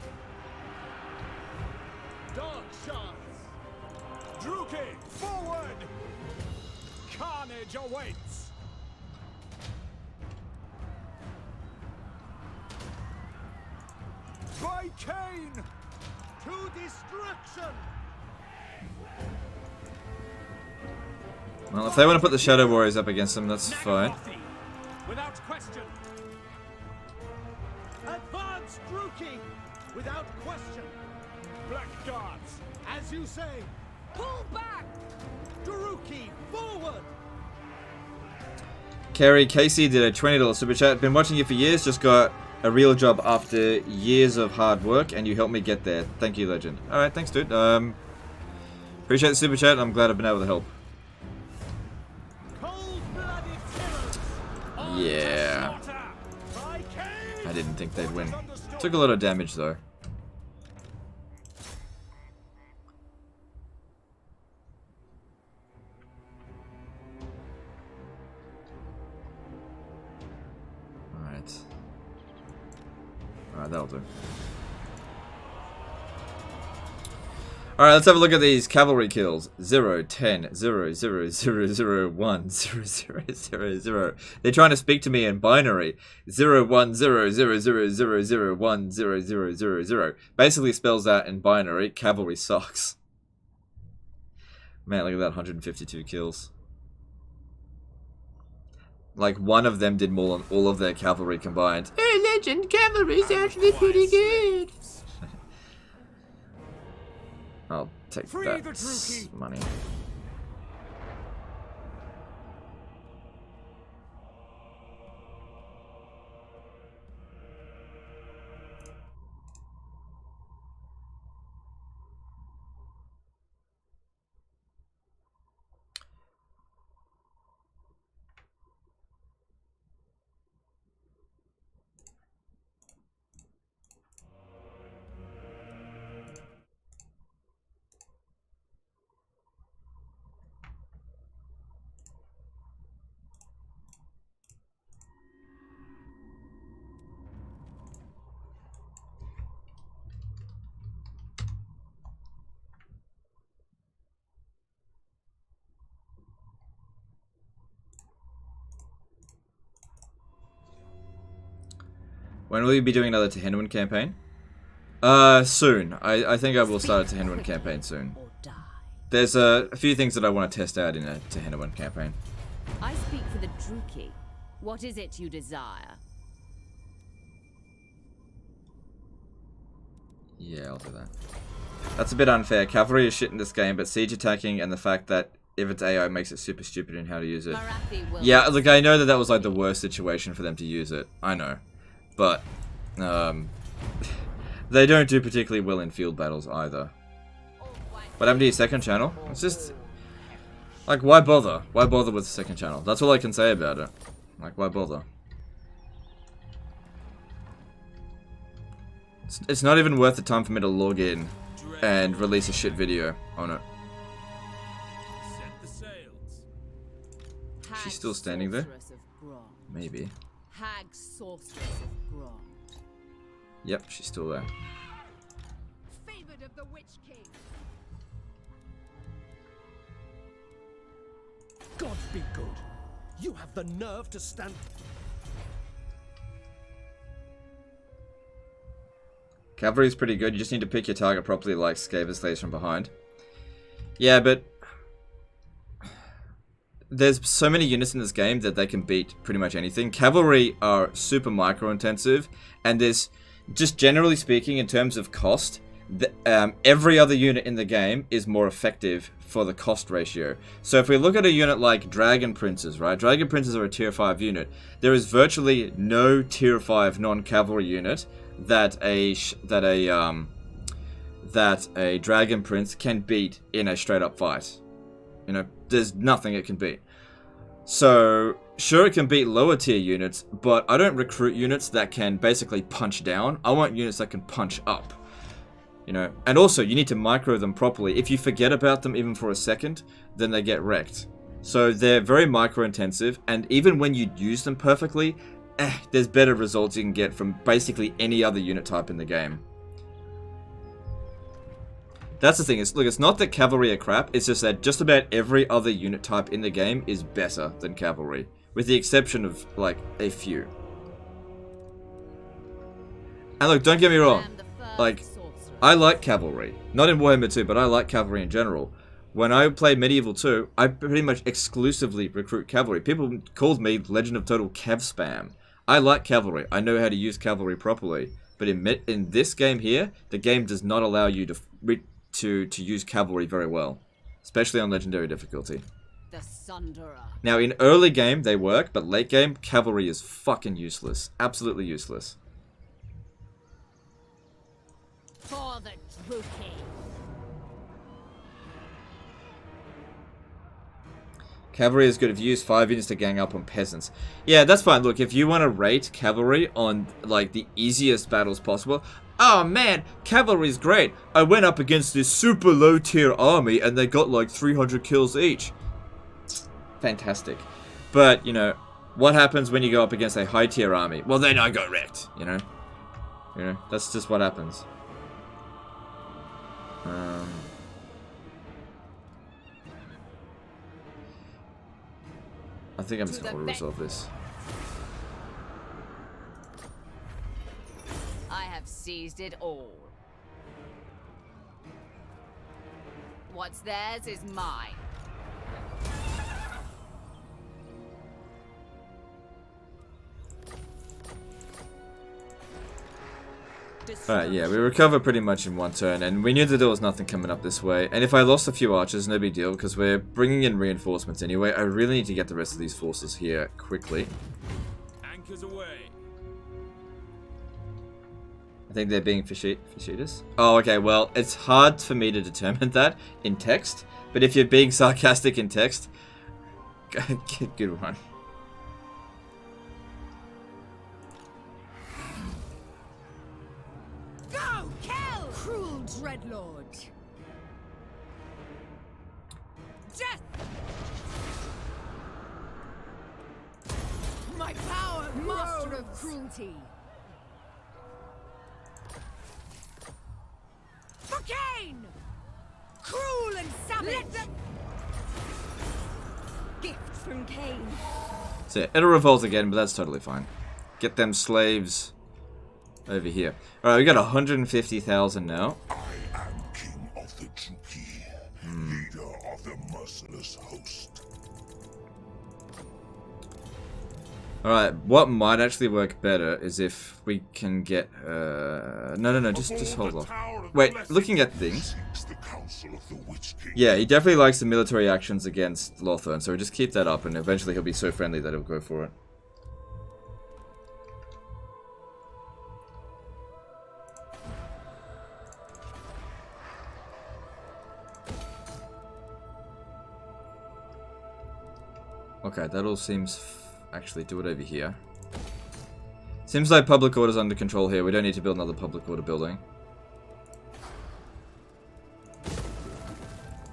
A: Dark shards! Druki, forward! Carnage awaits! By Cain! To destruction!
D: Well, if they want to put the Shadow Warriors up against them, that's fine.
B: Morathi, without question.
A: Advance, Druki! Without question! Black guards, as you say! Pull back! Druki, forward!
D: Kerry Casey did a $20 super chat. Been watching you for years, just got a real job after years of hard work, and you helped me get there. Thank you, legend. Alright, thanks, dude. Appreciate the super chat. I'm glad I've been able to help.
A: Cold-blooded terrors!
D: Yeah.
A: By Cain!
D: I didn't think they'd win. Took a lot of damage, though. Alright, that'll do. Alright, let's have a look at these cavalry kills. 0, 10, 0, 0, 0, 0, 1, 0, 0, 0, 0. They're trying to speak to me in binary. 0, 1, 0, 0, 0, 0, 0, 1, 0, 0, 0, 0. Basically spells out in binary, cavalry sucks. Man, look at that, 152 kills. Like, one of them did more than all of their cavalry combined. Hey, legend, cavalry's actually pretty good. I'll take that money. When will you be doing another Tehennwan campaign? Soon. I think I will start a Tehennwan campaign soon. There's a few things that I want to test out in a Tehennwan campaign.
C: I speak for the Druki. What is it you desire?
D: Yeah, I'll do that. That's a bit unfair. Cavalry is shit in this game, but siege attacking and the fact that if it's AI makes it super stupid in how to use it. Yeah, look, I know that that was like the worst situation for them to use it. I know. But, they don't do particularly well in field battles either. What happened to your second channel? It's just... Like, why bother? Why bother with the second channel? That's all I can say about it. Like, why bother? It's not even worth the time for me to log in and release a shit video on it.
A: Set the sails.
D: She's still standing there? Maybe.
C: Hag sorceress of Grond.
D: Yep, she's still there.
C: Favored of the Witch King.
A: God be good. You have the nerve to stand.
D: Cavalry is pretty good. You just need to pick your target properly, like Skaven Slays from behind. Yeah, but there's so many units in this game that they can beat pretty much anything. Cavalry are super micro-intensive, and there's, just generally speaking, in terms of cost, every other unit in the game is more effective for the cost ratio. So if we look at a unit like Dragon Princes, right? Dragon Princes are a tier 5 unit. There is virtually no tier 5 non-cavalry unit that a Dragon Prince can beat in a straight up fight. You know, there's nothing it can beat. So, sure it can beat lower tier units, but I don't recruit units that can basically punch down. I want units that can punch up. You know, and also you need to micro them properly. If you forget about them even for a second, then they get wrecked. So they're very micro intensive, and even when you use them perfectly, there's better results you can get from basically any other unit type in the game. That's the thing, look, it's not that cavalry are crap, it's just that just about every other unit type in the game is better than cavalry, with the exception of, like, a few. And look, don't get me wrong, like, I like cavalry. Not in Warhammer 2, but I like cavalry in general. When I play Medieval 2, I pretty much exclusively recruit cavalry. People called me Legend of Total Cav Spam. I like cavalry. I know how to use cavalry properly. But in this game here, the game does not allow you to use cavalry very well. Especially on Legendary difficulty.
C: The Sunderer.
D: Now, in early game, they work, but late game, cavalry is fucking useless. Absolutely useless.
C: For the Druki.
D: Cavalry is good if you use 5 units to gang up on peasants. Yeah, that's fine. Look, if you want to rate cavalry on, like, the easiest battles possible... Oh, man, cavalry's great. I went up against this super low-tier army, and they got, like, 300 kills each. Fantastic. But, you know, what happens when you go up against a high-tier army? Well, then I got wrecked, you know? You know, that's just what happens. I think I'm just going to resolve this.
C: I have seized it all. What's theirs is mine.
D: Alright, yeah, we recover pretty much in one turn, and we knew that there was nothing coming up this way. And if I lost a few archers, no big deal, because we're bringing in reinforcements anyway. I really need to get the rest of these forces here quickly.
A: Anchors away.
D: I think they're being facetious. Oh, okay, well, it's hard for me to determine that in text, but if you're being sarcastic in text, good one.
C: Go, kill! Cruel Dreadlord! Death! My power, master of cruelty! For Cain! Cruel and savage! Let them... Gift from Cain.
D: So yeah, it'll revolt again, but that's totally fine. Get them slaves over here. Alright, we got 150,000 now.
G: I am king of the Druki, leader of the merciless host.
D: Alright, what might actually work better is if we can get... No, just hold off. Wait, looking at things... Yeah, he definitely likes the military actions against Lothar, so just keep that up, and eventually he'll be so friendly that he'll go for it. Okay, that all seems... Actually, do it over here. Seems like public order's under control here. We don't need to build another public order building.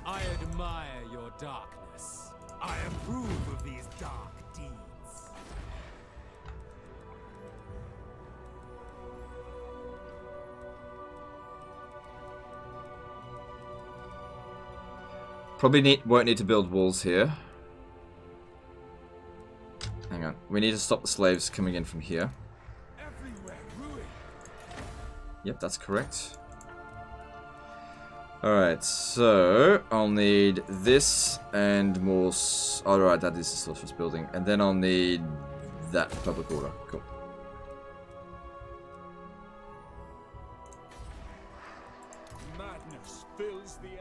A: I admire your darkness. I approve of these dark deeds.
D: Probably won't need to build walls here. Hang on. We need to stop the slaves coming in from here.
A: Everywhere ruin.
D: Yep, that's correct. Alright, so I'll need this and more... Alright, that is the sorcerer's building. And then I'll need that for public order. Cool.
A: Madness fills the air.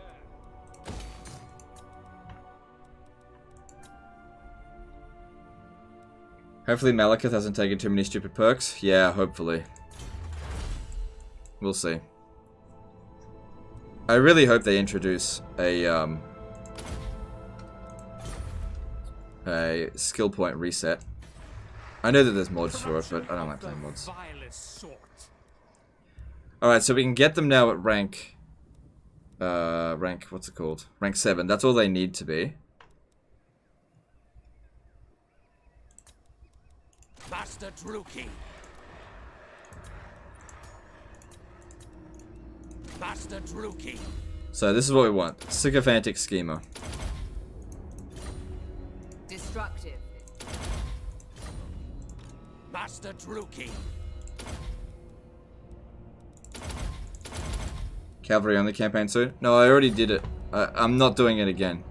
D: Hopefully Malekith hasn't taken too many stupid perks. Yeah, hopefully. We'll see. I really hope they introduce a skill point reset. I know that there's mods for it, but I don't like playing mods. Alright, so we can get them now at rank... what's it called? Rank 7. That's all they need to be.
A: Master Druki. Master Druki.
D: So this is what we want. Sycophantic Schemer.
C: Destructive.
A: Master Druki.
D: Cavalry only campaign soon? No, I already did it. I'm not doing it again.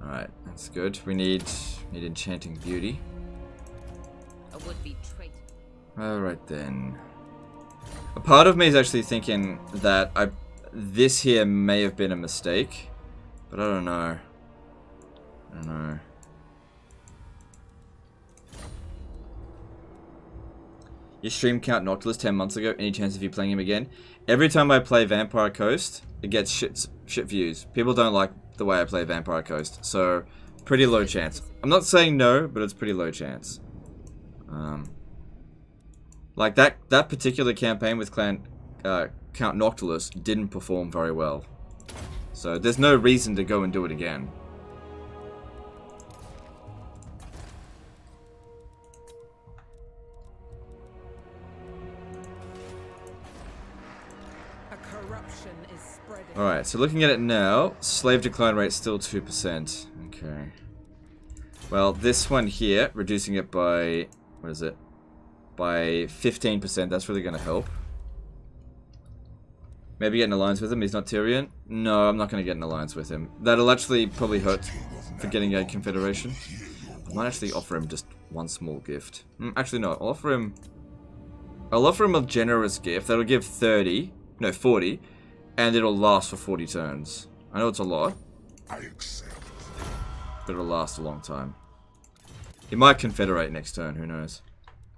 D: Alright, that's good. We need Enchanting Beauty.
C: A would-be traitor.
D: Alright then. A part of me is actually thinking that this here may have been a mistake, but I don't know. I don't know. You streamed Count Noctilus 10 months ago. Any chance of you playing him again? Every time I play Vampire Coast, it gets shit views. People don't like the way I play Vampire Coast, so pretty low chance. I'm not saying no, but it's pretty low chance. Like that particular campaign with Count Noctilus didn't perform very well, so there's no reason to go and do it again. Alright, so looking at it now, slave decline rate still 2%. Okay. Well, this one here, reducing it by, what is it? By 15%, that's really going to help. Maybe get an alliance with him, he's not Tyrion? No, I'm not going to get an alliance with him. That'll actually probably hurt for getting a confederation. I might actually offer him just one small gift. Actually, no, I'll offer him a generous gift that'll give 40. And it'll last for 40 turns. I know it's a lot,
G: I accept.
D: but it'll last a long time. He might confederate next turn, who knows?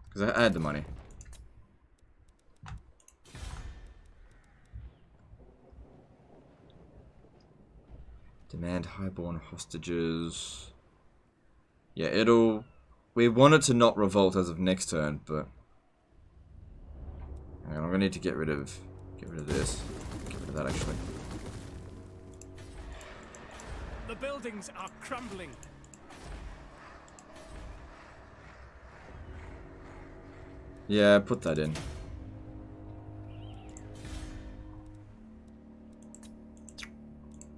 D: Because I had the money. Demand highborn hostages. Yeah, we want it to not revolt as of next turn, but... I'm gonna need to get rid of this. Get rid of that, actually.
A: The buildings are crumbling.
D: Yeah, put that in.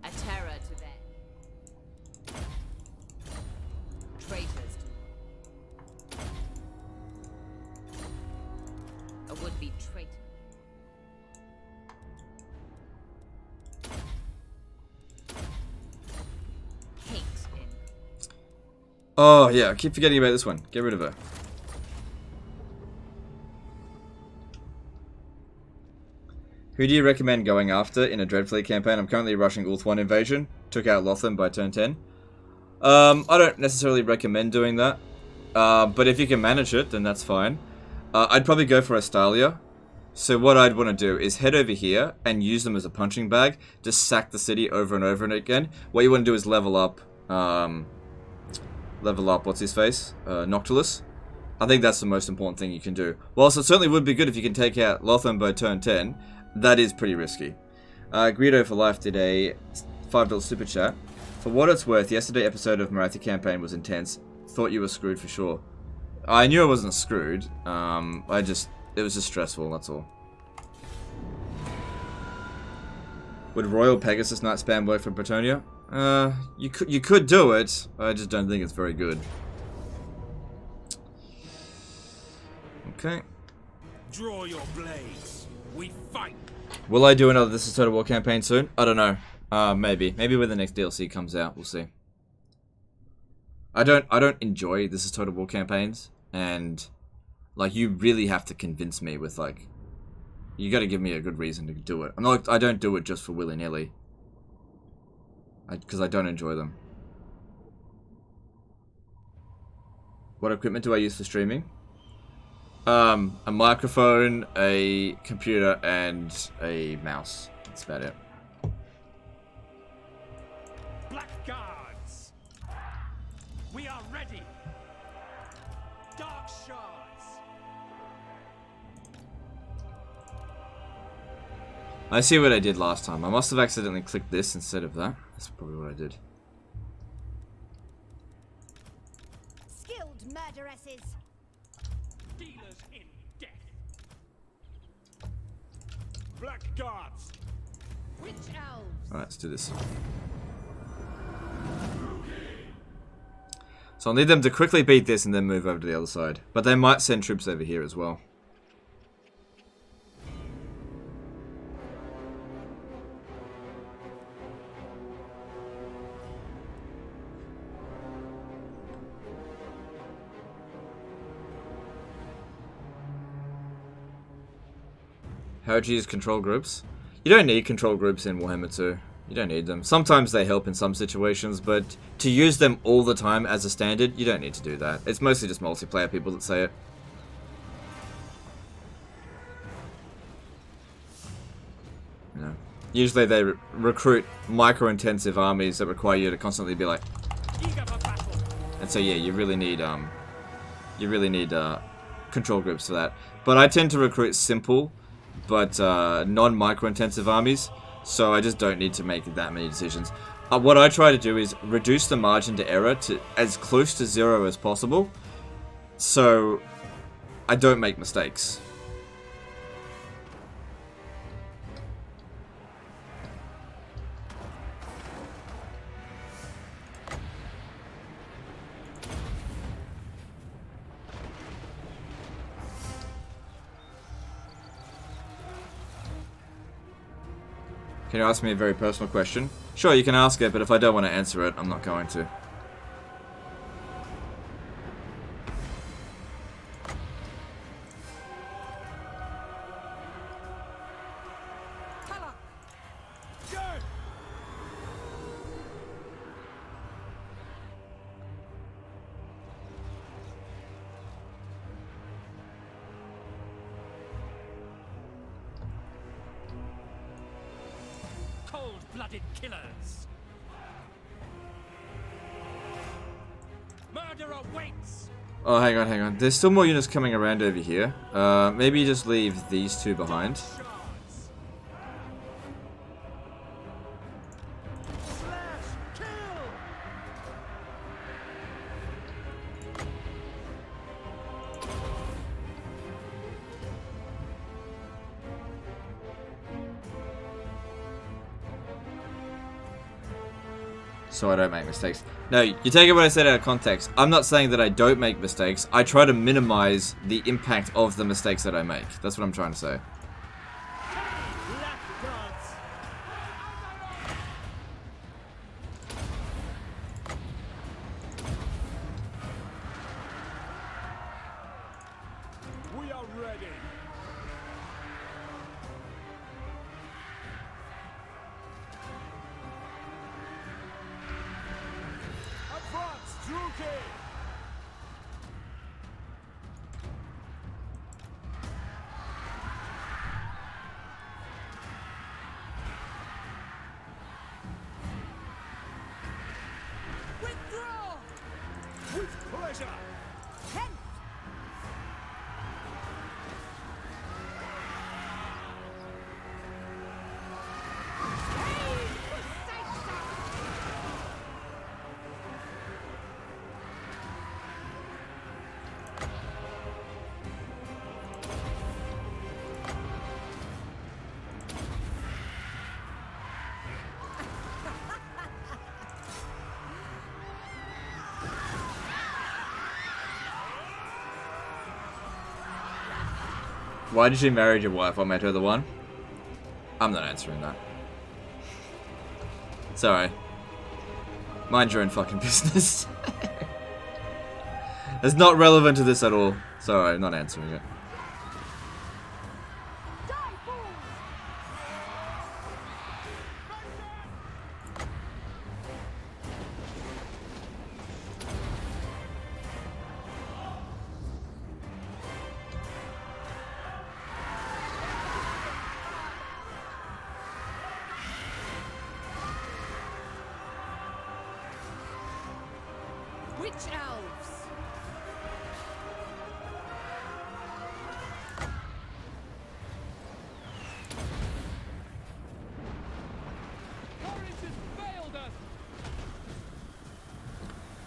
C: A terror to them. Traitors to them. A would-be traitor. Hate in.
D: Oh, yeah, I keep forgetting about this one. Get rid of her. Who do you recommend going after in a Dreadfleet campaign? I'm currently rushing Ulthuan Invasion. Took out Lotham by turn 10. I don't necessarily recommend doing that. But if you can manage it, then that's fine. I'd probably go for Astalia. So what I'd want to do is head over here and use them as a punching bag. Just sack the city over and over and again. What you want to do is level up, what's his face? Noctilus. I think that's the most important thing you can do. Whilst it certainly would be good if you can take out Lothar by turn 10, that is pretty risky. Greedo for Life did a $5 super chat. For what it's worth, yesterday episode of Morathi campaign was intense. Thought you were screwed for sure. I knew I wasn't screwed. It was just stressful, that's all. Would Royal Pegasus Knight spam work for Bretonia? You could do it. I just don't think it's very good. Okay.
B: Draw your blades. We fight.
D: Will I do another This Is Total War campaign soon? I don't know. Maybe. Maybe when the next DLC comes out, we'll see. I don't enjoy This Is Total War campaigns, and like you really have to convince me with like you got to give me a good reason to do it. I don't do it just for willy-nilly. Because I don't enjoy them. What equipment do I use for streaming? A microphone, a computer, and a mouse. That's about it.
B: Blackguards! We are ready! Dark shards!
D: I see what I did last time. I must have accidentally clicked this instead of that. That's probably what I did.
H: Skilled murderesses!
B: Dealers in death! Blackguards!
H: Witch elves!
D: Alright, let's do this. So I'll need them to quickly beat this and then move over to the other side. But they might send troops over here as well. How do you use control groups? You don't need control groups in Warhammer 2. You don't need them. Sometimes they help in some situations, but to use them all the time as a standard, you don't need to do that. It's mostly just multiplayer people that say it. You know, usually they recruit micro-intensive armies that require you to constantly be like... And so yeah, you really need control groups for that. But I tend to recruit simple but non-micro-intensive armies, so I just don't need to make that many decisions. What I try to do is reduce the margin to error to as close to 0 as possible, so I don't make mistakes. Can you ask me a very personal question? Sure, you can ask it, but if I don't want to answer it, I'm not going to.
B: Cold-blooded killers. Murder awaits.
D: Oh, hang on. There's still more units coming around over here. Maybe just leave these two behind. So I don't make mistakes. No, you take it what I said out of context. I'm not saying that I don't make mistakes. I try to minimize the impact of the mistakes that I make. That's what I'm trying to say.
B: We are ready. treasure!
D: Why did you marry your wife? I made her the one. I'm not answering that. Sorry. Mind your own fucking business. It's not relevant to this at all. Sorry, I'm not answering it.
C: Witch elves.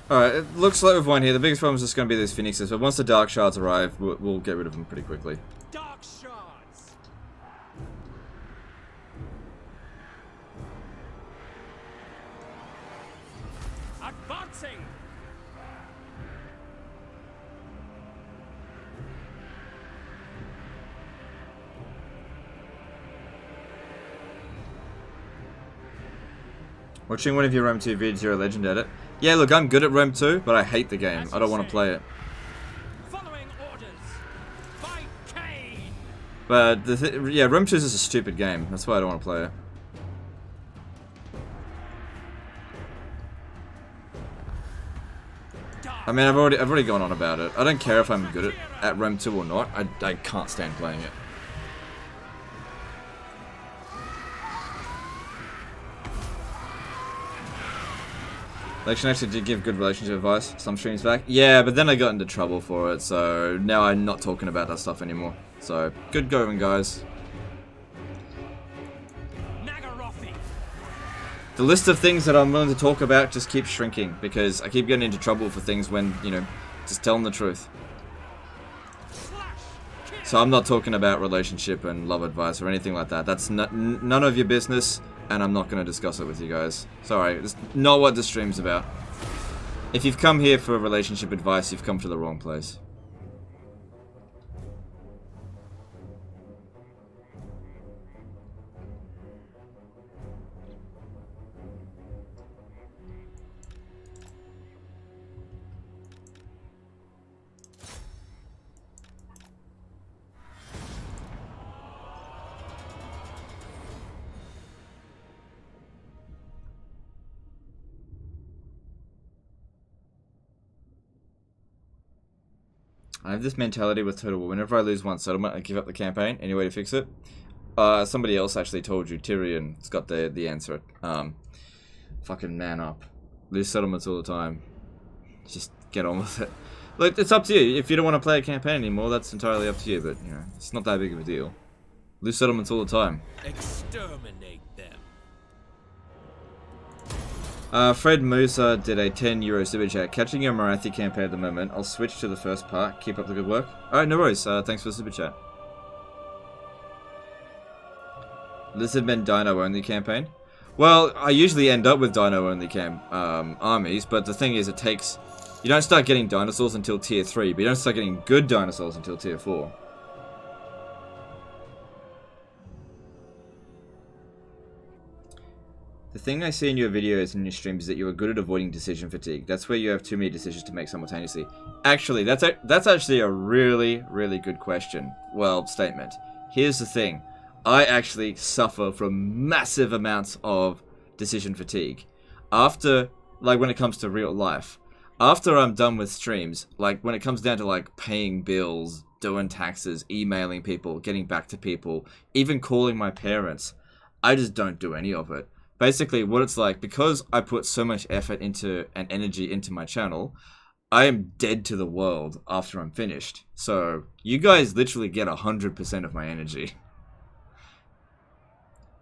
D: Alright, it looks like we've won here. The biggest problem is just going to be these phoenixes, but once the dark shards arrive, we'll get rid of them pretty quickly.
B: Dark shards! Advancing!
D: Watching one of your Rome 2 vids, you're a legend at it. Yeah, look, I'm good at Rome 2, but I hate the game. I don't want to play it.
B: Following orders by Cain.
D: But, yeah, Rome 2 is just a stupid game. That's why I don't want to play it. I mean, I've already gone on about it. I don't care if I'm good at Rome 2 or not. I can't stand playing it. Election actually did give good relationship advice some streams back. Yeah, but then I got into trouble for it, so now I'm not talking about that stuff anymore. So, good going, guys. The list of things that I'm willing to talk about just keeps shrinking, because I keep getting into trouble for things when, you know, just telling the truth. So I'm not talking about relationship and love advice or anything like that. That's none of your business. And I'm not going to discuss it with you guys. Sorry, it's not what the stream's about. If you've come here for relationship advice, you've come to the wrong place. I have this mentality with Total War. Whenever I lose one settlement, I give up the campaign. Any way to fix it? Somebody else actually told you. Tyrion's got the answer. Fucking man up. Lose settlements all the time. Just get on with it. Look, it's up to you. If you don't want to play a campaign anymore, that's entirely up to you. But, you know, it's not that big of a deal. Lose settlements all the time.
B: Exterminate them.
D: Fred Musa did a €10 super chat. Catching your Morathi campaign at the moment. I'll switch to the first part. Keep up the good work. Alright, no worries. Thanks for the super chat. Lizardmen Dino only campaign. Well, I usually end up with Dino only armies, but the thing is, it takes. You don't start getting dinosaurs until tier 3, but you don't start getting good dinosaurs until tier 4. The thing I see in your videos and your streams is that you are good at avoiding decision fatigue. That's where you have too many decisions to make simultaneously. Actually, that's actually a really, really good question. Well, statement. Here's the thing. I actually suffer from massive amounts of decision fatigue. After, like, when it comes to real life. After I'm done with streams, like, when it comes down to, like, paying bills, doing taxes, emailing people, getting back to people, even calling my parents, I just don't do any of it. Basically, what it's like, because I put so much effort into and energy into my channel, I am dead to the world after I'm finished. So you guys literally get 100% of my energy.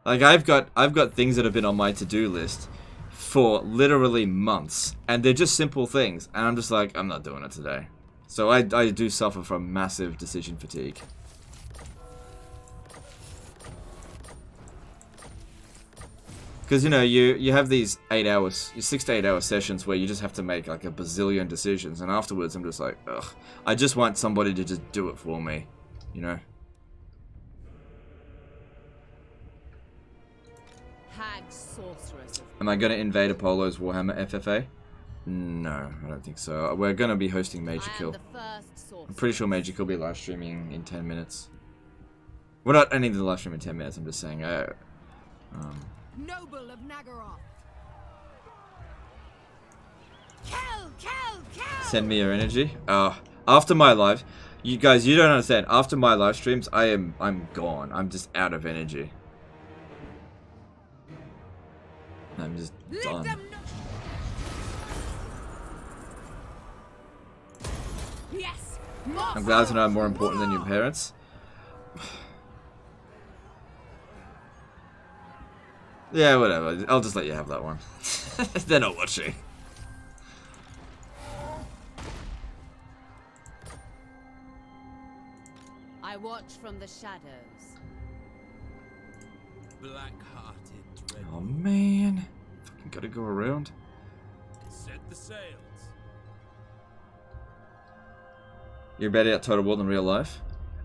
D: Like I've got things that have been on my to-do list for literally months, and they're just simple things, and I'm just like, I'm not doing it today. So I do suffer from massive decision fatigue. Because, you know, you have these 6 to 8 hour sessions where you just have to make like a bazillion decisions, and afterwards I'm just like, ugh, I just want somebody to just do it for me, you know?
C: Hag sorceress.
D: Am I going to invade Apollo's Warhammer FFA? No, I don't think so. We're going to be hosting Major Kill. I'm pretty sure Major Kill will be live streaming in 10 minutes. We're not ending the live stream in 10 minutes, I'm just saying.
H: Noble of Nagaroth.
D: Send me your energy. After my live, you guys, you don't understand. After my live streams, I'm gone. I'm just out of energy. I'm just done.
C: Yes.
D: I'm glad to know I'm more important than your parents. Yeah, whatever. I'll just let you have that one. They're not watching.
C: I watch from the shadows.
A: Black-hearted.
D: Oh man, fucking gotta go around.
A: Set the sails.
D: You're better at Total War than real life.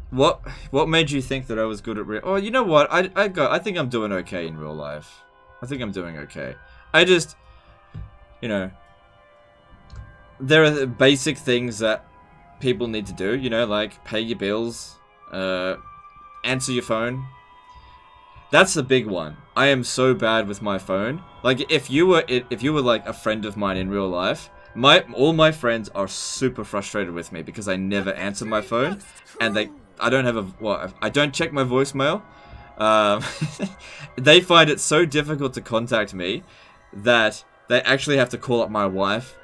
D: What made you think that I was good at real? Oh, you know what? I think I'm doing okay in real life. I think I'm doing okay. I just, you know, there are the basic things that people need to do. You know, like pay your bills, answer your phone. That's the big one. I am so bad with my phone. Like if you were like a friend of mine in real life, all my friends are super frustrated with me because I never answer my phone, and I don't check my voicemail. They find it so difficult to contact me that they actually have to call up my wife,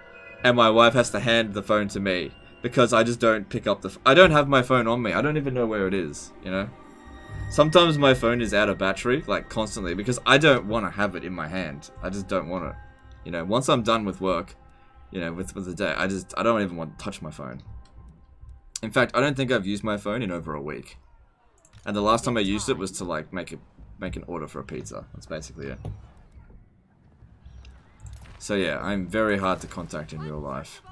D: and my wife has to hand the phone to me because I just don't pick up I don't have my phone on me. I don't even know where it is, you know? Sometimes my phone is out of battery, like constantly, because I don't want to have it in my hand. I just don't want it. You know, once I'm done with work, you know, with the day, I don't even want to touch my phone. In fact, I don't think I've used my phone in over a week. And the last time I used it was to like make an order for a pizza. That's basically it. So yeah, I'm very hard to contact in real life.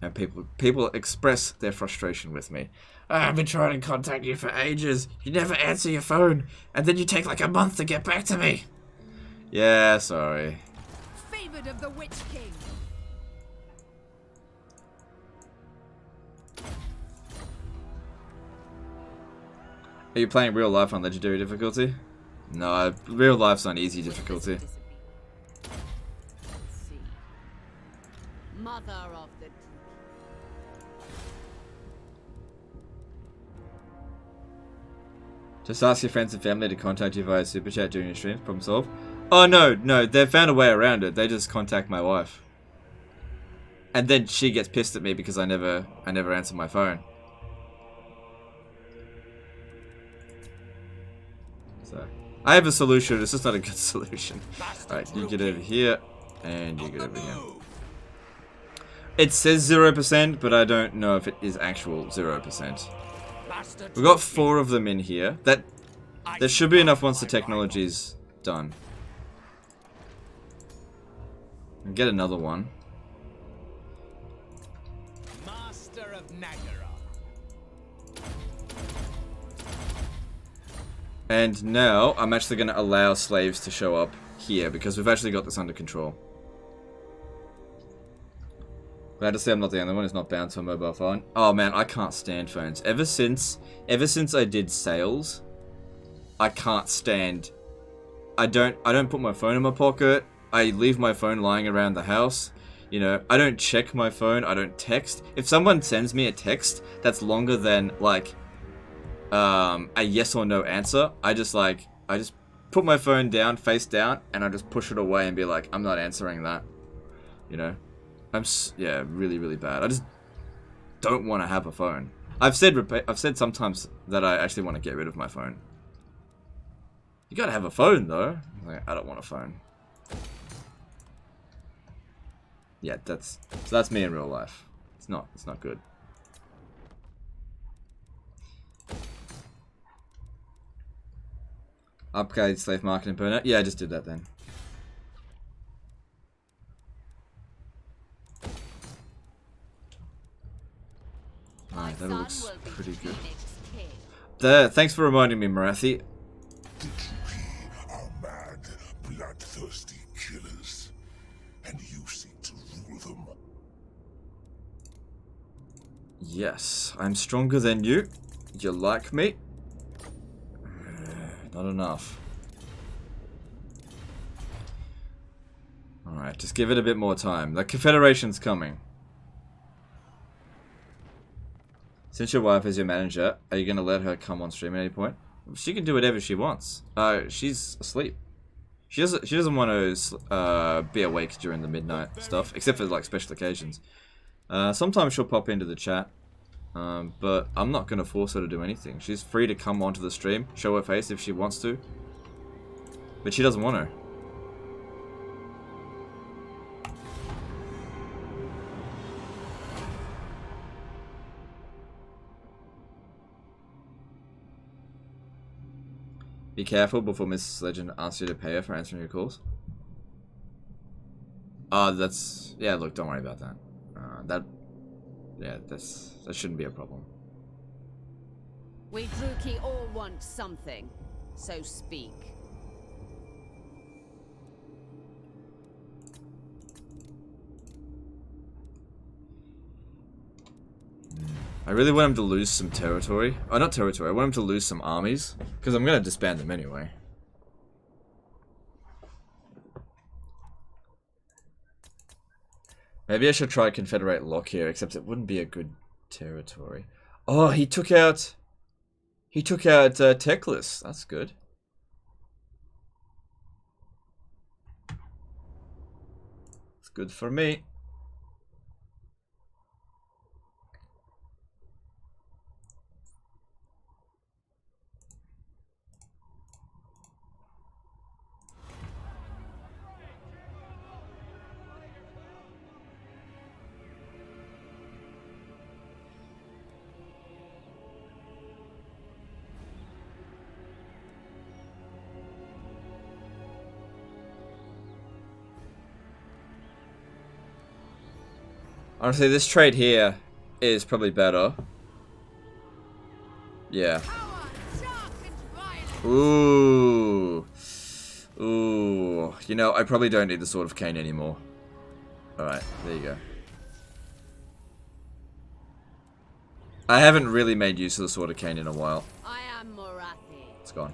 D: And people express their frustration with me. I've been trying to contact you for ages. You never answer your phone, and then you take like a month to get back to me. Yeah, sorry.
C: Favored of the Witch King.
D: Are you playing real life on legendary difficulty? No, real life's on easy difficulty.
C: Mother of the
D: Just ask your friends and family to contact you via super chat during your streams. Problem solved. Oh no, they've found a way around it. They just contact my wife, and then she gets pissed at me because I never answer my phone. So I have a solution. It's just not a good solution. All right, you get over here, and you get over here. It says 0%, but I don't know if it is actual 0%. We've got 4 of them in here. That should be enough once the technology's done. And get another one.
A: Master of Nagaroth.
D: And now I'm actually going to allow slaves to show up here because we've actually got this under control. Glad to say I'm not the only one who's not bound to a mobile phone. Oh man, I can't stand phones. Ever since I did sales, I can't stand. I don't put my phone in my pocket. I leave my phone lying around the house. You know, I don't check my phone. I don't text. If someone sends me a text that's longer than like a yes or no answer, I just put my phone down, face down, and I just push it away and be like, I'm not answering that. You know. Yeah, really, really bad. I just don't want to have a phone. I've said sometimes that I actually want to get rid of my phone. You gotta have a phone though. Like, I don't want a phone. Yeah, that's me in real life. It's not good. Upgrade slave market and burnout. Yeah, I just did that then. Alright, that looks pretty good. Thanks for reminding me, Morathi.
G: The Juki are mad, bloodthirsty killers, and you seek to rule them.
D: Yes, I'm stronger than you. You like me? Not enough. Alright, just give it a bit more time. The Confederation's coming. Since your wife is your manager, are you going to let her come on stream at any point? She can do whatever she wants. She's asleep. She doesn't want to be awake during the midnight stuff, except for like special occasions. Sometimes she'll pop into the chat, but I'm not going to force her to do anything. She's free to come onto the stream, show her face if she wants to, but she doesn't want to. Be careful before Mrs. Legend asks you to pay her for answering your calls. That's... Yeah, look, don't worry about that. That shouldn't be a problem.
H: We Druki all want something, so speak.
D: I really want him to lose some territory. Oh, not territory. I want him to lose some armies. Because I'm going to disband them anyway. Maybe I should try Confederate Lock here, except it wouldn't be a good territory. Oh, he took out Teclis. That's good. It's good for me. Honestly, this trade here is probably better. Yeah. Ooh. Ooh. You know, I probably don't need the Sword of Cain anymore. Alright, there you go. I haven't really made use of the Sword of Cain in a while.
H: I am Morathi.
D: It's gone.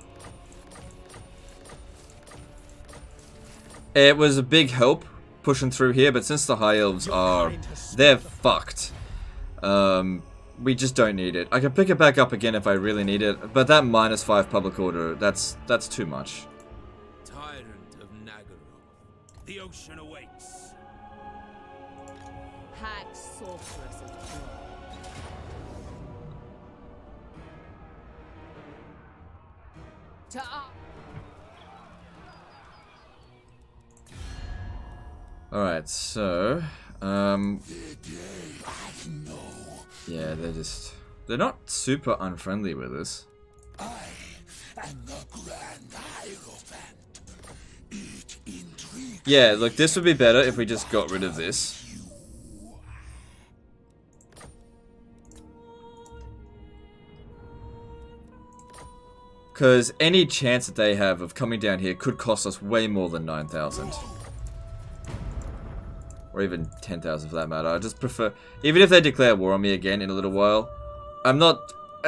D: It was a big help pushing through here, but since the High Elves are... They're fucked. We just don't need it. I can pick it back up again if I really need it, but that -5 public order, that's too much.
B: Tyrant of Nagaroth, the ocean awaits.
H: Hag sorceress of blood. To
D: Alright, so... yeah, they're not super unfriendly with us.
G: I am the Grand Hierophant. It intrigues.
D: Yeah, look, this would be better if we just got rid of this. Because any chance that they have of coming down here could cost us way more than 9,000. Or even 10,000 for that matter. I just prefer... Even if they declare war on me again in a little while, I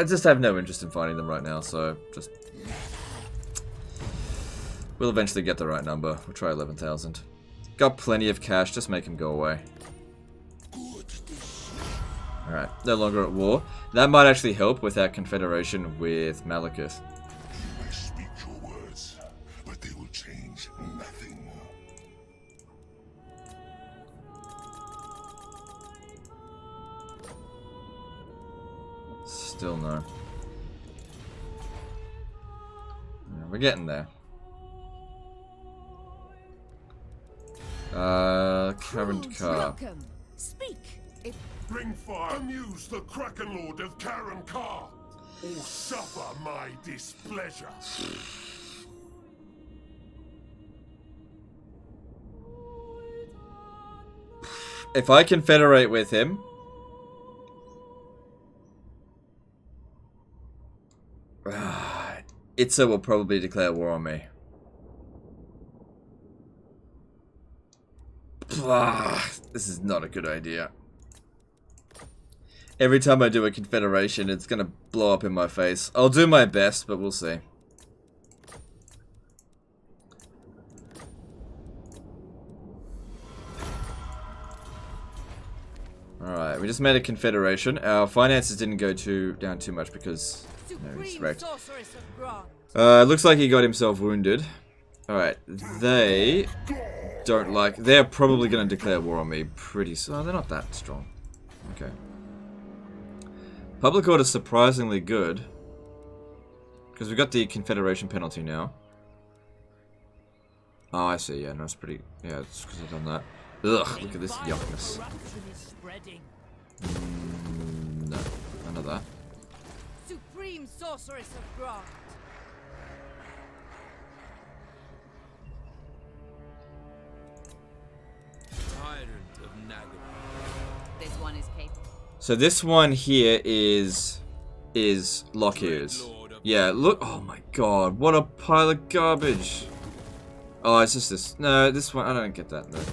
D: just have no interest in fighting them right now, so just... We'll eventually get the right number. We'll try 11,000. Got plenty of cash, just make him go away. Alright, no longer at war. That might actually help with our confederation with Malekith.
G: You may speak your words, but they will change nothing.
D: Still no. Yeah, we're getting there. Current car.
C: Welcome. Speak. If
G: Bring fire. Amuse the Kraken Lord of Karen Kar, or suffer my displeasure.
D: If I confederate with him, Itza will probably declare war on me. This is not a good idea. Every time I do a confederation, it's gonna blow up in my face. I'll do my best, but we'll see. Alright, we just made a confederation. Our finances didn't go down too much because he's wrecked. Looks like he got himself wounded. Alright, they don't like... They're probably going to declare war on me pretty soon. Oh, they're not that strong. Okay. Public order's surprisingly good. Because we've got the confederation penalty now. Oh, I see. Yeah, no, it's pretty... Yeah, it's because I've done that. Ugh, look at this yuckness. No, none of that.
H: Supreme Sorceress of Grant.
B: Tyrant of Nagaroth.
H: This one is capable.
D: So this one here is Lockyear's. Yeah, look. Oh my god, what a pile of garbage. Oh, it's just this. No, this one. I don't get that though.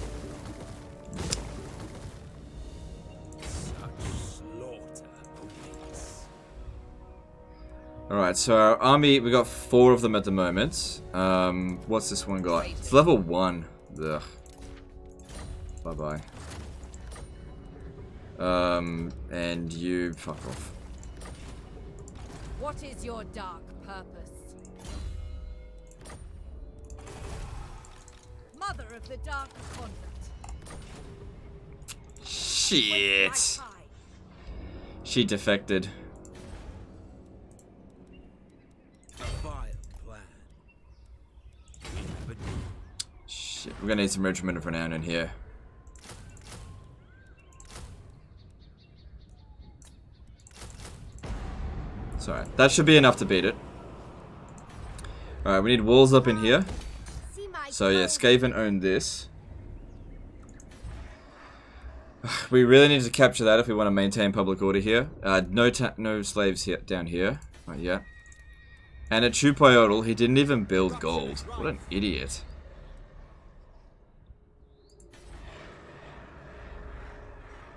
D: Alright, so our army, we got 4 of them at the moment. What's this one got? It's level 1. Ugh. Bye-bye. And you, fuck off.
H: What is your dark purpose? Mother of the Dark Convent.
D: Shit. She defected. Shit, we're gonna need some regiment of renown in here. Sorry, that should be enough to beat it. Alright, we need walls up in here. So yeah, Skaven owned this. We really need to capture that if we want to maintain public order here. No slaves here down here. Not yet. And at Chupayodal, he didn't even build gold. What an idiot.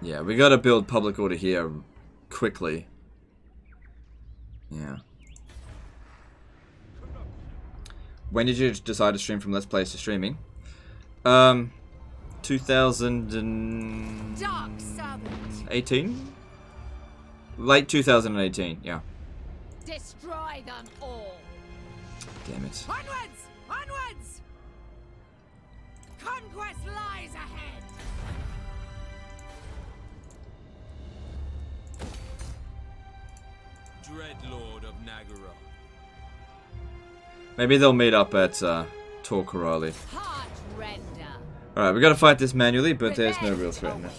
D: Yeah, we gotta build public order here quickly. Yeah. When did you decide to stream from Let's Plays to streaming? 2018? Late 2018, yeah.
H: Destroy them all.
D: Damn it.
H: Onwards! Onwards! Conquest lies ahead.
B: Dreadlord of Nagaroth.
D: Maybe they'll meet up at Torquarali.
H: Heart render.
D: Alright, we gotta fight this manually, but there's no real threat in it.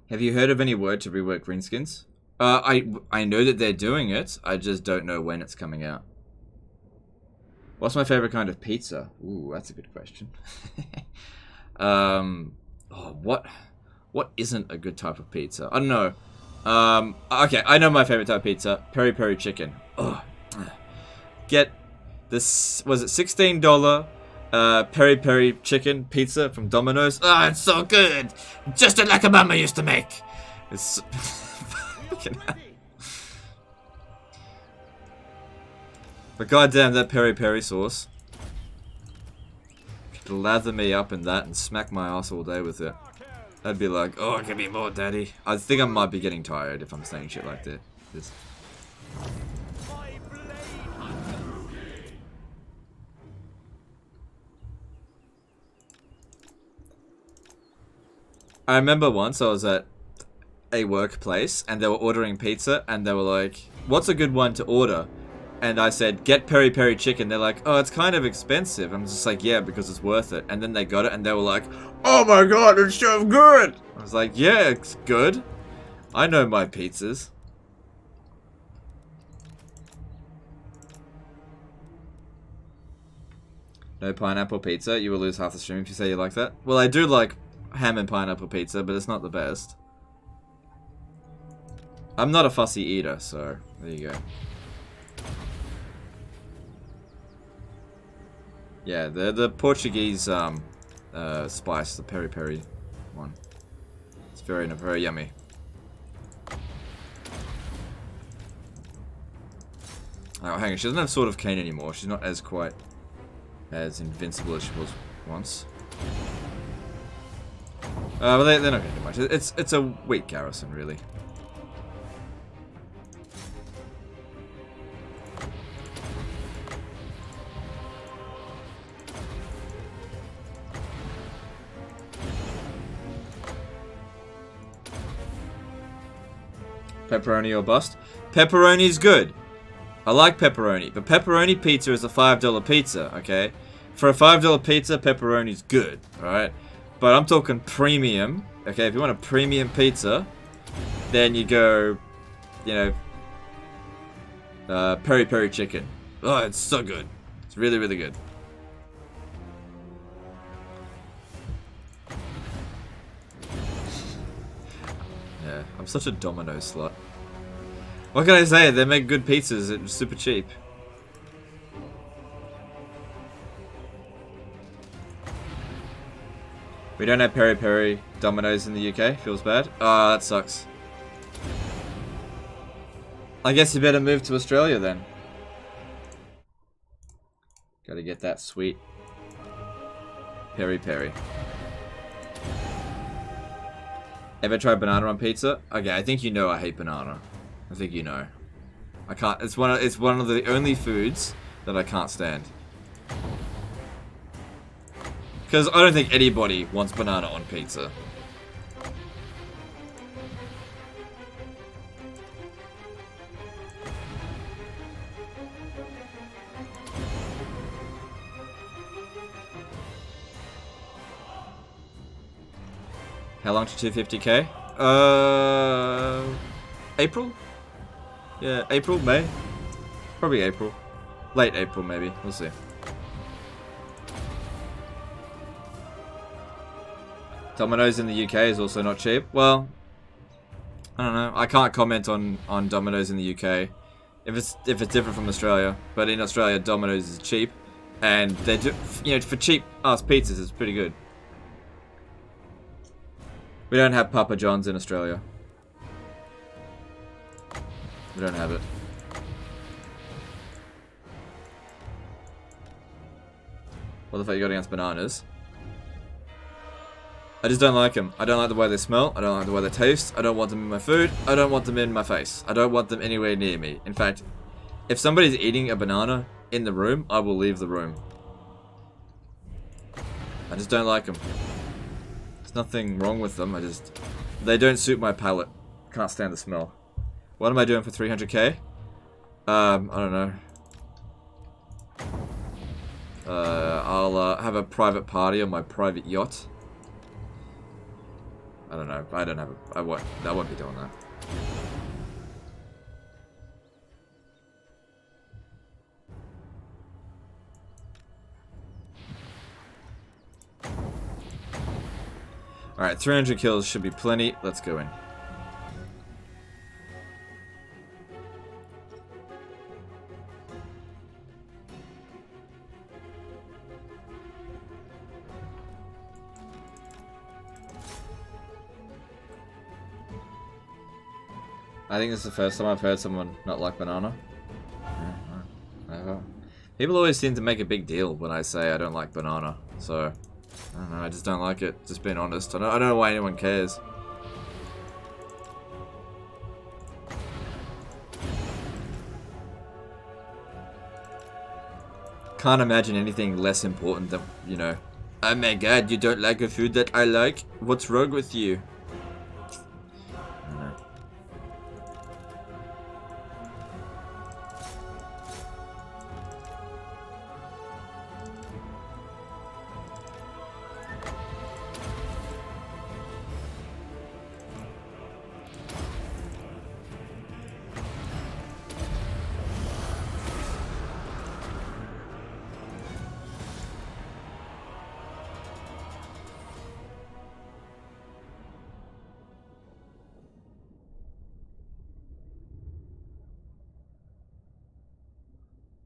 D: Have you heard of any word to rework greenskins? I know that they're doing it. I just don't know when it's coming out. What's my favorite kind of pizza? Ooh, that's a good question. What isn't a good type of pizza? I don't know. Okay, I know my favorite type of pizza. Peri peri chicken. Ugh. Get this, was it $16 peri peri chicken pizza from Domino's? Ah, it's so good! Just like a mama used to make! It's fucking hell. But goddamn, that peri peri sauce could lather me up in that and smack my ass all day with it. I'd be like, oh, give me more, daddy. I think I might be getting tired if I'm saying shit like that.
A: My blade hunter.
D: I remember once I was at a workplace and they were ordering pizza and they were like, what's a good one to order? And I said, get peri peri chicken. They're like, oh, it's kind of expensive. I'm just like, yeah, because it's worth it. And then they got it and they were like, oh my god, it's so good. I was like, yeah, it's good. I know my pizzas. No pineapple pizza. You will lose half the stream if you say you like that. Well, I do like ham and pineapple pizza, but it's not the best. I'm not a fussy eater, so there you go. Yeah, the Portuguese spice, the peri peri one. It's very yummy. Oh, hang on, she doesn't have Sword of Cain anymore. She's not as quite as invincible as she was once. But they're not going to do much. It's a weak garrison, really. Pepperoni or bust? Pepperoni's good. I like pepperoni, but pepperoni pizza is a $5 pizza, okay? For a $5 pizza, pepperoni's good, alright? But I'm talking premium, okay? If you want a premium pizza, then you go, you know, peri peri chicken. Oh, it's so good. It's really, really good. Yeah, I'm such a Domino's slut. What can I say? They make good pizzas. It's super cheap. We don't have peri peri Domino's in the UK. Feels bad. Ah, that sucks. I guess you better move to Australia then. Gotta get that sweet peri peri. Ever tried banana on pizza? Okay, I think you know I hate banana. I think you know. I can't. It's one of the only foods that I can't stand. Because I don't think anybody wants banana on pizza. How long to 250k? April? Yeah, April, May? Probably April. Late April, maybe. We'll see. Domino's in the UK is also not cheap. Well, I don't know. I can't comment on Domino's in the UK if it's different from Australia. But in Australia, Domino's is cheap, and they do, you know, for cheap ass pizzas, it's pretty good. We don't have Papa John's in Australia. We don't have it. What the fuck you got against bananas? I just don't like them. I don't like the way they smell. I don't like the way they taste. I don't want them in my food. I don't want them in my face. I don't want them anywhere near me. In fact, if somebody's eating a banana in the room, I will leave the room. I just don't like them. There's nothing wrong with them. They don't suit my palate. Can't stand the smell. What am I doing for 300k? I don't know. I'll have a private party on my private yacht. I don't know. I don't have a... I won't be doing that. Alright, 300 kills should be plenty. Let's go in. I think this is the first time I've heard someone not like banana. People always seem to make a big deal when I say I don't like banana, so I don't know, I just don't like it, just being honest. I don't know why anyone cares. Can't imagine anything less important than, you know, oh my god, you don't like a food that I like? What's wrong with you? I don't know.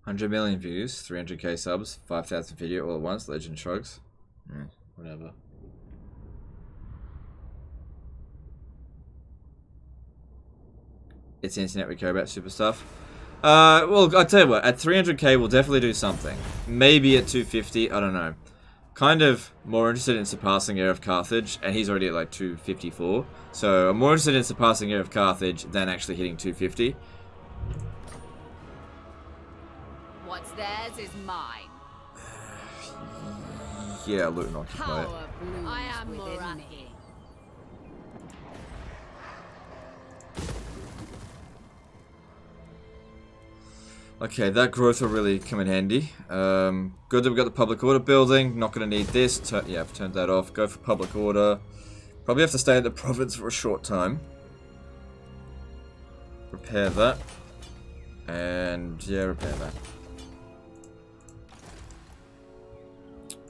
D: $100 million views, 300k subs, 5,000 video all at once, Legend shrugs. Whatever. It's the internet we care about, super stuff. Well, I'll tell you what, at 300k we'll definitely do something. Maybe at 250, I don't know. Kind of more interested in surpassing Heir of Carthage, and he's already at like 254. So I'm more interested in surpassing Heir of Carthage than actually hitting 250.
C: What's theirs is mine.
D: Yeah, loot and occupy it.
C: Power blooms I am Morathi.
D: Okay, that growth will really come in handy. Good that we got the public order building. Not going to need this. Yeah, I've turned that off. Go for public order. Probably have to stay in the province for a short time. Repair that. And yeah, repair that.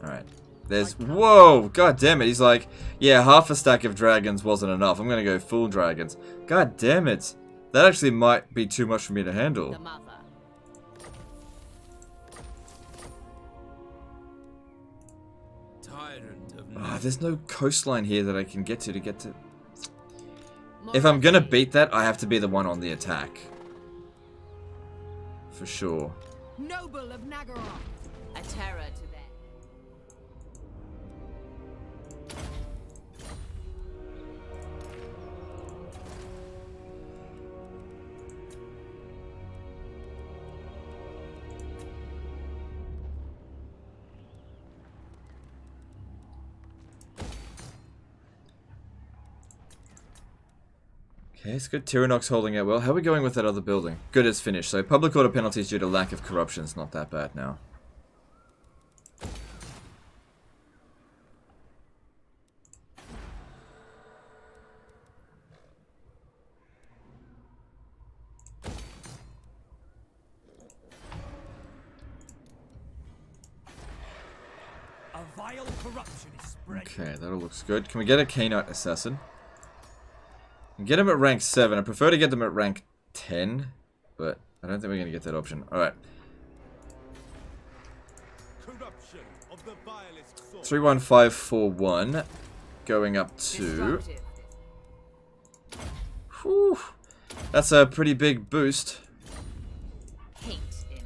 D: Alright. There's... Whoa! God damn it. He's like, yeah, half a stack of dragons wasn't enough. I'm going to go full dragons. God damn it. That actually might be too much for me to handle.
C: The mother.
D: Oh, there's no coastline here that I can get to get to... If I'm gonna beat that, I have to be the one on the attack. For sure.
H: Noble of Nagaroth.
C: A terror to them.
D: Okay, it's good. Tyrannok's holding out well. How are we going with that other building? Good, it's finished. So public order penalties due to lack of corruption is not that bad now.
A: A vile corruption is spreading.
D: Okay, that all looks good. Can we get a Canite Assassin? Get them at rank 7. I prefer to get them at rank 10, but I don't think we're going to get that option. Alright. 31541 going up to... Whew. That's a pretty big boost.
C: Hate him.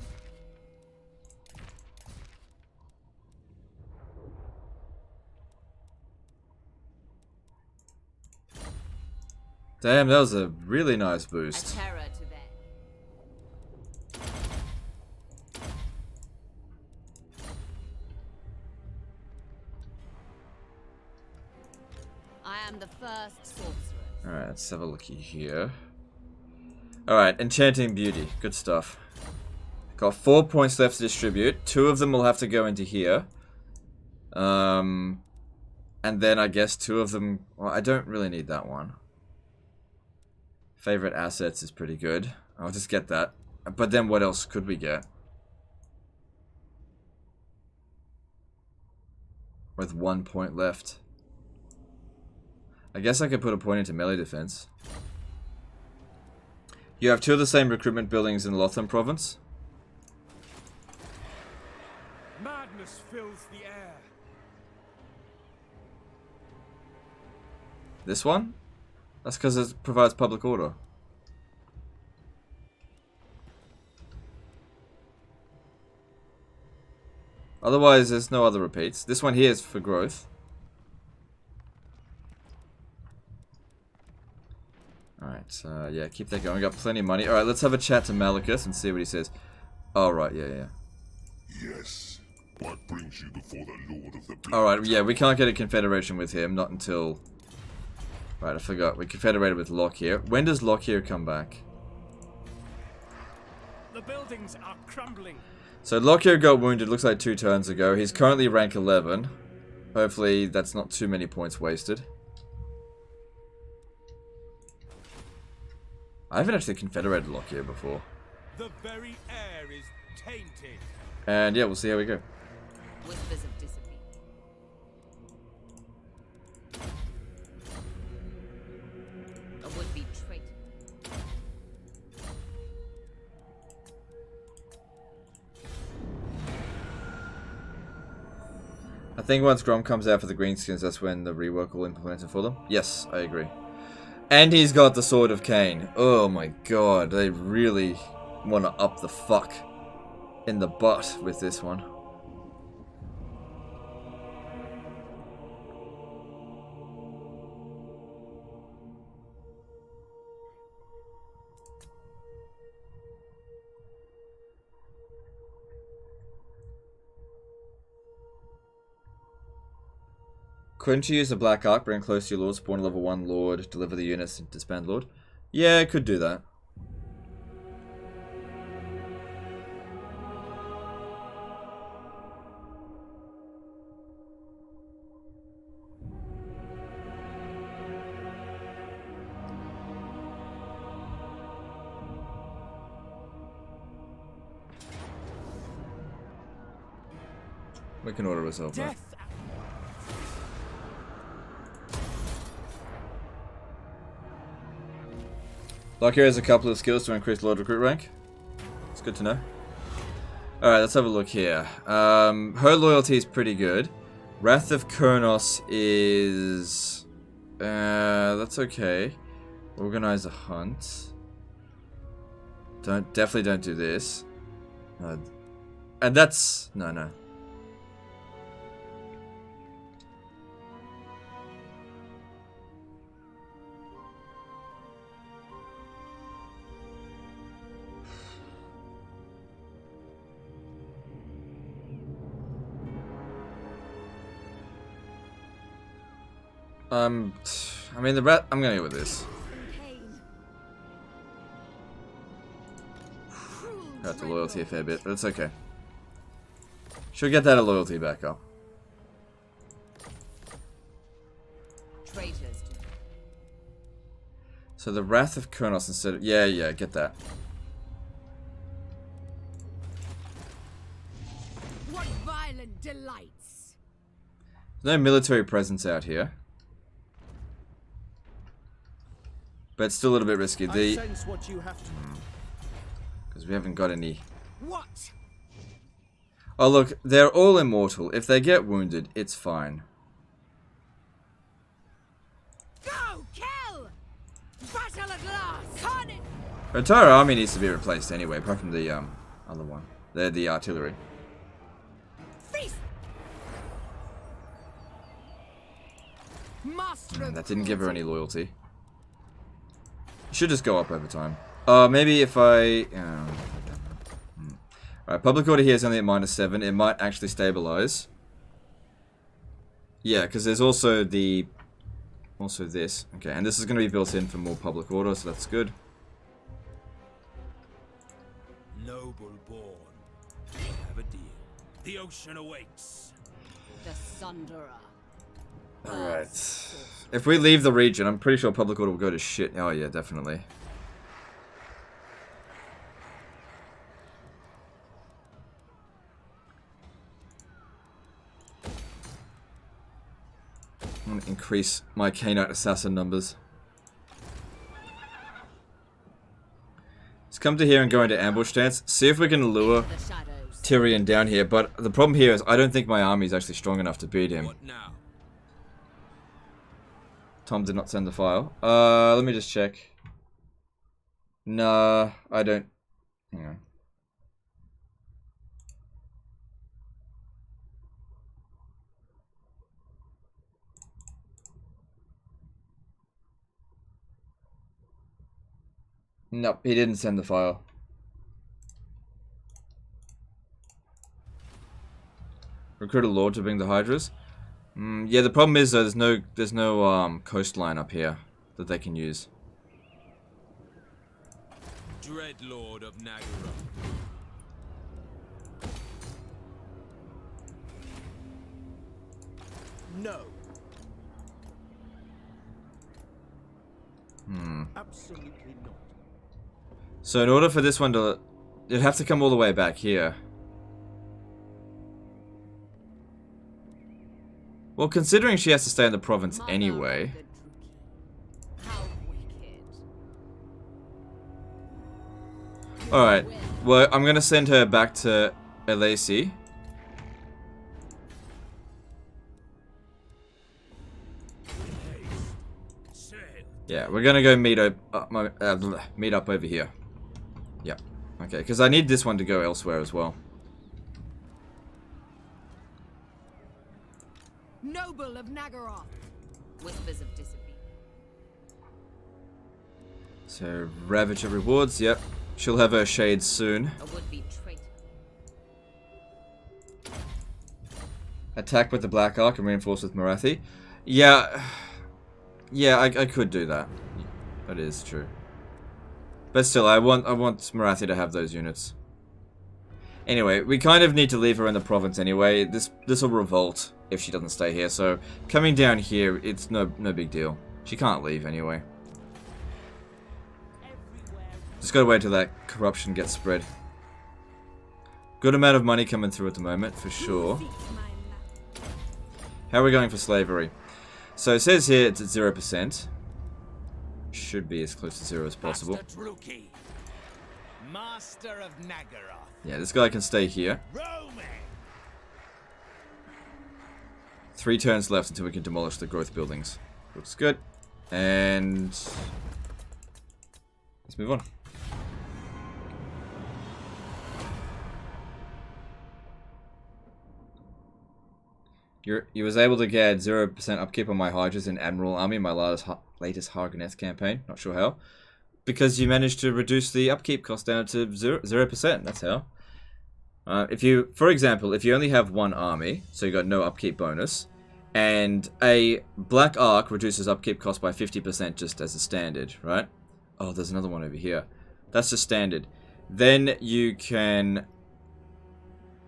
D: Damn, that was a really nice
C: A
D: boost.
C: terror to them. I am the first sorcerer.
D: Alright, let's have a looky here. Alright, Enchanting Beauty. Good stuff. Got 4 points left to distribute. 2 of them will have to go into here. And then I guess 2 of them... Well, I don't really need that one. Favorite assets is pretty good. I'll just get that. But then what else could we get? With 1 point left. I guess I could put a point into melee defense. You have 2 of the same recruitment buildings in Lotham province.
A: Madness fills the air.
D: This one? That's because it provides public order. Otherwise, there's no other repeats. This one here is for growth. Alright, yeah, keep that going. We got plenty of money. Alright, let's have a chat to Malachus and see what he says. Oh, right, yeah.
G: Yes. What brings you before the Lord of the Blood?
D: Alright, yeah, we can't get a confederation with him, not until... Right, I forgot. We confederated with Lockyer. When does Lockyer come back?
B: The buildings are crumbling.
D: So Lockyer got wounded, looks like 2 turns ago. He's currently rank 11. Hopefully that's not too many points wasted. I haven't actually confederated Lockyer before.
A: The very air is tainted.
D: And yeah, we'll see how we go.
C: Whispers of discipline. A would-be traitor.
D: I think once Grom comes out for the Greenskins, that's when the rework will implement it for them. Yes, I agree. And he's got the Sword of Cain. Oh my god, they really want to up the fuck in the butt with this one. Couldn't you use the Black Arc, bring close to your Lord, spawn level 1 Lord, deliver the units, and disband Lord? Yeah, I could do that. We can order ourselves that. Lockyer has a couple of skills to increase Lord Recruit rank. It's good to know. Alright, let's have a look here. Her loyalty is pretty good. Wrath of Kurnos is... that's okay. Organize a hunt. Definitely don't do this. And that's... No. I mean, the rat. I'm gonna go with this. Got the loyalty a fair bit, but it's okay. Should get that loyalty back up.
C: Traitors.
D: So the Wrath of Kurnos instead of... Yeah, get that.
H: What violent delights!
D: There's no military presence out here. But it's still a little bit risky.
A: I sense what you have to.
D: Because we haven't got any...
H: What?
D: Oh look, they're all immortal. If they get wounded, it's fine.
H: Go! Kill! Battle at last! Carnage!
D: Her entire army needs to be replaced anyway, apart from the other one. They're the artillery.
H: Feast! Master of
D: That didn't give her
H: cruelty.
D: any loyalty. Should just go up over time. Maybe if I... Alright, public order here is only at -7. It might actually stabilize. Yeah, because there's also the... Also this. Okay, and this is going to be built in for more public order, so that's good.
A: Noble born. We have a deal. The ocean awaits.
C: The Sunderer.
D: Alright. If we leave the region, I'm pretty sure public order will go to shit. Oh yeah, definitely. I'm going to increase my Canite assassin numbers. Let's come to here and go into ambush stance. See if we can lure
C: The shadows.
D: Tyrion down here. But the problem here is I don't think my army is actually strong enough to beat him.
A: What now?
D: Tom did not send the file. Let me just check. No, I don't. Hang on. Nope, he didn't send the file. Recruit a lord to bring the Hydras. Yeah, the problem is though, there's no coastline up here that they can use.
A: Dreadlord of Nagara. No. Absolutely not.
D: So in order for this one to... It'd have to come all the way back here. Well, considering she has to stay in the province anyway... Alright, well, I'm gonna send her back to Elacy. Yeah, we're gonna go meet up over here. Yeah, okay, because I need this one to go elsewhere as well.
H: Noble of Nagaroth. Whispers of discipline.
D: So, Ravager rewards, yep. She'll have her shades soon.
H: A would-be traitor.
D: Attack with the Black Ark and reinforce with Morathi. Yeah, yeah, I could do that. That is true. But still, I want Morathi to have those units. Anyway, we kind of need to leave her in the province anyway. This will revolt if she doesn't stay here. So coming down here, it's no big deal. She can't leave anyway. Just gotta wait till that corruption gets spread. Good amount of money coming through at the moment, for sure. How are we going for slavery? So it says here it's at 0%. Should be as close to 0 as possible.
A: Master of Nagaroth.
D: Yeah, this guy can stay here.
A: Roman.
D: 3 turns left until we can demolish the growth buildings. Looks good. And let's move on. You was able to get 0% upkeep on my Hydras in Admiral Army in my latest Hargoneth campaign. Not sure how. Because you managed to reduce the upkeep cost down to 0%. That's how. For example, if you only have one army, so you got no upkeep bonus, and a Black Ark reduces upkeep cost by 50% just as a standard, right? Oh, there's another one over here. That's the standard. Then you can...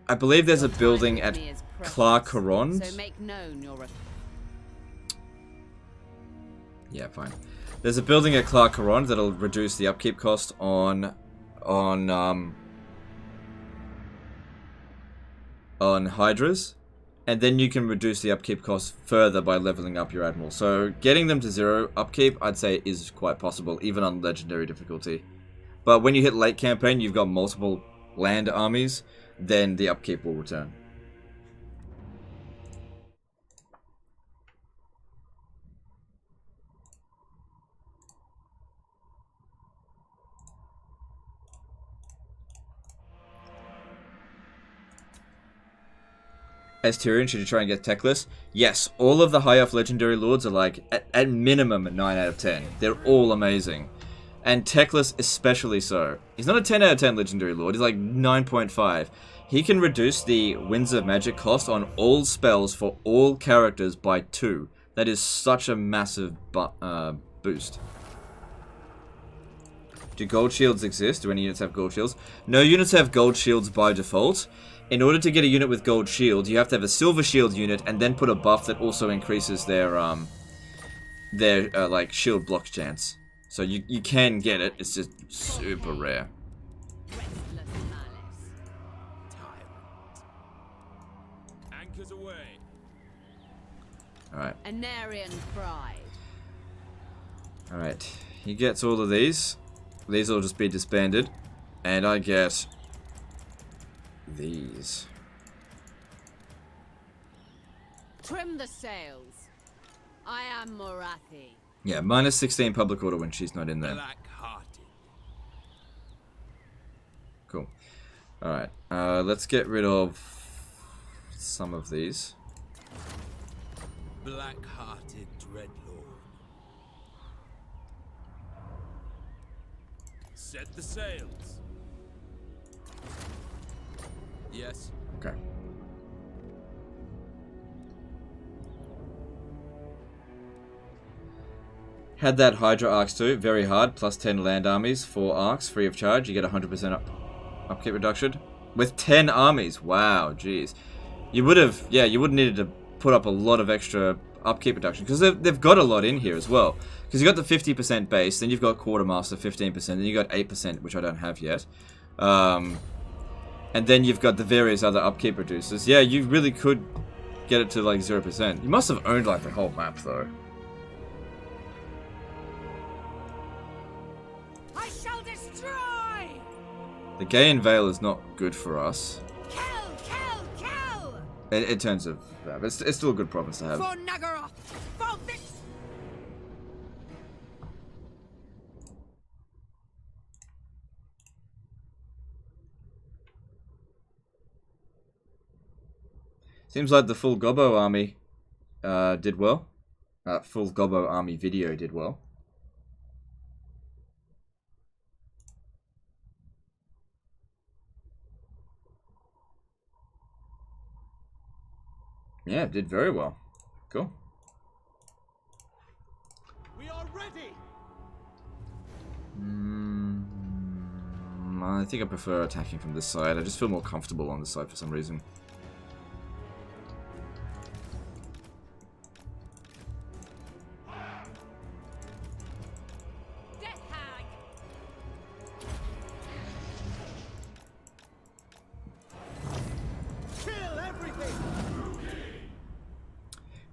D: I believe there's a building at Clarkerond.
H: So make known your...
D: Yeah, fine. There's a building at Clarkerond that'll reduce the upkeep cost on Hydras, and then you can reduce the upkeep cost further by leveling up your Admiral. So getting them to 0 upkeep, I'd say, is quite possible, even on legendary difficulty. But when you hit late campaign, you've got multiple land armies, then the upkeep will return. As Tyrion, should you try and get techless? Yes, all of the high elf legendary lords are like, at minimum, a 9 out of 10. They're all amazing. And techless especially so. He's not a 10 out of 10 legendary lord, he's like 9.5. He can reduce the Winds of Magic cost on all spells for all characters by 2. That is such a massive boost. Do gold shields exist? Do any units have gold shields? No units have gold shields by default. In order to get a unit with gold shield, you have to have a silver shield unit and then put a buff that also increases their like shield block chance. So you can get it. It's just super rare.
A: Anchors away.
D: All right.
H: Anarian pride.
D: All right. He gets all of these. These will just be disbanded, and I get these.
H: Trim the sails. I am Morathi.
D: Yeah, minus 16 public order when she's not in there.
A: Black-hearted.
D: Cool. Alright, let's get rid of some of these.
A: Black-hearted dreadlord. Set the sails. Yes.
D: Okay. Had that Hydra arcs too. Very hard. Plus 10 land armies. 4 arcs. Free of charge. You get 100% upkeep reduction. With 10 armies. Wow. Jeez. You would have... Yeah, you would have needed to put up a lot of extra upkeep reduction. Because they've got a lot in here as well. Because you've got the 50% base. Then you've got Quartermaster 15%. Then you've got 8%, which I don't have yet. And then you've got the various other upkeep reducers. Yeah, you really could get it to like 0%. You must have owned like the whole map though.
C: I shall destroy!
D: The Gaian Veil is not good for us.
C: Kill!
D: In terms of that, but it's still a good province to have.
C: For Nagaroth! For this!
D: Seems like the full Gobbo army did well. Full Gobbo army video did well. Yeah, it did very well. Cool.
A: We are ready.
D: I think I prefer attacking from this side. I just feel more comfortable on this side for some reason.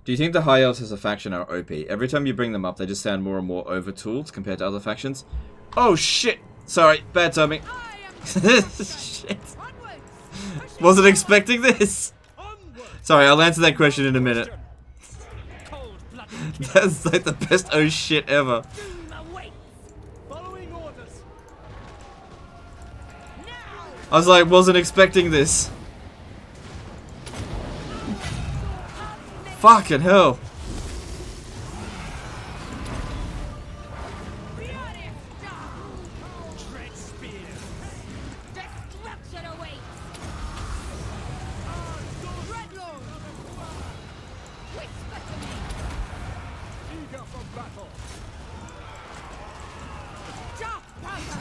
D: Do you think the High Elves as a faction are OP? Every time you bring them up, they just sound more and more over-tooled compared to other factions. Oh shit! Sorry, bad timing. Shit. Wasn't expecting this. Sorry, I'll answer that question in a minute. That's like the best oh shit ever. I was like, wasn't expecting this. Fucking hell.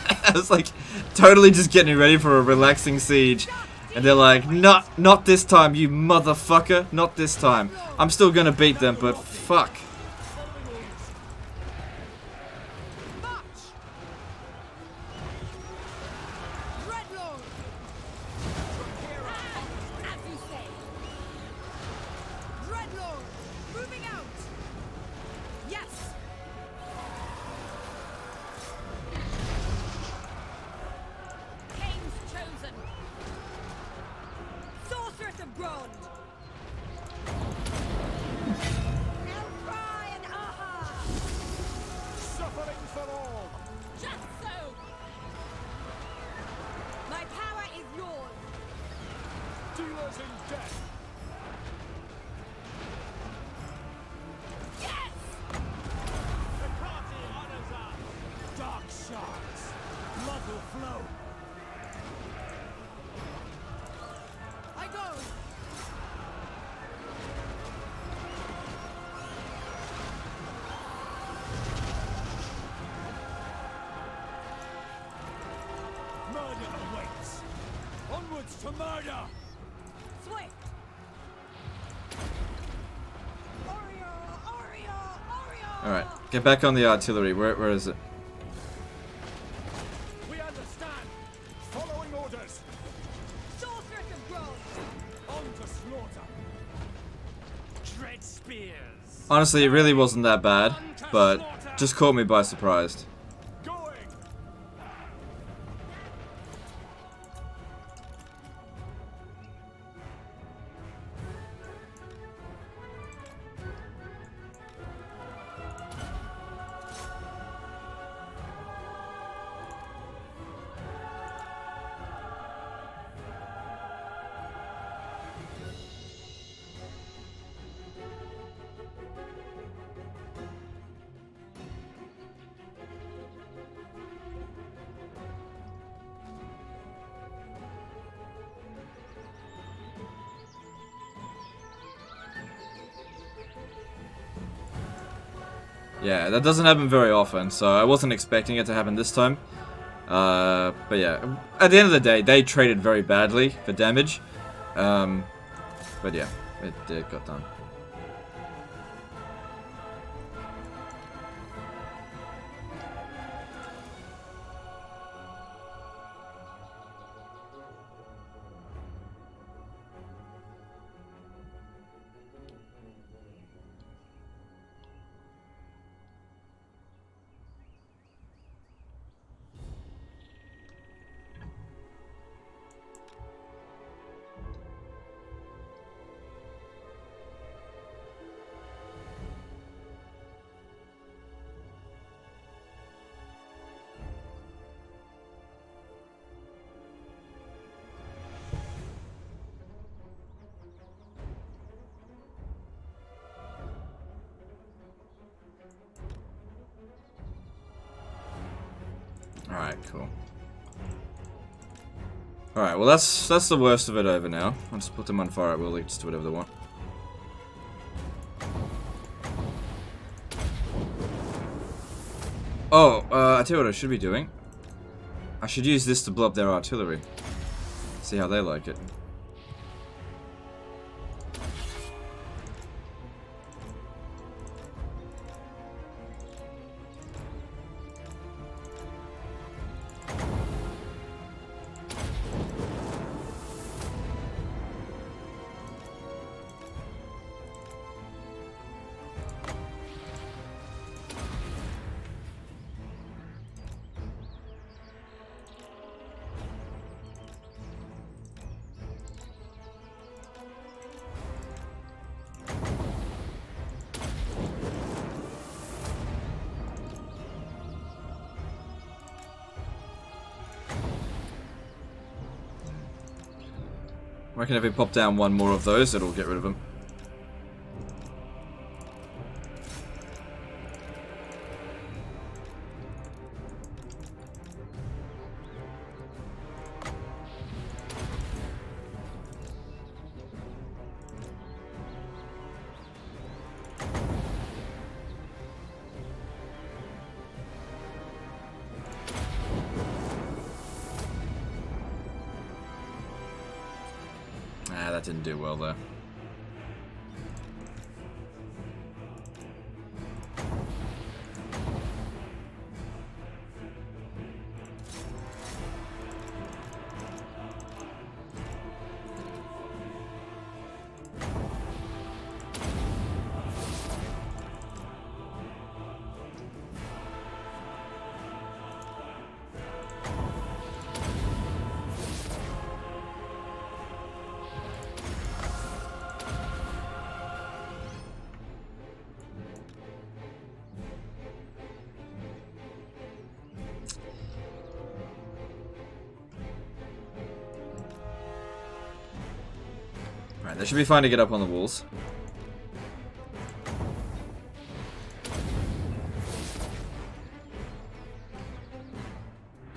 D: I was like totally just getting ready for a relaxing siege. And they're like, not this time, you motherfucker. Not this time. I'm still gonna beat them, but fuck. Alright, get back on the artillery. Where is it?
A: We understand. Following orders. On to slaughter.
B: Dread spears.
D: Honestly, it really wasn't that bad, but just caught me by surprise. Yeah, that doesn't happen very often, so I wasn't expecting it to happen this time. But yeah, at the end of the day, they traded very badly for damage. But yeah, it got done. Alright, cool. Alright, well that's the worst of it over now. I'll just put them on fire at will, they just do whatever they want. Oh, I tell you what I should be doing. I should use this to blow up their artillery. See how they like it. I reckon if we pop down one more of those, it'll get rid of them. That didn't do well there. Alright, they should be fine to get up on the walls.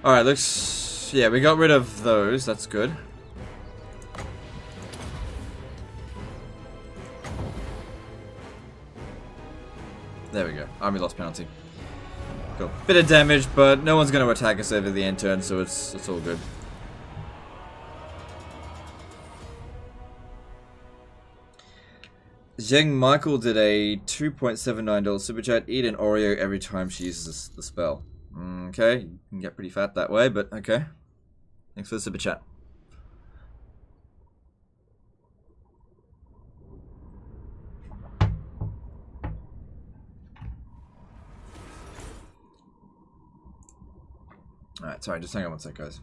D: Alright, looks... yeah, we got rid of those, that's good. There we go, army loss penalty. Cool. Bit of damage, but no one's going to attack us over the end turn, so it's all good. Zheng Michael did a $2.79 super chat. Eat an Oreo every time she uses the spell. Okay, you can get pretty fat that way, but okay. Thanks for the super chat. Alright, sorry, just hang on one sec, guys.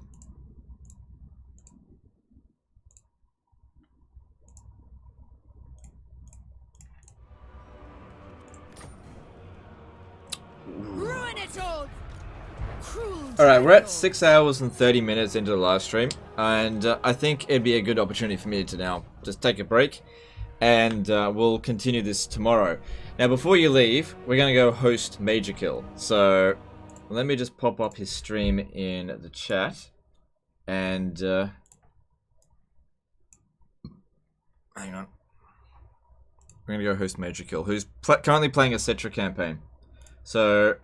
H: Ruin it all!
D: Alright, we're at 6 hours and 30 minutes into the live stream, and I think it'd be a good opportunity for me to now just take a break, and we'll continue this tomorrow. Now, before you leave, we're going to go host Major Kill. So, let me just pop up his stream in the chat, and hang on. We're going to go host Major Kill, who's currently playing a Cetra campaign. So,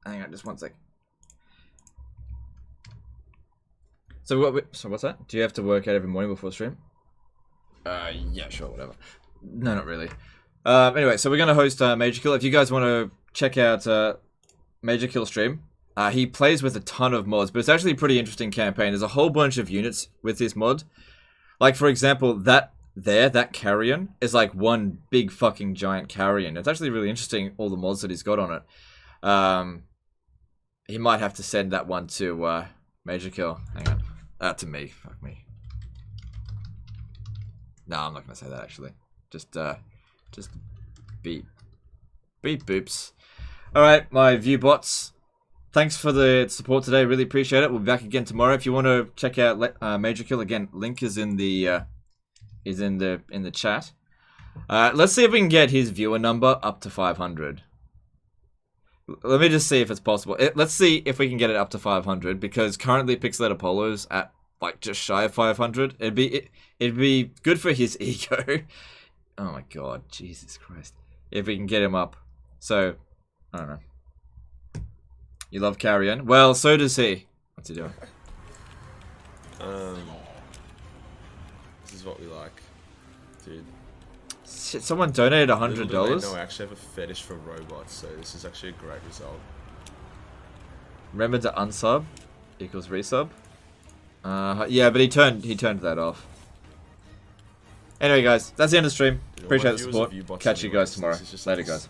D: hang on, just one sec. So what's that? Do you have to work out every morning before stream? Yeah, sure, whatever. No, not really. Anyway, so we're gonna host Major Kill. If you guys want to check out Major Kill stream, he plays with a ton of mods, but it's actually a pretty interesting campaign. There's a whole bunch of units with this mod. Like, for example, that carrion is like one big fucking giant carrion. It's actually really interesting, all the mods that he's got on it. He might have to send that one to Major Kill. Hang on. To me. Fuck me. No, I'm not gonna say that actually. Just beep boops. Alright, my view bots. Thanks for the support today, really appreciate it. We'll be back again tomorrow. If you want to check out Major Kill, again, link is in the chat. Let's see if we can get his viewer number up to 500. Let me just see if it's possible. Let's see if we can get it up to 500, because currently Pixelated Apollo's at like just shy of 500. It'd be good for his ego. Oh my god, Jesus Christ! If we can get him up. So I don't know. You love Carrion? Well, so does he. What's he doing?
I: This is what we like, dude.
D: Shit, someone donated $100.
I: No, I actually have a fetish for robots, so this is actually a great result.
D: Remember to unsub equals resub. Yeah, but he turned that off. Anyway, guys, that's the end of the stream. Appreciate the support. Catch you guys tomorrow. Later, guys.